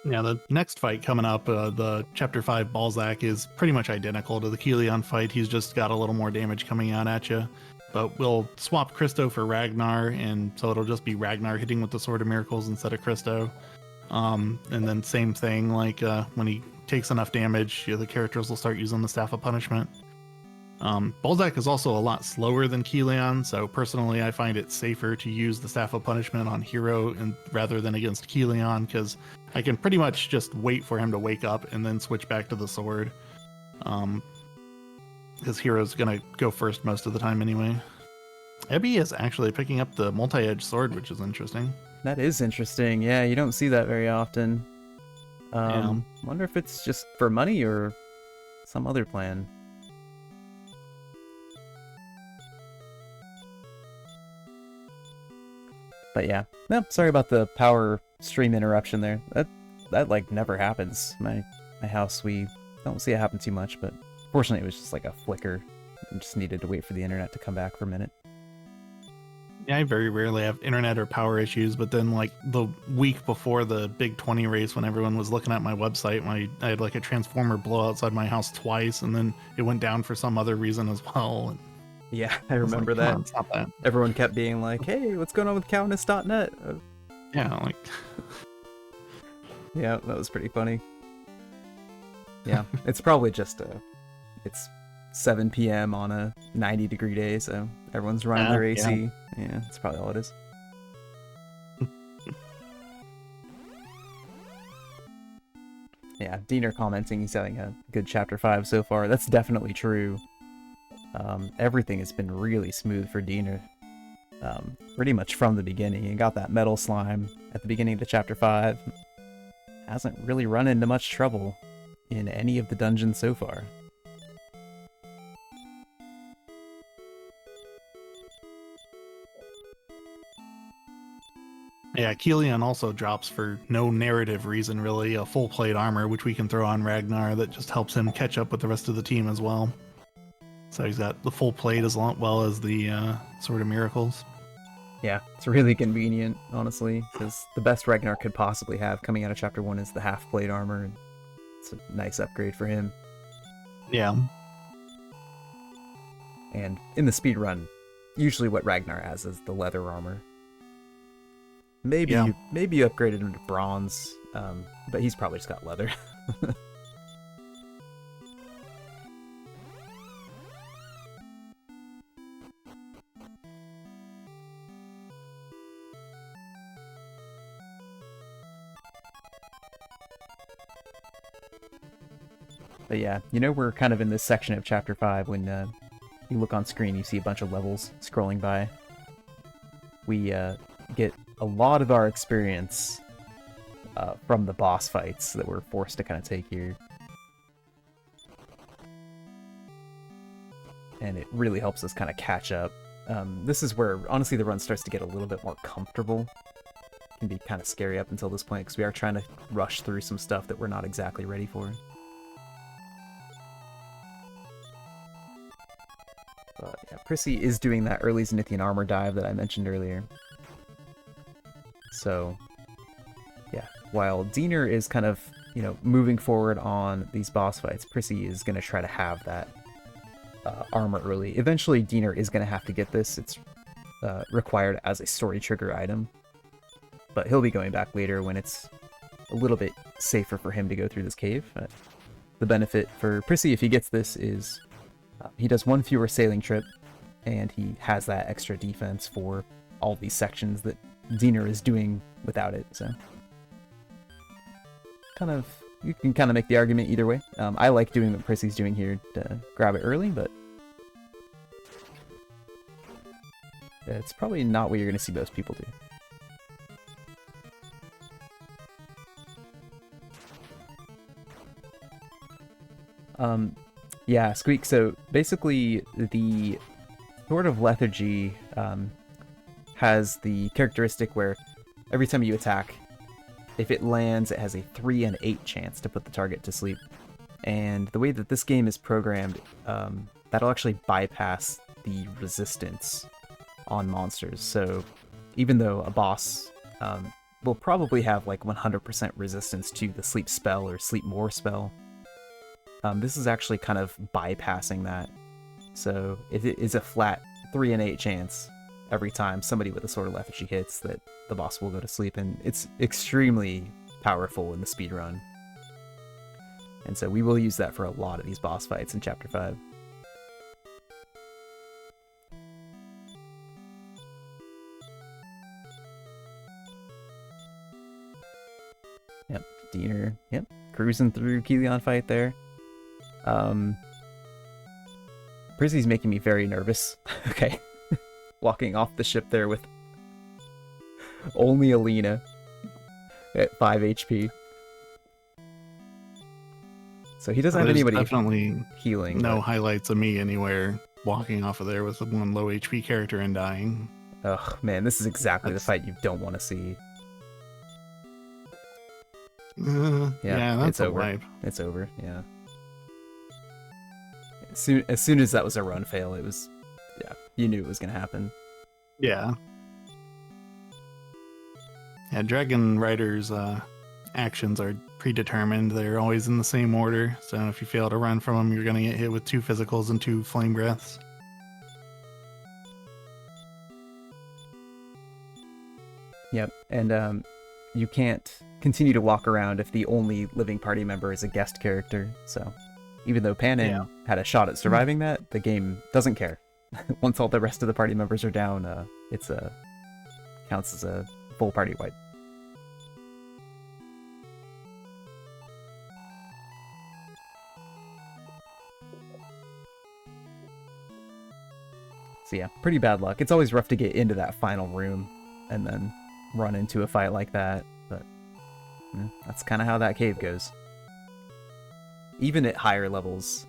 Yeah, the next fight coming up, the Chapter 5 Balzac, is pretty much identical to the Kilian fight. He's just got a little more damage coming out at you. But we'll swap Christo for Ragnar, and so it'll just be Ragnar hitting with the Sword of Miracles instead of Christo. And then same thing, like when he takes enough damage, the characters will start using the Staff of Punishment. Balzac is also a lot slower than Kilian, so personally I find it safer to use the Staff of Punishment on Hero rather than against Kilian, because I can pretty much just wait for him to wake up and then switch back to the sword. Because Hero's going to go first most of the time anyway. Ebby is actually picking up the multi-edged sword, which is interesting. That is interesting. Yeah, you don't see that very often. Wonder if it's just for money or some other plan. But yeah, no, sorry about the power stream interruption there. That like never happens. My house, we don't see it happen too much, but fortunately it was just like a flicker. I just needed to wait for the internet to come back for a minute. Yeah, I very rarely have internet or power issues, but then like the week before the Big 20 race, when everyone was looking at my website, I had like a transformer blow outside my house twice, and then it went down for some other reason as well. And yeah, I remember like, that. Stop that. Everyone kept being like, hey, what's going on with Countless.net? Yeah, like... yeah, that was pretty funny. Yeah, it's probably just it's 7 p.m. on a 90-degree day, so everyone's running their AC. Yeah, that's probably all it is. Yeah, Diener commenting he's having a good Chapter 5 so far. That's definitely true. Everything has been really smooth for Diener. Pretty much from the beginning. He got that metal slime at the beginning of the Chapter 5. Hasn't really run into much trouble in any of the dungeons so far. Yeah, Kilian also drops for no narrative reason, really, a full plate armor, which we can throw on Ragnar that just helps him catch up with the rest of the team as well. So he's got the full plate as well as the Sword of Miracles. Yeah, it's really convenient, honestly, because the best Ragnar could possibly have coming out of Chapter 1 is the half plate armor, and it's a nice upgrade for him. Yeah. And in the speedrun, usually what Ragnar has is the leather armor. Maybe you upgraded him to bronze, but he's probably just got leather. But yeah, we're kind of in this section of Chapter 5 when you look on screen, you see a bunch of levels scrolling by. We get a lot of our experience from the boss fights that we're forced to kind of take here. And it really helps us kind of catch up. This is where, honestly, the run starts to get a little bit more comfortable. It can be kind of scary up until this point, because we are trying to rush through some stuff that we're not exactly ready for. But yeah, Prissy is doing that early Zenithian armor dive that I mentioned earlier. So, yeah, while Diener is kind of, moving forward on these boss fights, Prissy is going to try to have that armor early. Eventually, Diener is going to have to get this. It's required as a story trigger item. But he'll be going back later when it's a little bit safer for him to go through this cave. The benefit for Prissy, if he gets this, is he does one fewer sailing trip, and he has that extra defense for all these sections that Diener is doing without it. So, you can kind of make the argument either way. I like doing what Prissy's doing here to grab it early, but it's probably not what you're going to see most people do. Yeah, Squeak, so basically the Sword of Lethargy has the characteristic where every time you attack, if it lands, it has a 3 and 8 chance to put the target to sleep. And the way that this game is programmed, that'll actually bypass the resistance on monsters. So even though a boss will probably have like 100% resistance to the sleep spell or sleep more spell, this is actually kind of bypassing that. So it is a flat 3 and 8 chance every time somebody with a Sword of Lethargy hits that the boss will go to sleep, and it's extremely powerful in the speedrun. And so we will use that for a lot of these boss fights in Chapter 5. Yep, Diener, yep, cruising through Kilion fight there. Prissy's making me very nervous. Okay. Walking off the ship there with only Alina at 5 HP. So he doesn't have anybody definitely healing. No highlights of me anywhere walking off of there with one low HP character and dying. Ugh, man, this is exactly the fight you don't want to see. Yeah, that's it's over. Wipe. It's over, yeah. As soon as that was a run fail, it was, yeah, you knew it was going to happen. Yeah. Yeah, Dragon Riders' actions are predetermined. They're always in the same order. So if you fail to run from them, you're going to get hit with 2 physicals and 2 flame breaths. Yep, and you can't continue to walk around if the only living party member is a guest character. So even though Panin had a shot at surviving that, the game doesn't care. Once all the rest of the party members are down, it's counts as a full party wipe. So yeah, pretty bad luck. It's always rough to get into that final room and then run into a fight like that, but that's kind of how that cave goes. Even at higher levels,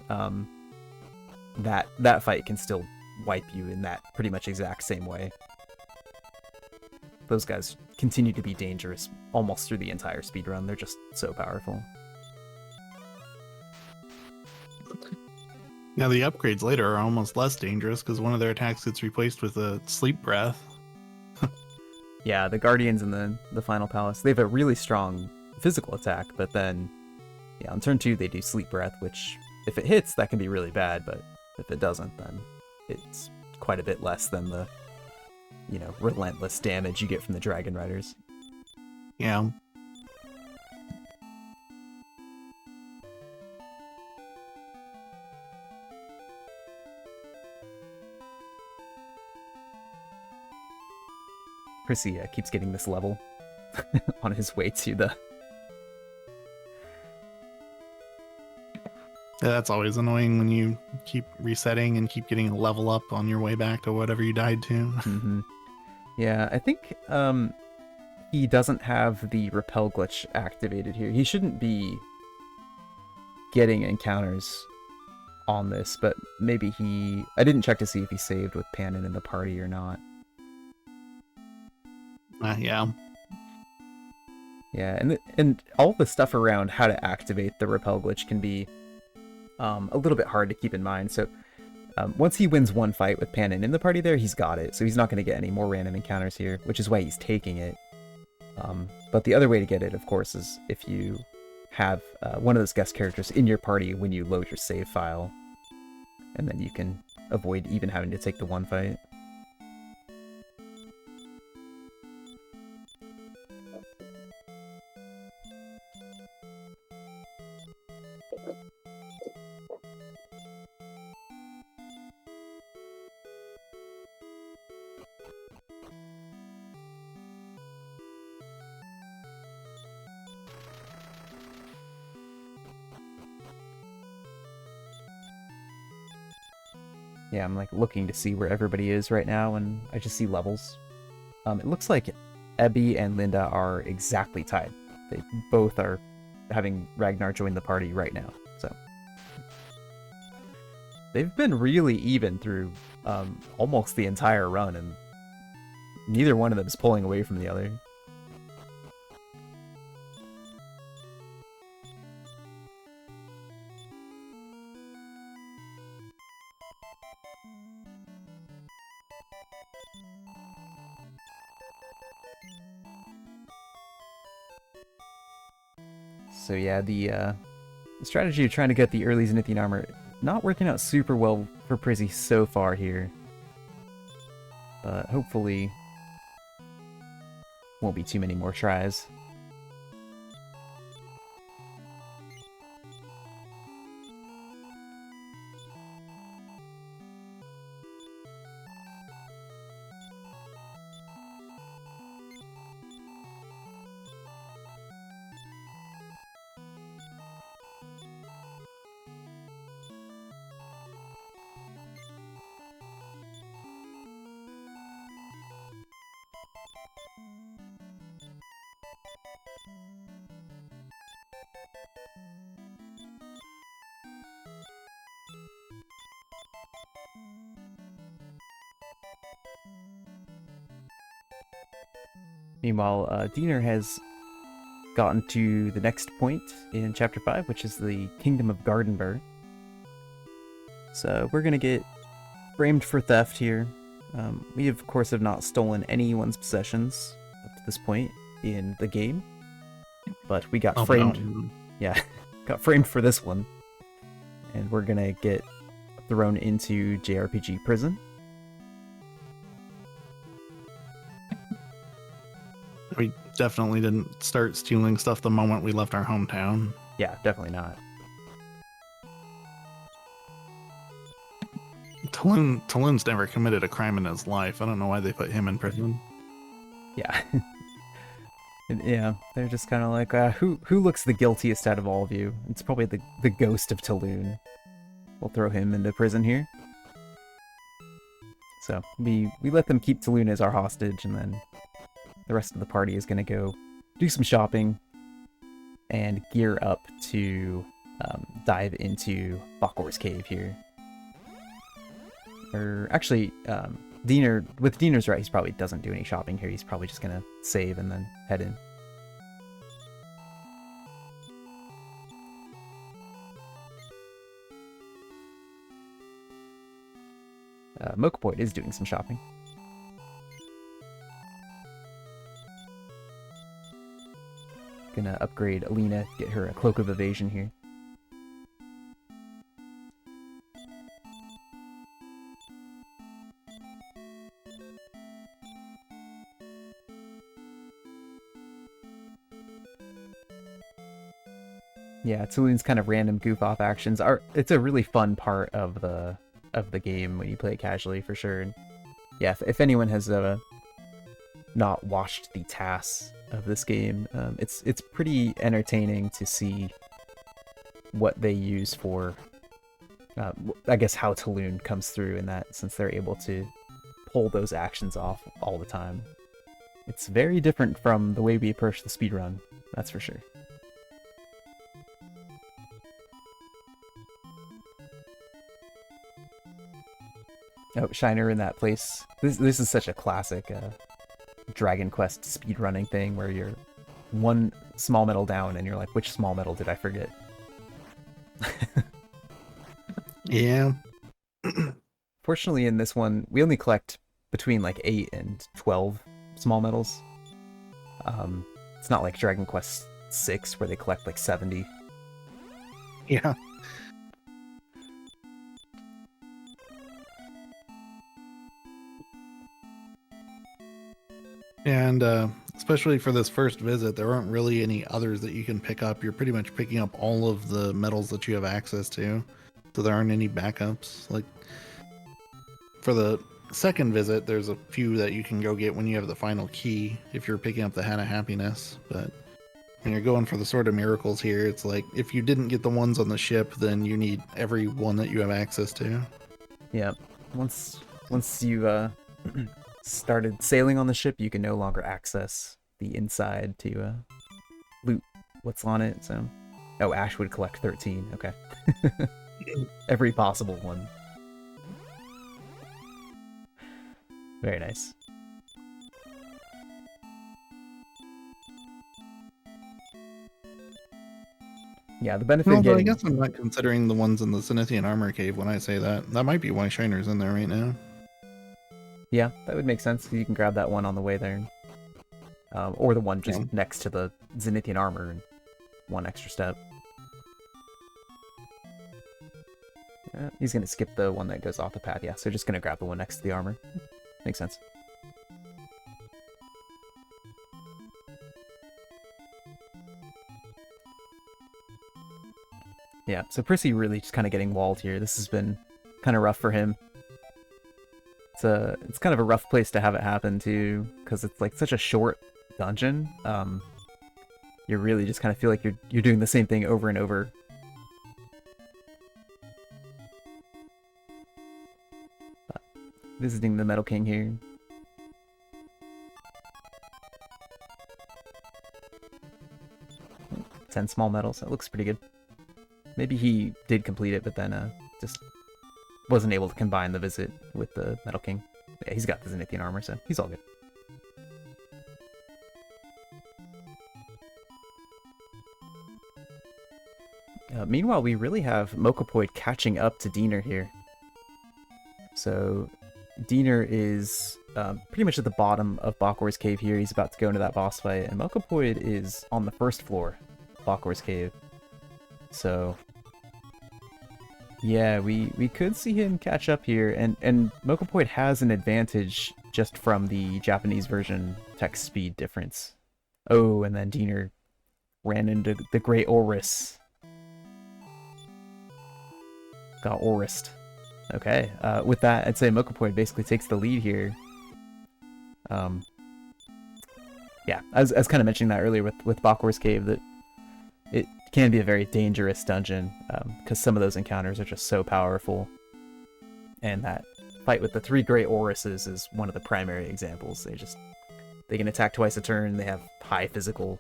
that fight can still wipe you in that pretty much exact same way. Those guys continue to be dangerous almost through the entire speedrun. They're just so powerful. Now the upgrades later are almost less dangerous because one of their attacks gets replaced with a sleep breath. Yeah, the Guardians in the Final Palace, they have a really strong physical attack, but then, yeah, on turn 2 they do sleep breath, which if it hits, that can be really bad, but if it doesn't, then it's quite a bit less than the, relentless damage you get from the Dragon Riders. Yeah. Prissy keeps getting this level on his way to the... That's always annoying when you keep resetting and keep getting a level up on your way back to whatever you died to. Mm-hmm. Yeah, I think he doesn't have the repel glitch activated here. He shouldn't be getting encounters on this, but maybe he... I didn't check to see if he saved with Panon in the party or not. Yeah. Yeah, and all the stuff around how to activate the repel glitch can be a little bit hard to keep in mind. So once he wins one fight with Panon in the party there, he's got it. So he's not going to get any more random encounters here, which is why he's taking it. But the other way to get it, of course, is if you have one of those guest characters in your party when you load your save file. And then you can avoid even having to take the one fight. Yeah, I'm like looking to see where everybody is right now, and I just see levels. It looks like Ebby and Linda are exactly tied. They both are having Ragnar join the party right now, so they've been really even through almost the entire run, and neither one of them is pulling away from the other. So yeah, the strategy of trying to get the early Zenithian armor not working out super well for Prizzy so far here. But hopefully won't be too many more tries. Meanwhile, Diener has gotten to the next point in Chapter 5, which is the Kingdom of Gardenburg. So we're going to get framed for theft here. We, of course, have not stolen anyone's possessions up to this point in the game. But we got framed. No. Yeah, got framed for this one. And we're going to get thrown into JRPG prison. We definitely didn't start stealing stuff the moment we left our hometown. Yeah, definitely not. Talon's never committed a crime in his life. I don't know why they put him in prison. Yeah. Yeah, they're just kind of like, who looks the guiltiest out of all of you? It's probably the ghost of Talon. We'll throw him into prison here. So we let them keep Talon as our hostage, and then the rest of the party is going to go do some shopping and gear up to dive into Bakor's cave here. Or actually, Diener, with Diener's right, he probably doesn't do any shopping here. He's probably just going to save and then head in. Mokepoid is doing some shopping. Gonna upgrade Alina, get her a Cloak of Evasion here. Yeah, Tulun's kind of random goof-off actions are... It's a really fun part of the game when you play it casually, for sure. And yeah, if anyone has not watched the tasks of this game, it's pretty entertaining to see what they use for I guess how Taloon comes through in that, since they're able to pull those actions off all the time. It's very different from the way we approach the speedrun, that's for sure. Oh, Shiner in that place. This is such a classic Dragon Quest speedrunning thing where you're one small medal down and you're like, which small medal did I forget? Yeah. Fortunately, in this one, we only collect between like 8 and 12 small medals. It's not like Dragon Quest 6 where they collect like 70. Yeah. And especially for this first visit, there aren't really any others that you can pick up. You're pretty much picking up all of the medals that you have access to. So there aren't any backups. Like for the second visit, there's a few that you can go get when you have the final key if you're picking up the Hat of Happiness. But when you're going for the Sword of Miracles here, it's like if you didn't get the ones on the ship, then you need every one that you have access to. Yeah. Once you started sailing on the ship, you can no longer access the inside to loot what's on it. So, oh, Ash would collect 13. Okay. Every possible one. Very nice. Yeah, the benefit Well, of but I getting... guess I'm not considering the ones in the Zenithian Armor Cave when I say that. That might be why Shiner's in there right now. Yeah, that would make sense. You can grab that one on the way there. Or the one just next to the Zenithian armor and one extra step. He's going to skip the one that goes off the path, yeah, so just going to grab the one next to the armor. Makes sense. Yeah, so Prissy really just kind of getting walled here. This has been kind of rough for him. It's kind of a rough place to have it happen too, because it's like such a short dungeon. You really just kind of feel like you're doing the same thing over and over. Visiting the Metal King here. Oh, 10 small medals. That looks pretty good. Maybe he did complete it, but then just wasn't able to combine the visit with the Metal King. Yeah, he's got the Zenithian armor, so he's all good. Meanwhile, we really have Mokopoid catching up to Diener here. So, Diener is pretty much at the bottom of Bakor's Cave here. He's about to go into that boss fight, and Mokopoid is on the first floor of Bakor's Cave. So, yeah, we could see him catch up here, and Mokopoid has an advantage just from the Japanese version text speed difference. Oh, and then Diener ran into the Great Oris. Got Orist. Okay, with that, I'd say Mokopoid basically takes the lead here. Yeah, I was kind of mentioning that earlier with Bakor's Cave, that it can be a very dangerous dungeon, because some of those encounters are just so powerful. And that fight with the 3 Great Orises is one of the primary examples. They can attack twice a turn, they have high physical,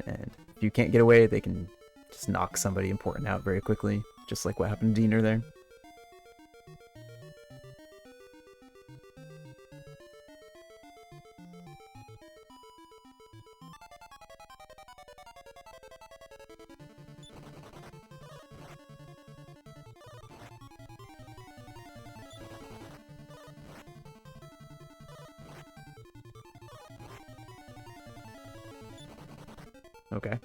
and if you can't get away, they can just knock somebody important out very quickly, just like what happened to Diener there. Okay.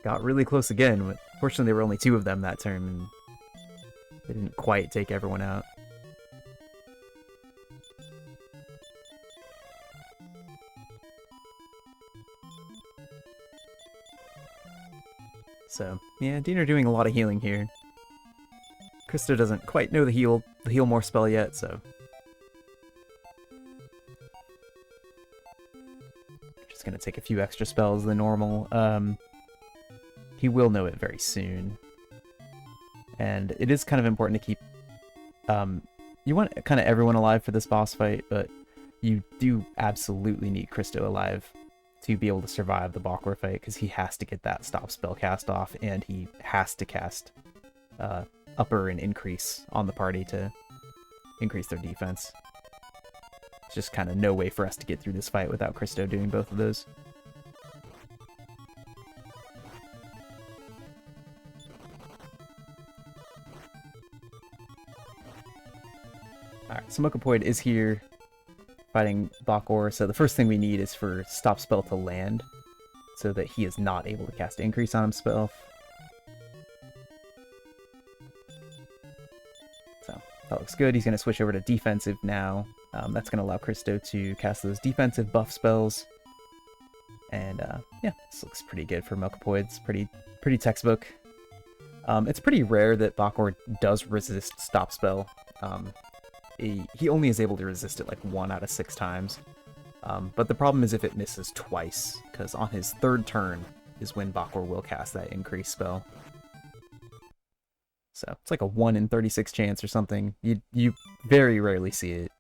Got really close again, but fortunately there were only 2 of them that turn, and they didn't quite take everyone out. So, yeah, Diener doing a lot of healing here. Krista doesn't quite know the heal more spell yet, so... Just gonna take a few extra spells than normal. He will know it very soon. and it is kind of important to keep. You want kind of everyone alive for this boss fight, but you do absolutely need Christo alive to be able to survive the Bakor fight, because he has to get that stop spell cast off, and he has to cast upper and increase on the party to increase their defense. It's just kind of no way for us to get through this fight without Christo doing both of those. Alright, so Mokopoid is here fighting Bakor, so the first thing we need is for stop spell to land so that he is not able to cast increase on himself. So that looks good. He's going to switch over to defensive now. That's going to allow Christo to cast those defensive buff spells. And yeah, this looks pretty good for Mokopoids. Pretty textbook. It's pretty rare that Bakor does resist stop spell. He only is able to resist it like 1 out of 6 times. But the problem is if it misses twice, because on his 3rd turn is when Bakor will cast that increase spell. So it's like a 1 in 36 chance or something. You very rarely see it.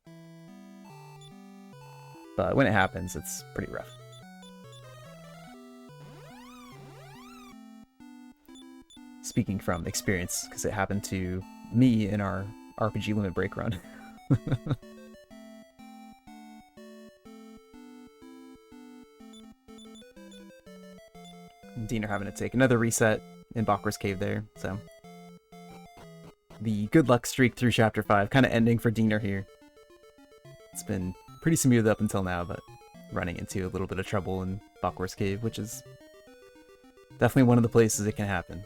But when it happens, it's pretty rough. Speaking from experience, because it happened to me in our RPG Limit Break run. Diener having to take another reset in Bakor's Cave there, so the good luck streak through Chapter 5 kind of ending for Diener here. It's been pretty smooth up until now, but running into a little bit of trouble in Bakor's Cave, which is definitely one of the places it can happen.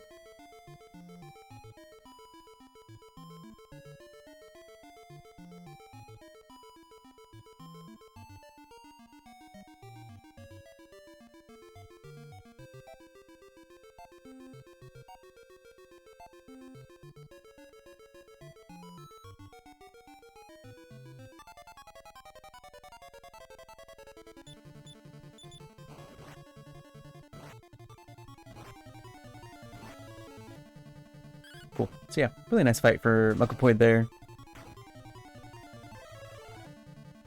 Cool. So yeah, really nice fight for Mokopoid there.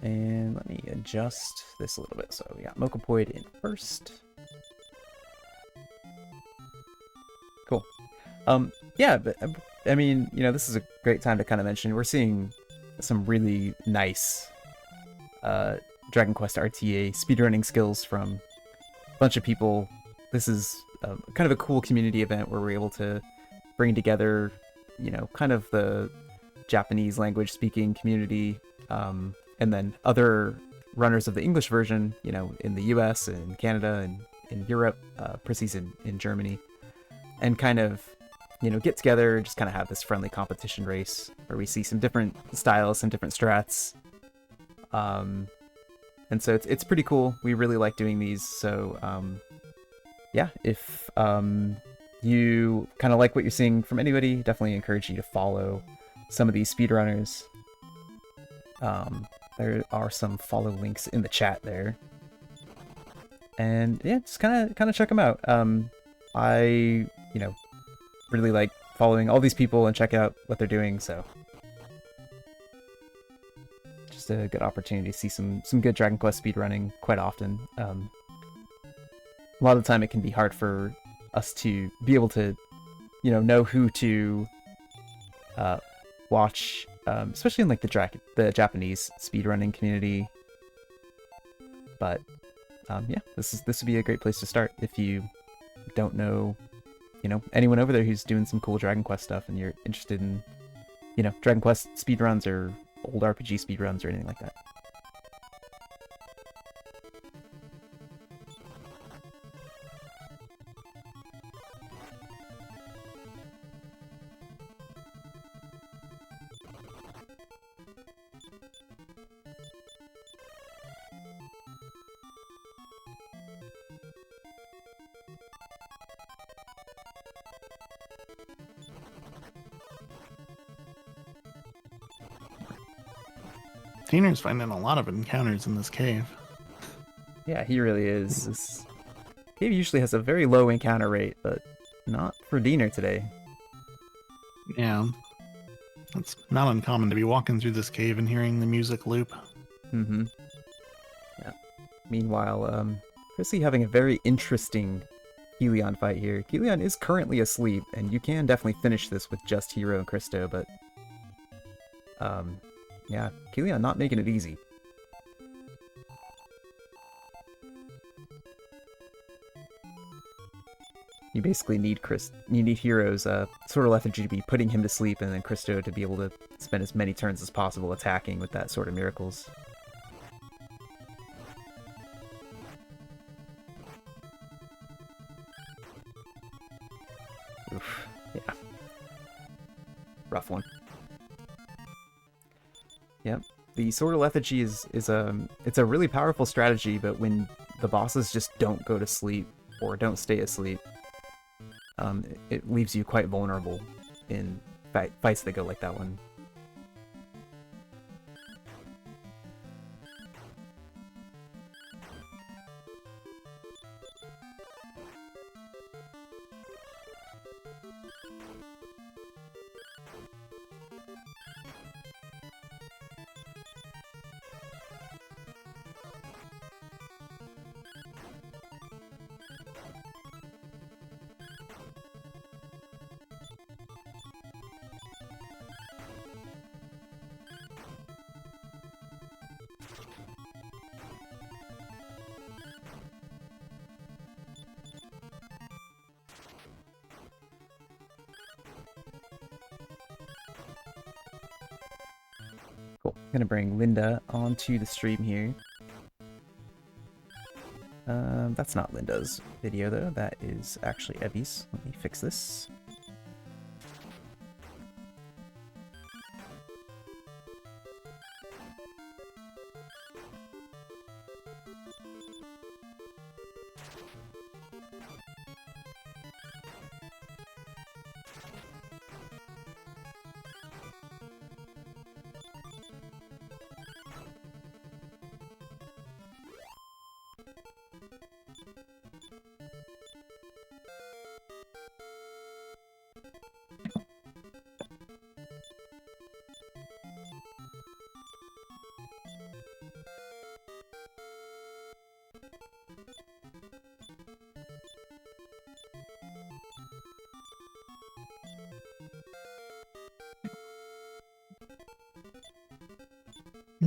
And let me adjust this a little bit. So we got Mokopoid in first. Cool. Yeah, but I mean, you know, this is a great time to kind of mention we're seeing some really nice Dragon Quest RTA speedrunning skills from a bunch of people. This is kind of a cool community event where we're able to bring together, you know, kind of the Japanese language speaking community, and then other runners of the English version, you know, in the US and Canada and in Europe, Prissy's in Germany, and kind of, you know, get together and just kind of have this friendly competition race where we see some different styles, some different strats. And so it's pretty cool. We really like doing these. So yeah, if you kind of like what you're seeing from anybody, definitely encourage you to follow some of these speedrunners. There are some follow links in the chat there. And yeah, just kind of check them out. I, you know, really like following all these people and check out what they're doing, so just a good opportunity to see some good Dragon Quest speedrunning quite often. A lot of the time it can be hard for us to be able to, you know who to watch, especially in like the Japanese speedrunning community. But yeah, this would be a great place to start if you don't know, you know, anyone over there who's doing some cool Dragon Quest stuff and you're interested in, you know, Dragon Quest speedruns or old RPG speedruns or anything like that. Teener's finding a lot of encounters in this cave. Yeah, he really is. This cave usually has a very low encounter rate, but not for Diener today. Yeah. It's not uncommon to be walking through this cave and hearing the music loop. Mm-hmm. Yeah. Meanwhile, Chrissy having a very interesting Helion fight here. Helion is currently asleep, and you can definitely finish this with just Hero and Christo, but yeah, Helion not making it easy. You basically need Hero's sort of lethargy to be putting him to sleep, and then Christo to be able to spend as many turns as possible attacking with that sort of miracles. Oof, yeah. Rough one. Yep. The Sword of Lethargy is it's a really powerful strategy, but when the bosses just don't go to sleep or don't stay asleep, it leaves you quite vulnerable in fights that go like that one. Cool. I'm gonna bring Linda onto the stream here. That's not Linda's video though. That is actually Evie's. Let me fix this.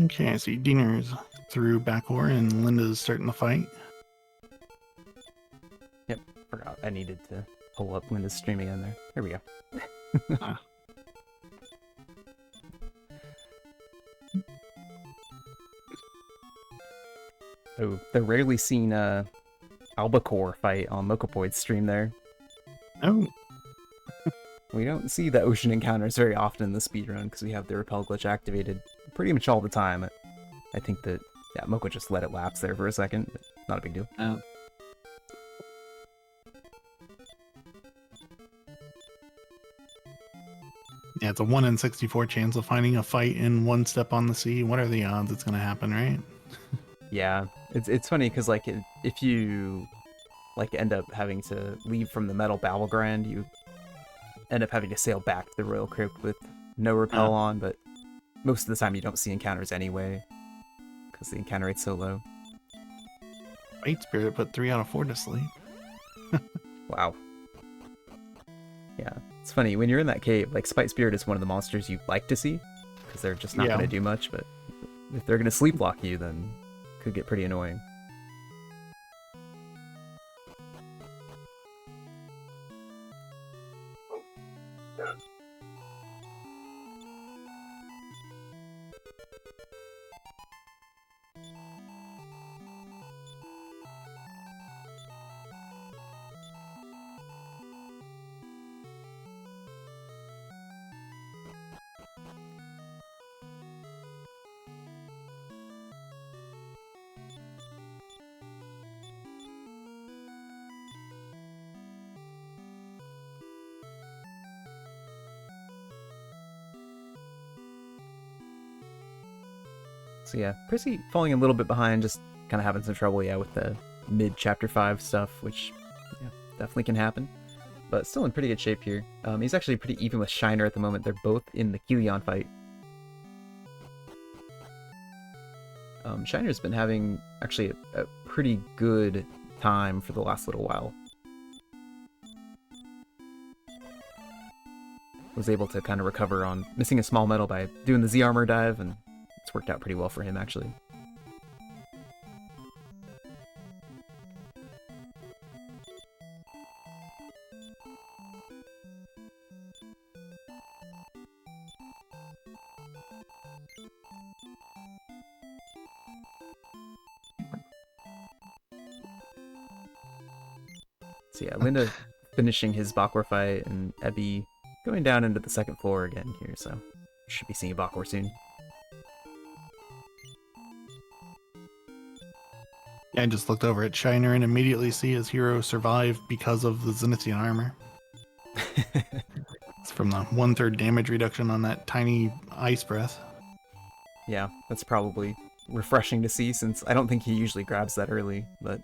Okay, I see Diener's through backor and Linda's starting the fight. Yep, forgot I needed to pull up Linda's stream again there. Here we go. Oh, the rarely seen albacore fight on Mokopoid's stream there. Oh. We don't see the ocean encounters very often in the speedrun because we have the repel glitch activated pretty much all the time. I think that, yeah, Moko just let it lapse there for a second. But not a big deal. Oh. Yeah, it's a 1 in 64 chance of finding a fight in one step on the sea. What are the odds it's going to happen, right? Yeah, it's funny because like if you like end up having to leave from the Metal Battleground, you end up having to sail back to the Royal Crypt with no repel on, but most of the time you don't see encounters anyway because the encounter rate's so low. Fight Spirit put 3 out of 4 to sleep. Wow. Yeah, it's funny when you're in that cave. Like Spite Spirit is one of the monsters you like to see because they're just not going to do much. But if they're going to sleep lock you, then it could get pretty annoying. So yeah, Prissy falling a little bit behind, just kind of having some trouble, yeah, with the mid-Chapter 5 stuff, which yeah, definitely can happen. but still in pretty good shape here. He's actually pretty even with Shiner at the moment. They're both in the Helion fight. Shiner's been having actually a pretty good time for the last little while. Was able to kind of recover on missing a small medal by doing the Z armor dive, and it's worked out pretty well for him actually. So yeah, Linda finishing his Bakor fight, and Ebby going down into the second floor again here, so should be seeing Bakor soon. Yeah, I just looked over at Shiner and immediately see his hero survive because of the Zenithian armor. It's from the 1/3 damage reduction on that tiny ice breath. Yeah, that's probably refreshing to see, since I don't think he usually grabs that early, but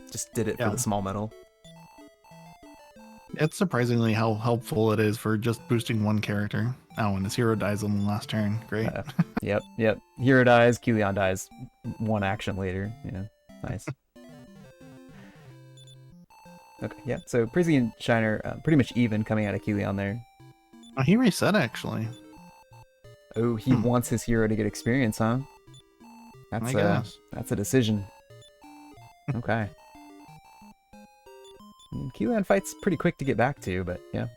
just did it for the small medal. It's surprisingly how helpful it is for just boosting one character. Oh, when his hero dies on the last turn. Great. Yep. Hero dies, Helion dies, one action later. Yeah, nice. Okay, yeah, so Prizzy and Shiner pretty much even coming out of Helion there. Oh, he reset, actually. Oh, he wants his hero to get experience, huh? I guess. That's a decision. Okay. Helion fight's pretty quick to get back to, but yeah.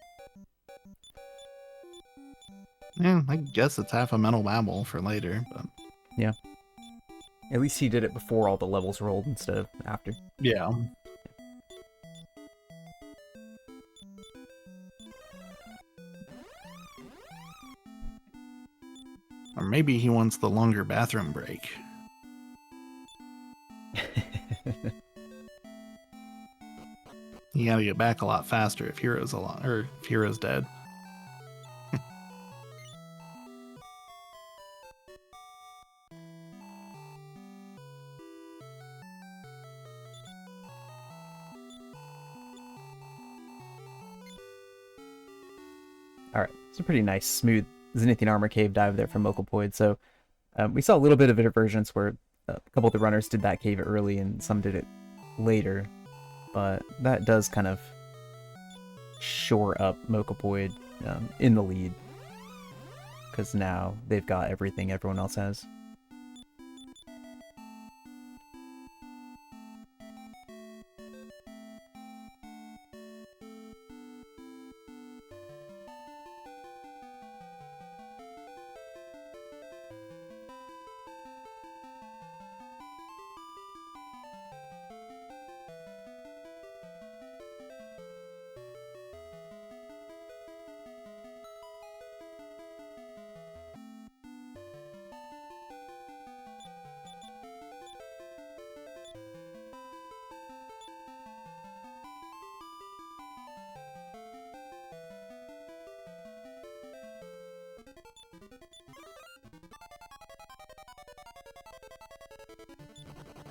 Yeah, I guess it's half a mental babble for later, but... Yeah. At least he did it before all the levels rolled instead of after. Yeah. Or maybe he wants the longer bathroom break. You gotta get back a lot faster if Hero's if Hero's dead. Alright, it's a pretty nice, smooth Zenithian Armor cave dive there from Mokopoid. So we saw a little bit of a divergence where a couple of the runners did that cave early and some did it later. But that does kind of shore up Mokopoid in the lead, because now they've got everything everyone else has.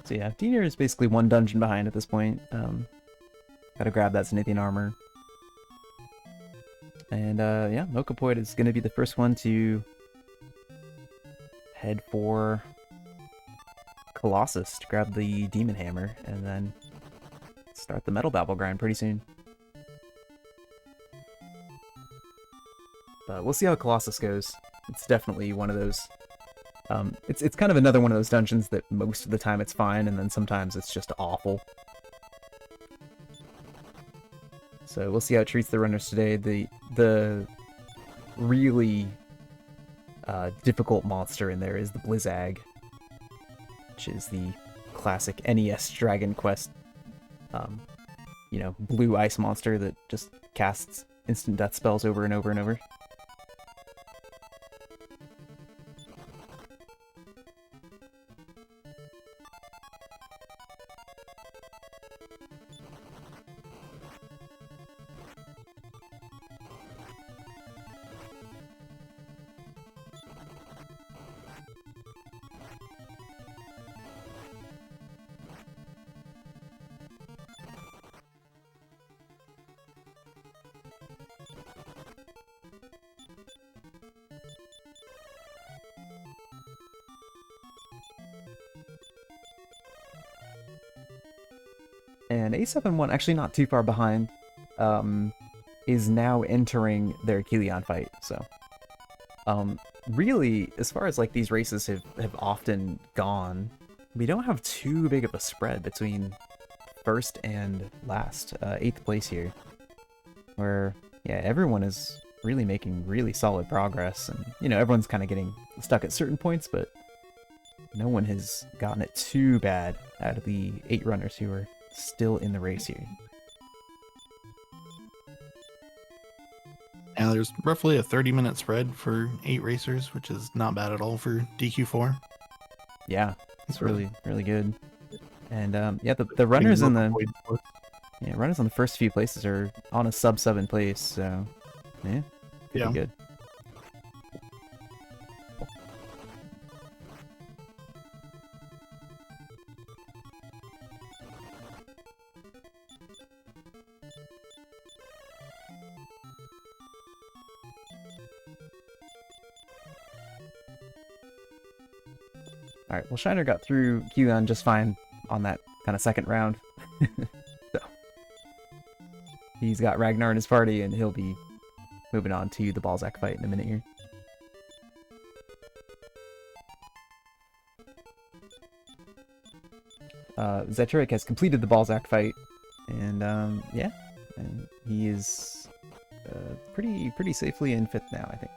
So yeah, Diener is basically one dungeon behind at this point. Gotta grab that Zenithian armor. And yeah, Mokopoid is gonna be the first one to head for Colossus to grab the Demon Hammer, and then start the Metal Babble grind pretty soon. But we'll see how Colossus goes. It's definitely one of those... it's kind of another one of those dungeons that most of the time it's fine, and then sometimes it's just awful. So we'll see how it treats the runners today. The really difficult monster in there is the Blizzag, which is the classic NES Dragon Quest, you know, blue ice monster that just casts instant death spells over and over and over. And A71, actually not too far behind, is now entering their Kilian fight. So, really, as far as like these races have often gone, we don't have too big of a spread between first and last, 8th place here. Where, yeah, everyone is really making really solid progress, and everyone's kind of getting stuck at certain points, but no one has gotten it too bad out of the 8 runners who are still in the race here. Yeah, there's roughly a 30-minute spread for 8 racers, which is not bad at all for DQ4. Yeah, it's really good. And yeah, the runners in the runners on the first few places are on a sub-7 place, so yeah, pretty good. Alright, well, Shiner got through Kilian just fine on that kind of second round. So, he's got Ragnar in his party, and he'll be moving on to the Balzac fight in a minute here. Zetric has completed the Balzac fight, and yeah, and he is pretty safely in 5th now, I think.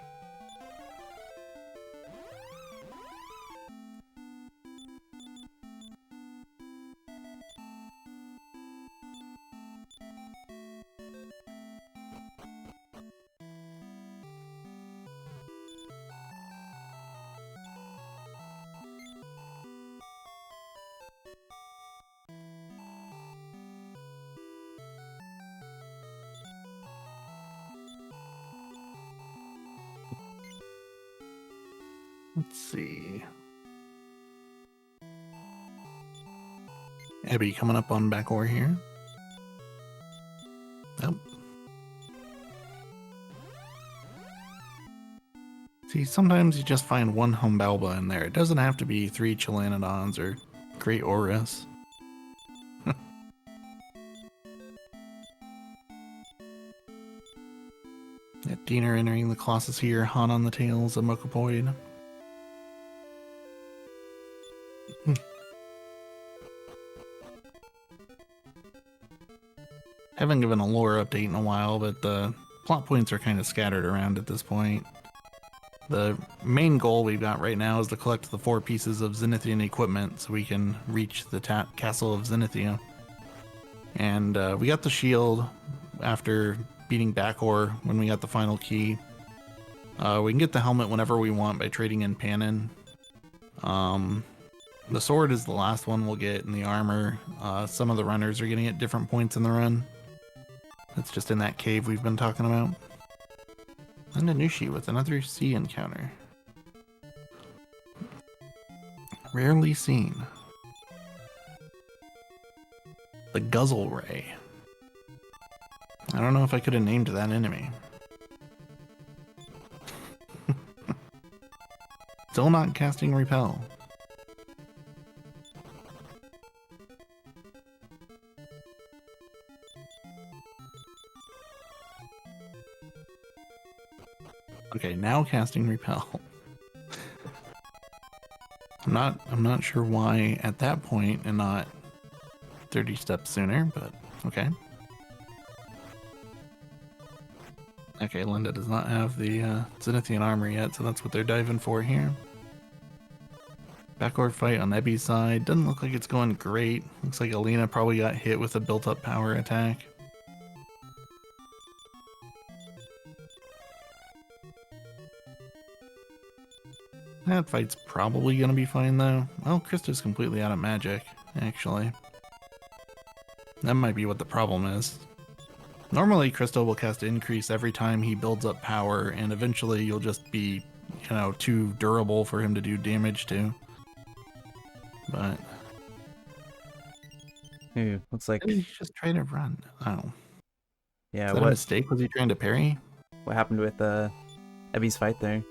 Let's see. Abby coming up on backor here. Yep. See, sometimes you just find one Humbalba in there. It doesn't have to be 3 Chilanodons or Great Auras. Diener entering the Colossus here. Han on the tails, a Mokopoid. Haven't given a lore update in a while, but the plot points are kind of scattered around at this point. The main goal we've got right now is to collect the 4 pieces of Zenithian equipment so we can reach the castle of Zenithia. And we got the shield after beating backor when we got the final key. We can get the helmet whenever we want by trading in Panin. The sword is the last one we'll get, and the armor. Some of the runners are getting at different points in the run. It's just in that cave we've been talking about. And a Nushi with another sea encounter. Rarely seen. The Guzzle Ray. I don't know if I could have named that enemy. Still not casting Repel. Okay, now casting Repel. I'm not sure why at that point and not 30 steps sooner, but okay. Okay, Linda does not have the Zenithian armor yet, so that's what they're diving for here. Backcourt fight on Ebby's side. Doesn't look like it's going great. Looks like Alina probably got hit with a built-up power attack. That fight's probably going to be fine, though. Well, Krista's completely out of magic, actually. That might be what the problem is. Normally, Krista will cast Increase every time he builds up power, and eventually you'll just be, too durable for him to do damage to. But... Ooh, looks like... Maybe he's just trying to run. Oh. Yeah, is that a mistake? Was he trying to parry? What happened with Ebby's fight there?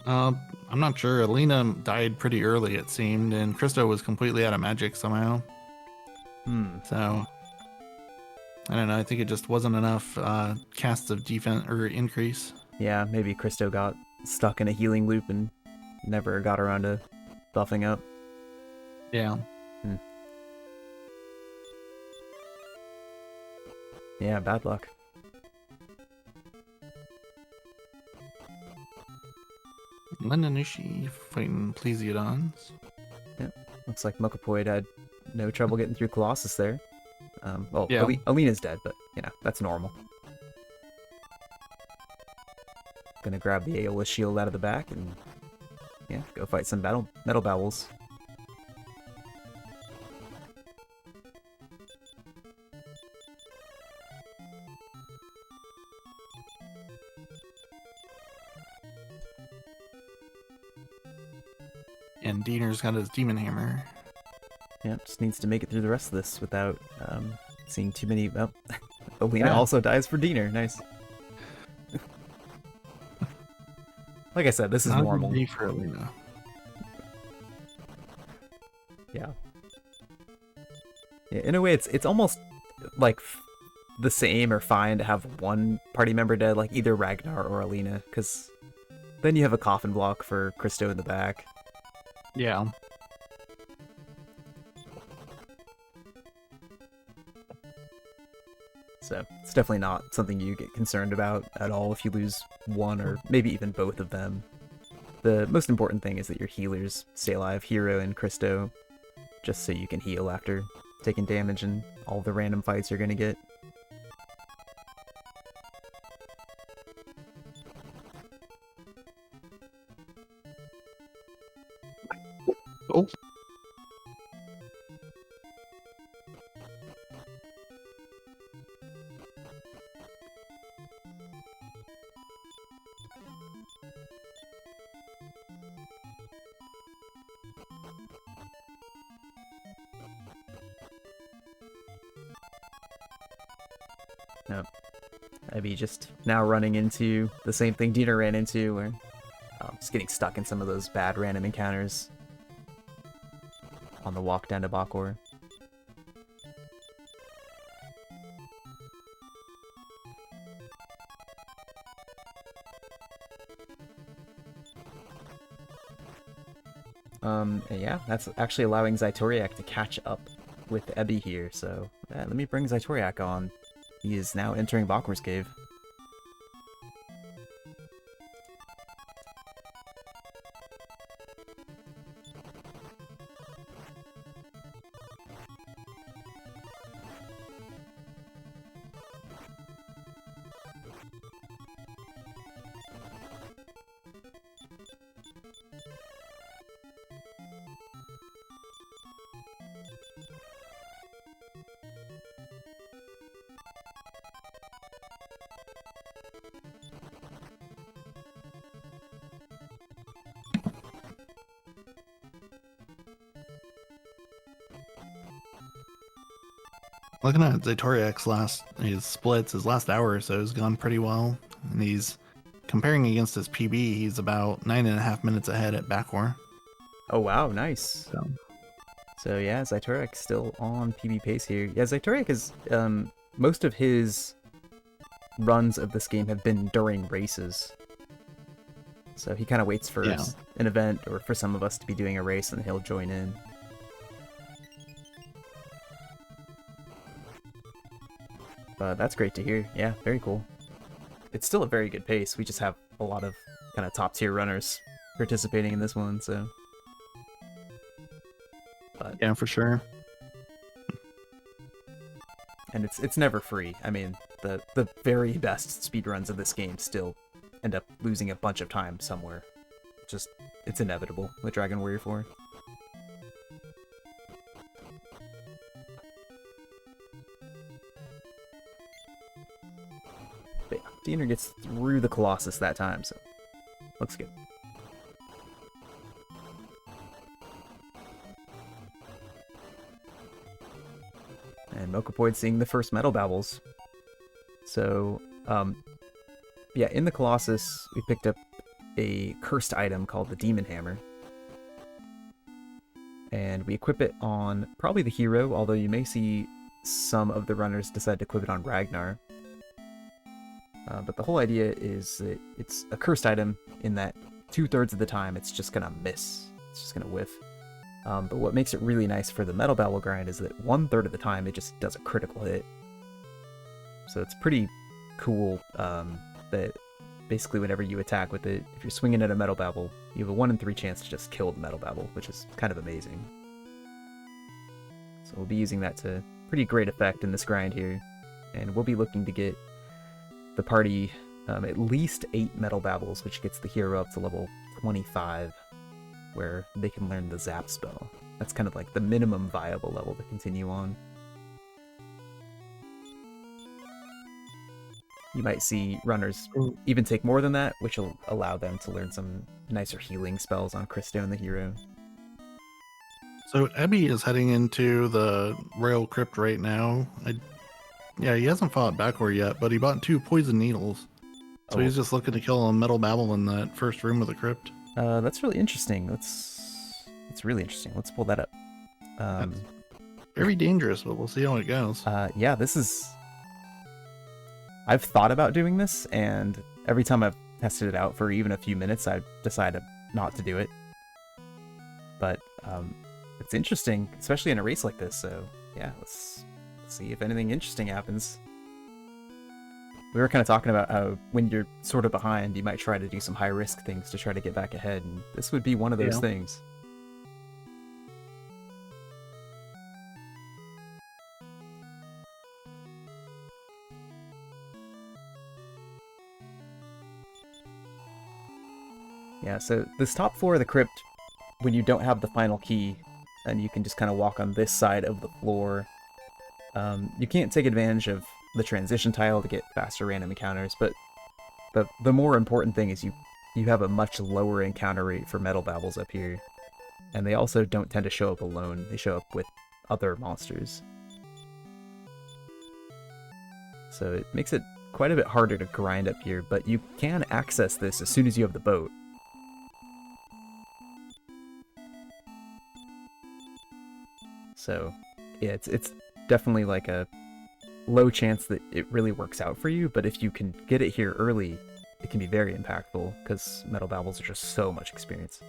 Uh, I'm not sure. Alina died pretty early, it seemed, and Krista was completely out of magic somehow. Hmm. So I don't know. I think it just wasn't enough casts of defense or increase. Yeah, maybe Christo got stuck in a healing loop and never got around to buffing up. Yeah. Hmm. Yeah, bad luck. Lenanushi fighting Plesiodons. Yep. Looks like Mokopoid had no trouble getting through Colossus there. Well, Yeah. Alina's dead, but, you know, that's normal. Gonna grab the Aeolus shield out of the back and, yeah, go fight some metal bowels. And Diener's got his demon hammer. Yeah, just needs to make it through the rest of this without seeing too many... Oh, Alina also dies for Diener. Nice. Like I said, this is Not normal. good for Alina. Yeah. Yeah, in a way, it's almost like the same or fine to have one party member dead, like either Ragnar or Alina, because then you have a coffin block for Christo in the back. Yeah. So it's definitely not something you get concerned about at all if you lose one or maybe even both of them. The most important thing is that your healers stay alive, Hero and Christo, just so you can heal after taking damage and all the random fights you're going to get. Oh. No. Maybe just now running into the same thing Dina ran into, where just getting stuck in some of those bad random encounters on the walk down to Bakor. Yeah, that's actually allowing Zytoriak to catch up with Ebby here, so let me bring Zytoriak on. He is now entering Bakor's cave. Looking at Zatoriak's his last hour or so has gone pretty well. And he's comparing against his PB, he's about 9.5 minutes ahead at Bakor. Oh wow, nice. So yeah, Zytoriak's still on PB pace here. Yeah, Zytoriak is most of his runs of this game have been during races. So he kind of waits for an event or for some of us to be doing a race and he'll join in. But that's great to hear. Yeah, very cool. It's still a very good pace. We just have a lot of kind of top tier runners participating in this one, so. But, yeah, for sure. And it's never free. I mean, the very best speedruns of this game still end up losing a bunch of time somewhere. Just, it's inevitable with Dragon Warrior 4. But yeah, Diener gets through the Colossus that time, so looks good. And Mokopoid seeing the first metal babbles. So, yeah, in the Colossus, we picked up a cursed item called the Demon Hammer. And we equip it on probably the hero, although you may see some of the runners decide to equip it on Ragnar. But the whole idea is that it's a cursed item in that 2/3 of the time it's just gonna miss. It's just gonna whiff. But what makes it really nice for the Metal Babble grind is that 1/3 of the time it just does a critical hit. So it's pretty cool that basically whenever you attack with it, if you're swinging at a Metal Babble, you have a 1 in 3 chance to just kill the Metal Babble, which is kind of amazing. So we'll be using that to pretty great effect in this grind here. And we'll be looking to get the party at least 8 Metal Babbles, which gets the hero up to level 25, where they can learn the Zap spell. That's kind of like the minimum viable level to continue on. You might see runners even take more than that, which will allow them to learn some nicer healing spells on Christo, the hero. So Ebby is heading into the Royal Crypt right now. Yeah, he hasn't fought Backward yet, but he bought 2 poison needles. So he's just looking to kill a Metal Babble in that first room of the crypt. That's really interesting. That's really interesting. Let's pull that up. That's very dangerous, but we'll see how it goes. Yeah, I've thought about doing this, and every time I've tested it out for even a few minutes, I've decided not to do it. But it's interesting, especially in a race like this. So yeah, let's see if anything interesting happens. We were kind of talking about how when you're sort of behind, you might try to do some high-risk things to try to get back ahead, and this would be one of those things. Yeah, so this top floor of the crypt, when you don't have the final key, and you can just kind of walk on this side of the floor, you can't take advantage of the transition tile to get faster random encounters, but the more important thing is you have a much lower encounter rate for Metal Babbles up here, and they also don't tend to show up alone. They show up with other monsters. So it makes it quite a bit harder to grind up here, but you can access this as soon as you have the boat. So yeah, it's definitely like a low chance that it really works out for you, but if you can get it here early, it can be very impactful, because Metal Babbles are just so much experience.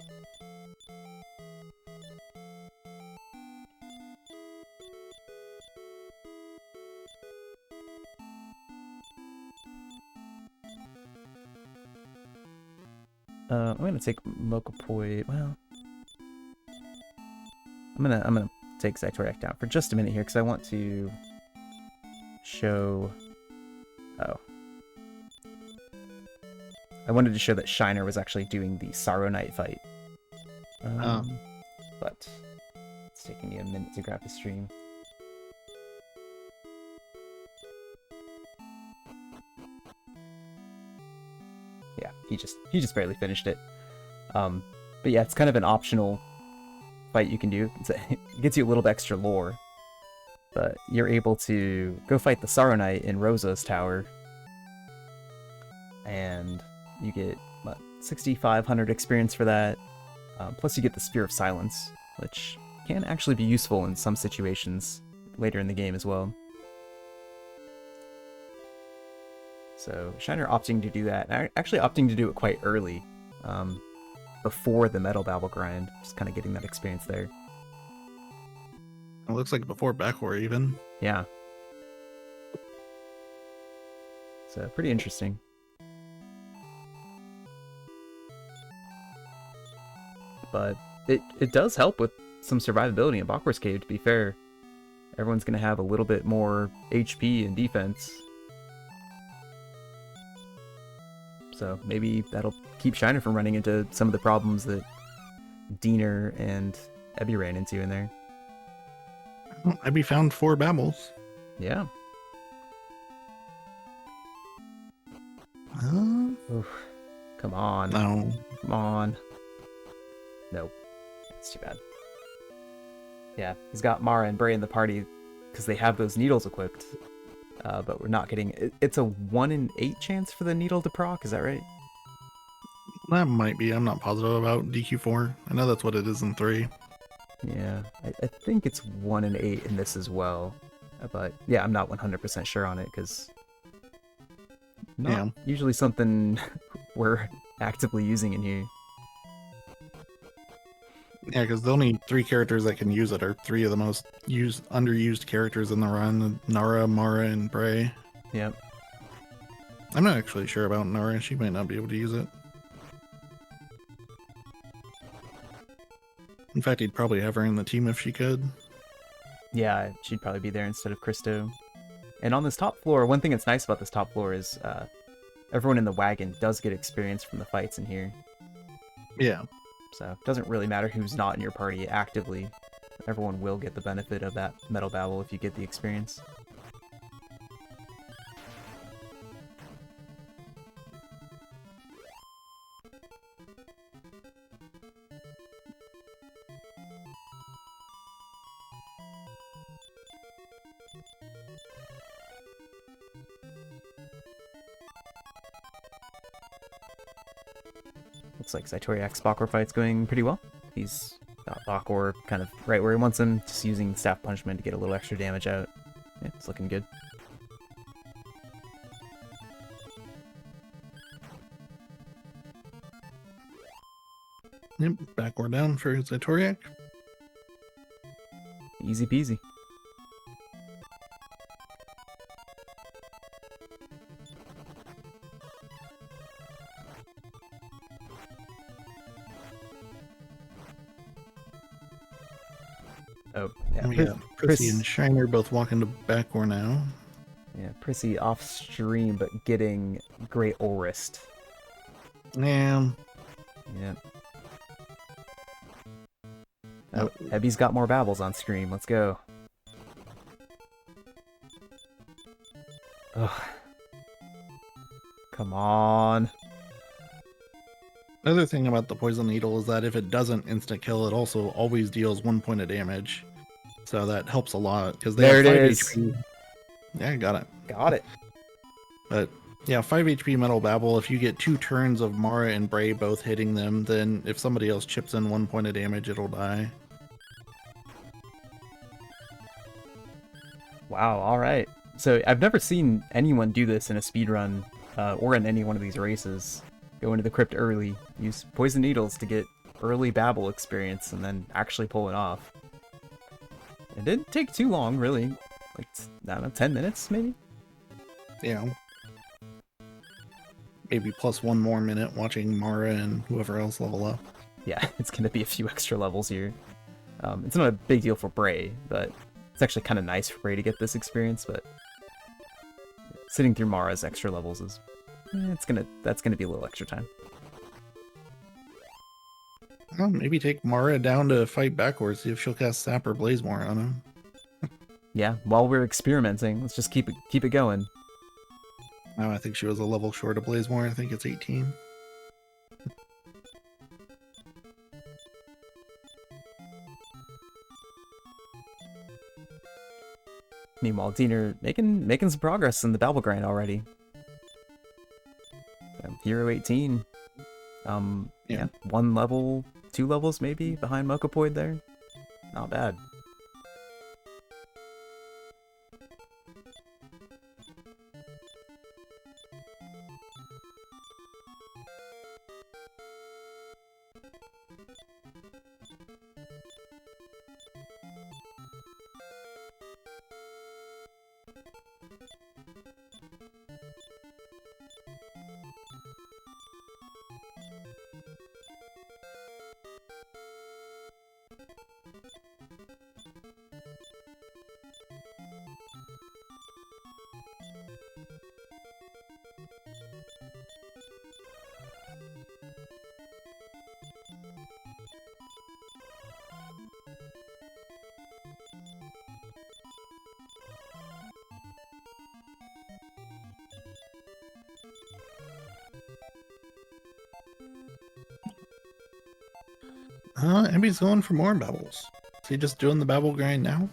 I'm gonna take Mokopoi. Well, I'm gonna take Zactoriac down for just a minute here, because I want to show... Oh. I wanted to show that Shiner was actually doing the Sorrow Knight fight. But it's taking me a minute to grab the stream. Yeah, he just barely finished it. But yeah, it's kind of an optional fight you can do. It gets you a little bit extra lore. But you're able to go fight the Sorrow Knight in Rosa's tower. And you get, what, 6,500 experience for that. Plus you get the Spear of Silence, which can actually be useful in some situations later in the game as well. So Shiner opting to do that, actually opting to do it quite early, before the Metal Babble grind, just kind of getting that experience there. It looks like before Backward even. Yeah. So pretty interesting. But it does help with some survivability in Bakwar's Cave, to be fair. Everyone's going to have a little bit more HP and defense. So maybe that'll keep Shiner from running into some of the problems that Diener and Ebby ran into in there. Well, Ebby found 4 Babbles. Yeah. Oof. Come on. No. Come on. Nope. It's too bad. Yeah, he's got Mara and Bray in the party because they have those needles equipped. But we're not getting... It's a 1 in 8 chance for the needle to proc, is that right? That might be. I'm not positive about DQ4. I know that's what it is in 3. Yeah, I think it's 1 and 8 in this as well. But yeah, I'm not 100% sure on it because not Yeah. usually something we're actively using in here. Yeah, because the only 3 characters that can use it are 3 of the most underused characters in the run: Nara, Mara, and Bray. Yep. I'm not actually sure about Nara. She might not be able to use it. In fact, he'd probably have her in the team if she could. Yeah, she'd probably be there instead of Christo. And on this top floor, one thing that's nice about this top floor is everyone in the wagon does get experience from the fights in here. Yeah. So it doesn't really matter who's not in your party actively. Everyone will get the benefit of that metal babble if you get the experience. Looks like Zaitoriak's Bakor fight's going pretty well. He's got Bakor kind of right where he wants him, just using staff punishment to get a little extra damage out. Yeah, it's looking good. Yep, backward down for Zaitoriak. Easy peasy. Oh, yeah. We got Prissy and Shiner both walking to backward now. Yeah, Prissy off stream, but getting great Orist. Yeah. Yeah. Oh, Ebby's got more babbles on stream. Let's go. Ugh. Come on. Another thing about the poison needle is that if it doesn't instant kill, it also always deals 1 point of damage. So that helps a lot because they There have it 5 is. HP. Yeah, got it. Got it. But yeah, 5 HP Metal Babble. If you get 2 turns of Mara and Bray both hitting them, then if somebody else chips in 1 point of damage, it'll die. Wow, alright. So I've never seen anyone do this in a speedrun or in any one of these races. Go into the crypt early, use poison needles to get early babble experience, and then actually pull it off. It didn't take too long, really. Like, I don't know, 10 minutes, maybe? Yeah. Maybe plus 1 more minute watching Mara and whoever else level up. Yeah, it's gonna be a few extra levels here. It's not a big deal for Bray, but it's actually kind of nice for Bray to get this experience, but sitting through Mara's extra levels is... that's gonna be a little extra time. Well, maybe take Mara down to fight backwards, see if she'll cast Sap or Blazemore on him. Yeah, while we're experimenting, let's just keep it going. Oh, I think she was a level short of Blazemore. I think it's 18. Meanwhile, Diener making some progress in the Babel grind already. Hero 18. Yeah, 1 level, 2 levels maybe behind Mokopoid there. Not bad. Emby's going for more Babbles. Is he just doing the Babble grind now?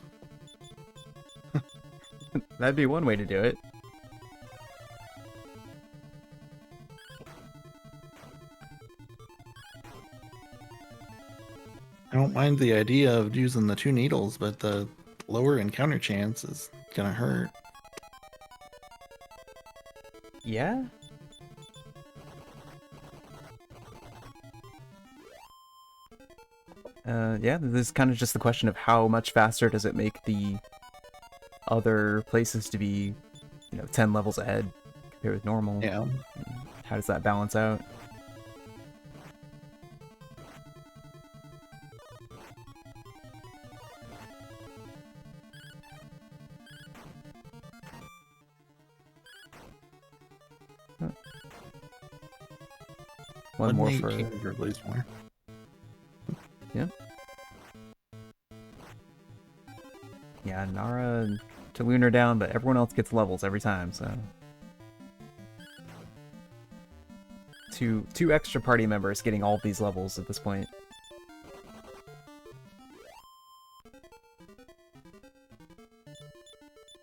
That'd be one way to do it. I don't mind the idea of using the 2 needles, but the lower encounter chance is gonna hurt. Yeah? Yeah, this is kind of just the question of how much faster does it make the other places to be, 10 levels ahead compared with normal. Yeah. How does that balance out? One more for... 118 or at least more. Yeah. Yeah, Nara to Lunar down, but everyone else gets levels every time, so... Two extra party members getting all of these levels at this point.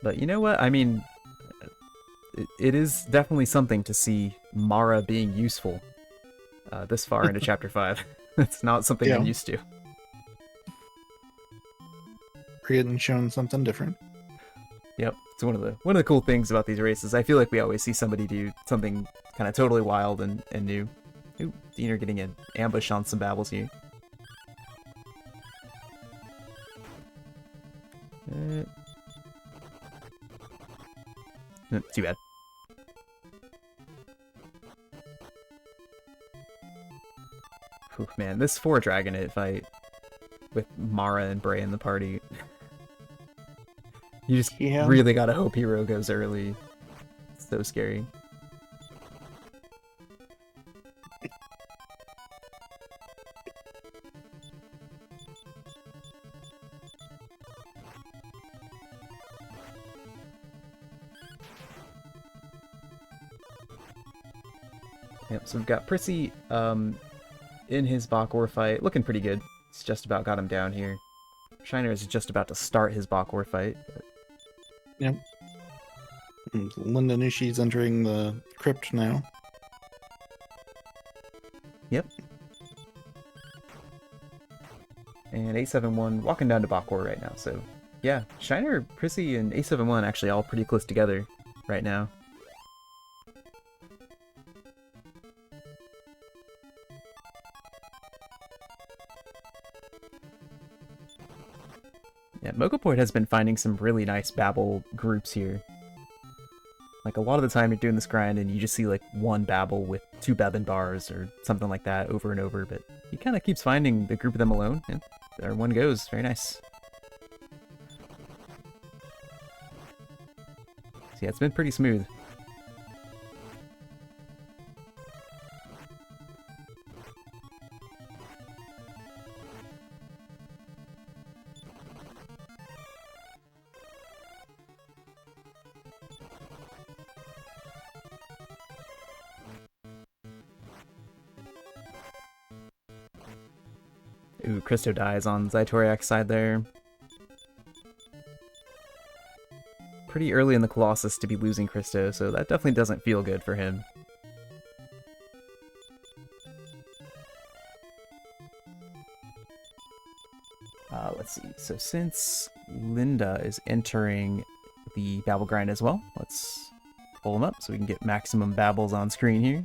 But you know what? I mean, it is definitely something to see Mara being useful this far into Chapter 5. It's not something I'm used to. Creating shown something different. Yep, it's one of the cool things about these races. I feel like we always see somebody do something kind of totally wild and new. Ooh, Diener getting an ambush on some babbles here. Too bad. Whew, man, this 4 Dragonite fight with Mara and Bray in the party. You just really gotta hope Hero goes early. It's so scary. Yep, so we've got Prissy in his Bakor fight, looking pretty good. It's just about got him down here. Shiner is just about to start his Bakor fight. But... Yep. And Linda Nishi's entering the crypt now. Yep. And 871 walking down to Bakor right now, so yeah, Shiner, Prissy, and 871 actually all pretty close together right now. Yeah, Mokopoid has been finding some really nice Babble groups here. Like, a lot of the time you're doing this grind and you just see, like, one Babble with 2 Bebbin bars or something like that over and over, but he kind of keeps finding the group of them alone, and there one goes. Very nice. So yeah, it's been pretty smooth. Ooh, Christo dies on Zytoriak's side there. Pretty early in the Colossus to be losing Christo, so that definitely doesn't feel good for him. Let's see, so since Linda is entering the Babble grind as well, let's pull him up so we can get maximum Babbles on screen here.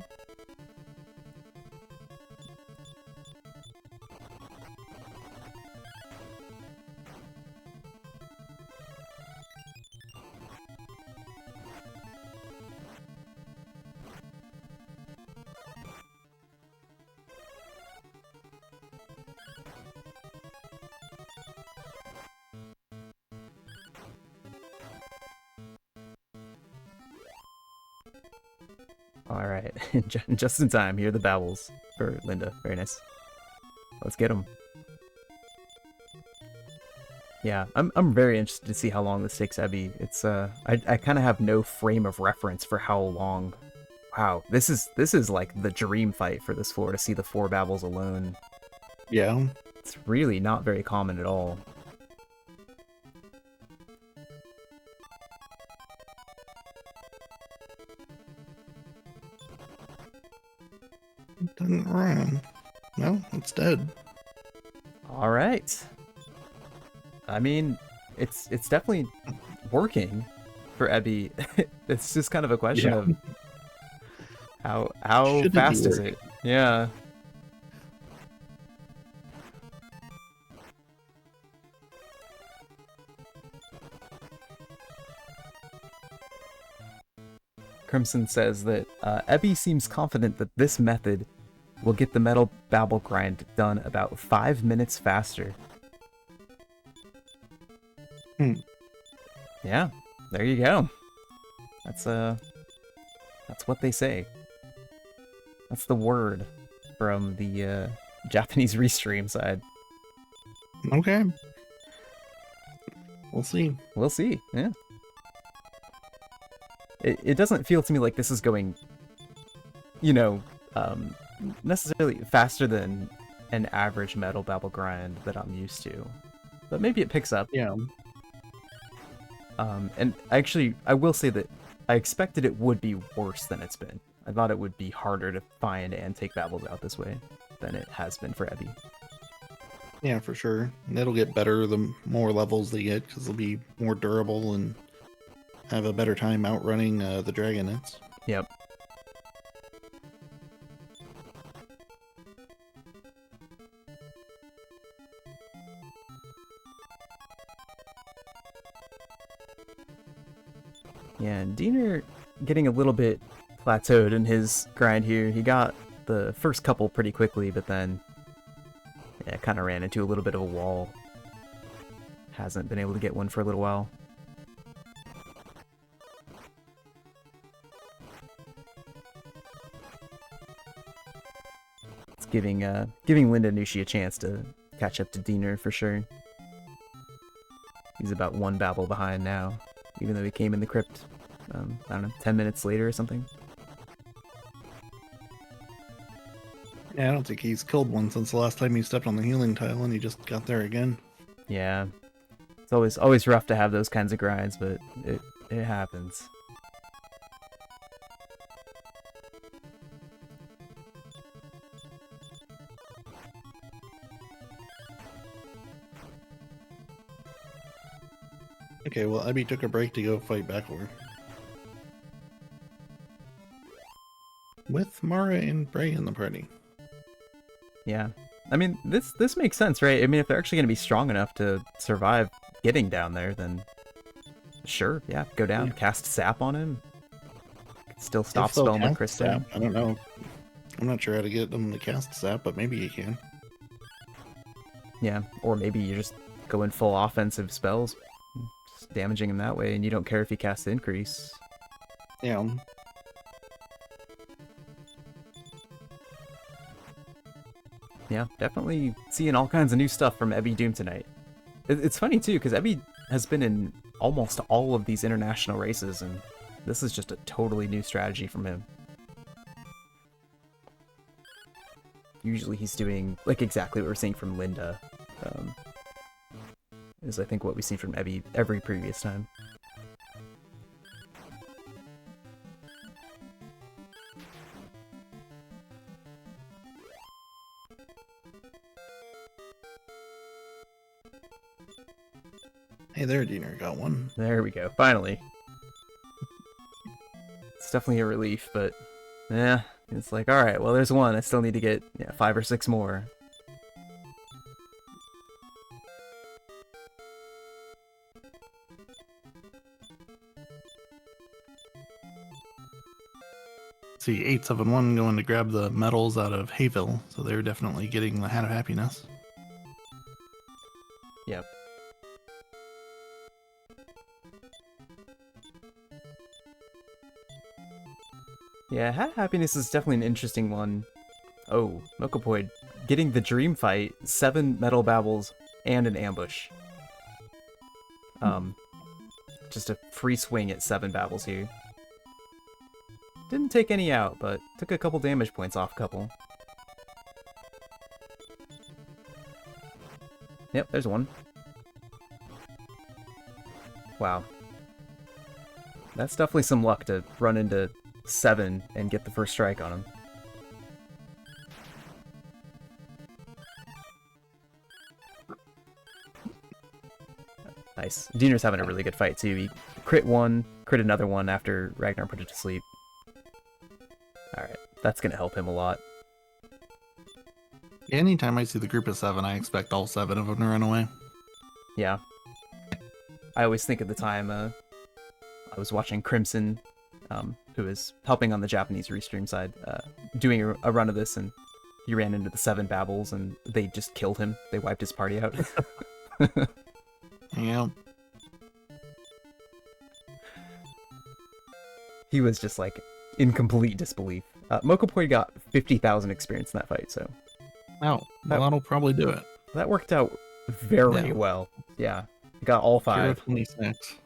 Alright, just in time, here are the Babbles for Linda. Very nice. Let's get them. Yeah, I'm very interested to see how long this takes Ebby. It's I kind of have no frame of reference for how long. Wow, this is like the dream fight for this floor to see the 4 Babbles alone. Yeah. It's really not very common at all. It didn't run. No, it's dead. All right. I mean, it's definitely working for Ebby. It's just kind of a question Yeah. of how Should it be fast is working? it? Yeah. Crimson says that Ebby seems confident that this method will get the metal babble grind done about 5 minutes faster. Yeah, there you go. That's what they say. That's the word from the Japanese restream side. Okay. We'll see. We'll see. Yeah. It doesn't feel to me like this is going, you know, necessarily faster than an average metal babble grind that I'm used to. But maybe it picks up. Yeah. And actually, I will say that I expected it would be worse than it's been. I thought it would be harder to find and take babbles out this way than it has been for Ebby. Yeah, for sure. And it'll get better the more levels they get, because they'll be more durable and have a better time outrunning the Dragonets. Yep. Yeah, and Diener getting a little bit plateaued in his grind here. He got the first couple pretty quickly, but then kind of ran into a little bit of a wall. Hasn't been able to get one for a little while. It's giving Linda Nushi a chance to catch up to Diener for sure. He's about one babble behind now, even though he came in the crypt, I don't know, 10 minutes later or something. Yeah, I don't think he's killed one since the last time he stepped on the healing tile, and he just got there again. Yeah. It's always rough to have those kinds of grinds, but it happens. Okay, well, Ebby took a break to go fight Backward. With Mara and Bray in the party. Yeah. I mean, this makes sense, right? I mean, if they're actually going to be strong enough to survive getting down there, then sure, yeah, go down, cast Sap on him. Still stop spelling the Crystal. I don't know. I'm not sure how to get them to cast Sap, but maybe you can. Yeah, or maybe you just go in full offensive spells, just damaging him that way, and you don't care if he casts Increase. Yeah. Yeah, definitely seeing all kinds of new stuff from Ebby Doom tonight. It's funny, too, because Ebby has been in almost all of these international races, and this is just a totally new strategy from him. Usually he's doing, like, exactly what we're seeing from Linda. Is, I think, what we've seen from Ebby every previous time. Hey there, Diener, got one. There we go, finally. It's definitely a relief, but yeah, it's like, alright, well there's one, I still need to get 5 or 6 more. See, 871 going to grab the medals out of Hayville, so they're definitely getting the Hat of Happiness. Yep. Yeah, Hat of Happiness is definitely an interesting one. Oh, Mokopoid getting the Dream Fight, 7 Metal Babbles, and an ambush. Just a free swing at 7 Babbles here. Didn't take any out, but took a couple damage points off a couple. Yep, there's one. Wow. That's definitely some luck to run into 7 and get the first strike on him. Nice. Diener's having a really good fight too. He crit one, crit another one after Ragnar put it to sleep. Alright, that's gonna help him a lot. Anytime I see the group of 7, I expect all 7 of them to run away. Yeah. I always think at the time, I was watching Crimson, who is helping on the Japanese restream side, doing a run of this, and he ran into the 7 Babbles, and they just killed him. They wiped his party out. Yeah. He was just, like, in complete disbelief. Mokopoi got 50,000 experience in that fight, so... Oh, well, that'll probably do it. That worked out very well. Yeah, he got all 5. 26.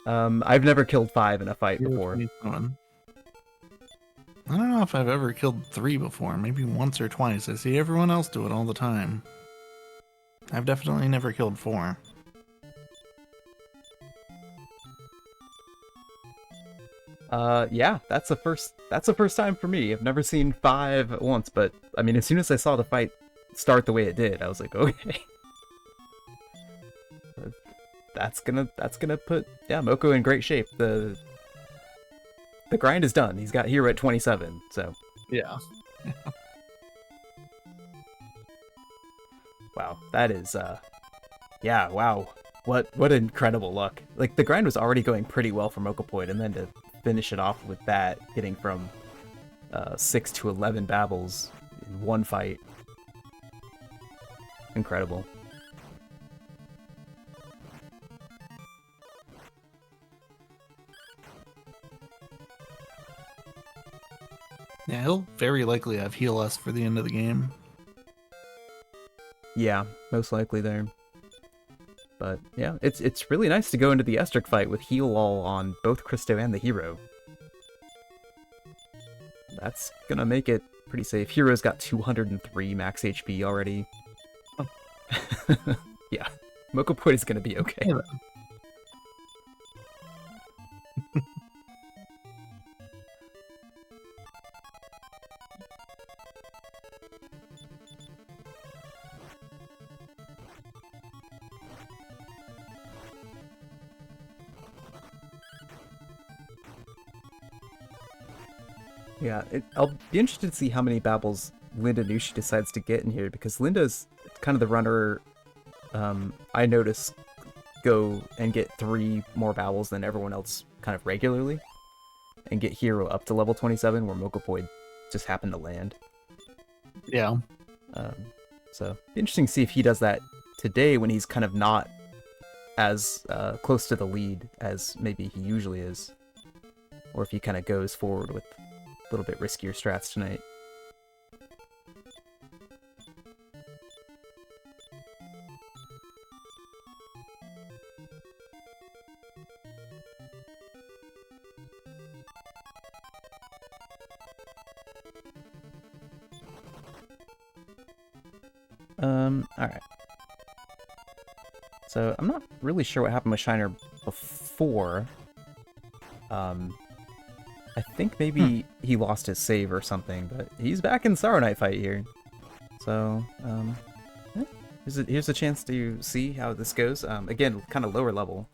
I've never killed 5 in a fight before. 27. I don't know if I've ever killed 3 before. Maybe once or twice. I see everyone else do it all the time. I've definitely never killed 4. Yeah, that's the first time for me. I've never seen 5 at once, but I mean, as soon as I saw the fight start the way it did, I was like, okay. That's gonna put Moko in great shape. The grind is done. He's got hero at 27, so yeah. Wow, that is yeah, wow. What incredible luck. Like, the grind was already going pretty well for Mokopoi, and then to finish it off with that, getting from 6 to 11 Babbles in one fight. Incredible. Yeah, he'll very likely have heal us for the end of the game. Yeah, most likely there. But yeah, it's really nice to go into the Estric fight with heal all on both Christo and the hero. That's gonna make it pretty safe. Hero's got 203 max HP already. Yeah, Mokopoi is gonna be okay. Yeah. Yeah, I'll be interested to see how many Babbles Linda Nushi decides to get in here, because Linda's kind of the runner I notice go and get 3 more Babbles than everyone else kind of regularly, and get hero up to level 27, where Mokopoi just happened to land. Yeah. So, interesting to see if he does that today when he's kind of not as close to the lead as maybe he usually is, or if he kind of goes forward with a little bit riskier strats tonight. Alright. So, I'm not really sure what happened with Shiner before. I think maybe he lost his save or something, but he's back in Sorrow Knight fight here. So, here's a chance to see how this goes. Again, kind of lower level.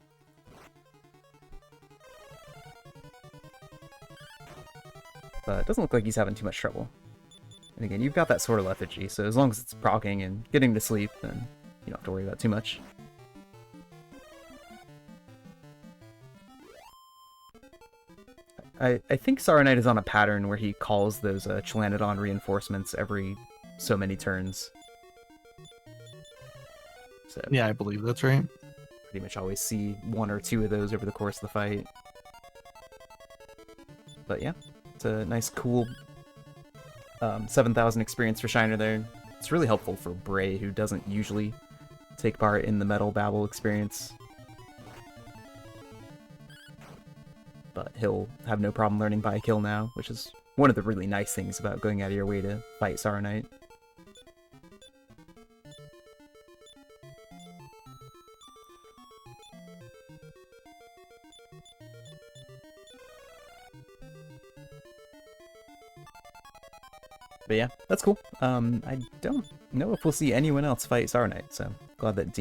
But it doesn't look like he's having too much trouble. And again, you've got that Sword of Lethargy, so as long as it's proccing and getting to sleep, then you don't have to worry about too much. I think Sorrow Knight is on a pattern where he calls those Chelanodon reinforcements every so many turns. So Yeah, I believe that's right. pretty much always see 1 or 2 of those over the course of the fight. But yeah, it's a nice, cool 7,000 experience for Shiner there. It's really helpful for Bray, who doesn't usually take part in the Metal Babble experience. But he'll have no problem learning by a kill now, which is one of the really nice things about going out of your way to fight Sorrow Knight. But yeah, that's cool. I don't know if we'll see anyone else fight Star Knight, so glad that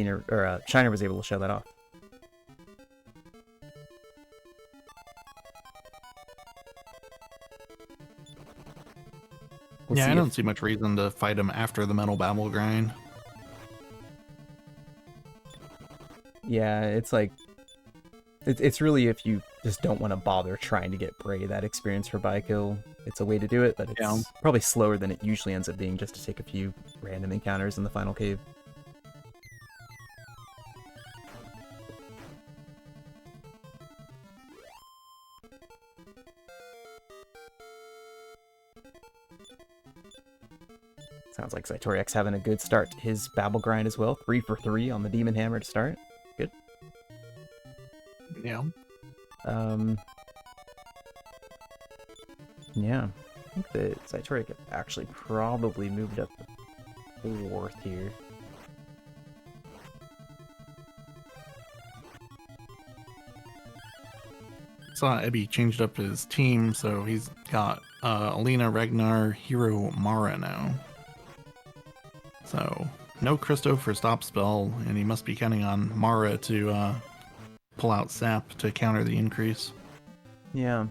Shiner was able to show that off. Yeah, I don't see much reason to fight him after the Metal Babble grind. Yeah, it's like it's really if you just don't want to bother trying to get Bray that experience for Bykill, it's a way to do it, but it's probably slower than it usually ends up being just to take a few random encounters in the final cave. Sounds like Zaitoriak's having a good start to his Babble grind as well. 3 for 3 on the Demon Hammer to start. Good. Yeah. Yeah. I think that Zaitoriak actually probably moved up to 4th here. Saw Ebby changed up his team, so he's got Alina, Ragnar, Hero, Mara now. So no Christo for stop spell, and he must be counting on Mara to pull out Sap to counter the increase. Yeah.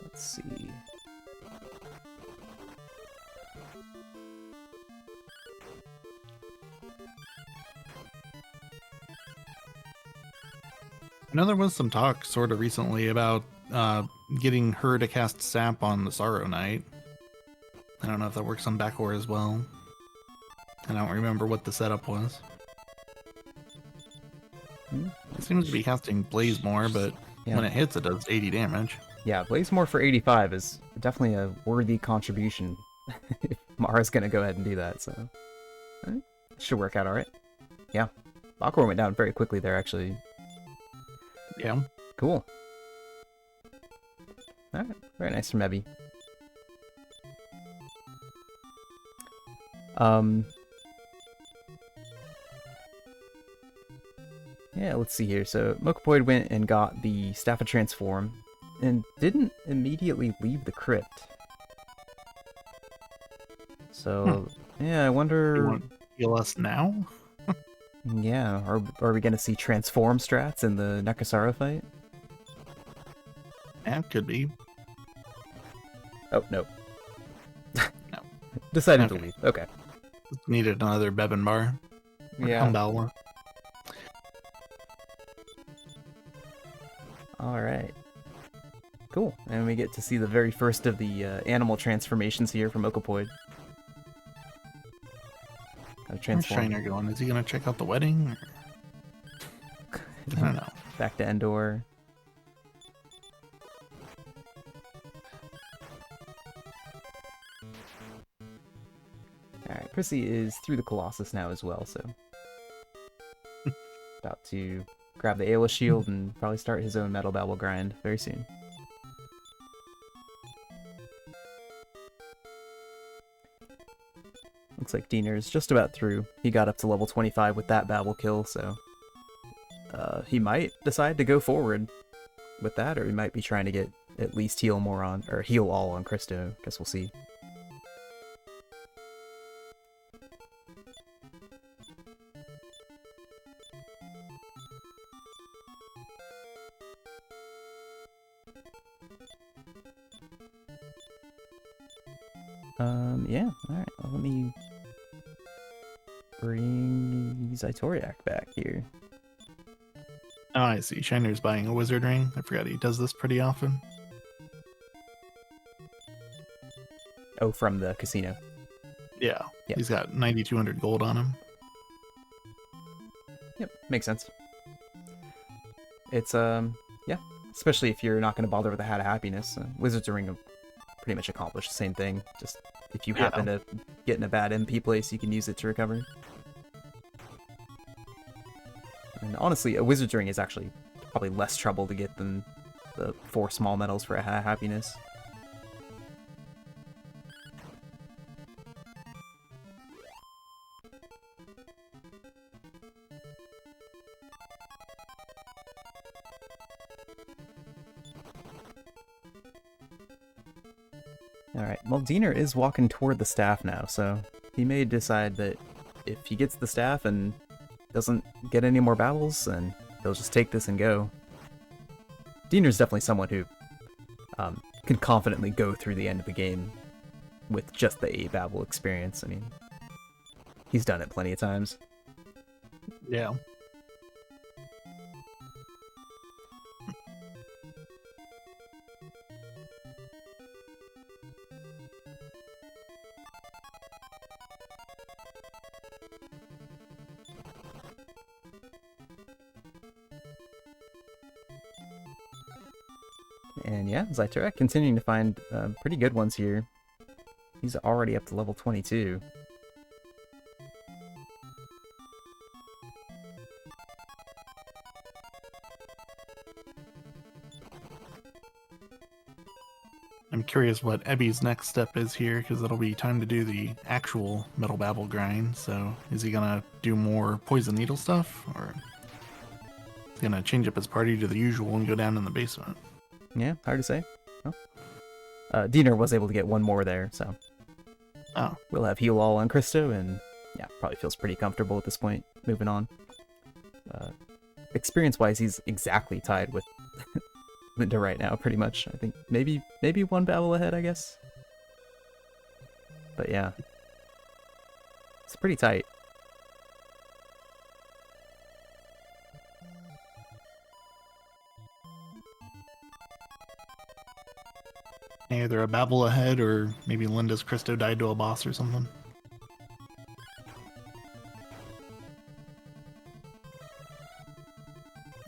Let's see. I know there was some talk sort of recently about getting her to cast Sap on the Sorrow Knight. I don't know if that works on Backor as well. I don't remember what the setup was. It seems to be casting Blaze more, but when it hits, it does 80 damage. Yeah, Blaze more for 85 is definitely a worthy contribution. Mara's gonna go ahead and do that, so should work out all right. Yeah, Backor went down very quickly there, actually. Yeah. Cool. All right, very nice from Ebby. Yeah, let's see here. So Mokopoid went and got the Staff of Transform and didn't immediately leave the crypt. So yeah, I wonder. You want to heal us now? Yeah, are we gonna see transform strats in the Nekasara fight? Yeah, could be. Oh no. No. Decided to leave. Okay. Needed another Bevan bar. Yeah. Humbalwa. All right. Cool. And we get to see the very first of the animal transformations here from Mokopoid. Where's Shiner going? Is he going to check out the wedding? I don't know. Back to Endor. Alright, Prissy is through the Colossus now as well, so... about to grab the Ayla shield and probably start his own Metal Babble grind very soon. Looks like Diener's just about through. He got up to level 25 with that Babble kill, so... he might decide to go forward with that, or he might be trying to get at least heal all on Christo. Guess we'll see. Yeah, alright, well, let me bring Zaitoriak back here. Oh, I see. Shiner's buying a wizard ring. I forgot he does this pretty often. Oh, from the casino. Yeah. Yep. He's got 9,200 gold on him. Yep, makes sense. It's, yeah, especially if you're not going to bother with the Hat of Happiness. Wizard's Ring will pretty much accomplish the same thing. Just if you happen to get in a bad MP place, you can use it to recover. And honestly, a Wizard's Ring is actually probably less trouble to get than the 4 small medals for a Hat of Happiness. Alright, well, Diener is walking toward the staff now, so he may decide that if he gets the staff and doesn't get any more battles, then he'll just take this and go. Diener's definitely someone who can confidently go through the end of the game with just the 8 babble experience. I mean, he's done it plenty of times. Yeah. And yeah, Zyturek continuing to find pretty good ones here. He's already up to level 22. I'm curious what Ebby's next step is here, because it'll be time to do the actual Metal Babble grind. So is he going to do more Poison Needle stuff, or is he going to change up his party to the usual and go down in the basement? Yeah, hard to say. Well, Diener was able to get one more there, so we'll have heal all on Christo, and yeah, probably feels pretty comfortable at this point. Moving on. Experience-wise, he's exactly tied with Linda right now, pretty much. I think maybe one battle ahead, I guess. But yeah, it's pretty tight. Either a babble ahead, or maybe Linda's Christo died to a boss or something.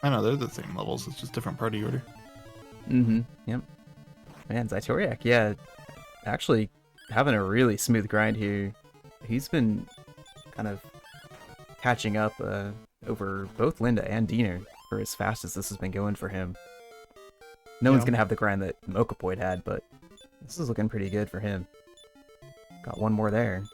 I know, they're the same levels, it's just different party order. Mm-hmm, yep. Man, Zytoriak, yeah, actually having a really smooth grind here. He's been kind of catching up over both Linda and Diener for as fast as this has been going for him. No one's going to have the grind that Mokapoid had, but this is looking pretty good for him. Got one more there.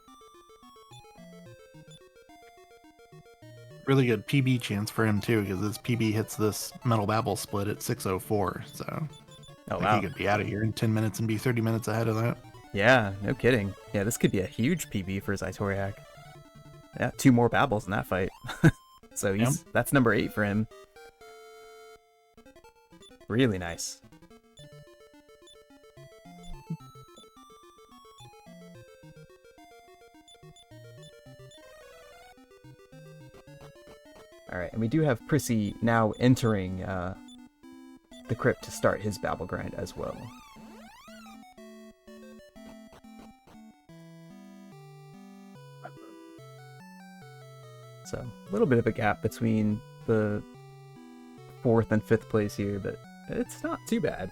Really good PB chance for him, too, because his PB hits this Metal Babble split at 6:04, so wow. He could be out of here in 10 minutes and be 30 minutes ahead of that. Yeah, no kidding. Yeah, this could be a huge PB for Zytoriak. Yeah, 2 more Babbles in that fight. So that's number 8 for him. Really nice. Alright, and we do have Prissy now entering the crypt to start his Babble grind as well. So, a little bit of a gap between the 4th and 5th place here, but it's not too bad.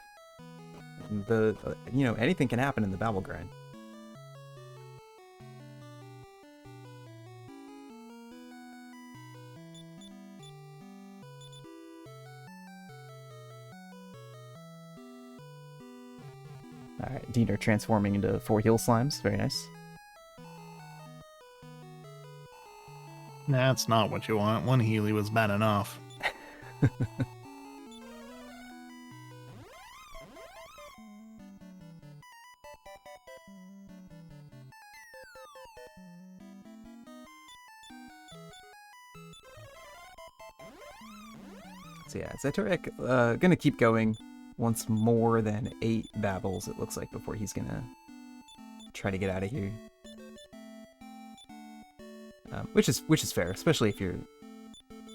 Anything can happen in the Babble grind. Alright, Diener transforming into 4 heal slimes. Very nice. That's not what you want. One Healy was bad enough. So yeah, Zytoriak gonna keep going once more than 8 babbles, it looks like, before he's gonna try to get out of here. Which is fair, especially if you're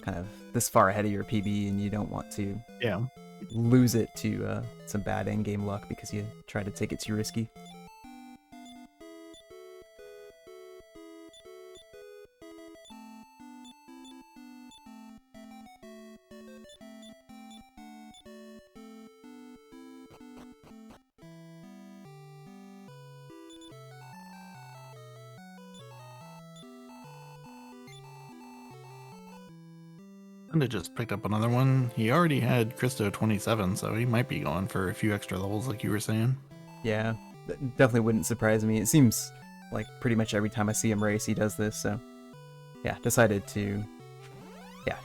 kind of this far ahead of your PB and you don't want to lose it to some bad endgame luck because you try to take it too risky. Linda just picked up another one. He already had Christo 27, so he might be going for a few extra levels like you were saying. Yeah, definitely wouldn't surprise me. It seems like pretty much every time I see him race, he does this, so yeah, decided to,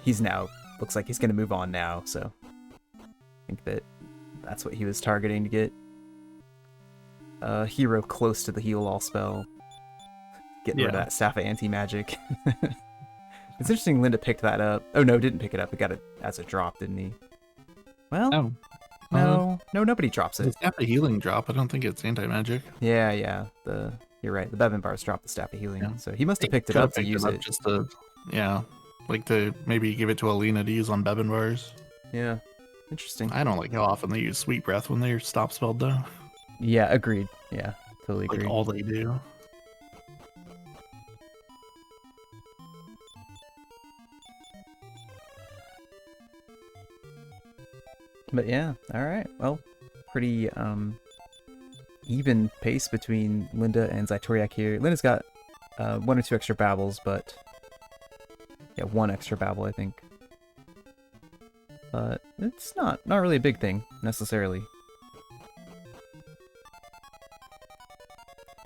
he's now, looks like he's going to move on now, so I think that's what he was targeting to get. a hero close to the heal all spell, getting rid of that Staff of Anti-Magic. It's interesting Linda picked that up. Oh no, didn't pick it up. He got it as a drop, didn't he? Well, no, nobody drops it. The Staff of Healing drop. I don't think it's anti-magic. Yeah. You're right. The Bevan bars drop the Staff of Healing, so he must have picked it up to use it. Just to, like to maybe give it to Alina to use on Bevan bars. Yeah, interesting. I don't like how often they use Sweet Breath when they're stop spelled though. Yeah, agreed. Yeah, totally agreed. Like all they do. But yeah, all right. Well, pretty even pace between Linda and Zytoriak here. Linda's got 1 or 2 extra babbles, but yeah, 1 extra babble, I think. But it's not really a big thing necessarily.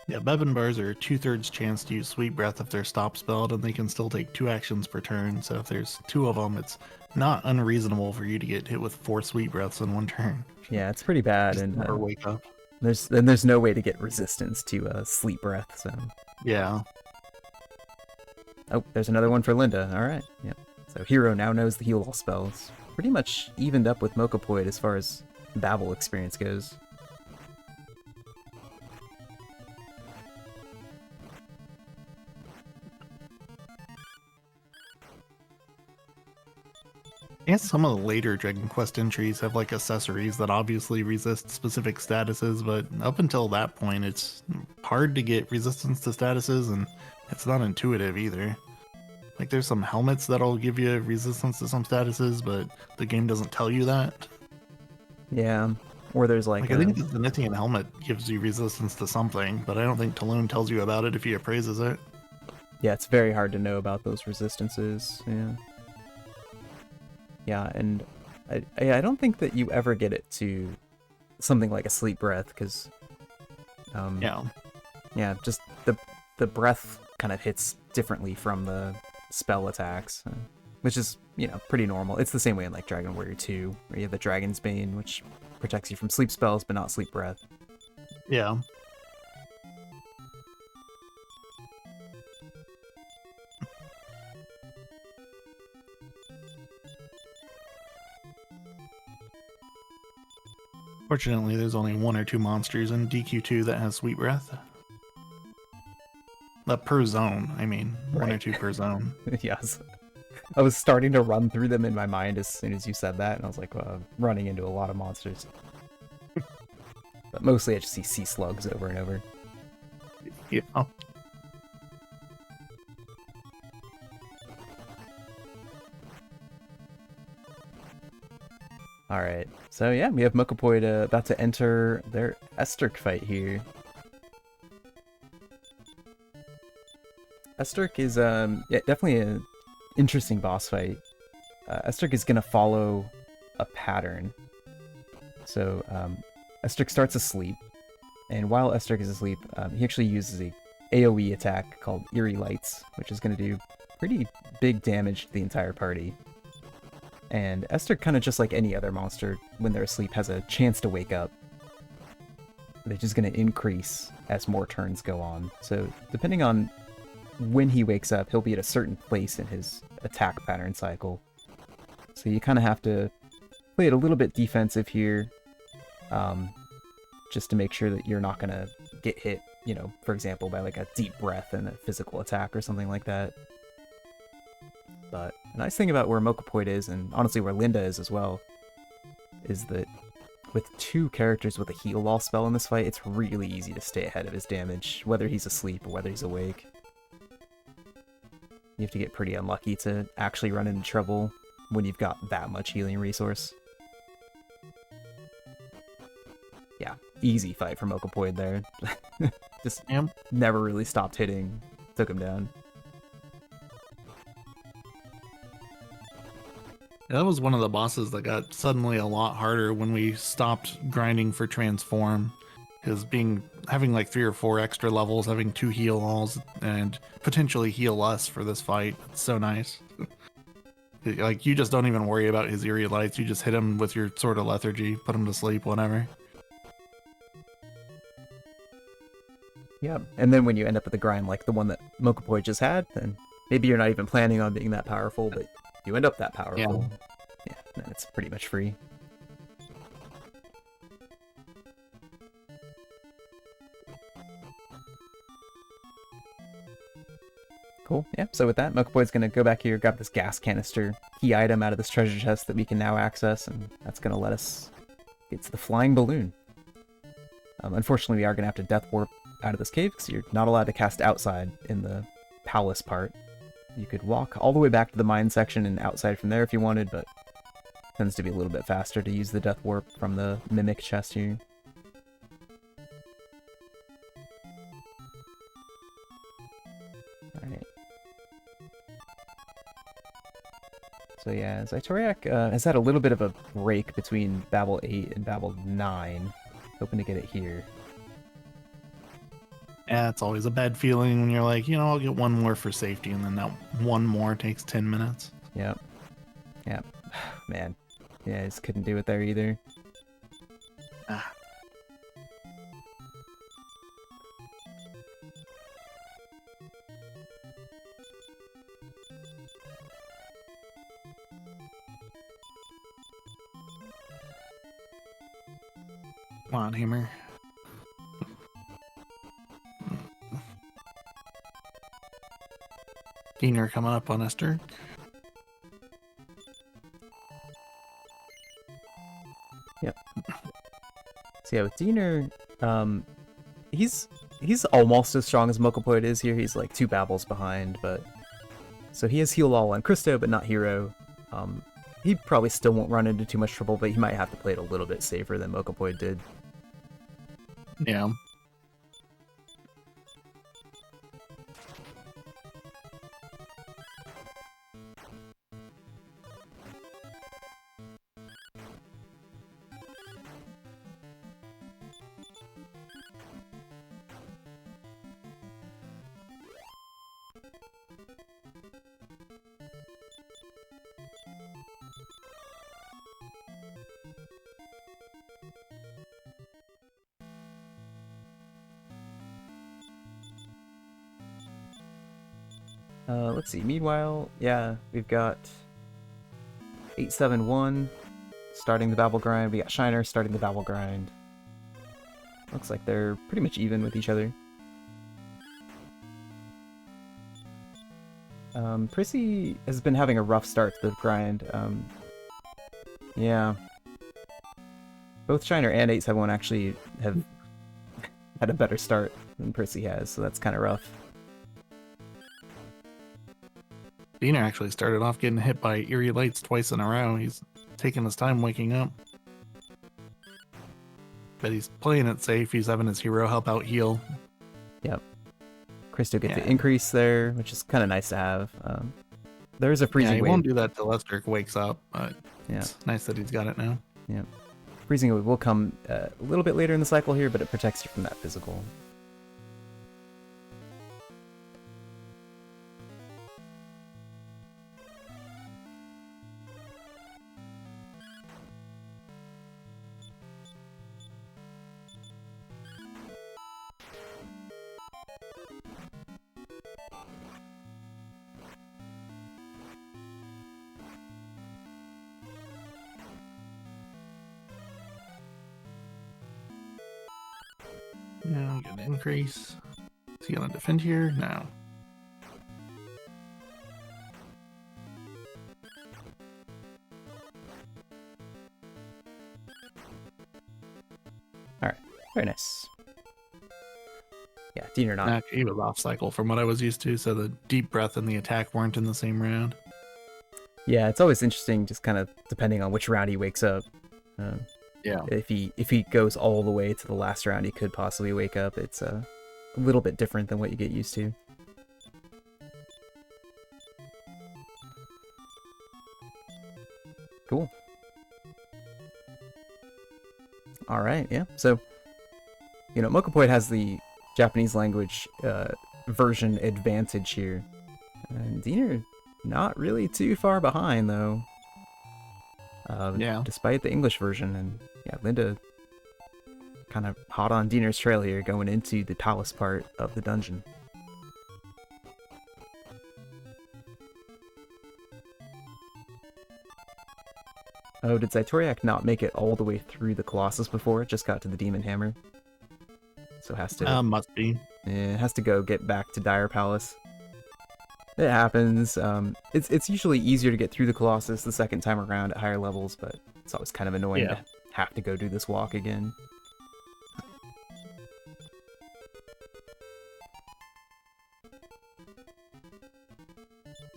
Yeah, Bevan bars are 2/3 chance to use Sweet Breath if they're stop spelled, and they can still take 2 actions per turn. So if there's 2 of them, it's not unreasonable for you to get hit with 4 Sweet Breaths in 1 turn. Yeah, it's pretty bad, Just and never wake up. There's no way to get resistance to Sleep Breath. So yeah. Oh, there's another one for Linda. All right, yeah. So Hero now knows the heal all spells. Pretty much evened up with Mokopoid as far as Babel experience goes. I guess some of the later Dragon Quest entries have like accessories that obviously resist specific statuses, but up until that point, it's hard to get resistance to statuses, and it's not intuitive either. Like there's some helmets that'll give you resistance to some statuses, but the game doesn't tell you that. Yeah, or there's like I think the Zenithian helmet gives you resistance to something, but I don't think Talon tells you about it if he appraises it. Yeah, it's very hard to know about those resistances. Yeah. Yeah, and I don't think that you ever get it to something like a Sleep Breath, because just the breath kind of hits differently from the spell attacks, which is pretty normal. It's the same way in like Dragon Warrior 2, where you have the Dragon's Bane, which protects you from sleep spells but not Sleep Breath. Yeah. Fortunately, there's only 1 or 2 monsters in DQ2 that has Sweet Breath. Per zone, I mean. Right. 1 or 2 per zone. Yes. I was starting to run through them in my mind as soon as you said that, and I was like, well, I'm running into a lot of monsters. But mostly I just see sea slugs over and over. Yeah. Alright, so yeah, we have Mokopoid about to enter their Esterk fight here. Esterk is definitely an interesting boss fight. Esterk is going to follow a pattern. So Esterk starts asleep, and while Esterk is asleep, he actually uses a AoE attack called Eerie Lights, which is going to do pretty big damage to the entire party. And Esterk, kind of just like any other monster, when they're asleep, has a chance to wake up. They're just going to increase as more turns go on. So depending on when he wakes up, he'll be at a certain place in his attack pattern cycle. So you kind of have to play it a little bit defensive here, just to make sure that you're not going to get hit, for example, by like a deep breath and a physical attack or something like that. But the nice thing about where Mokopoid is, and honestly where Linda is as well, is that with 2 characters with a heal all spell in this fight, it's really easy to stay ahead of his damage, whether he's asleep or whether he's awake. You have to get pretty unlucky to actually run into trouble when you've got that much healing resource. Yeah, easy fight for Mokopoid there. Just never really stopped hitting, took him down. That was one of the bosses that got suddenly a lot harder when we stopped grinding for Transform. Because having like 3 or 4 extra levels, having 2 heal alls, and potentially heal less for this fight, it's so nice. Like, you just don't even worry about his Eerie Lights, you just hit him with your Sword of Lethargy, put him to sleep, whatever. Yeah, and then when you end up with a grind like the one that Mokapoi just had, then maybe you're not even planning on being that powerful, but you end up that powerful. Yeah, then it's pretty much free. Cool. Yeah, so with that, Mokapoi's going to go back here, grab this gas canister key item out of this treasure chest that we can now access, and that's going to let us get to the flying balloon. Unfortunately, we are going to have to death warp out of this cave, because you're not allowed to cast outside in the palace part. You could walk all the way back to the mine section and outside from there if you wanted, but it tends to be a little bit faster to use the death warp from the mimic chest here. So yeah, Zytoriak has had a little bit of a break between Babel 8 and Babel 9. Hoping to get it here. Yeah, it's always a bad feeling when you're like, I'll get one more for safety, and then that one more takes 10 minutes. Yep. Yep. Man. Yeah, I just couldn't do it there either. Ah. Come on, Hammer. Diener coming up on Esther. Yep. So yeah, with Diener, he's almost as strong as Mokopoid is here. He's like 2 Babels behind, but so he has heal all on Christo, but not hero. He probably still won't run into too much trouble, but he might have to play it a little bit safer than Mokopoid did. Yeah. Let's see. Meanwhile, yeah, we've got 871 starting the Babel grind. We got Shiner starting the Babel grind. Looks like they're pretty much even with each other. Prissy has been having a rough start to the grind. Yeah. Both Shiner and 871 actually have had a better start than Prissy has, so that's kind of rough. Diener actually started off getting hit by eerie lights twice in a row. He's taking his time waking up. But he's playing it safe. He's having his hero help out heal. Yep. Christo gets the increase there, which is kind of nice to have. There's a freezing wave. He won't do that till Lester wakes up, but yeah, it's nice that he's got it now. Yeah. Freezing wave will come a little bit later in the cycle here, but it protects you from that physical. Now get an increase. Is he gonna defend here? No. Alright, very nice. Yeah, Diener not. He was off cycle from what I was used to, so the deep breath and the attack weren't in the same round. Yeah, it's always interesting, just kind of depending on which round he wakes up. Yeah. If he goes all the way to the last round, he could possibly wake up. It's a little bit different than what you get used to. Cool. All right, yeah. So, Mokopoid has the Japanese language version advantage here. And Diener not really too far behind, though. Despite the English version. And yeah, Linda kind of hot on Diener's trail here, going into the palace part of the dungeon. Oh, did Zaitoriak not make it all the way through the Colossus before? It just got to the Demon Hammer. So it has to... Must be. Yeah, it has to go get back to Dire Palace. It happens. It's usually easier to get through the Colossus the second time around at higher levels, but it's always kind of annoying to have to go do this walk again.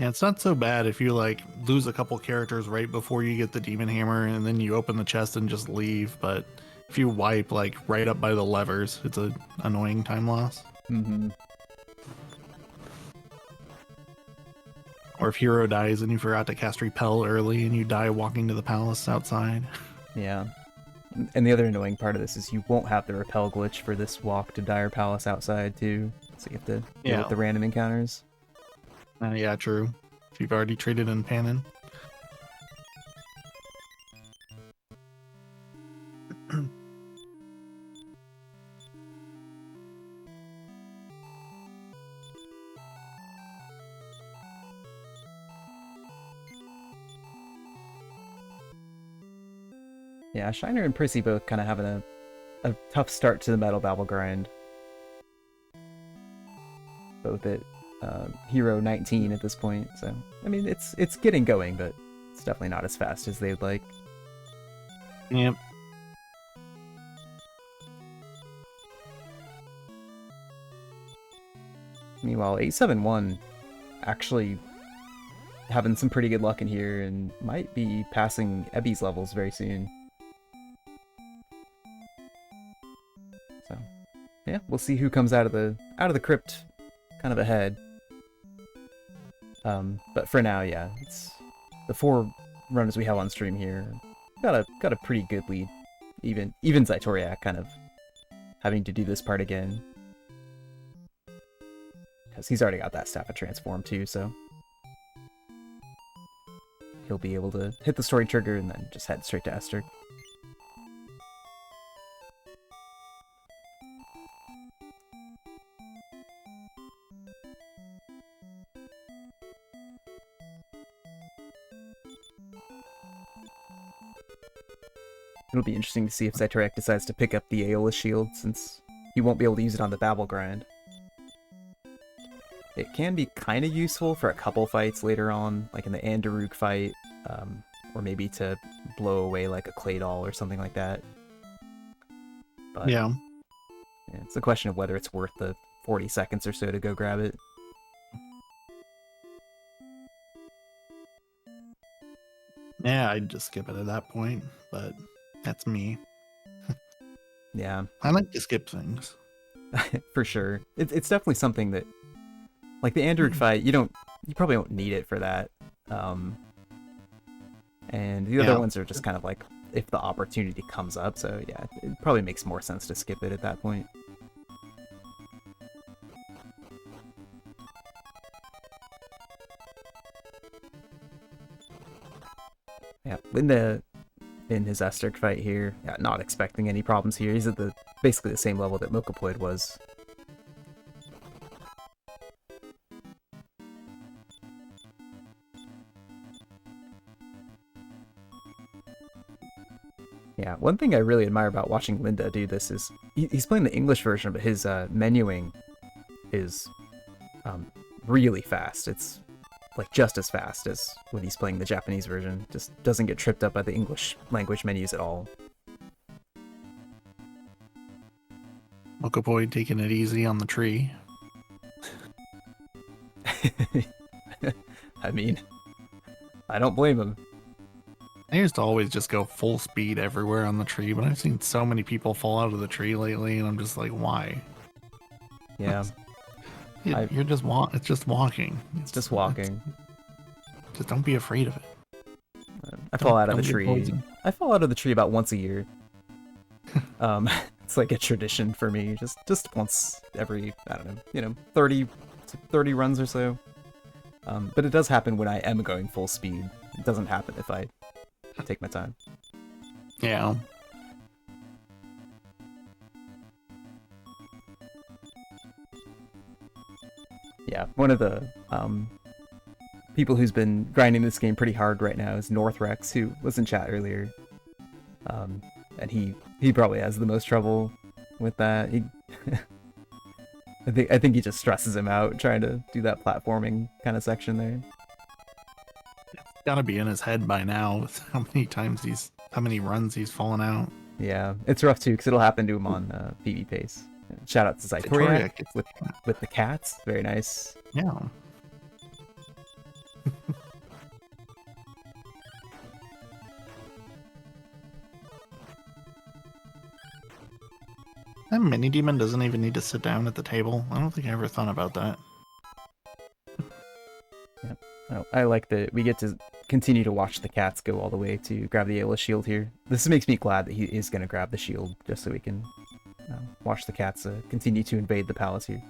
Yeah, it's not so bad if you like lose a couple characters right before you get the Demon Hammer and then you open the chest and just leave, but if you wipe like right up by the levers, it's an annoying time loss. Mm-hmm. Or if Hero dies and you forgot to cast Repel early and you die walking to the palace outside. Yeah. And the other annoying part of this is you won't have the Repel glitch for this walk to Dire Palace outside too, so you have to deal with the random encounters. Yeah, true. If you've already traded in Panin. Yeah, Shiner and Prissy both kind of having a tough start to the Metal Babble grind. Both at Hero 19 at this point, so I mean it's getting going, but it's definitely not as fast as they'd like. Yep. Meanwhile, 871 actually having some pretty good luck in here and might be passing Ebby's levels very soon. So yeah, we'll see who comes out of the crypt kind of ahead. But for now, yeah, it's the 4 runners we have on stream here. Got a pretty good lead. Even Zaitoriak kind of having to do this part again. Because he's already got that Staff of Transform too, so he'll be able to hit the story trigger and then just head straight to Esther. It'll be interesting to see if Zaitoriak decides to pick up the Aeolus shield, since he won't be able to use it on the Babel grind. It can be kind of useful for a couple fights later on, like in the Andaruk fight, or maybe to blow away like a Claydol or something like that. But yeah, it's a question of whether it's worth the 40 seconds or so to go grab it. Yeah, I'd just skip it at that point, but that's me. Yeah. I like to skip things. For sure. It's definitely something that, like the Andrew fight, you probably don't need it for that. And the other ones are just kind of like if the opportunity comes up, so yeah, it probably makes more sense to skip it at that point. Yeah, Linda in his Aztec fight here, yeah, not expecting any problems here. He's at basically the same level that Mokopoid was. Yeah, one thing I really admire about watching Linda do this is he's playing the English version, but his menuing is really fast. It's like just as fast as when he's playing the Japanese version. Just doesn't get tripped up by the English language menus at all. Mokopoid taking it easy on the tree. I mean, I don't blame him. I used to always just go full speed everywhere on the tree, but I've seen so many people fall out of the tree lately, and I'm just like, why? Yeah. You're just it's just walking. It's just walking. Just don't be afraid of it. I fall out of the tree. I fall out of the tree about once a year. It's like a tradition for me. Just once every, I don't know, 30 runs or so. But it does happen when I am going full speed. It doesn't happen if I take my time. Yeah. Yeah, one of the people who's been grinding this game pretty hard right now is Northrex, who was in chat earlier. And he probably has the most trouble with that. I think he just stresses him out trying to do that platforming kind of section there. It's gotta be in his head by now with how many runs he's fallen out. Yeah, it's rough too because it'll happen to him on PV Pace. Shout out to Zytoriak with the cats, very nice. Yeah. That mini demon doesn't even need to sit down at the table. I don't think I ever thought about that. Yeah. Oh, I like that we get to continue to watch the cats go all the way to grab the Ayla shield here. This makes me glad that he is going to grab the shield just so we can watch the cats continue to invade the palace here.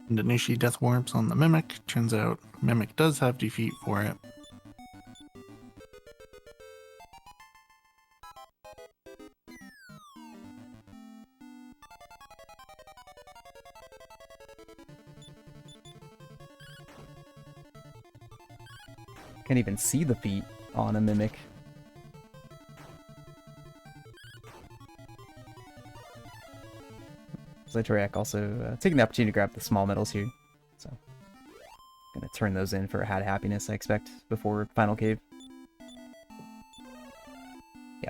Indonesian Death Warps on the Mimic. Turns out Mimic does have defeat for it. Can't even see the feet on a Mimic. Zytoriak also taking the opportunity to grab the small medals here. So, gonna turn those in for a Had Happiness, I expect, before Final Cave. Yeah.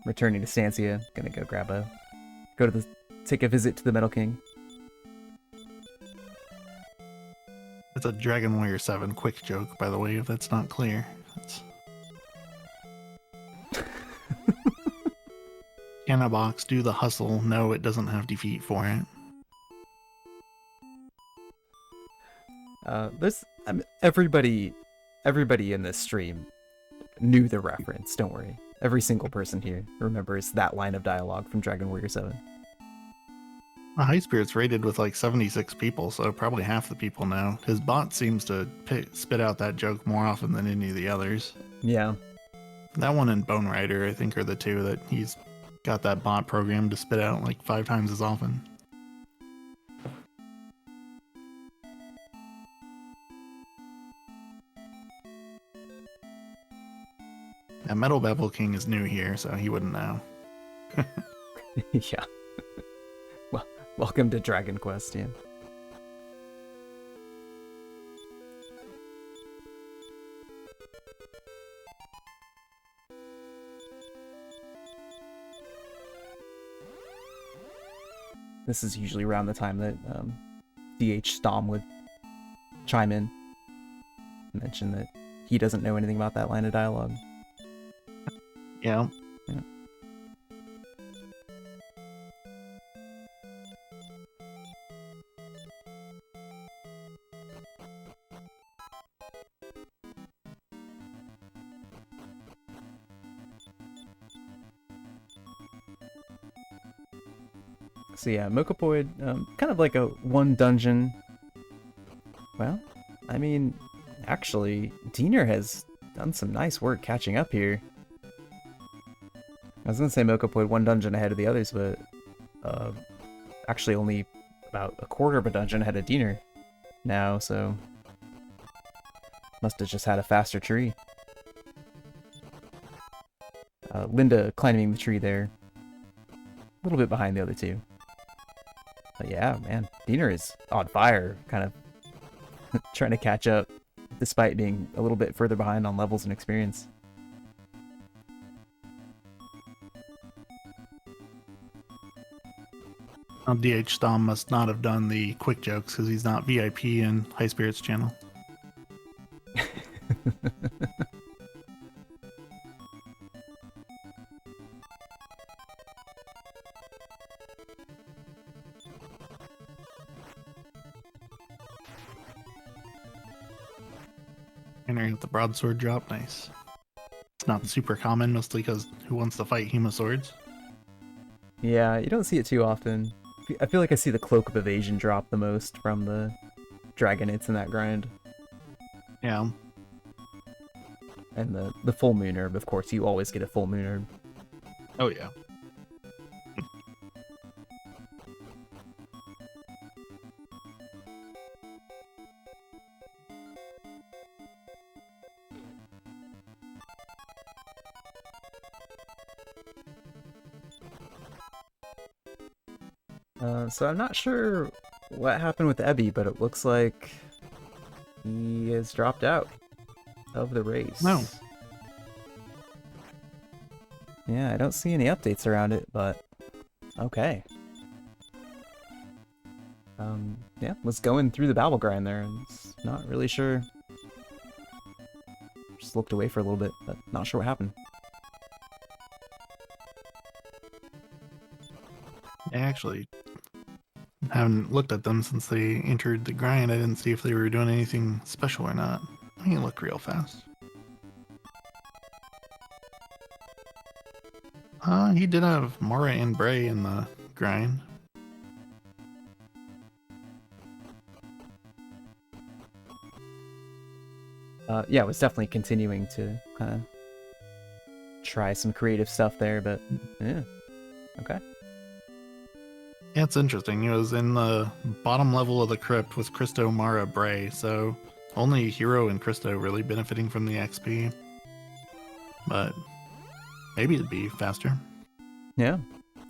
Returning to Stancia, gonna take a visit to the Metal King. It's a Dragon Warrior 7 quick joke, by the way, if that's not clear. Can a box do the hustle? No, it doesn't have defeat for it. Everybody in this stream knew the reference, don't worry. Every single person here remembers that line of dialogue from Dragon Warrior 7. High Spirit's rated with like 76 people, so probably half the people know. His bot seems to spit out that joke more often than any of the others. Yeah. That one and Bone Rider, I think, are the two that he's got that bot program to spit out like 5 times as often. Now, Metal Bevel King is new here, so he wouldn't know. Yeah. Well, welcome to Dragon Quest, yeah. This is usually around the time that DH Stom would chime in and mention that he doesn't know anything about that line of dialogue. Yeah. Yeah. So yeah, Mokopoid, kind of like a one dungeon. Well, I mean, actually, Diener has done some nice work catching up here. I was gonna say Mokopoid one dungeon ahead of the others, but actually only about a quarter of a dungeon ahead of Diener now, so must have just had a faster tree. Linda climbing the tree there, a little bit behind the other two. But yeah, man, Diener is on fire, kind of trying to catch up, despite being a little bit further behind on levels and experience. DH Stom must not have done the quick jokes because he's not VIP in High Spirits channel. Entering with the broadsword drop, nice. It's not super common, mostly because who wants to fight Hemoswords? Yeah, you don't see it too often. I feel like I see the Cloak of Evasion drop the most from the Dragonites in that grind. Yeah. And the Full Moon Herb, of course, you always get a Full Moon Herb. Oh, yeah. So I'm not sure what happened with Ebby, but it looks like he has dropped out of the race. No. Yeah, I don't see any updates around it, but okay. Yeah, was going through the battle grind there, and not really sure. Just looked away for a little bit, but not sure what happened. I actually haven't looked at them since they entered the grind. I didn't see if they were doing anything special or not. I can look real fast. He did have Mora and Bray in the grind. Yeah, it was definitely continuing to kind of try some creative stuff there, but yeah, okay. Yeah, it's interesting. He was in the bottom level of the crypt with Christo, Mara, Bray, so only Hero and Christo really benefiting from the XP. But maybe it'd be faster. Yeah,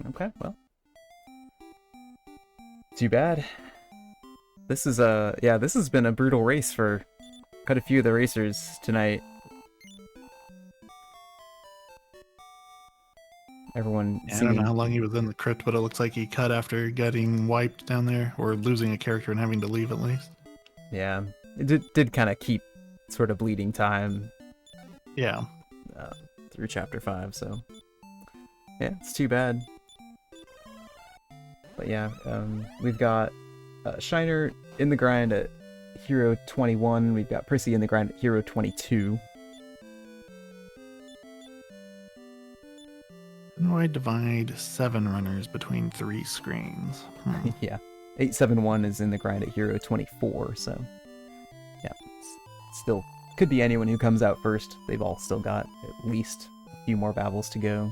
okay, well. Too bad. This is yeah, this has been a brutal race for quite a few of the racers tonight. Everyone I don't know how long he was in the crypt, but it looks like he cut after getting wiped down there, or losing a character and having to leave at least. Yeah, it did kind of keep sort of bleeding time. Yeah. Through chapter 5, so yeah, it's too bad. But yeah, we've got Shiner in the grind at Hero 21. We've got Prissy in the grind at Hero 22. How do I divide 7 runners between 3 screens? Yeah, 871 is in the grind at Hero 24, so yeah, still could be anyone who comes out first. They've all still got at least a few more babbles to go.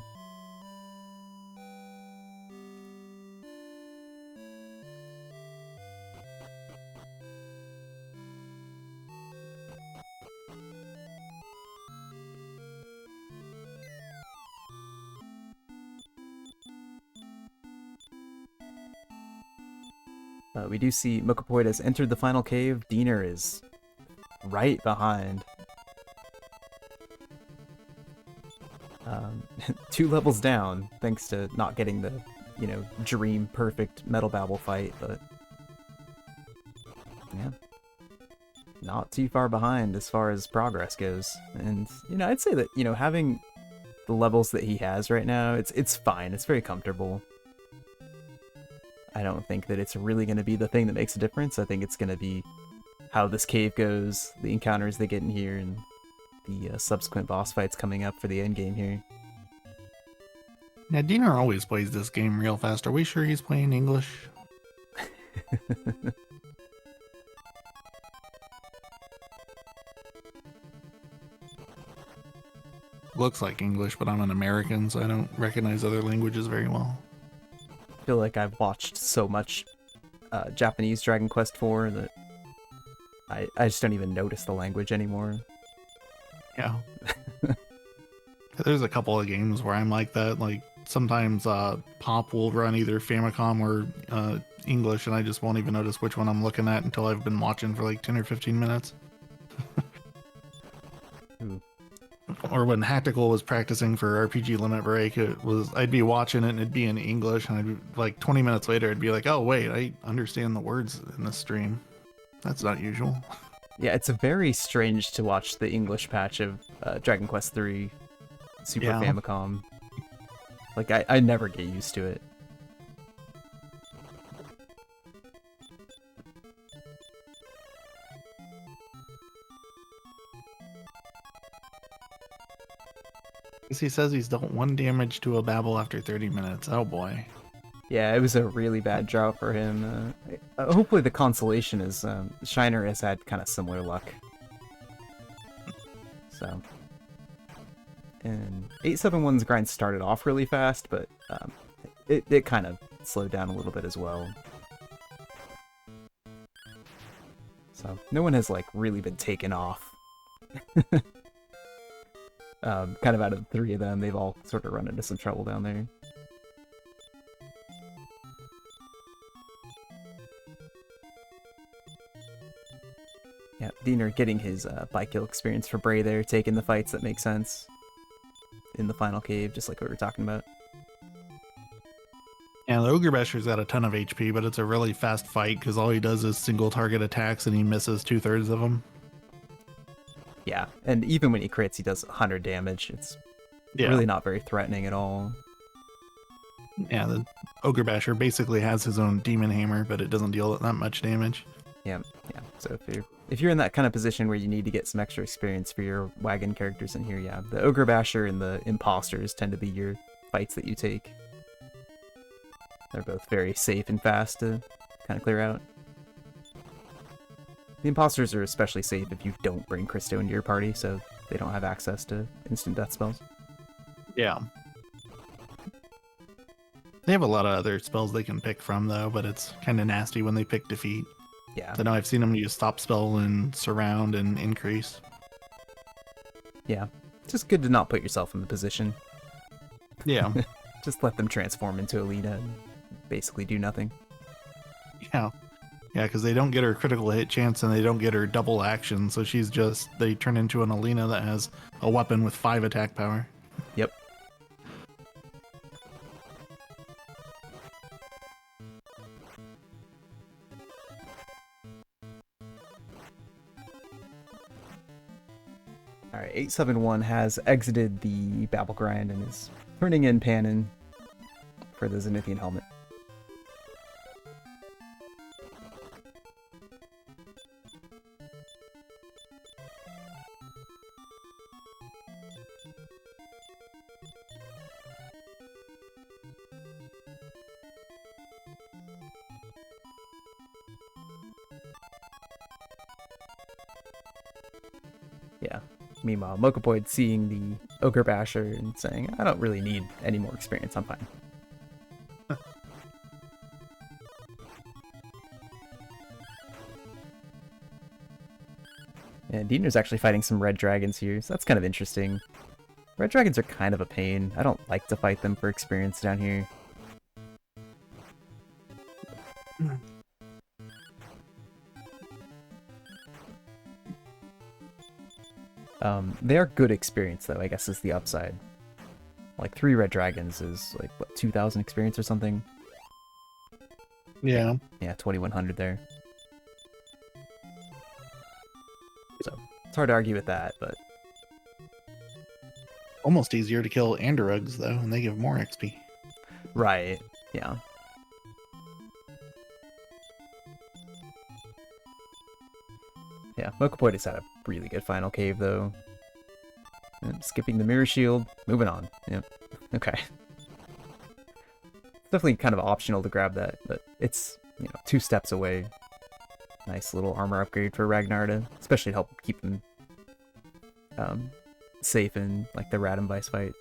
We do see Mokopoid has entered the final cave. Diener is right behind. 2 levels down, thanks to not getting the, dream perfect Metal Babble fight, but yeah, not too far behind as far as progress goes. And, I'd say that, having the levels that he has right now, it's fine. It's very comfortable. I don't think that it's really going to be the thing that makes a difference. I think it's going to be how this cave goes, the encounters they get in here, and the subsequent boss fights coming up for the end game here. Yeah, Diener always plays this game real fast. Are we sure he's playing English? Looks like English, but I'm an American, so I don't recognize other languages very well. I feel like I've watched so much Japanese Dragon Quest IV that I just don't even notice the language anymore. Yeah. There's a couple of games where I'm like that. Like sometimes Pop will run either Famicom or English, and I just won't even notice which one I'm looking at until I've been watching for like 10 or 15 minutes. Or when Hactical was practicing for RPG Limit Break, I'd be watching it and it'd be in English, and I'd be like 20 minutes later, I'd be like, oh wait, I understand the words in this stream. That's not usual. Yeah, it's very strange to watch the English patch of Dragon Quest III Super Famicom. Like, I never get used to it. He says he's dealt 1 damage to a Babel after 30 minutes. Oh boy. Yeah, it was a really bad drought for him. Hopefully the consolation is Shiner has had kind of similar luck. So, and 871's grind started off really fast, but it kind of slowed down a little bit as well. So no one has like really been taken off. Kind of out of the 3 of them, they've all sort of run into some trouble down there. Yeah, Diener getting his bike kill experience for Bray there, taking the fights that make sense in the final cave, just like what we were talking about. Yeah, the Ogre Basher's got a ton of HP, but it's a really fast fight because all he does is single target attacks and he misses 2/3 of them. Yeah, and even when he crits, he does 100 damage. It's really not very threatening at all. Yeah, the Ogre Basher basically has his own Demon Hammer, but it doesn't deal that much damage. Yeah. So if you're in that kind of position where you need to get some extra experience for your wagon characters in here, yeah, the Ogre Basher and the Imposters tend to be your fights that you take. They're both very safe and fast to kind of clear out. The Imposters are especially safe if you don't bring Christo into your party, so they don't have access to instant death spells. Yeah. They have a lot of other spells they can pick from, though, but it's kind of nasty when they pick Defeat. Yeah. I know I've seen them use Stop Spell and Surround and Increase. Yeah. It's just good to not put yourself in the position. Yeah. Just let them transform into Alina and basically do nothing. Yeah. Yeah, because they don't get her critical hit chance and they don't get her double action, so they turn into an Alina that has a weapon with 5 attack power. Yep. Alright, 871 has exited the Babel Grind and is turning in Panin for the Zenithian helmet. Yeah. Meanwhile, Mokopoid seeing the Ogre Basher and saying, I don't really need any more experience, I'm fine. And Diener's actually fighting some red dragons here, so that's kind of interesting. Red dragons are kind of a pain. I don't like to fight them for experience down here. They are good experience, though, I guess is the upside. Like, 3 red dragons is, like, what, 2,000 experience or something? Yeah. Yeah, 2,100 there. So, it's hard to argue with that, but... Almost easier to kill Androrugs, though, and they give more XP. Right, yeah. Yeah, Mokopoid has had a really good final cave, though. And skipping the mirror shield, moving on. Yep. Okay. It's definitely kind of optional to grab that, but it's, 2 steps away. Nice little armor upgrade for Ragnar to, especially to help keep him safe in, like, the Radam Vice fight.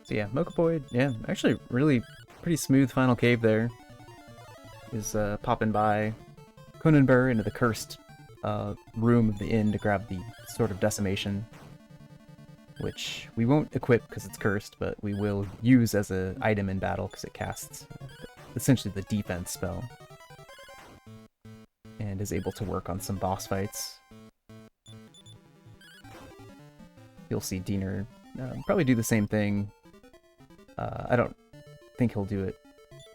So yeah, Mokopoid, yeah, actually really pretty smooth final cave there. Is popping by Kunenbur into the cursed room of the inn to grab the Sword of Decimation, which we won't equip because it's cursed, but we will use as an item in battle because it casts essentially the defense spell and is able to work on some boss fights. you'll see Diener probably do the same thing. I don't think he'll do it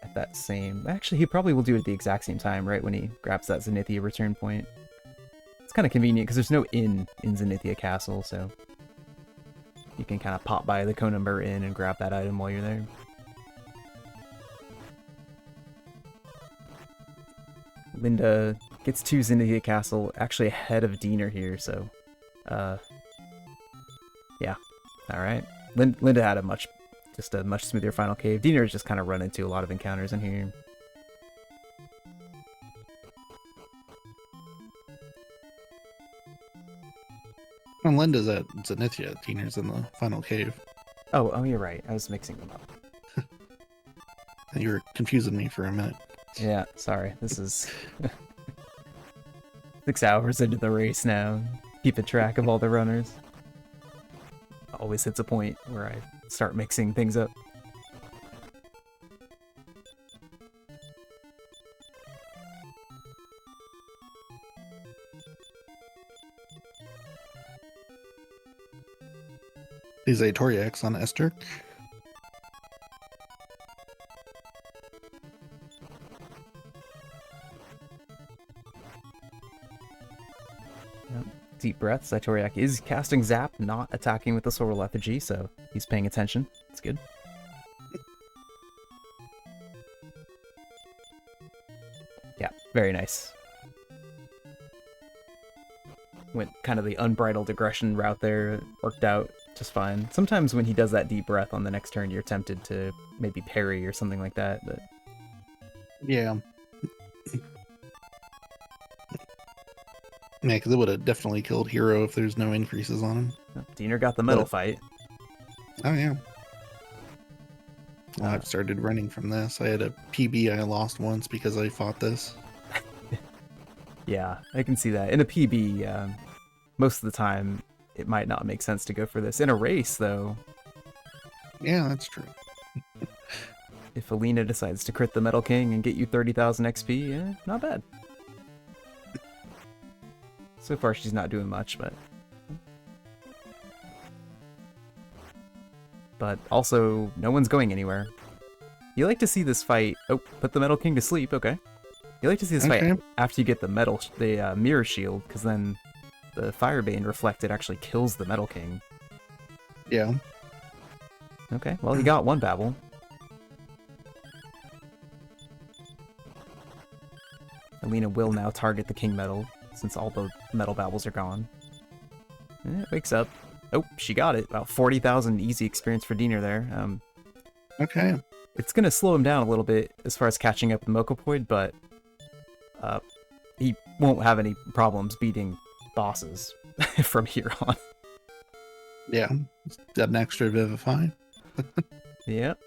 at that same... Actually, he probably will do it at the exact same time, right when he grabs that Zenithia return point. It's kind of convenient because there's no inn in Zenithia Castle, so you can kind of pop by the Konumber Inn and grab that item while you're there. Linda gets to Zenithia Castle actually ahead of Diener here, so yeah, all right. Linda had a much smoother final cave. Diener's just kind of run into a lot of encounters in here. And Linda's at Zenithia. Diener's in the final cave. Oh, you're right. I was mixing them up. You were confusing me for a minute. Yeah, sorry. This is 6 hours into the race now. Keeping track of all the runners. Always hits a point where I start mixing things up. Is a Toriax on Esther? Deep breath. Zaitoriak is casting Zap, not attacking with the Solar Lethargy, so he's paying attention. It's good. Yeah, very nice. Went kind of the unbridled aggression route there. Worked out just fine. Sometimes when he does that deep breath on the next turn, you're tempted to maybe parry or something like that, but... Yeah. Yeah, because it would have definitely killed Hero if there's no increases on him. Diener got the metal fight. Oh, yeah. Well, I've started running from this. I had a PB I lost once because I fought this. Yeah, I can see that. In a PB, most of the time, it might not make sense to go for this. In a race, though... Yeah, that's true. If Alina decides to crit the Metal King and get you 30,000 XP, not bad. So far, she's not doing much, but also, no one's going anywhere. You like to see this fight... Oh, put the Metal King to sleep, okay. You like to see this fight after you get the Mirror Shield, because then the Firebane Reflected actually kills the Metal King. Yeah. Okay, well, he got one Babble. Alina will now target the King Metal, since all the Metal Babbles are gone. It wakes up. Oh, she got it. About 40,000 easy experience for Diener there. Okay. It's going to slow him down a little bit as far as catching up with Mokopoid, but he won't have any problems beating bosses from here on. Yeah. Got an extra Vivify. Yep.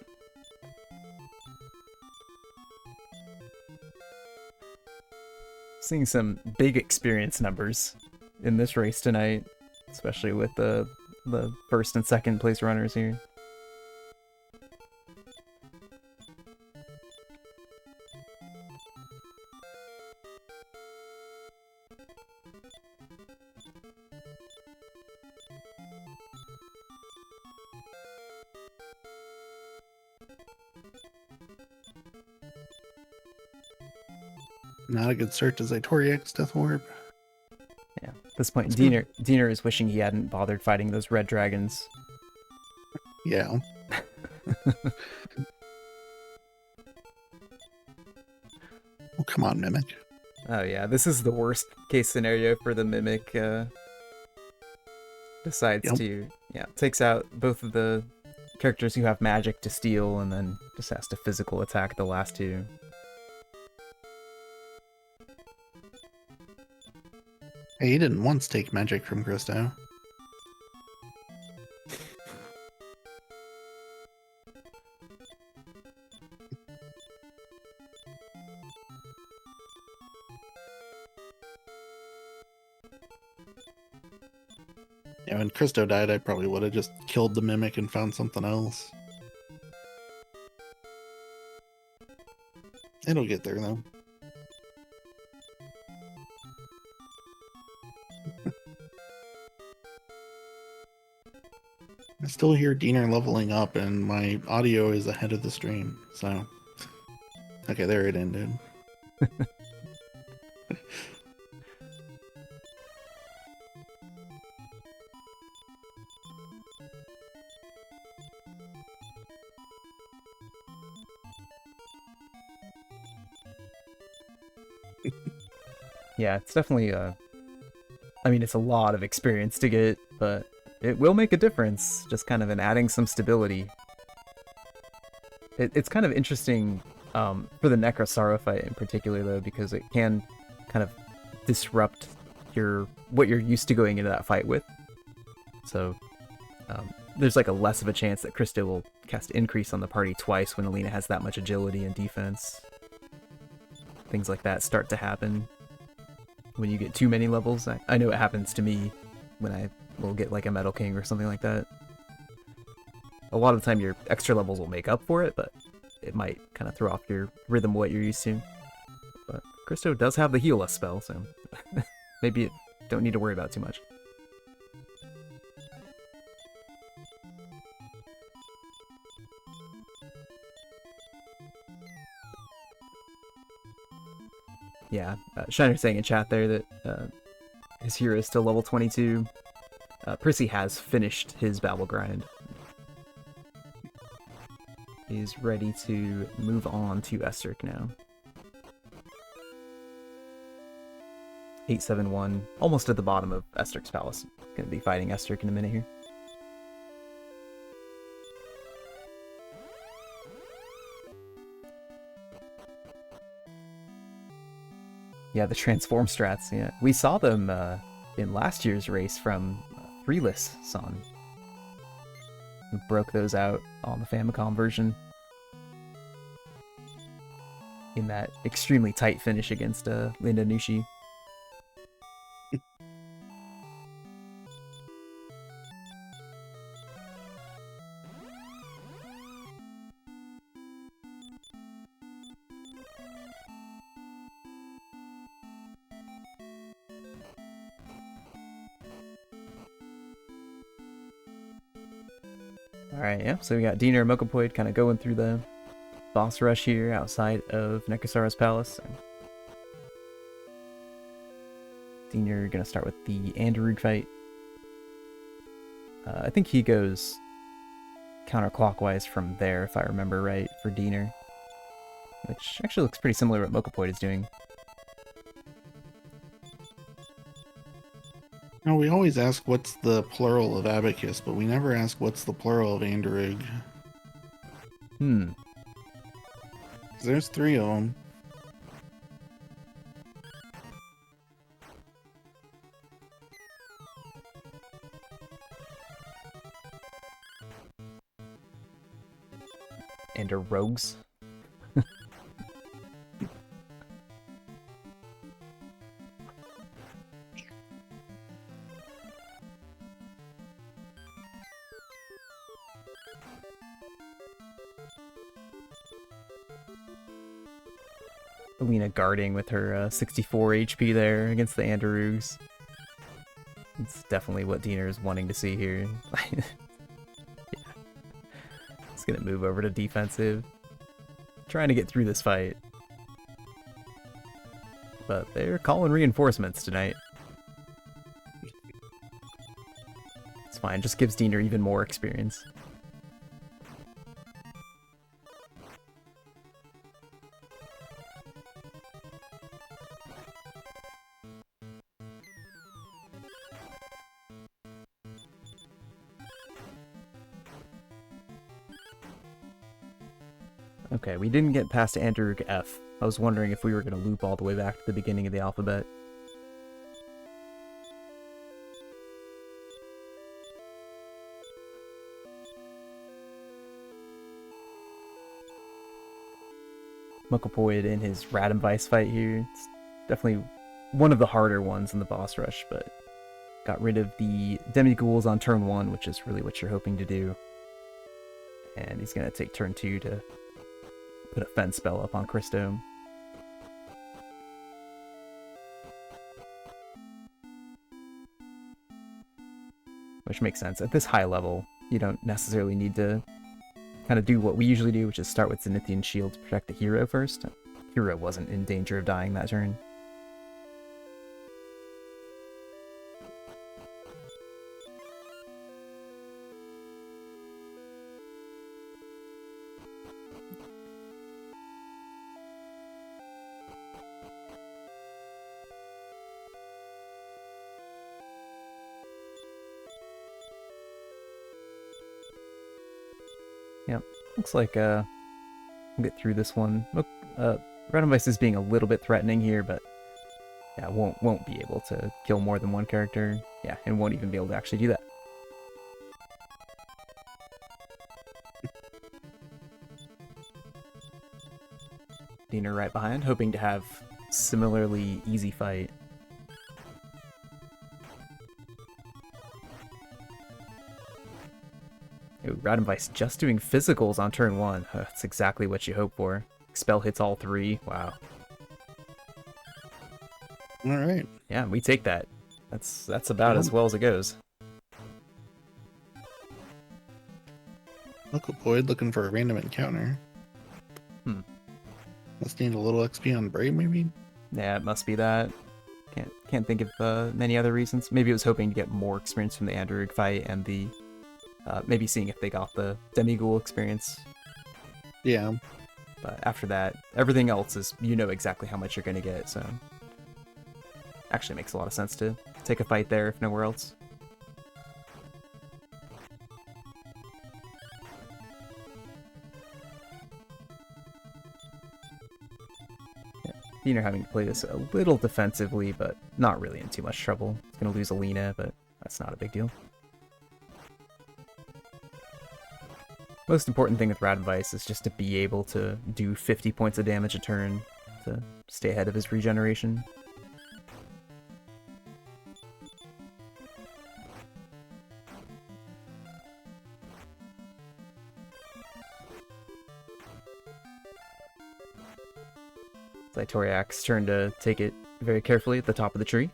Seeing some big experience numbers in this race tonight, especially with the first and second place runners here. Not a good start to Zaitoriax Death Orb. Yeah, at this point, Diener is wishing he hadn't bothered fighting those red dragons. Yeah. Oh, come on, Mimic. Oh yeah, this is the worst case scenario for the Mimic. Decides to, takes out both of the characters who have magic to steal, and then just has to physical attack the last two. Hey, he didn't once take magic from Christo. Yeah, when Christo died, I probably would have just killed the Mimic and found something else. It'll get there, though. I still hear Diener leveling up, and my audio is ahead of the stream. So, okay, there it ended. Yeah, it's definitely I mean, it's a lot of experience to get, but it will make a difference, just kind of in adding some stability. It's kind of interesting for the Necrosaro fight in particular, though, because it can kind of disrupt what you're used to going into that fight with. So there's like a less of a chance that Krista will cast Increase on the party twice when Alina has that much agility and defense. Things like that start to happen when you get too many levels. I know it happens to me when I will get like a Metal King or something like that. A lot of the time your extra levels will make up for it, but it might kind of throw off your rhythm of what you're used to. But Christo does have the Heal Us spell, so maybe you don't need to worry about too much. Yeah, Shiner's saying in chat there that his hero is still level 22. Prissy has finished his battle grind. He's ready to move on to Esterk now. 871, almost at the bottom of Esterk's palace. Gonna be fighting Esterk in a minute here. Yeah, the transform strats, yeah. We saw them in last year's race from Freeless Son, who broke those out on the Famicom version in that extremely tight finish against Linda Nushi. Alright, yeah, so we got Diener and Mokopoid kind of going through the boss rush here outside of Nekasara's palace. Diener gonna start with the Anderug fight. I think he goes counterclockwise from there, if I remember right, for Diener. Which actually looks pretty similar to what Mokopoid is doing. No, we always ask what's the plural of abacus, but we never ask what's the plural of Anderug. There's 3 of them. Rogues. Alina guarding with her 64 HP there against the Anderugs. It's definitely what Diener is wanting to see here. Yeah. It's gonna move over to defensive. Trying to get through this fight. But they're calling reinforcements tonight. It's fine, just gives Diener even more experience. Okay, we didn't get past Anderug F. I was wondering if we were going to loop all the way back to the beginning of the alphabet. Mokopoid in his Radamvice fight here. It's definitely one of the harder ones in the boss rush, but got rid of the Demighouls on turn 1, which is really what you're hoping to do. And he's going to take turn 2 to put a fence spell up on Christo. Which makes sense. At this high level, you don't necessarily need to kind of do what we usually do, which is start with Zenithian Shield to protect the hero first. Hero wasn't in danger of dying that turn. Yep, looks like we'll get through this one. Look, Randomize is being a little bit threatening here, but yeah, won't be able to kill more than one character. Yeah, and won't even be able to actually do that. Diener right behind, hoping to have similarly easy fight. Ooh, Radonvice just doing physicals on turn 1. That's exactly what you hope for. Spell hits all 3. Wow. All right. Yeah, we take that. That's about as well as it goes. Mokopoid looking for a random encounter. Must need a little XP on Brave, maybe? Yeah, it must be that. Can't think of many other reasons. Maybe it was hoping to get more experience from the Android fight and the maybe seeing if they got the Demighoul experience. Yeah. But after that, everything else is, you know exactly how much you're going to get, so... Actually makes a lot of sense to take a fight there if nowhere else. Yeah, Diener having to play this a little defensively, but not really in too much trouble. He's going to lose Alina, but that's not a big deal. Most important thing with Radonvice is just to be able to do 50 points of damage a turn to stay ahead of his regeneration. Zaitoriak's turn to take it very carefully at the top of the tree.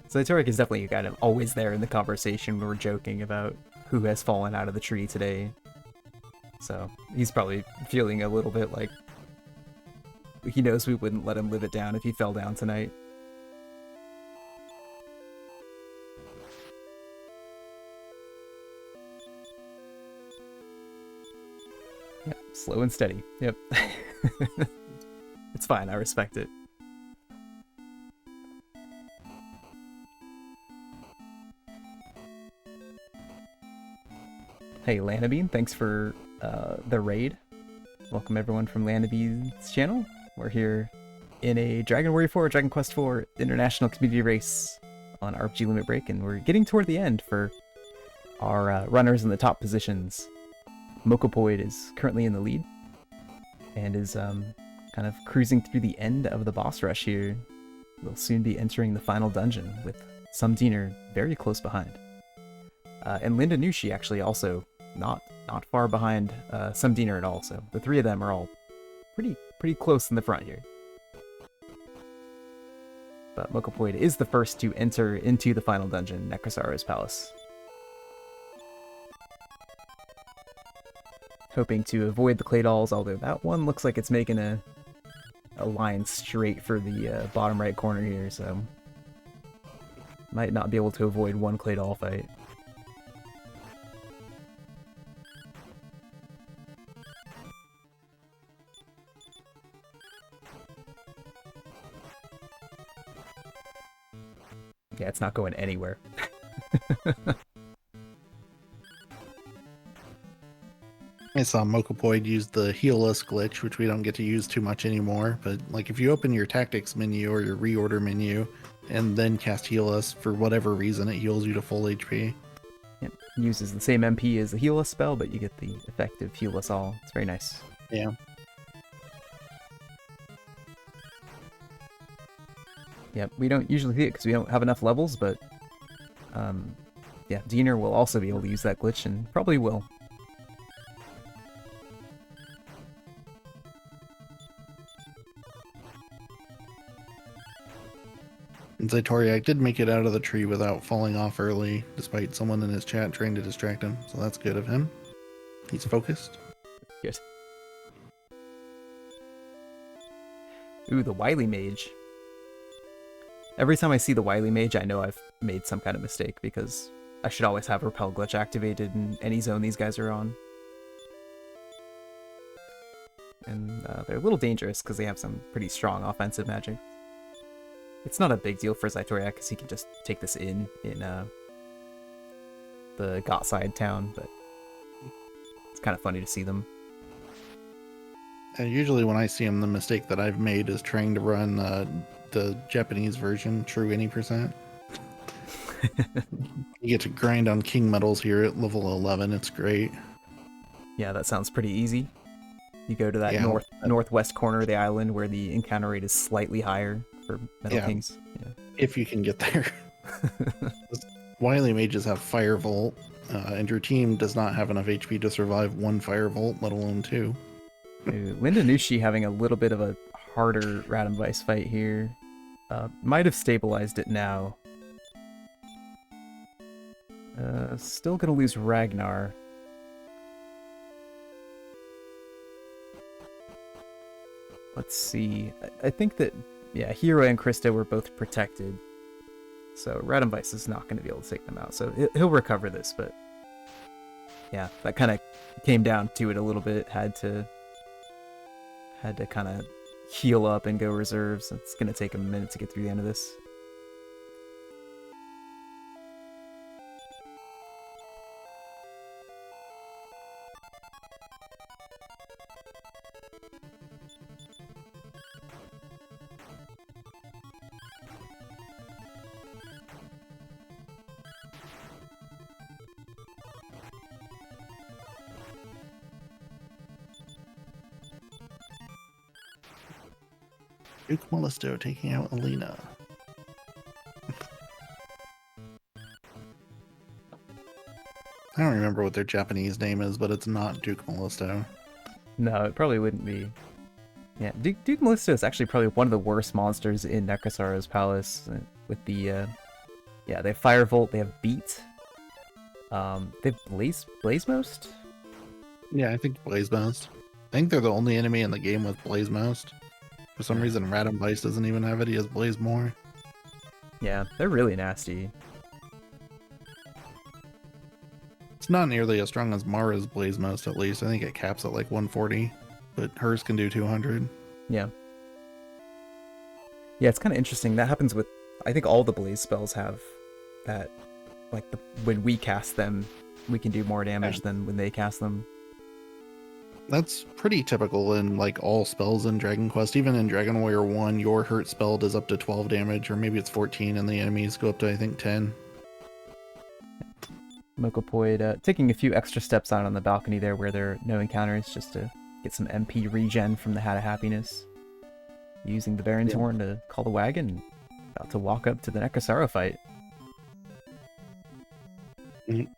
Zaitoriak is definitely kind of always there in the conversation when we're joking about who has fallen out of the tree today. So he's probably feeling a little bit like he knows we wouldn't let him live it down if he fell down tonight. Yep, slow and steady. Yep. It's fine, I respect it. Hey, Lanabean, thanks for the raid. Welcome everyone from Lanabean's channel. We're here in a Dragon Warrior 4, Dragon Quest 4 international community race on RPG Limit Break, and we're getting toward the end for our runners in the top positions. Mokopoid is currently in the lead and is kind of cruising through the end of the boss rush here. We'll soon be entering the final dungeon with some Diener very close behind. And Linda Nushi actually also not far behind some Diener at all, so the three of them are all pretty close in the front here. But Mokopoid is the first to enter into the final dungeon, Necrosaro's Palace. Hoping to avoid the clay dolls, although that one looks like it's making a line straight for the bottom right corner here, so might not be able to avoid one clay doll fight. Yeah, it's not going anywhere. I saw Mokopoid use the heal-less glitch, which we don't get to use too much anymore, but like if you open your tactics menu or your reorder menu and then cast heal-less, for whatever reason it heals you to full HP. It uses the same MP as the heal-less spell, but you get the effective heal-less all. It's very nice. Yeah. Yep, we don't usually see it because we don't have enough levels, but yeah, Diener will also be able to use that glitch, and probably will. And Zaitoriak did make it out of the tree without falling off early, despite someone in his chat trying to distract him. So that's good of him. He's focused. Good. Ooh, the Wily Mage. Every time I see the Wily Mage, I know I've made some kind of mistake, because I should always have Repel Glitch activated in any zone these guys are on. And they're a little dangerous because they have some pretty strong offensive magic. It's not a big deal for Zaitoriak because he can just take this in the Gotside town, but it's kind of funny to see them. And usually when I see him, the mistake that I've made is trying to run the Japanese version, true any %. You get to grind on king medals here at level 11. It's great. Yeah, that sounds pretty easy. You go to that northwest corner of the island where the encounter rate is slightly higher for Metal Kings. Yeah. If you can get there. Wily mages have Fire Volt, and your team does not have enough HP to survive 1 Fire Volt, let alone 2. Linda Nushi having a little bit of a harder Radom Vice fight here. Might have stabilized it now. Still gonna lose Ragnar. Let's see. I think that, yeah, Hero and Krista were both protected. So Radom Vice is not going to be able to take them out. So he'll recover this, but yeah, that kind of came down to it a little bit. Had to kind of heal up and go reserves. It's going to take a minute to get through the end of this. Duke Molisto taking out Alina. I don't remember what their Japanese name is, but it's not Duke Molisto. No, it probably wouldn't be. Yeah, Duke Molisto is actually probably one of the worst monsters in Necrosaro's Palace. With the, yeah, they have Fire Volt, they have Beat. They have Blazemost? Yeah, I think Blazemost. I think they're the only enemy in the game with Blazemost. For some reason, Radom Vice doesn't even have it. He has Blaze more. Yeah, they're really nasty. It's not nearly as strong as Mara's Blazemost, at least. I think it caps at like 140, but hers can do 200. Yeah. Yeah, it's kind of interesting. That happens with, I think all the Blaze spells have that, like, when we cast them, we can do more damage than when they cast them. That's pretty typical in like all spells in Dragon Quest. Even in Dragon Warrior 1, your hurt spell does up to 12 damage, or maybe it's 14, and the enemies go up to, I think, 10. Mokopoid taking a few extra steps out on the balcony there where there are no encounters, just to get some MP regen from the Hat of Happiness. Using the Baron's Horn to call the wagon, about to walk up to the Necrosaro fight.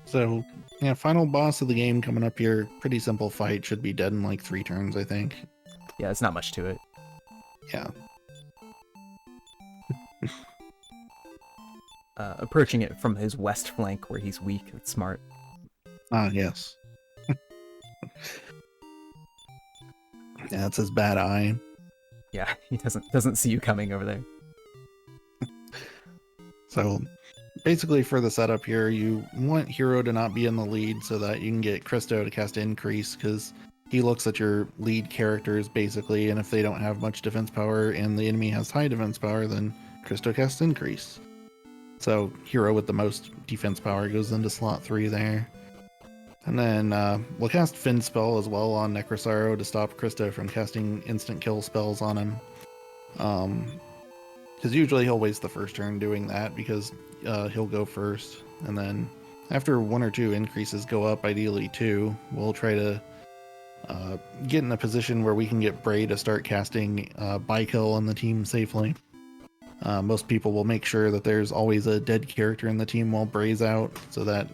So, yeah, final boss of the game coming up here. Pretty simple fight. Should be dead in like 3 turns, I think. Yeah, it's not much to it. Yeah. Approaching it from his west flank where he's weak. That's smart. Ah, yes. Yeah, it's his bad eye. Yeah, he doesn't see you coming over there. So, basically for the setup here, you want Hero to not be in the lead so that you can get Christo to cast Increase, because he looks at your lead characters basically, and if they don't have much defense power and the enemy has high defense power, then Christo casts Increase. So Hero with the most defense power goes into slot 3 there. And then we'll cast Fin Spell as well on Necrosaro to stop Christo from casting instant kill spells on him. Because usually he'll waste the first turn doing that, because he'll go first. And then after 1 or 2 increases go up, ideally 2, we'll try to get in a position where we can get Bray to start casting Bykill on the team safely. Most people will make sure that there's always a dead character in the team while Bray's out, so that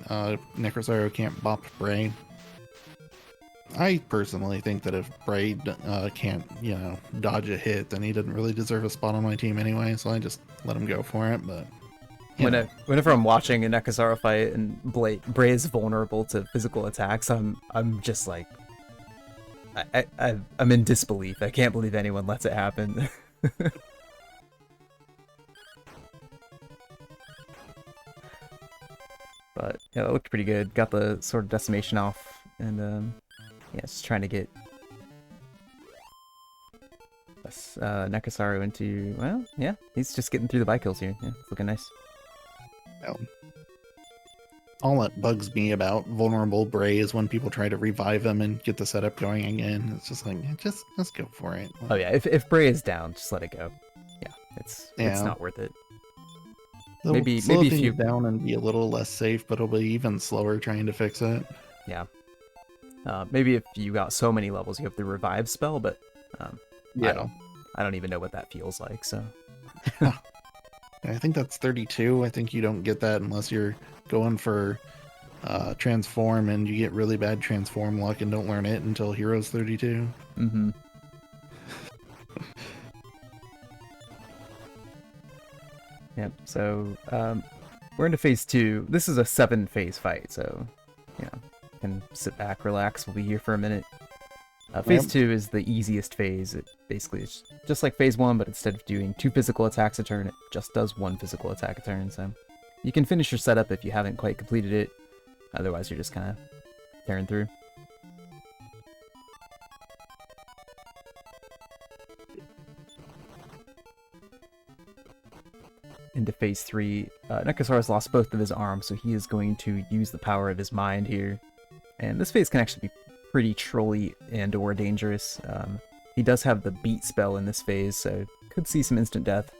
Necrosaro can't bop Bray. I personally think that if Braid can't, dodge a hit, then he doesn't really deserve a spot on my team anyway. So I just let him go for it. But Whenever I'm watching a Nekazara fight and Bray is vulnerable to physical attacks, I'm just like, I'm in disbelief. I can't believe anyone lets it happen. But yeah, that looked pretty good. Got the Sword of Decimation off, and yeah, just trying to get Nekasaru into, well, yeah, he's just getting through the bike kills here. Yeah, it's looking nice. Well, all that bugs me about vulnerable Bray is when people try to revive him and get the setup going again. It's just like, let's go for it. Oh yeah, if Bray is down, just let it go. Yeah, it's not worth it. Maybe if you down and be a little less safe, but it'll be even slower trying to fix it. Yeah. Maybe if you got so many levels, you have the revive spell, but yeah, I don't even know what that feels like. So I think that's 32. I think you don't get that unless you're going for transform, and you get really bad transform luck and don't learn it until Heroes 32. Mm-hmm. Yep. So we're into phase 2. This is a 7-phase fight, so can sit back, relax. We'll be here for a minute. Phase 2 is the easiest phase. It basically is just like phase 1, but instead of doing 2 physical attacks a turn, it just does 1 physical attack a turn. So you can finish your setup if you haven't quite completed it. Otherwise, you're just kind of tearing through. Into phase 3, Nekazara's lost both of his arms, so he is going to use the power of his mind here. And this phase can actually be pretty trolly and or dangerous. He does have the beat spell in this phase, so could see some instant death.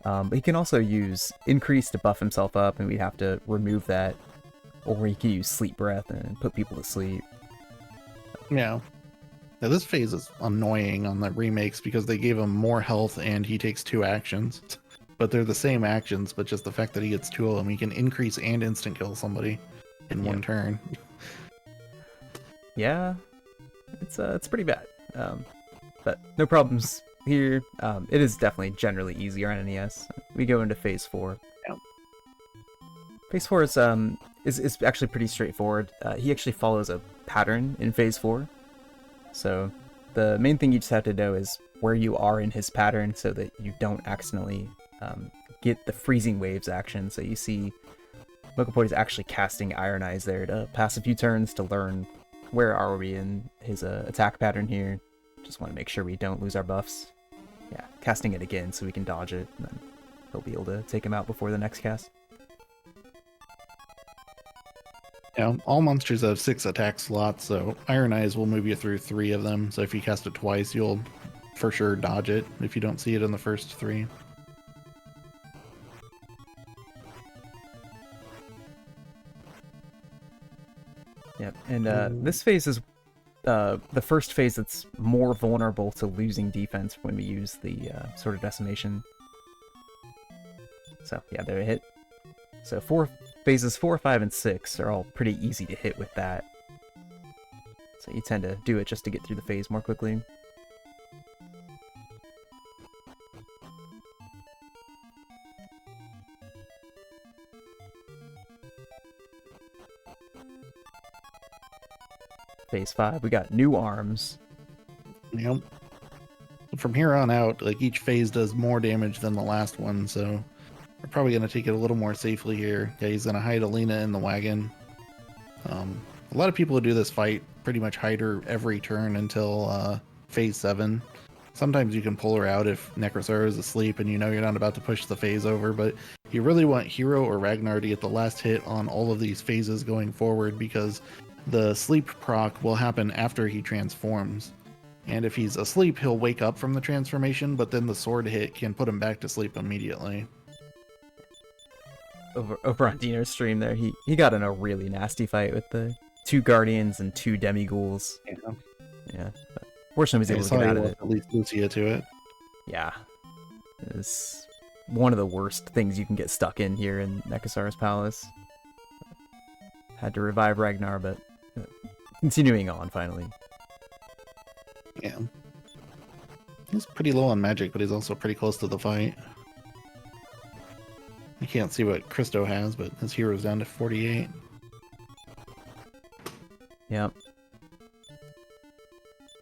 But he can also use increase to buff himself up, and we'd have to remove that. Or he could use sleep breath and put people to sleep. Yeah. Now this phase is annoying on the remakes because they gave him more health and he takes 2 actions. But they're the same actions, but just the fact that he gets 2 of them, he can increase and instant kill somebody in 1 turn. Yeah, it's pretty bad. But no problems here. It is definitely generally easier on NES. We go into phase 4. Yeah. Phase 4 is actually pretty straightforward. He actually follows a pattern in phase 4. So the main thing you just have to know is where you are in his pattern so that you don't accidentally get the freezing waves action. So you see Mokopoid is actually casting Iron Eyes there to pass a few turns to learn where are we in his attack pattern here. Just want to make sure we don't lose our buffs. Yeah, casting it again so we can dodge it, and then he'll be able to take him out before the next cast. Yeah, all monsters have 6 attack slots, so Iron Eyes will move you through 3 of them. So if you cast it twice, you'll for sure dodge it if you don't see it in the first 3. Yep, and this phase is the first phase that's more vulnerable to losing defense when we use the Sword of Decimation. So yeah, there it hit. So phases 4, 5, and 6 are all pretty easy to hit with that. So you tend to do it just to get through the phase more quickly. Phase 5, we got new arms. Yep. From here on out, like each phase does more damage than the last one, so we're probably going to take it a little more safely here. Okay, he's going to hide Alina in the wagon. A lot of people who do this fight pretty much hide her every turn until phase 7. Sometimes you can pull her out if Necrosauria is asleep and you know you're not about to push the phase over, but you really want Hero or Ragnar to get the last hit on all of these phases going forward because the sleep proc will happen after he transforms. And if he's asleep, he'll wake up from the transformation, but then the sword hit can put him back to sleep immediately. Over on Dino's stream there, he got in a really nasty fight with the 2 Guardians and 2 Demighouls. Yeah. But fortunately, he was able to get out of it. At least Lucia to it. Yeah. It's one of the worst things you can get stuck in here in Nekasara's Palace. Had to revive Ragnar, but continuing on finally. Yeah. He's pretty low on magic, but he's also pretty close to the fight. I can't see what Christo has, but his hero's down to 48. Yep.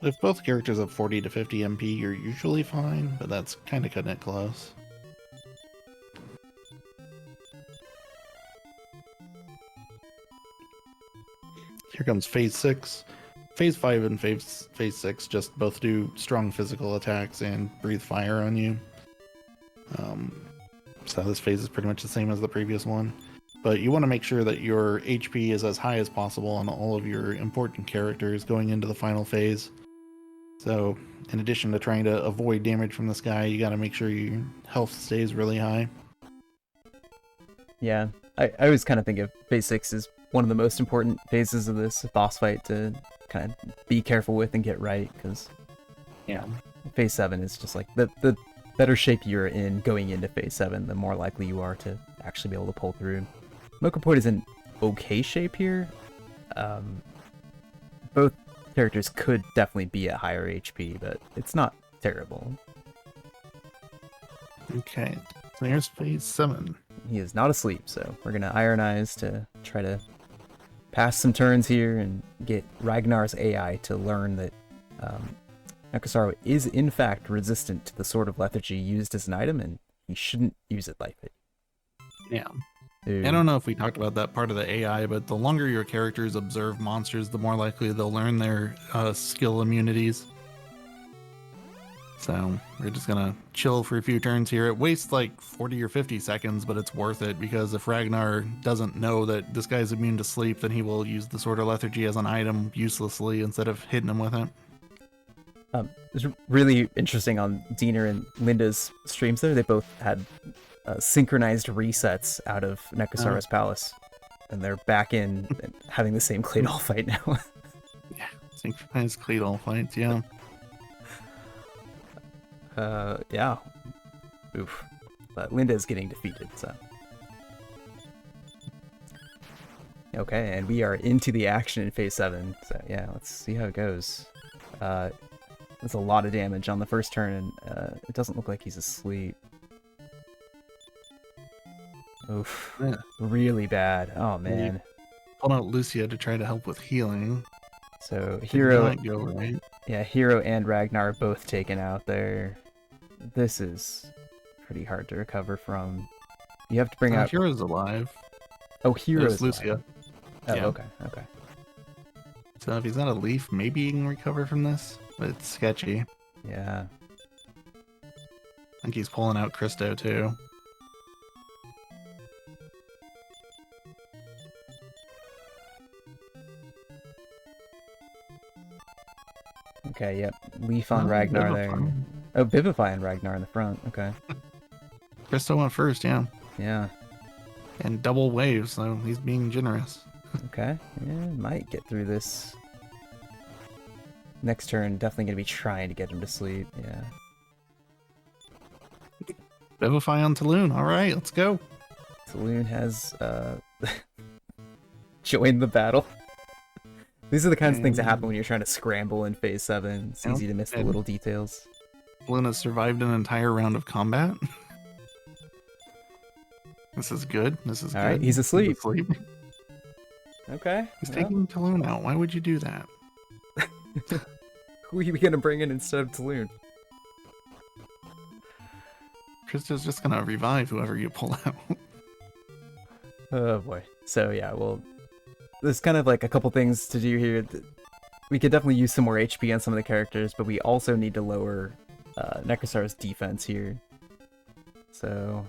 If both characters have 40 to 50 MP, you're usually fine, but that's kind of cutting it close. Here comes phase 6. Phase 5 and phase 6 just both do strong physical attacks and breathe fire on you. So this phase is pretty much the same as the previous one. But you want to make sure that your HP is as high as possible on all of your important characters going into the final phase. So in addition to trying to avoid damage from this guy, you got to make sure your health stays really high. Yeah, I always kind of think of phase 6 as one of the most important phases of this boss fight to kind of be careful with and get right, because Yeah. phase 7 is just like the better shape you're in going into phase 7, the more likely you are to actually be able to pull through. Mokopoid is in okay shape here. Both characters could definitely be at higher HP, but it's not terrible. Okay, so here's phase 7. He is not asleep, so we're gonna Iron Eyes to try to pass some turns here and get Ragnar's AI to learn that Nekusaro is in fact resistant to the Sword of Lethargy used as an item, and he shouldn't use it like it. Yeah. Ooh. I don't know if we talked about that part of the AI, but the longer your characters observe monsters, the more likely they'll learn their skill immunities. So we're just gonna chill for a few turns here. It wastes like 40 or 50 seconds, but it's worth it, because if Ragnar doesn't know that this guy's immune to sleep, then he will use the Sword of Lethargy as an item uselessly instead of hitting him with it. It was really interesting on Diener and Linda's streams there. They both had synchronized resets out of Nekusaro's palace, and they're back in and having the same Claydol fight now. Yeah, synchronized Claydol fights, yeah. Yeah. Oof. But Linda is getting defeated, so. Okay, and we are into the action in phase 7. So yeah, let's see how it goes. That's a lot of damage on the first turn, and it doesn't look like he's asleep. Oof. Yeah. Really bad. Oh man. Pulled out Lucia to try to help with healing. So Did Hero, not go right. yeah, Hero and Ragnar are both taken out there. This is pretty hard to recover from. You have to bring out. Hero's alive. Oh, Hero's There's Lucia. alive. Oh, Yeah. okay, okay. So if he's not a leaf, maybe he can recover from this, but it's sketchy. Yeah. I think he's pulling out Christo too. Okay, yep. Leaf on Ragnar there. Vivify. Oh, Vivify and Ragnar in the front. Okay. Christo went first, yeah. Yeah. And double wave, so he's being generous. Okay. Yeah, might get through this. Next turn, definitely gonna be trying to get him to sleep. Yeah. Vivify on Taloon. All right, let's go. Saloon has joined the battle. These are the kinds of things that happen when you're trying to scramble in phase 7. It's easy to miss the little details. Taloon has survived an entire round of combat. This is good. This is All good. right, he's asleep. Okay. He's well, taking Taloon out. Why would you do that? who are you gonna bring in instead of Taloon? Christo's just gonna revive whoever you pull out. Oh boy. So yeah, well, there's kind of like a couple things to do here. We could definitely use some more HP on some of the characters, but we also need to lower Nekusaro's defense here. So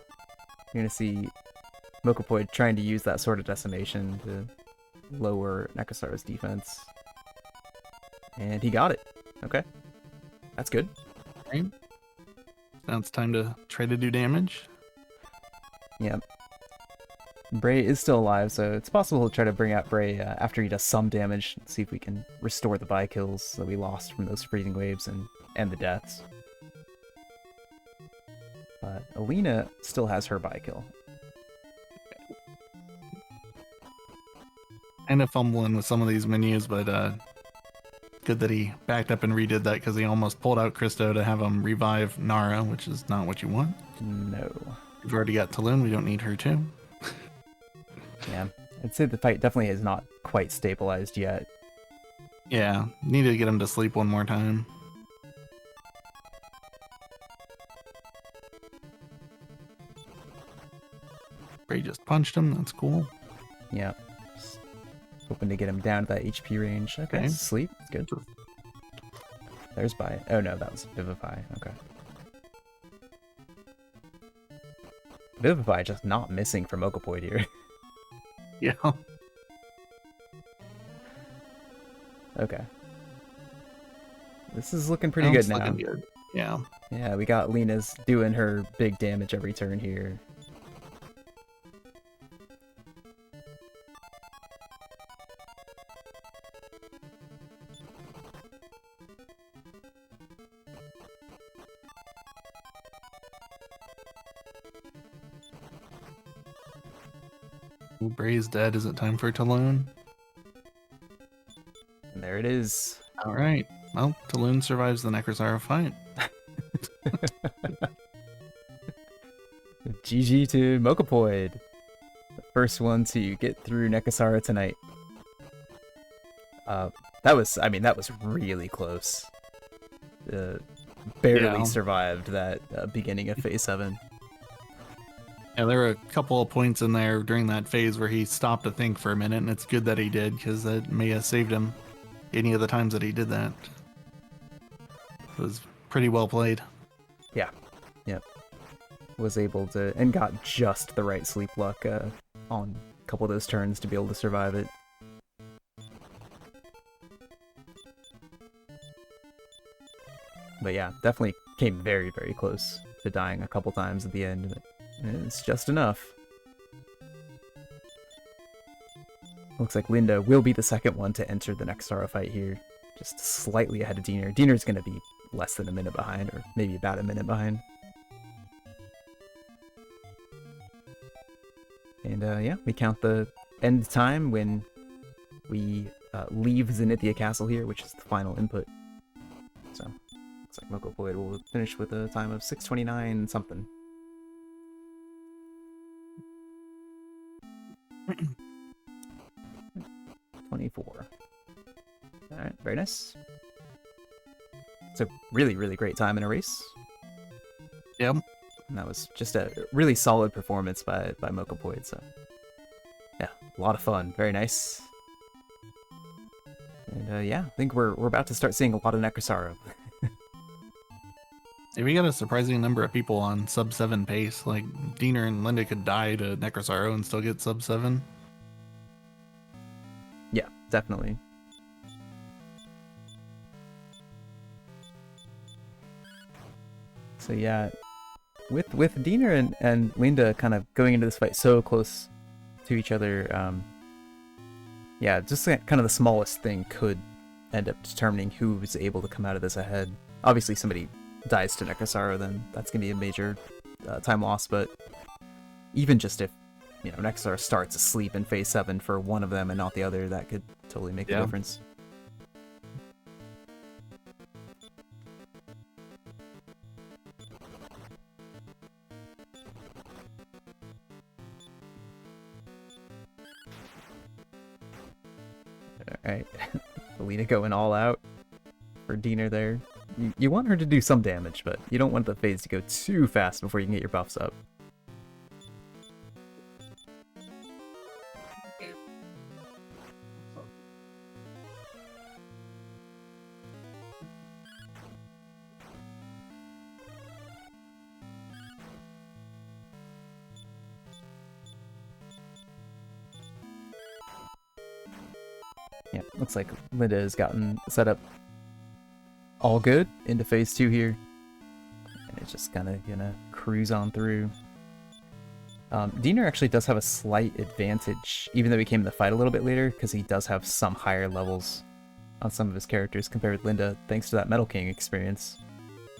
you're gonna see Mokopoid trying to use that Sword of Decimation to lower Nekusaro's defense. And he got it. Okay. That's good. Right. Now it's time to try to do damage. Yep. Bray is still alive, so it's possible to try to bring out Bray after he does some damage, and see if we can restore the buy kills that we lost from those freezing waves and the deaths. But Alina still has her buy kill. Kind of fumbling with some of these menus, but good that he backed up and redid that because he almost pulled out Christo to have him revive Nara, which is not what you want. No. We've already got Talon, we don't need her too. Yeah, I'd say the fight definitely is not quite stabilized yet. Yeah, need to get him to sleep one more time. Bray just punched him, that's cool. Yeah. Just hoping to get him down to that HP range. Okay, sleep, that's good. There's Bite. Oh no, that was Vivify. Okay. Vivify just not missing from Mokopoid here. Yeah. Okay. This is looking pretty good now. Looking good. Yeah. Yeah, we got Lena's doing her big damage every turn here. Bray's dead. Is it time for Talon? And there it is. All right. Well, Talon survives the Necrozara fight. GG to Mokopoid. The first one to get through Nekasara tonight. That was really close. Barely survived that beginning of Phase 7. Yeah, there were a couple of points in there during that phase where he stopped to think for a minute, and it's good that he did, because that may have saved him any of the times that he did that. It was pretty well played. Yeah. Yep. Was able to, and got just the right sleep luck on a couple of those turns to be able to survive it. But yeah, definitely came very, very close to dying a couple times at the end. It's just enough. Looks like Linda will be the second one to enter the next Star fight here. Just slightly ahead of Diener. Diener's going to be less than a minute behind, or maybe about a minute behind. And yeah, we count the end time when we leave Zenithia Castle here, which is the final input. So, looks like Mokopoid will finish with a time of 6:29 something. $24. Alright, very nice. It's a really, really great time in a race. Yep. And that was just a really solid performance by Mokopoid, so yeah, a lot of fun. Very nice. And yeah, I think we're about to start seeing a lot of Necrosaro. Yeah, we got a surprising number of people on sub 7 pace. Like Diener and Linda could die to Necrosaro and still get sub 7. Yeah, definitely. So yeah, with Diener and Linda kind of going into this fight so close to each other, yeah, just kind of the smallest thing could end up determining who's able to come out of this ahead. Obviously, somebody dies to Necrosaro, then that's gonna be a major time loss. But even just if Necrosaro starts asleep in Phase 7 for one of them and not the other, that could totally make a difference. Alright, Alina going all out for Diener there. You want her to do some damage, but you don't want the phase to go too fast before you can get your buffs up. Yeah, looks like Linda has gotten set up all good into Phase 2 here. And it's just kind of gonna cruise on through. Diener actually does have a slight advantage, even though he came in the fight a little bit later, because he does have some higher levels on some of his characters compared with Linda, thanks to that Metal King experience.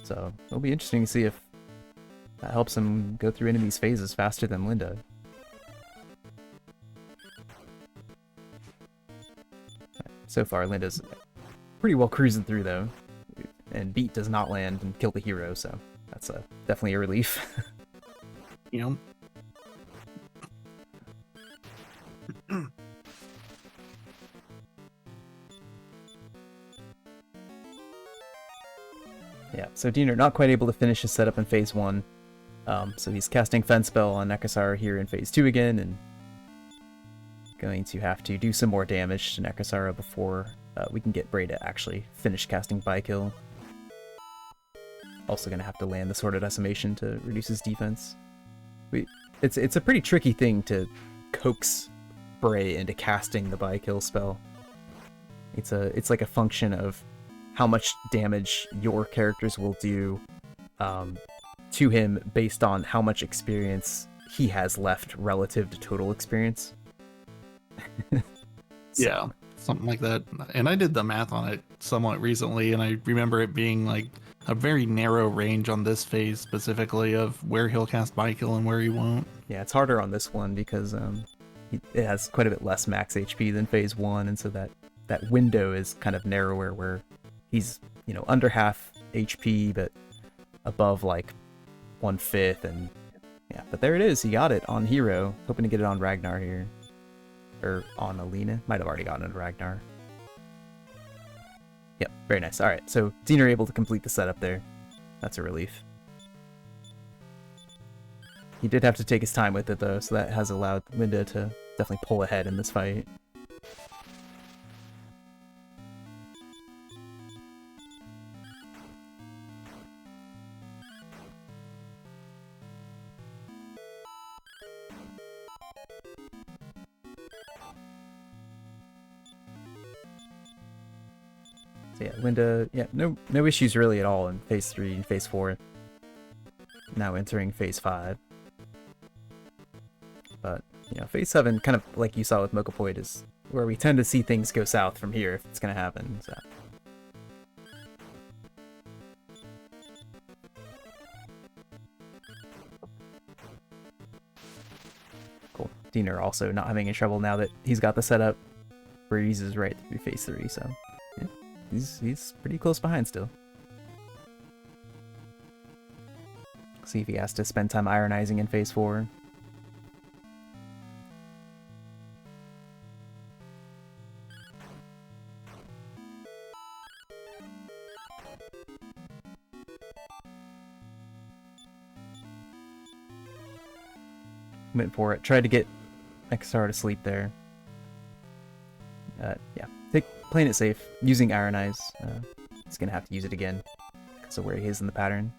So it'll be interesting to see if that helps him go through enemies' phases faster than Linda. So far, Linda's pretty well cruising through, though. And Beat does not land and kill the hero, so that's definitely a relief. You know? Yeah, so Diener not quite able to finish his setup in phase 1. So he's casting Fence Spell on Nekasar here in phase 2 again, and going to have to do some more damage to Nekasara before we can get Bray to actually finish casting By-Kill. Also gonna have to land the Sword of Decimation to reduce his defense. It's a pretty tricky thing to coax Bray into casting the By-Kill spell. It's like a function of how much damage your characters will do to him based on how much experience he has left relative to total experience. Yeah, something like that. And I did the math on it somewhat recently, and I remember it being like a very narrow range on this phase specifically of where he'll cast By-Kill and where he won't. Yeah, it's harder on this one because it has quite a bit less max HP than phase 1, and so that window is kind of narrower where he's, you know, under half HP, but above like 1/5, and yeah, but there it is. He got it on Hero. Hoping to get it on Ragnar here. Or on Alina. Might have already gotten it on Ragnar. Yep, very nice. Alright, so Diener able to complete the setup there. That's a relief. He did have to take his time with it though, so that has allowed Linda to definitely pull ahead in this fight. So yeah, Linda, yeah, no issues really at all in phase 3 and phase 4. Now entering phase 5. But, you know, phase 7, kind of like you saw with Mokopoid, is where we tend to see things go south from here if it's going to happen. So. Cool. Diener also not having any trouble now that he's got the setup. Breezes right through phase 3, so yeah, he's pretty close behind still. See if he has to spend time ironizing in phase 4. Went for it. Tried to get Nekasar to sleep there. Yeah, playing it safe. Using Ironize. He's gonna have to use it again because of where he is in the pattern.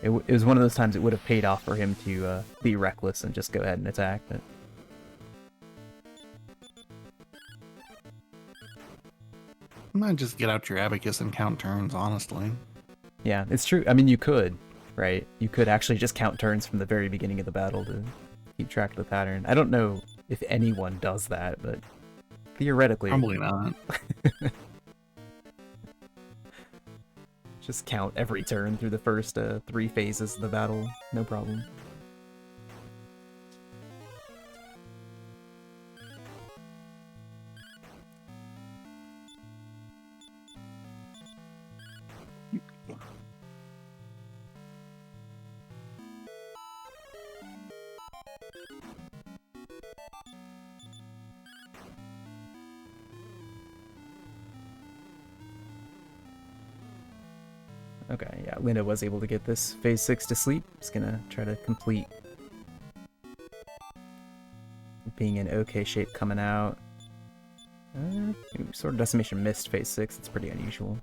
It was one of those times it would have paid off for him to be reckless and just go ahead and attack, but Might just get out your Abacus and count turns, honestly. yeah, it's true. I mean, you could, right? You could actually just count turns from the very beginning of the battle to keep track of the pattern. I don't know if anyone does that, but theoretically... Probably not. Just count every turn through the first 3 phases of the battle. No problem. Okay, yeah, Linda was able to get this phase 6 to sleep. Just gonna try to complete being in okay shape coming out. Sword of Decimation missed phase 6. It's pretty unusual.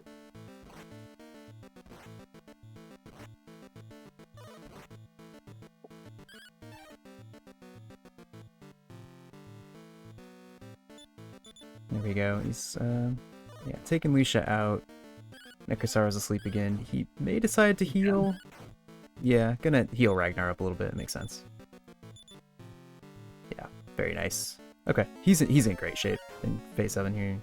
There we go. He's yeah, taking Lucia out. Nekasara's asleep again. He may decide to heal. Yeah, gonna heal Ragnar up a little bit. It makes sense. Yeah, very nice. Okay, he's in great shape in phase 7 here.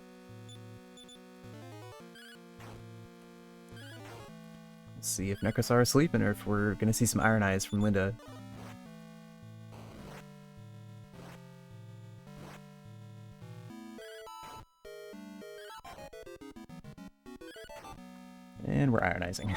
Let's see if Nekasara's sleeping or if we're gonna see some Iron Eyes from Linda. And we're ironizing.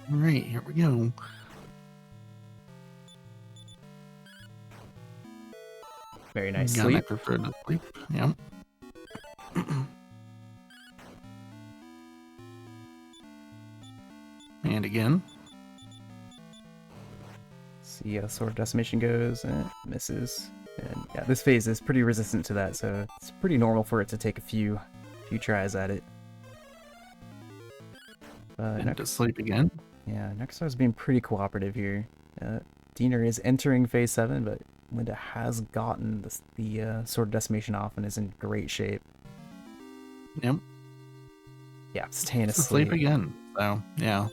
All right, here we go. Very nice Again, sleep. I prefer to sleep. Yep. And again. See how Sword of Decimation goes. Misses. And yeah, this phase is pretty resistant to that, so it's pretty normal for it to take a few tries at it. And to sleep again. Yeah, Nexar's being pretty cooperative here. Diener is entering phase 7, but Linda has gotten the Sword of Decimation off and is in great shape. Yep. Yeah, staying It's asleep. Sleep again. So, yeah.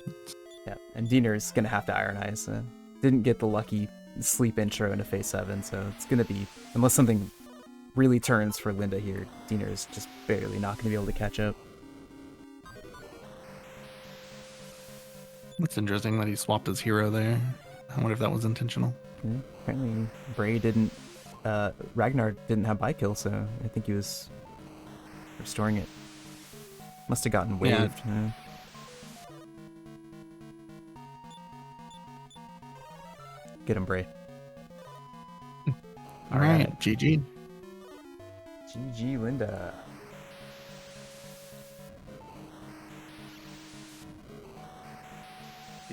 Yeah, and Diener is going to have to ironize. Didn't get the lucky sleep intro into phase 7, so it's going to be, unless something really turns for Linda here, Diener is just barely not going to be able to catch up. It's interesting that he swapped his hero there. I wonder if that was intentional. Yeah, apparently Bray didn't, Ragnar didn't have bike kill, so I think he was restoring it. Must have gotten waved. Yeah. Get him, Bray. All right, GG. GG, Linda.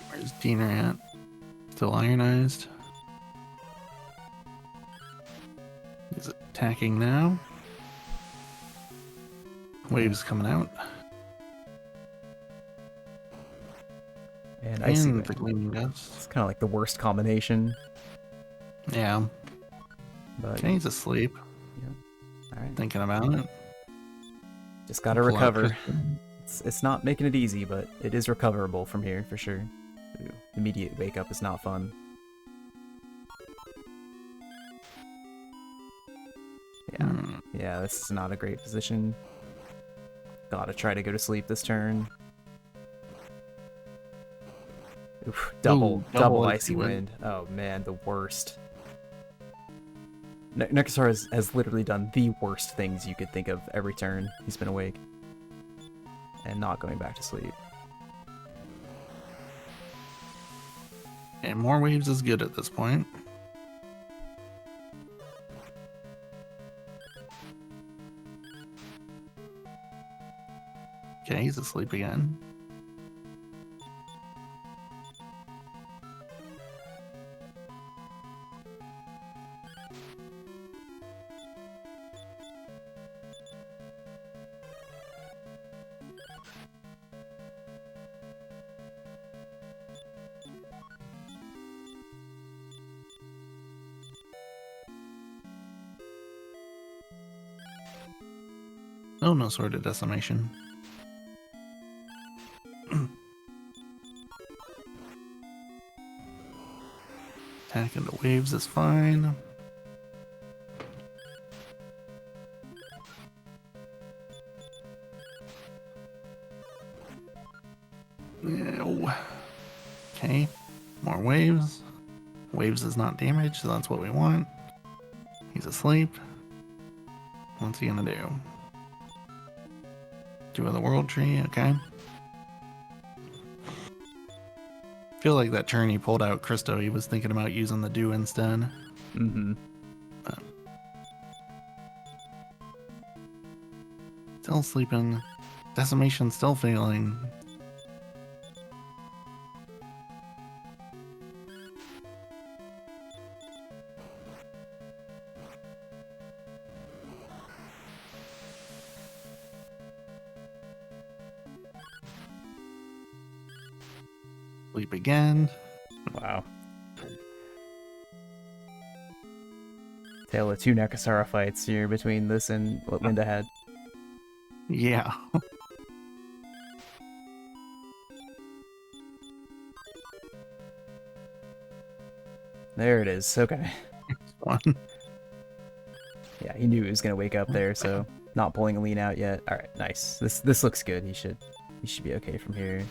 Where's Diener at? Still ironized. He's attacking now. Waves coming out. And Icy the Gleaming Dust. It's kind of like the worst combination. Yeah. But okay, he's asleep. Yeah. All right. Thinking about it. Just gotta recover. It's not making it easy, but it is recoverable from here for sure. Ooh, immediate wake up is not fun. Yeah. Yeah, this is not a great position. Gotta try to go to sleep this turn. Oof, double icy wind. Oh man, the worst. Nekasar has literally done the worst things you could think of every turn he's been awake. And not going back to sleep. And more waves is good at this point. Okay, he's asleep again. Oh, no Sword of Decimation. Attack into waves is fine. Ew. Okay, more waves. Waves is not damaged, so that's what we want. He's asleep. What's he gonna do? Do the world tree, okay. Feel like that turn he pulled out Christo, he was thinking about using the dew instead. Mm-hmm. Still sleeping. Decimation still failing. Sleep again. Wow. Tale of two Nekasara fights here between this and what Linda had. Yeah. There it is. Okay. One. Yeah, he knew he was gonna wake up there, so not pulling a lean out yet. All right, nice. This looks good. He should be okay from here.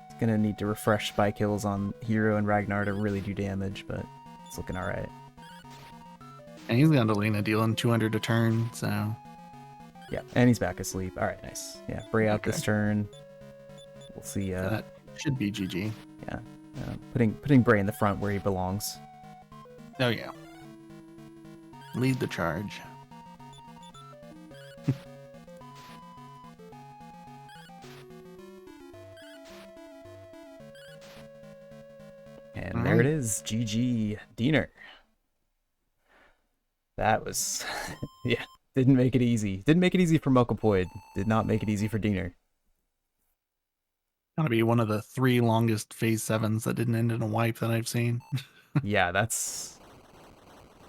He's gonna need to refresh spy kills on Hero and Ragnar to really do damage, but it's looking all right. And he's got Alina dealing 200 a turn, so... Yeah, and he's back asleep. All right, nice. Yeah, Bray out this turn. We'll see. That should be GG. Yeah, putting Bray in the front where he belongs. Oh, yeah. Lead the charge. And all there it is. GG. Diener. That was... yeah, didn't make it easy. Didn't make it easy for Muckelpoid. Did not make it easy for Diener. Gotta be one of the 3 longest phase 7s that didn't end in a wipe that I've seen. Yeah, that's...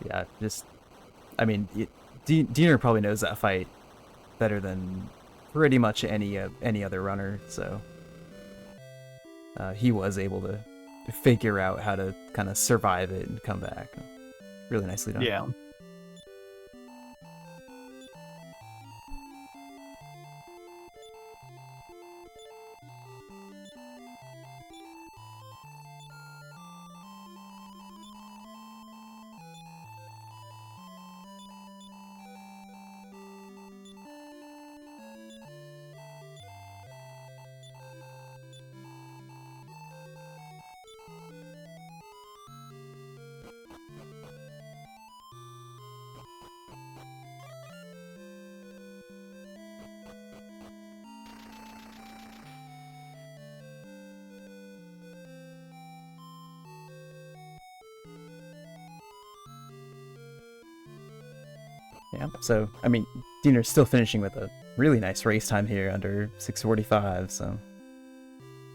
Yeah, just... I mean, Diener probably knows that fight better than pretty much any other runner, so... he was able to figure out how to kind of survive it and come back. Really nicely done. Yeah. Yeah, so, I mean, Diener's still finishing with a really nice race time here under 6:45, so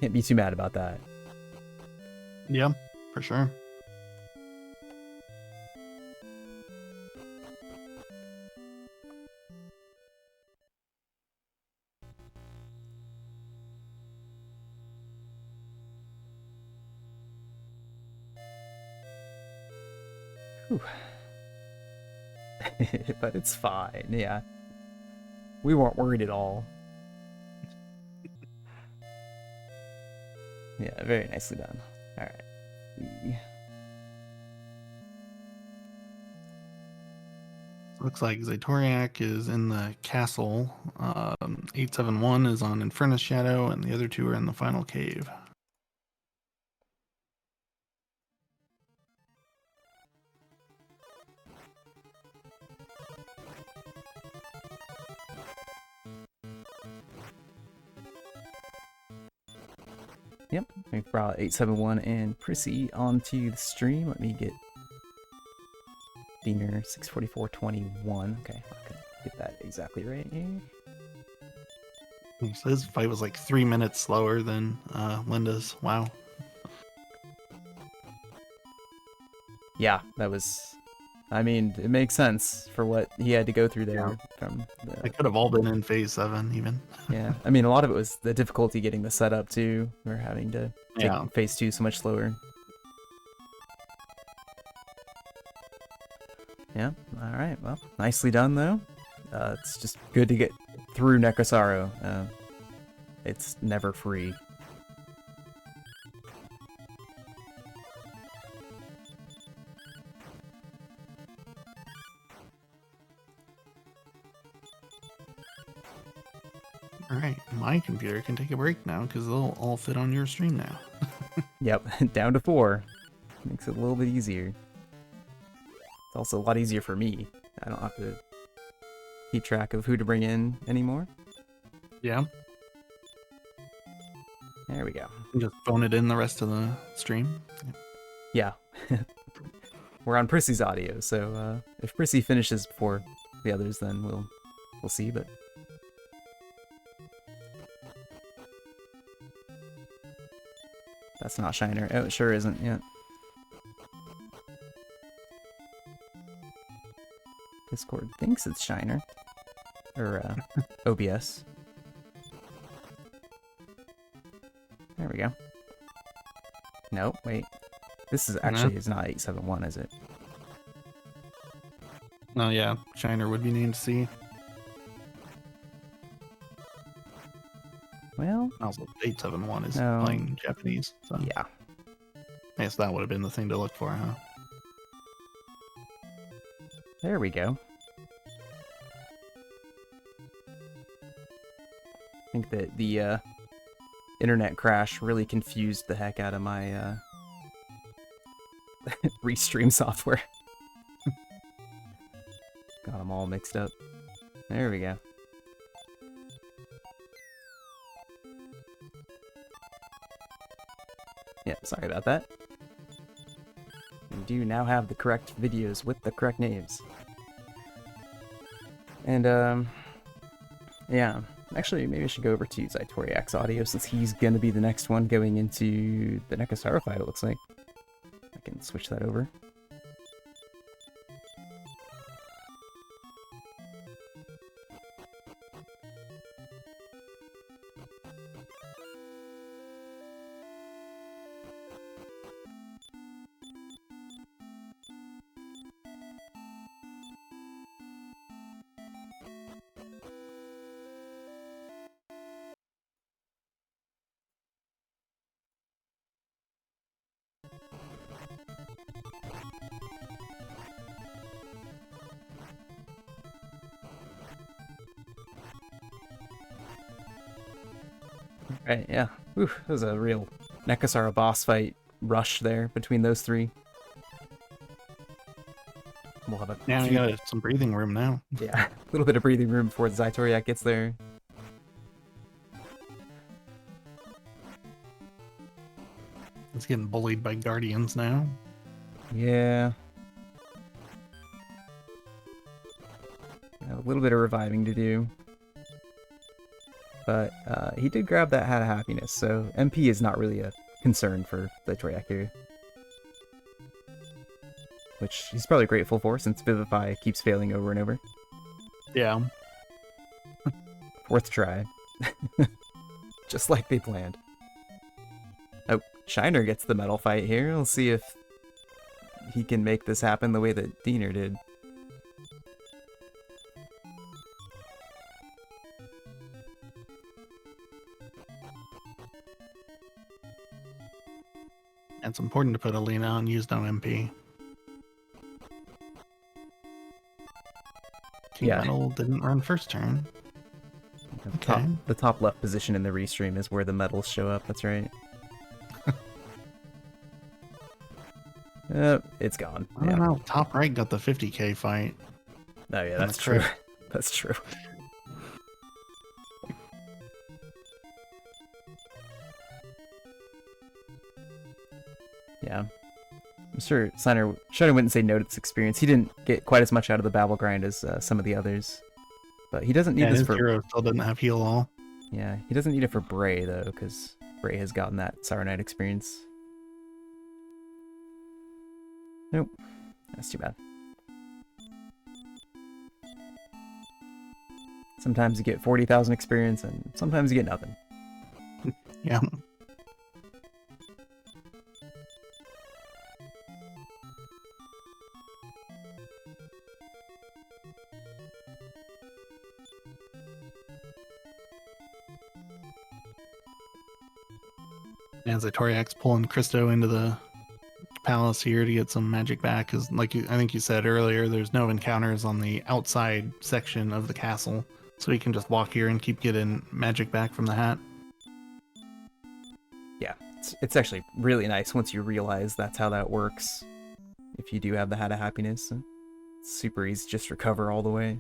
can't be too mad about that. Yeah, for sure. Whew. But it's fine, yeah. We weren't worried at all. Yeah, very nicely done. Alright. Looks like Zatoriak is in the castle. 871 is on Infernus Shadow, and the other 2 are in the final cave. Yep, we brought 871 and Prissy onto the stream. Let me get Diener 644.21. Okay, I can get that exactly right here. So his fight was like 3 minutes slower than Linda's. Wow. Yeah, that was... I mean, it makes sense for what he had to go through there. From They could have all been in phase 7 even. Yeah, I mean, a lot of it was the difficulty getting the setup too. We're having to take phase 2 so much slower. Yeah, alright, well, nicely done though. It's just good to get through Necrosaro. It's never free. Alright, my computer can take a break now because they'll all fit on your stream now. Yep, down to 4. Makes it a little bit easier. It's also a lot easier for me. I don't have to keep track of who to bring in anymore. Yeah. There we go. Just phone it in the rest of the stream. Yeah. We're on Prissy's audio, so if Prissy finishes before the others, then we'll see, but... That's not Shiner. Oh, it sure isn't. Yeah. Discord thinks it's Shiner. Or, OBS. There we go. No, wait. This is actually is not 871, is it? Oh yeah, Shiner would be named C. Well, Also, 871 is no. playing Japanese. So. Yeah. I guess that would have been the thing to look for, huh? There we go. I think that the internet crash really confused the heck out of my restream software. Got them all mixed up. There we go. Yeah, sorry about that. We do now have the correct videos with the correct names. And, yeah. Actually, maybe I should go over to Zaitoriak's audio since he's gonna be the next one going into the Nekasara fight, it looks like. I can switch that over. Right, yeah. Whew, that was a real Nekasara boss fight rush there between those three. We'll have a Yeah, we got some breathing room now. Yeah, a little bit of breathing room before Zaitoriak gets there. It's getting bullied by Guardians now. Yeah. A little bit of reviving to do. But he did grab that Hat of Happiness, so MP is not really a concern for Zaitoriak here. Which he's probably grateful for, since Vivify keeps failing over and over. Yeah. Fourth try. Just like they planned. Oh, Shiner gets the medal fight here. We'll see if he can make this happen the way that Diener did. It's important to put Alina on used on MP. Yeah. Medal didn't run first turn. The top left position in the restream is where the medals show up, that's right. It's gone. I don't know. Top right got the 50k fight. Oh yeah, that's true. That's true. Yeah. I'm sure Shiner wouldn't say no to this experience. He didn't get quite as much out of the Babel grind as some of the others. But he doesn't need this for... Hero still doesn't have heal all. Yeah, he doesn't need it for Bray, though, because Bray has gotten that Sour Knight experience. Nope. That's too bad. Sometimes you get 40,000 experience, and sometimes you get nothing. Yeah. And Zaitoriak's pulling Christo into the palace here to get some magic back, because like I think you said earlier, there's no encounters on the outside section of the castle, so he can just walk here and keep getting magic back from the hat. Yeah, it's actually really nice once you realize that's how that works. If you do have the Hat of Happiness, it's super easy to just recover all the way.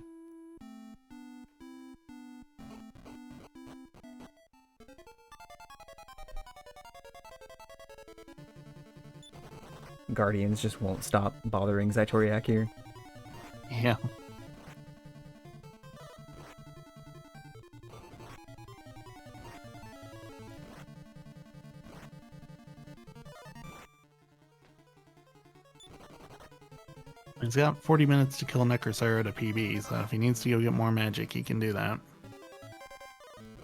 Guardians just won't stop bothering Zaitoriak here. Yeah. He's got 40 minutes to kill Necrosera to PB, so if he needs to go get more magic, he can do that.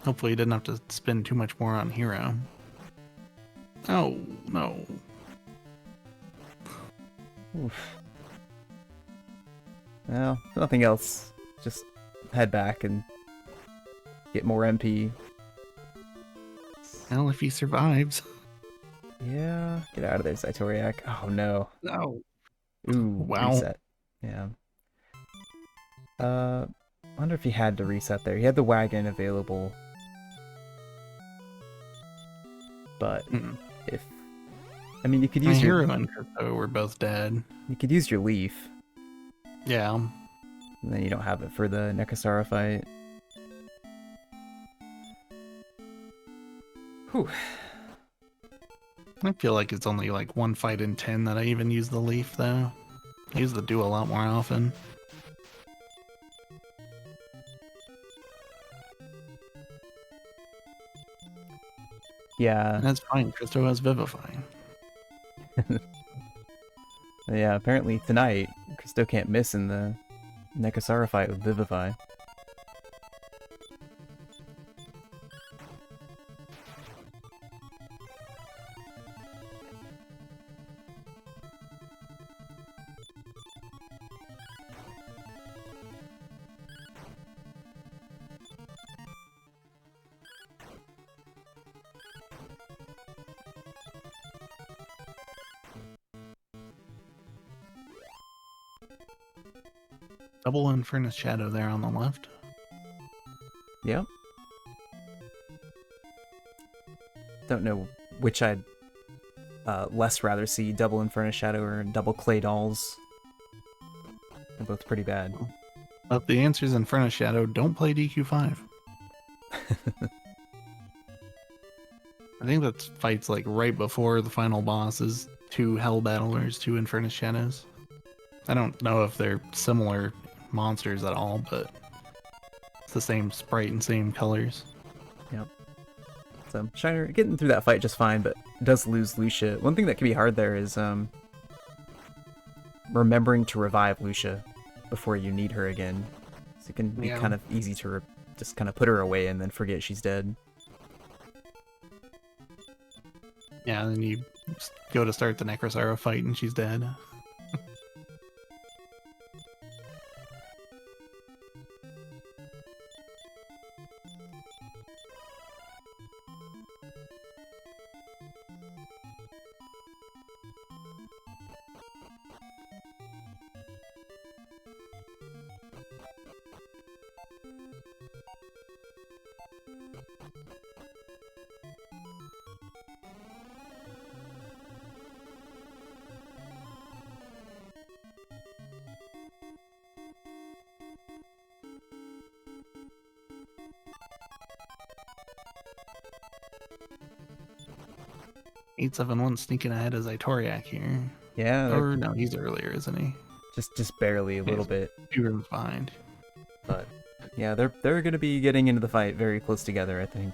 Hopefully he didn't have to spend too much more on Hero. Oh, no. Oof. Well, nothing else. Just head back and get more MP. Well, if he survives. Yeah, get out of there, Zaitoriak. Oh no. No. Ooh, Wow. reset. Yeah. Wonder if he had to reset there. He had the wagon available. But if... I mean, you could use your... Hero and Crypto were both dead. You could use your leaf. Yeah. And then you don't have it for the Nekasara fight. Whew. I feel like it's only like 1 fight in 10 that I even use the leaf, though. I use the do a lot more often. Yeah. And that's fine. Christo has Vivify. Yeah, apparently tonight, Christo can't miss in the Nekasara fight with Vivify. Double Infernus Shadow there on the left. Yep. Don't know which I'd less rather see, double Infernus Shadow or double Clay Dolls. They're both pretty bad. But the answer is Infernus Shadow. Don't play DQ5. I think that fights like right before the final boss is 2 Hell Battlers, 2 Infernus Shadows. I don't know if they're similar monsters at all, but it's the same sprite and same colors. Yep. So Shiner getting through that fight just fine, but does lose Lucia. One thing that can be hard there is remembering to revive Lucia before you need her again. So it can be kind of easy to just kind of put her away and then forget she's dead. Yeah, and then you go to start the Necrosara fight and she's dead. (871) sneaking ahead as Zaitoriak here. Yeah. Or no, he's earlier, isn't he? Just barely a little bit. 2 rooms behind. But yeah, they're gonna be getting into the fight very close together, I think.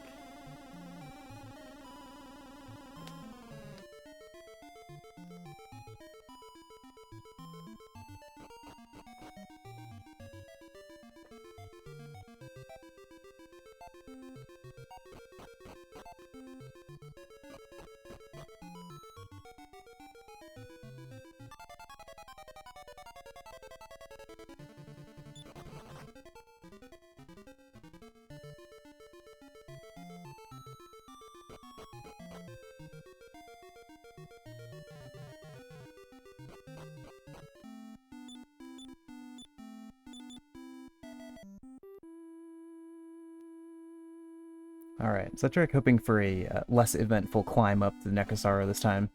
Alright, so Trek hoping for a less eventful climb up the Nekasara this time.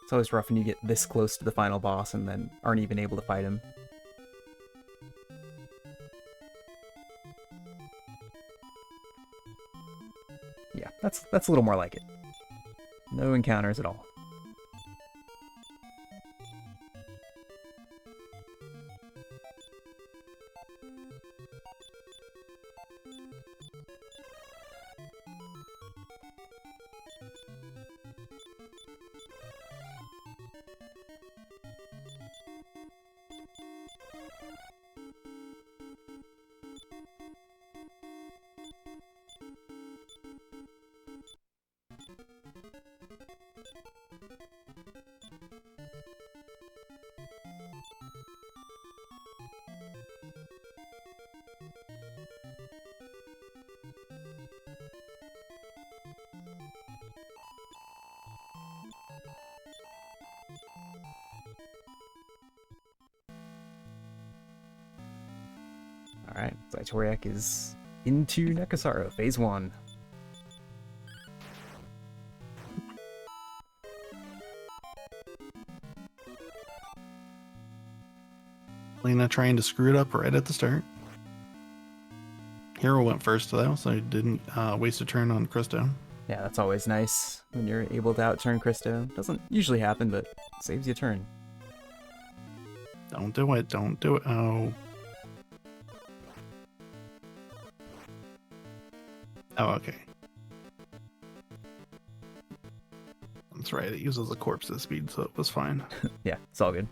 It's always rough when you get this close to the final boss and then aren't even able to fight him. Yeah, that's a little more like it. No encounters at all. Alright, Zaitoriak is into Nekasaro, phase 1. Lena trying to screw it up right at the start. Hero went first though, so he didn't waste a turn on Christo. Yeah, that's always nice when you're able to outturn Christo. Doesn't usually happen, but saves you a turn. Don't do it, don't do it. Oh. Oh, okay. That's right, it uses a corpse's speed, so it was fine. Yeah, it's all good.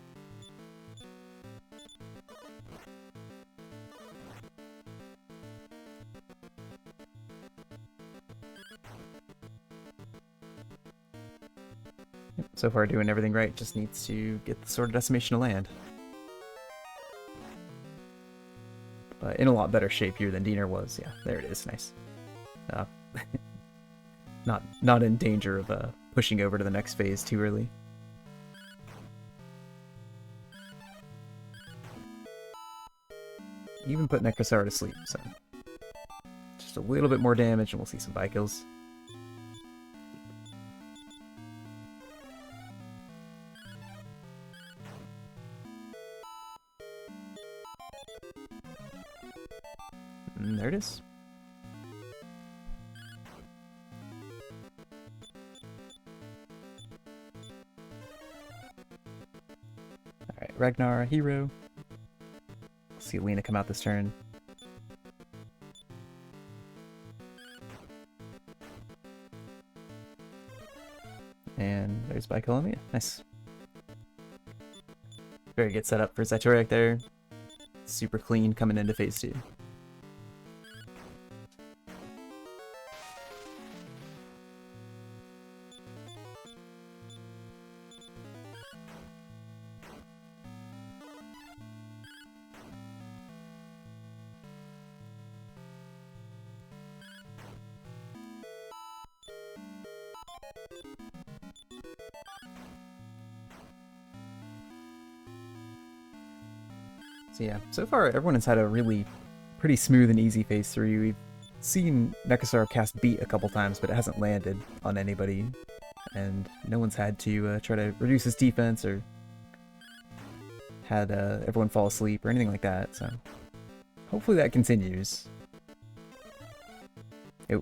So far doing everything right, just needs to get the Sword of Decimation to land. But in a lot better shape here than Diener was. Yeah, there it is, nice. Not in danger of pushing over to the next phase too early. Even put Necrosar to sleep, so just a little bit more damage and we'll see some bye kills. And there it is. Alright, Ragnar, hero. See Lena come out this turn. And there's Bicolomia. Nice. Very good setup for Zaitoriak there. Super clean coming into phase 2. So yeah, so far everyone has had a really pretty smooth and easy phase 3. We've seen Nekasar cast beat a couple times, but it hasn't landed on anybody. And no one's had to try to reduce his defense or had everyone fall asleep or anything like that, so hopefully that continues. Oh,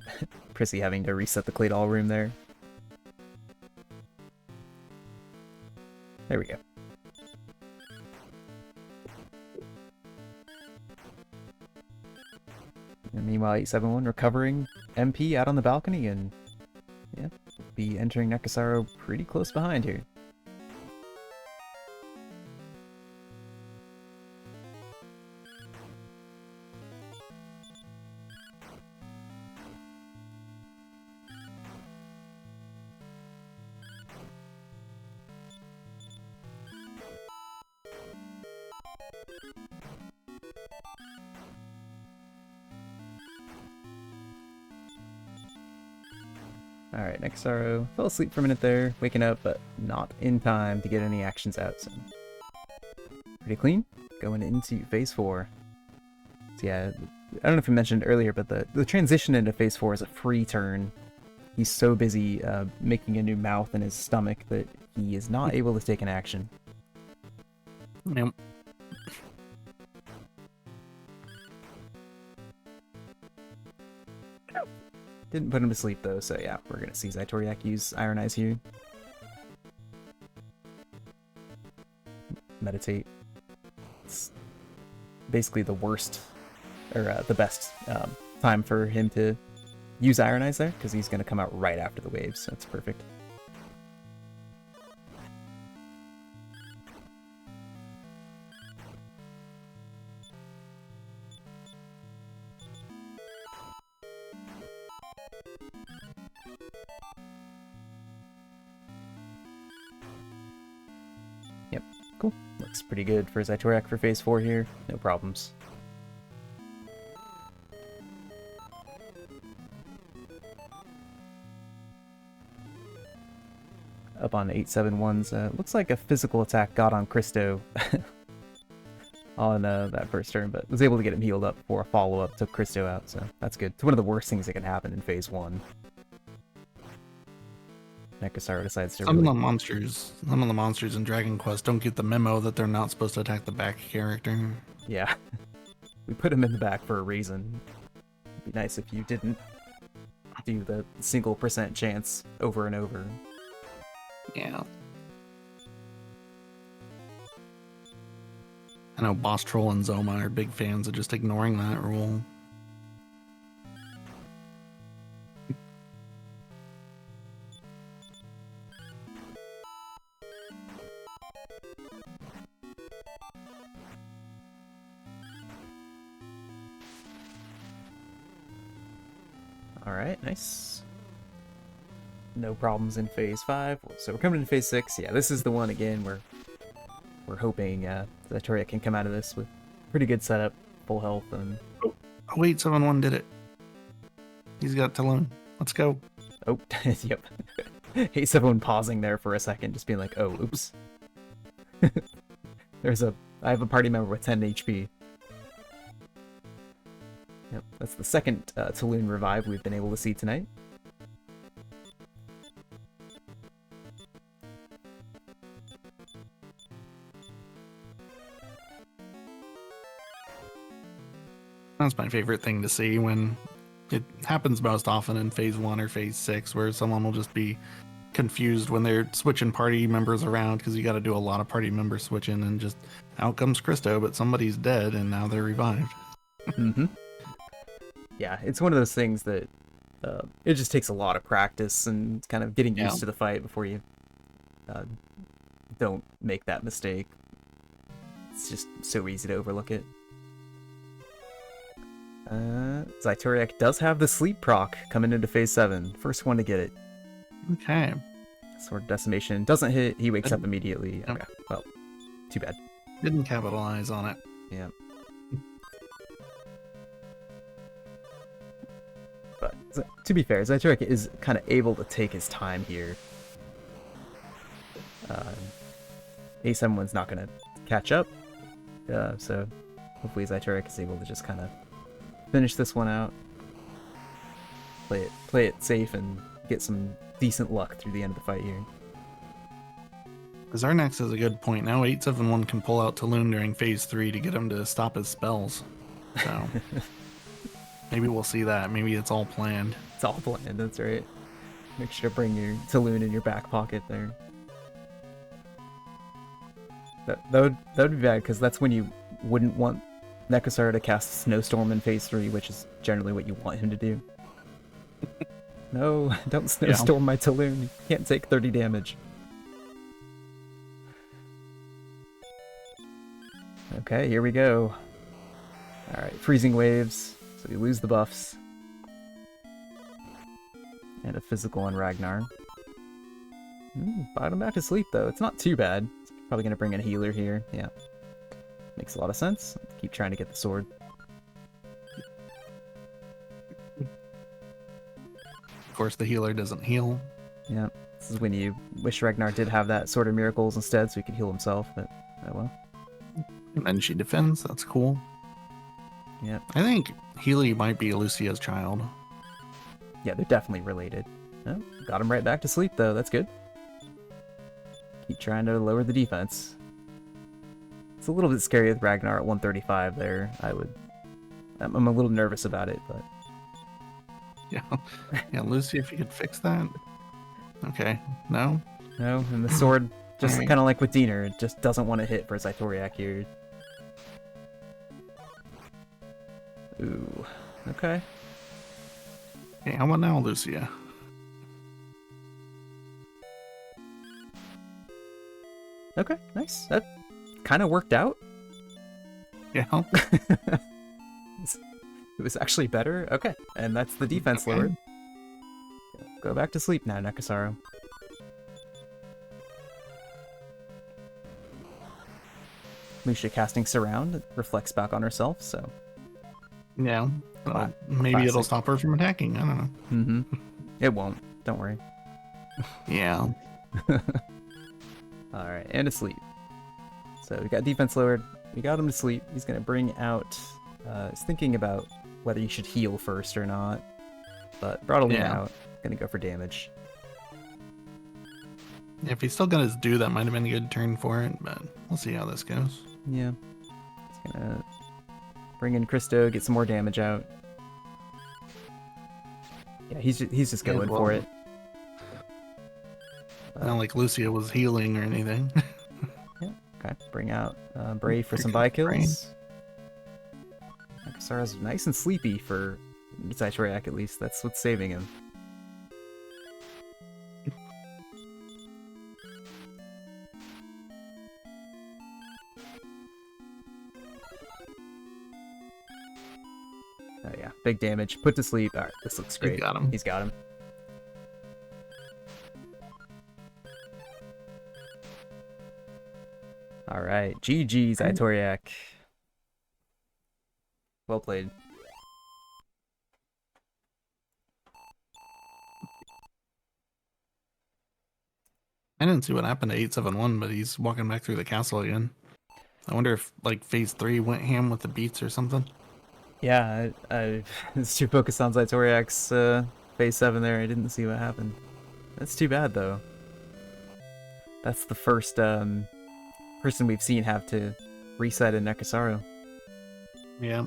Prissy having to reset the Claydol room there. There we go. And meanwhile, 871 recovering MP out on the balcony, and yeah, be entering Nekasaro pretty close behind here. Alright, Nekasaro fell asleep for a minute there, waking up, but not in time to get any actions out, so pretty clean, going into phase 4. So yeah, I don't know if you mentioned earlier, but the transition into phase 4 is a free turn. He's so busy making a new mouth in his stomach that he is not able to take an action. Yep. Didn't put him to sleep though, so yeah, we're gonna see Zaitoriak use Iron Eyes here. Meditate. It's basically the worst, or the best time for him to use Iron Eyes there, because he's gonna come out right after the waves, so that's perfect. Cool. Looks pretty good for Zytoriak for phase 4 here. No problems. Up on 871's, looks like a physical attack got on Christo on that first turn, but was able to get him healed up before a follow-up took Christo out, so that's good. It's one of the worst things that can happen in phase 1. Nekasara decides to Some of the monsters in Dragon Quest don't get the memo that they're not supposed to attack the back character. Yeah. We put him in the back for a reason. It'd be nice if you didn't do the single % chance over and over. Yeah. I know Boss Troll and Zoma are big fans of just ignoring that rule. Alright, nice. No problems in phase 5. So we're coming into phase 6. Yeah, this is the one again where we're hoping Zytoriak can come out of this with pretty good setup, full health, and... Oh, wait, 7-1 did it. He's got Talon. Let's go. Oh, yep. Hate everyone pausing there for a second, just being like, oh, oops. I have a party member with 10 HP. Yep, that's the second Talon revive we've been able to see tonight. That's my favorite thing to see when it happens most often in phase 1 or phase 6, where someone will just be confused when they're switching party members around because you got to do a lot of party member switching, and just out comes Christo, but somebody's dead and now they're revived. Mm-hmm. Yeah, it's one of those things that it just takes a lot of practice and kind of getting used to the fight before you don't make that mistake. It's just so easy to overlook it. Zytoriak does have the sleep proc coming into phase 7. First one to get it. Okay. Sword of Decimation doesn't hit, he wakes up immediately. Okay, well, too bad. Didn't capitalize on it. Yeah. But to be fair, Zytoriak is kind of able to take his time here. A71's not going to catch up, so hopefully Zytoriak is able to just kind of finish this one out, play it safe, and get some decent luck through the end of the fight here. Zarnax is a good point. Now 871 can pull out Talon during phase 3 to get him to stop his spells. So maybe we'll see that. Maybe it's all planned. It's all planned, that's right. Make sure to bring your Talon in your back pocket there. That would be bad, because that's when you wouldn't want Nekasara to cast Snowstorm in phase 3, which is generally what you want him to do. No, don't Snowstorm my Talon. You can't take 30 damage. Okay, here we go. Alright, Freezing Waves. So we lose the buffs. And a physical on Ragnar. Brought him back to sleep, though. It's not too bad. It's probably going to bring in a healer here. Yeah. Makes a lot of sense. Keep trying to get the sword. Of course, the healer doesn't heal. Yeah. This is when you wish Ragnar did have that Sword of Miracles instead, so he could heal himself, but oh well. And then she defends. That's cool. Yeah. I think Healy might be Lucia's child. Yeah, they're definitely related. Oh, got him right back to sleep, though. That's good. Keep trying to lower the defense. It's a little bit scary with Ragnar at 135 there. I'm a little nervous about it, but... Yeah, Lucy, if you could fix that. Okay, no? No, and the sword, just kind of like with Diener, it just doesn't want to hit for Zytoriak here. Ooh, okay. Okay, how about now, Lucia? Okay, nice. That kind of worked out. Yeah. It was actually better. Okay, and that's the defense lowered. Go back to sleep now, Nekasara. Lucia casting Surround, it reflects back on herself, so... Yeah. Maybe it'll stop her from attacking. I don't know. Mm-hmm. It won't. Don't worry. Yeah. Alright, and asleep. So we got defense lowered. We got him to sleep. He's going to bring out... he's thinking about whether you should heal first or not. But brought Alina out. Going to go for damage. If he's still got his do, that might have been a good turn for it, but we'll see how this goes. Yeah. He's going to bring in Christo, get some more damage out. Yeah, he's just going for it. Not like Lucia was healing or anything. Yeah, okay. Bring out Brave for some buy kills. Akasara's nice and sleepy for Zaitoriak, at least. That's what's saving him. Oh yeah, big damage. Put to sleep. Alright, this looks great. He's got him. Alright, GG, Zaitoriak. Well played. I didn't see what happened to 871, but he's walking back through the castle again. I wonder if, like, phase 3 went ham with the beats or something. Yeah, I was too focused on Zaitoriak's phase 7 there. I didn't see what happened. That's too bad, though. That's the first person we've seen have to reset in Nekasaru. Yeah.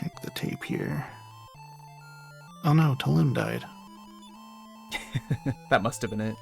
Check the tape here. Oh no, Talim died. That must have been it.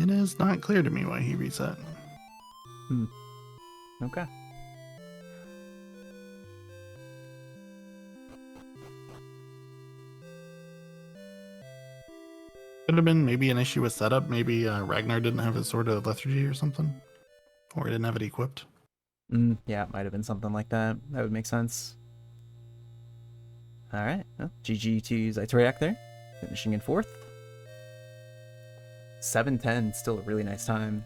It is not clear to me why he reset. Okay. Could have been maybe an issue with setup. Maybe Ragnar didn't have his Sword of Lethargy or something. Or he didn't have it equipped. Yeah, it might have been something like that. That would make sense. Alright, well, GG to Zaitoriak there. Finishing in 4th. 7:10, still a really nice time.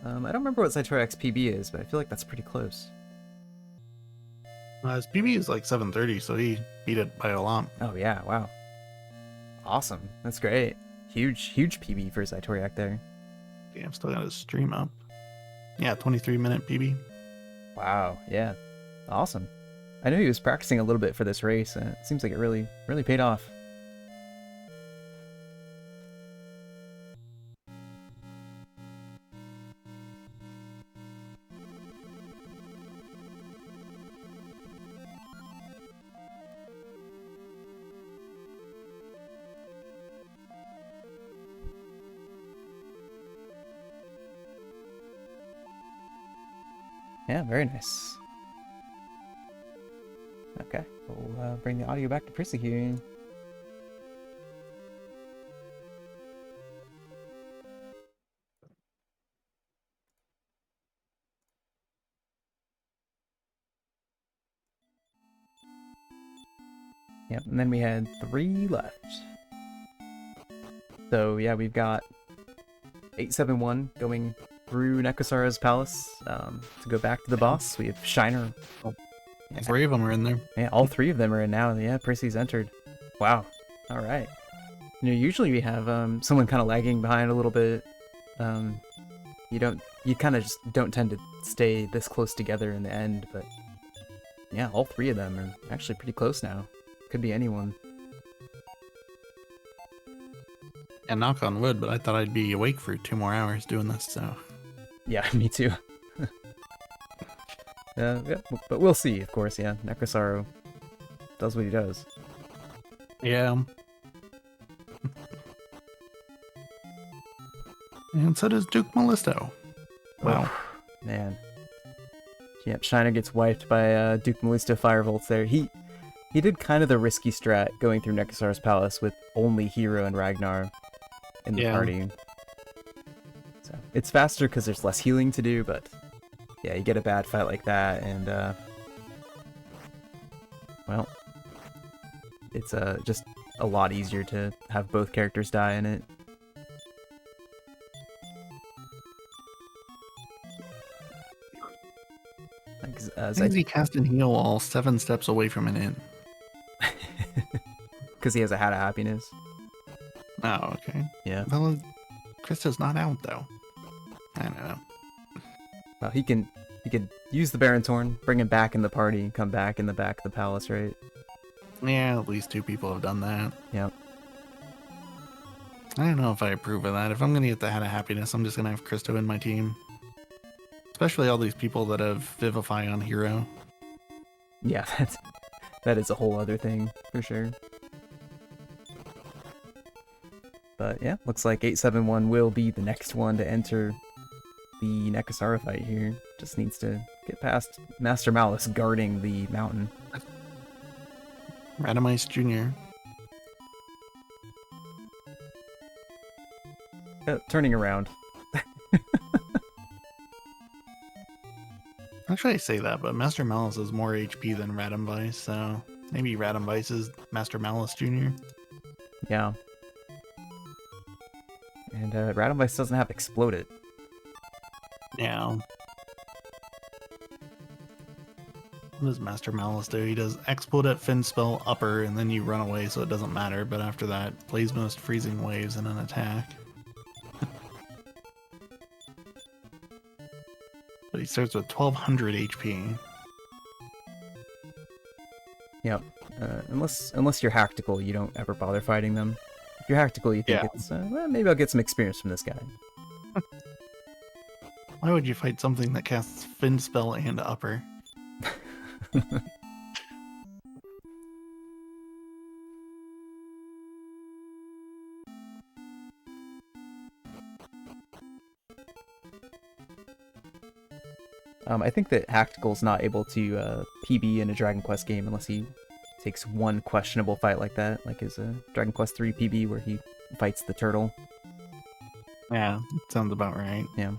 I don't remember what Zaitoriak's PB is, but I feel like that's pretty close. His PB is like 730, so he beat it by a lot. Oh yeah, wow. Awesome, that's great. Huge PB for Zaitoriak there. Yeah, I've still got his stream up. Yeah, 23-minute PB. Wow, yeah. Awesome. I knew he was practicing a little bit for this race, and it seems like it really paid off. Yeah, very nice. Okay, we'll bring the audio back to Prissy here. Yep, and then we had 3 left. So yeah, we've got 871 going through Nekosara's palace to go back to the boss. We have Shiner. Yeah. 3 of them are in there. Yeah, all 3 of them are in now. Yeah, Prissy's entered. Wow. All right. You know, usually we have someone kind of lagging behind a little bit. You kind of just don't tend to stay this close together in the end, but yeah, all 3 of them are actually pretty close now. Could be anyone. And knock on wood, but I thought I'd be awake for 2 more hours doing this, so. Yeah, me too. Yeah, but we'll see, of course, yeah. Nekasaru does what he does. Yeah. And so does Duke Mellisto. Wow. Oh, man. Yep, Shiner gets wiped by Duke Mellisto Firebolts there. He did kind of the risky strat going through Nekasar's Palace with only Hero and Ragnar in the party. So it's faster because there's less healing to do, but yeah, you get a bad fight like that, and well, it's just a lot easier to have both characters die in it. As he cast and heal all 7 steps away from an inn. Because he has a Hat of Happiness. Oh, okay. Yeah. Well, Krista's not out though. I don't know. Well, he can use the Baron's Horn, bring him back in the party, and come back in the back of the palace, right? Yeah, at least 2 people have done that. Yep. I don't know if I approve of that. If I'm gonna get the Hat of Happiness, I'm just gonna have Krista in my team. Especially all these people that have Vivify on Hero. Yeah, that is a whole other thing, for sure. But yeah, looks like 871 will be the next one to enter the Nekasara fight here. Just needs to get past Master Malice guarding the mountain. Randomize Jr. Turning around. Actually, I say that, but Master Malice is more HP than Radamvice, so maybe Radamvice is Master Malice Jr. Yeah. And Radamvice doesn't have Exploded. Yeah. What does Master Malice do? He does Explode at Fin Spell Upper, and then you run away, so it doesn't matter, but after that, Blaze Most Freezing Waves and an attack. But he starts with 1200 HP. Yep. Unless you're Hactical, you don't ever bother fighting them. If you're Hactical, you think it's, well, maybe I'll get some experience from this guy. Why would you fight something that casts Fin Spell and Upper? I think that Hactical's not able to PB in a Dragon Quest game unless he takes one questionable fight like that, like his Dragon Quest 3 PB where he fights the turtle. Yeah, sounds about right. Yeah.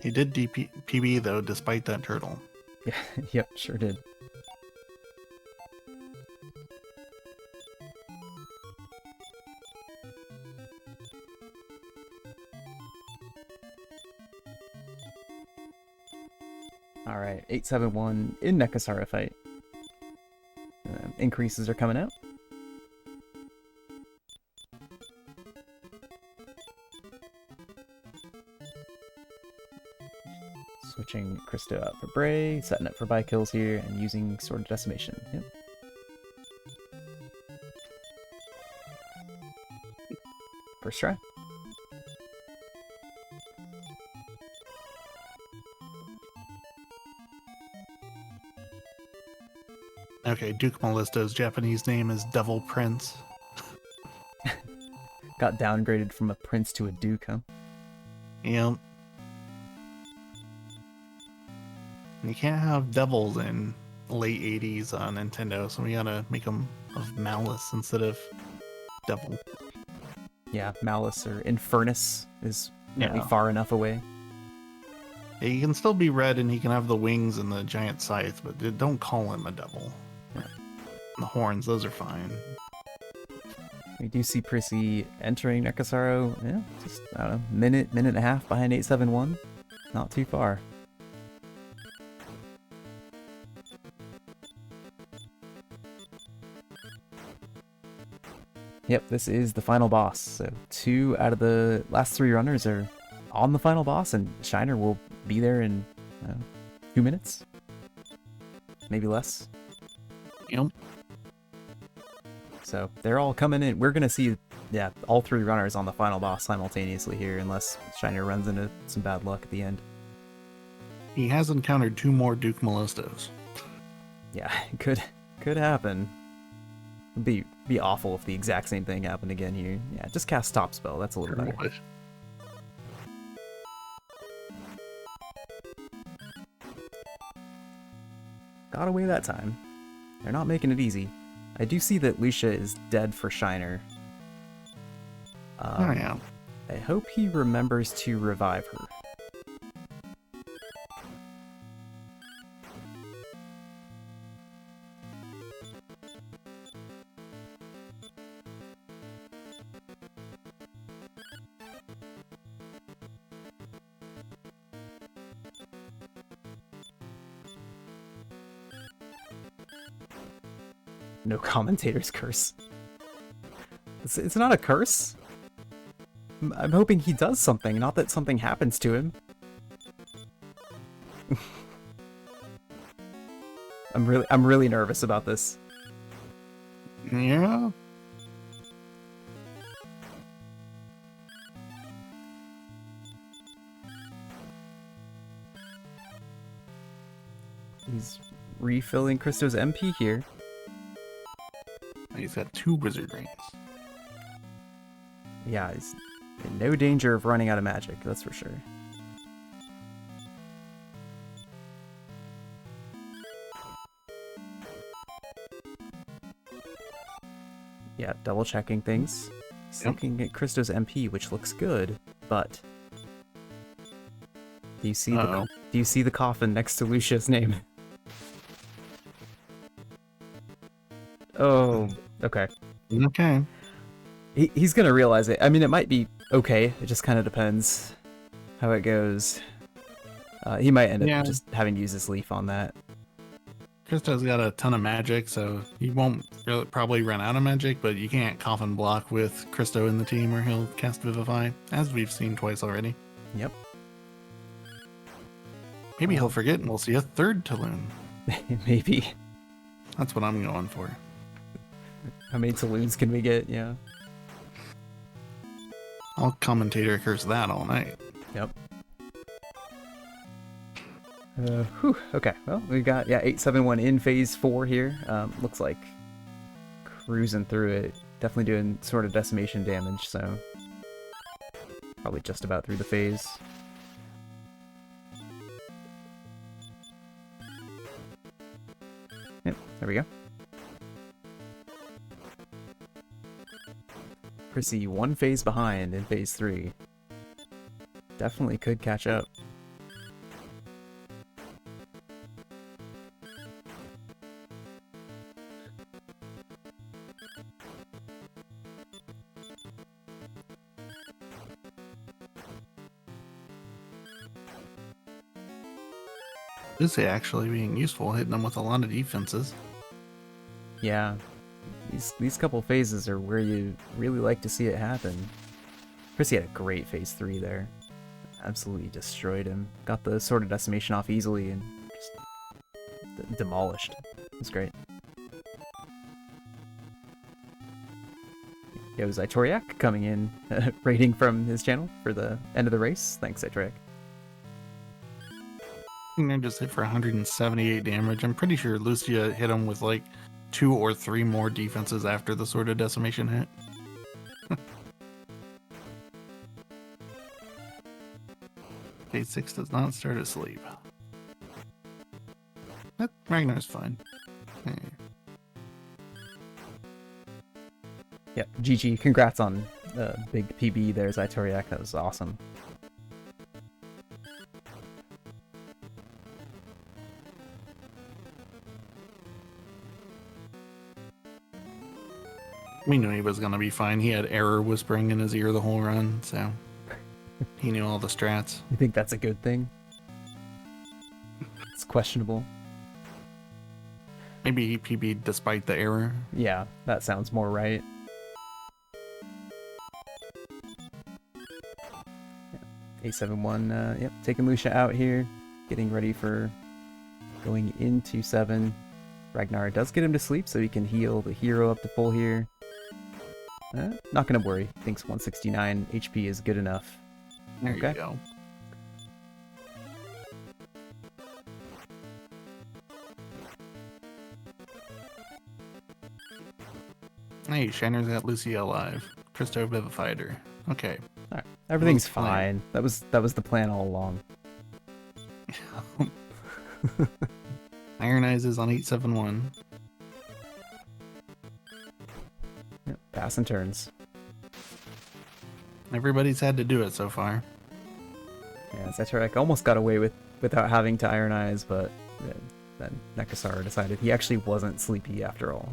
He did PB though, despite that turtle. Yeah, yep, sure did. Alright, 871 in Nekasara fight. Increases are coming out. Switching Christo out for Bray, setting up for buy kills here, and using Sword of Decimation. Yep. First try. Okay, Duke Mellisto's Japanese name is Devil Prince. Got downgraded from a prince to a duke, huh? Yep. You can't have devils in late 80s on Nintendo, so we gotta make them of Malice instead of Devil. Yeah, Malice or Infernus is maybe far enough away. Yeah, he can still be red and he can have the wings and the giant scythe, but don't call him a devil. Yeah. The horns, those are fine. We do see Prissy entering Nekasaro, yeah, just, I don't know, minute and a half behind 871. Not too far. Yep, this is the final boss. So 2 out of the last 3 runners are on the final boss, and Shiner will be there in 2 minutes, maybe less. Yep. So they're all coming in. We're gonna see, yeah, all 3 runners on the final boss simultaneously here, unless Shiner runs into some bad luck at the end. He has encountered 2 more Duke Mellistos. Yeah, it could happen. It'd be awful if the exact same thing happened again here. Yeah, just cast Top Spell. That's a little better. Would. Got away that time. They're not making it easy. I do see that Lucia is dead for Shiner. Oh, yeah. I hope he remembers to revive her. No commentator's curse. It's not a curse. I'm hoping he does something, not that something happens to him. I'm really nervous about this. Yeah. He's refilling Christo's MP here. He's got 2 wizard rings. Yeah, he's in no danger of running out of magic, that's for sure. Yeah, double checking things. He's looking at Christo's MP, which looks good, but do you see the coffin next to Lucia's name? Oh, okay. Okay. He's gonna realize it. I mean, it might be okay. It just kind of depends how it goes. He might end up just having to use his leaf on that. Kristo's got a ton of magic, so he won't probably run out of magic, but you can't coffin block with Kristo in the team or he'll cast Vivify, as we've seen twice already. Yep. Maybe he'll forget and we'll see a 3rd Taloon. Maybe. That's what I'm going for. How many Taloons can we get? Yeah. I'll commentator curse that all night. Yep. Okay, well, we got, 871 in phase 4 here. Looks like cruising through it. Definitely doing sort of decimation damage, so probably just about through the phase. Yep, there we go. Chrissy 1 phase behind in phase 3. Definitely could catch up. This is actually being useful, hitting them with a lot of defenses. Yeah, these couple phases are where you really like to see it happen. Chrissy had a great phase 3 there. Absolutely destroyed him. Got the Sword of Decimation off easily and just demolished. It was great. It was Itoriak coming in, rating from his channel for the end of the race. Thanks, Itoriak. I just hit for 178 damage. I'm pretty sure Lucia hit him with like 2 or 3 more defenses after the Sword of Decimation hit. Phase 6 does not start asleep. But Ragnar's fine. Hey. Yeah, GG. Congrats on the big PB there, Itoriak. That was awesome. We knew he was going to be fine. He had error whispering in his ear the whole run, so he knew all the strats. You think that's a good thing? It's questionable. Maybe he PB'd despite the error. Yeah, that sounds more right. Yeah. 871, yep, taking Lucia out here. Getting ready for going into 7. Ragnar does get him to sleep, so he can heal the hero up to full here. Not gonna worry. Thinks 169 HP is good enough. There you go. Hey, Shiner's got Lucia alive. Christo vivified her. Okay. All right. Everything's That was the plan. fine. That was the plan all along. Iron Eyes is on 871. Yep, passing turns. Everybody's had to do it so far. Yeah, Zetrek almost got away without having to Iron Eyes, but then Nekasar decided he actually wasn't sleepy after all.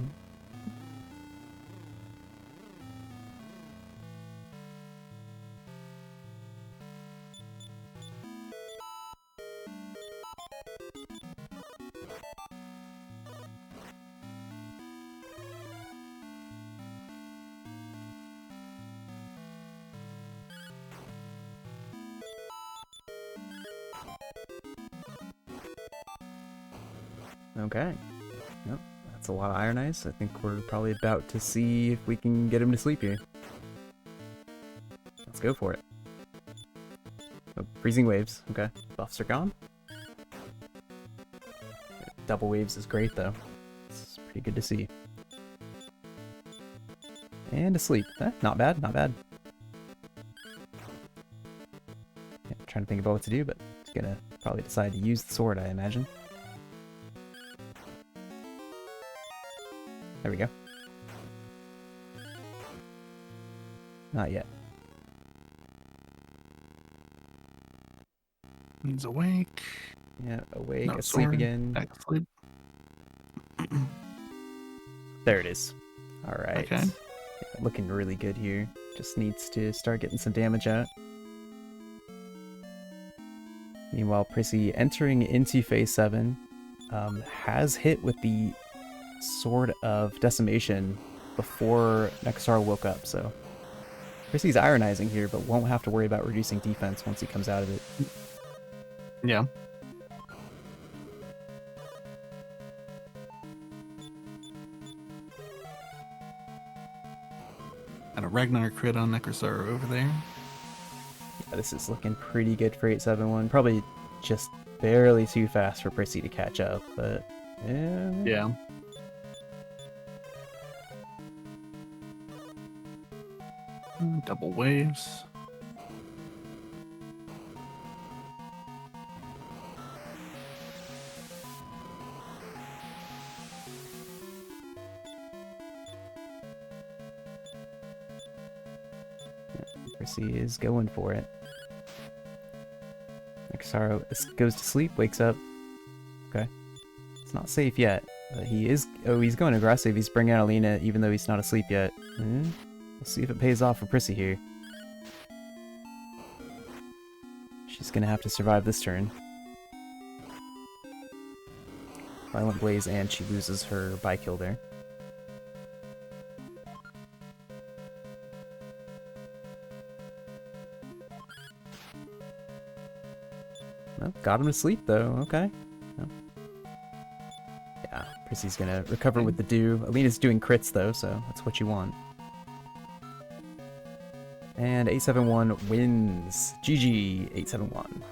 Okay. Yep, that's a lot of Iron Eyes. I think we're probably about to see if we can get him to sleep here. Let's go for it. Oh, freezing waves. Okay. Buffs are gone. Double waves is great, though. It's pretty good to see. And asleep. Not bad, not bad. Yeah, trying to think about what to do, but he's gonna probably decide to use the sword, I imagine. There we go. Not yet. He's awake. Yeah, awake, No asleep sword. again. Back to sleep. There it is. Alright. Okay. Yeah, looking really good here. Just needs to start getting some damage out. Meanwhile, Prissy entering into phase 7 has hit with the Sword of Decimation before Nekasar woke up, so Prissy's ironizing here, but won't have to worry about reducing defense once he comes out of it. Yeah. And a Ragnar crit on Necrosar over there. Yeah, this is looking pretty good for 871. Probably just barely too fast for Prissy to catch up, but Yeah. Double waves. Prissy is going for it. Nekasar goes to sleep, wakes up. Okay. It's not safe yet, but he is... Oh, he's going aggressive. He's bringing out Alina even though he's not asleep yet. We'll see if it pays off for Prissy here. She's gonna have to survive this turn. Violent Blaze, and she loses her by-kill there. Well, got him to sleep though, okay. Well, yeah, Prissy's gonna recover with the dew. Alina's doing crits though, so that's what you want. And 871 wins. GG, 871.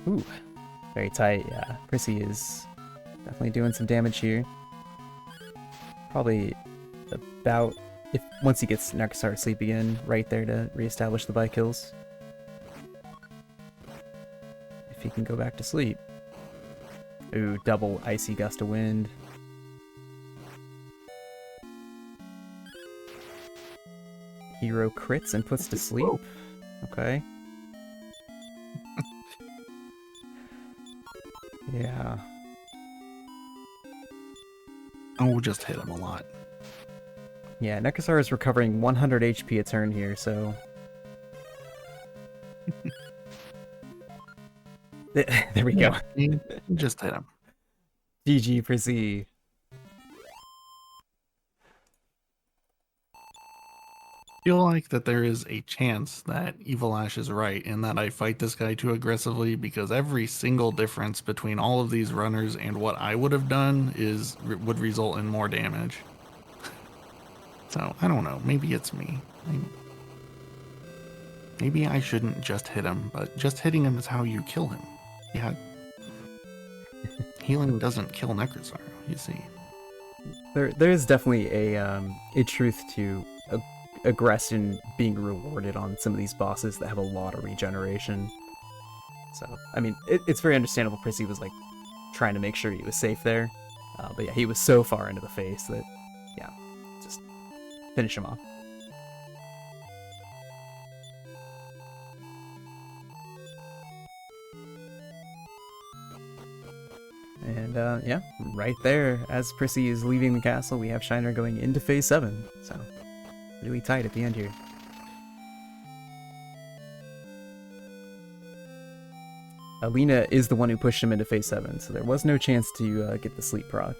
Ooh, very tight, yeah. Prissy is definitely doing some damage here. Probably about, if once he gets Nekasar to sleep again, right there to reestablish the by kills. If he can go back to sleep. Ooh, double icy gust of wind. Hero crits and puts to sleep. Okay. Yeah. Oh, we'll just hit him a lot. Yeah, Nekasar is recovering 100 HP a turn here, so... There we go. Just hit him. GG for Z. Feel like that there is a chance that Evil Ash is right and that I fight this guy too aggressively, because every single difference between all of these runners and what I would have done would result in more damage. So I don't know. Maybe it's me. maybe I shouldn't just hit him, but just hitting him is how you kill him. Yeah. Healing doesn't kill Necrozar, you see. There is definitely a truth to aggression being rewarded on some of these bosses that have a lot of regeneration. So, I mean, it's very understandable Prissy was, like, trying to make sure he was safe there. But yeah, he was so far into the face that, yeah, just finish him off. And yeah, right there, as Prissy is leaving the castle, we have Shiner going into phase 7. So, really tight at the end here. Alina is the one who pushed him into phase 7, so there was no chance to get the sleep proc.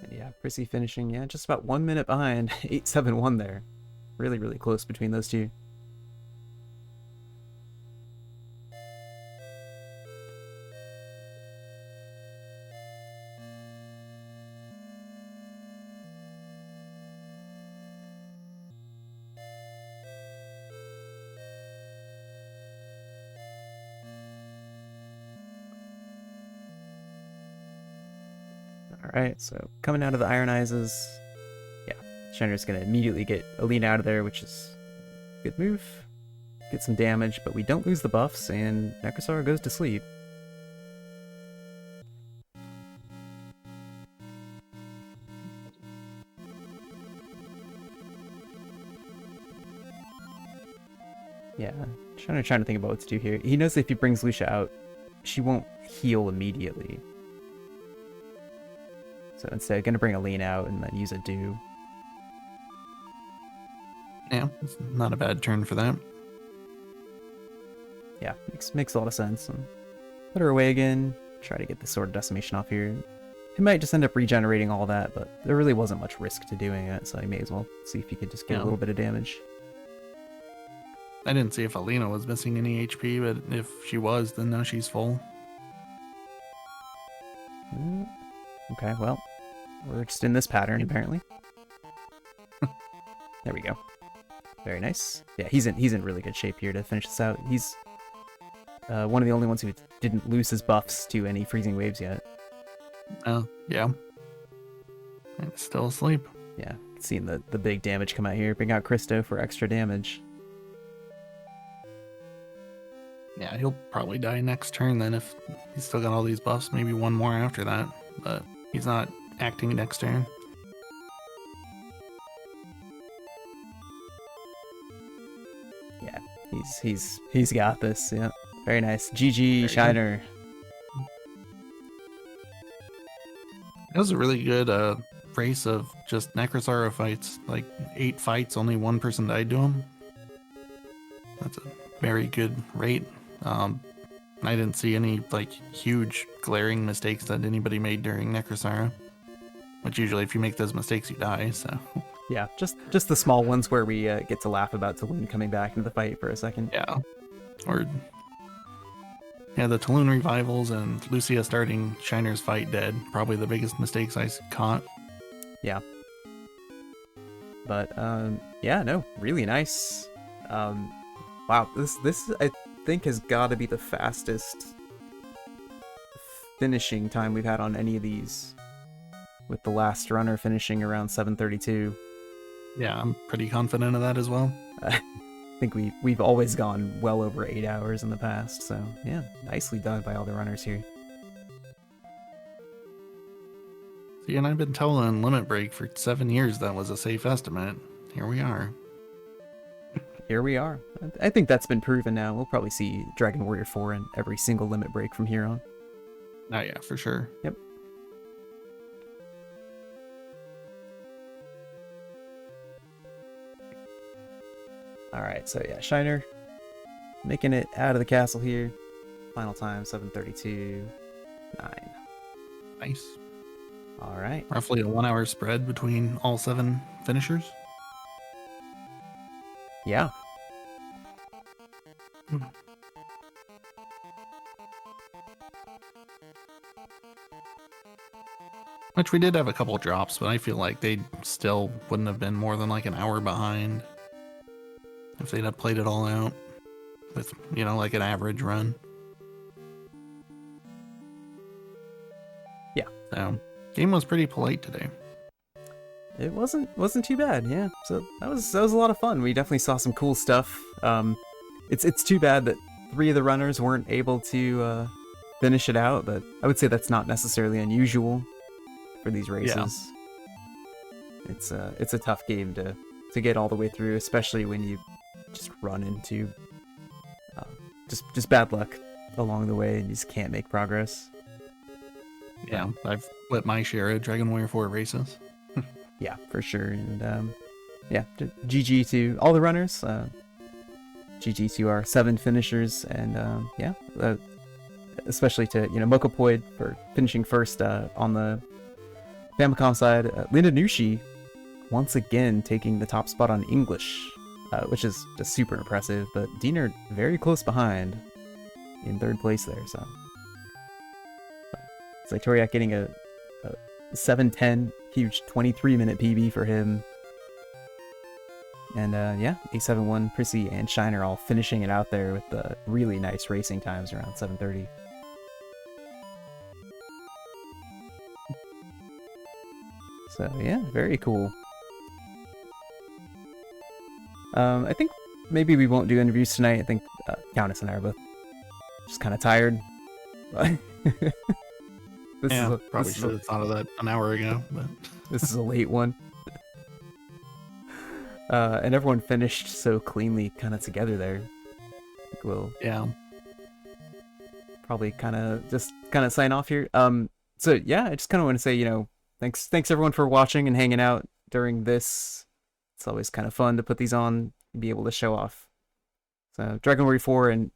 And yeah, Prissy finishing, yeah, just about 1 minute behind. 8-7-1 there. Really, really close between those two. Alright, so coming out of the Iron Eyes, yeah, Shiner's gonna immediately get Alina out of there, which is a good move. Get some damage, but we don't lose the buffs, and Necrozar goes to sleep. Yeah, trying to think about what to do here. He knows that if he brings Lucia out, she won't heal immediately. So instead, gonna bring Alina out and then use a Dew. Yeah, it's not a bad turn for that. Yeah, makes a lot of sense. And put her away again. Try to get the Sword of Decimation off here. He might just end up regenerating all that, but there really wasn't much risk to doing it, so he may as well see if he could just get a little bit of damage. I didn't see if Alina was missing any HP, but if she was, then now she's full. Okay, well, we're just in this pattern, apparently. There we go. Very nice. Yeah, he's in really good shape here to finish this out. He's one of the only ones who didn't lose his buffs to any freezing waves yet. Oh, yeah. And still asleep. Yeah, seeing the big damage come out here. Bring out Christo for extra damage. Yeah, he'll probably die next turn then if he's still got all these buffs. Maybe one more after that, but he's not acting next turn. Yeah, he's got this. Yeah, very nice. GG Shiner. It was a really good race of just Necrozara fights. Like 8 fights, only one person died to him. That's a very good rate. I didn't see any like huge glaring mistakes that anybody made during Necrozara. Which usually, if you make those mistakes, you die. So yeah, just the small ones where we get to laugh about Taloon coming back into the fight for a second. Yeah, or yeah, the Taloon revivals and Lucia starting Shiner's fight dead. Probably the biggest mistakes I caught. Yeah. But yeah, no, really nice. Wow, this I think has got to be the fastest finishing time we've had on any of these, with the last runner finishing around 7:32. Yeah, I'm pretty confident of that as well. I think we've always gone well over 8 hours in the past, so yeah, nicely done by all the runners here. See, and I've been telling Limit Break for 7 years that was a safe estimate. Here we are. Here we are. I think that's been proven now. We'll probably see Dragon Warrior 4 in every single Limit Break from here on. Oh yeah, for sure. Yep. Alright, so yeah, Shiner making it out of the castle here. Final time, 7:32.9. Nice. Alright. Roughly a 1 hour spread between all 7 finishers. Yeah. Which we did have a couple drops, but I feel like they still wouldn't have been more than like an hour behind if they'd have played it all out with, like an average run. Yeah. So, game was pretty polite today. It wasn't too bad, yeah. So that was a lot of fun. We definitely saw some cool stuff. It's too bad that 3 of the runners weren't able to finish it out, but I would say that's not necessarily unusual for these races. Yeah. It's a tough game to get all the way through, especially when you just run into just bad luck along the way and you just can't make progress. Yeah, I've flipped my share of Dragon Warrior 4 races. Yeah, for sure. And yeah, GG to all the runners. GG to our 7 finishers, and yeah, especially to Mokopoid for finishing first on the Famicom side. Linda Nushi once again taking the top spot on English, which is just super impressive. But Diener very close behind in 3rd place there. So Toriak getting a 7:10, huge 23-minute PB for him. And yeah, A71, Prissy, and Shiner all finishing it out there with the really nice racing times around 7:30. So yeah, very cool. I think maybe we won't do interviews tonight. I think Countess and I are both just kind of tired. Probably should have thought of that an hour ago, but this is a late one. And everyone finished so cleanly kind of together there. We'll probably kind of sign off here. So yeah, I just kind of want to say, thanks everyone for watching and hanging out during this. It's always kind of fun to put these on and be able to show off. So Dragon Warrior 4 and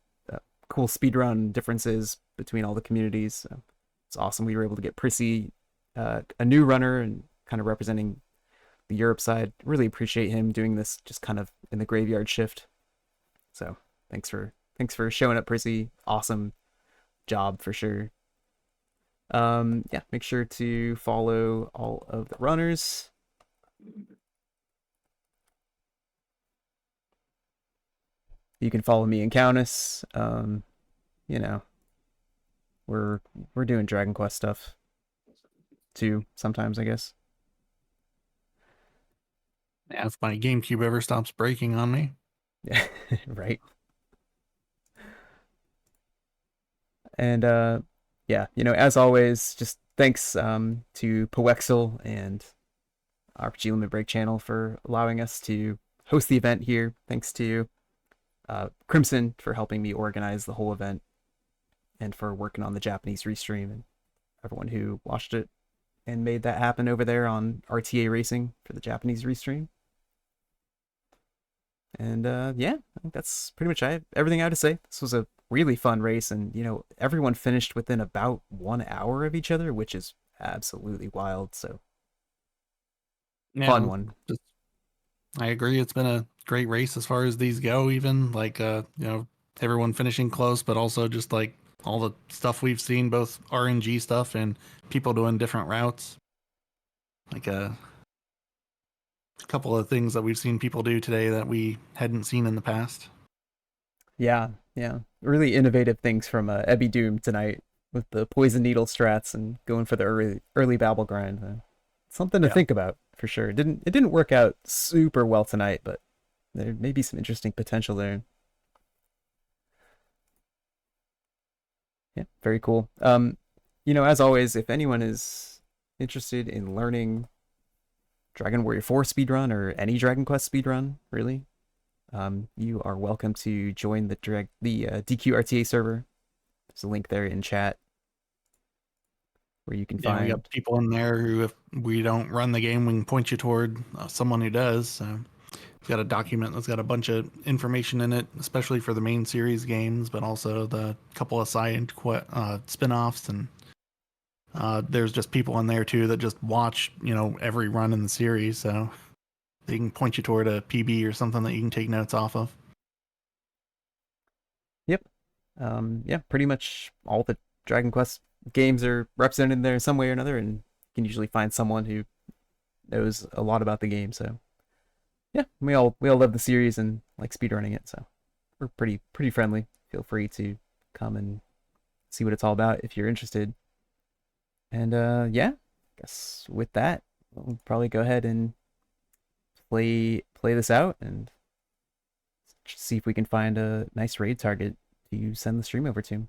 cool speedrun differences between all the communities. So it's awesome. We were able to get Prissy, a new runner, and kind of representing the Europe side. Really appreciate him doing this just kind of in the graveyard shift. So thanks for showing up, Prissy. Awesome job for sure. Yeah, make sure to follow all of the runners. You can follow me and Countess. We're doing Dragon Quest stuff too sometimes, I guess. Yeah, if my GameCube ever stops breaking on me. Yeah, right. And yeah, as always, just thanks to Poexel and RPG Limit Break channel for allowing us to host the event here. Thanks to Crimson for helping me organize the whole event and for working on the Japanese restream, and everyone who watched it and made that happen over there on RTA Racing for the Japanese restream. And yeah, I think that's pretty much everything I have to say. This was a really fun race, and everyone finished within about 1 hour of each other, which is absolutely wild. So fun one. I agree. It's been a great race as far as these go. Even like everyone finishing close, but also just like all the stuff we've seen, both RNG stuff and people doing different routes. Like a couple of things that we've seen people do today that we hadn't seen in the past. Yeah, really innovative things from Ebby Doom tonight with the poison needle strats and going for the early babble grind. Something to think about for sure. It didn't work out super well tonight, but there may be some interesting potential there. Yeah, very cool. As always, if anyone is interested in learning Dragon Warrior 4 speedrun or any Dragon Quest speedrun, really, you are welcome to join the DQRTA server. There's a link there in chat where you can find. We got people in there who, if we don't run the game, we can point you toward someone who does. So we've got a document that's got a bunch of information in it, especially for the main series games, but also the couple of side spin-offs, and there's just people in there too that just watch every run in the series, so they can point you toward a PB or something that you can take notes off of. Yeah, pretty much all the Dragon Quest games are represented in there in some way or another, and you can usually find someone who knows a lot about the game. So yeah, we all love the series and like speedrunning it. So we're pretty friendly. Feel free to come and see what it's all about if you're interested. And yeah, I guess with that, we'll probably go ahead and play this out and see if we can find a nice raid target to send the stream over to.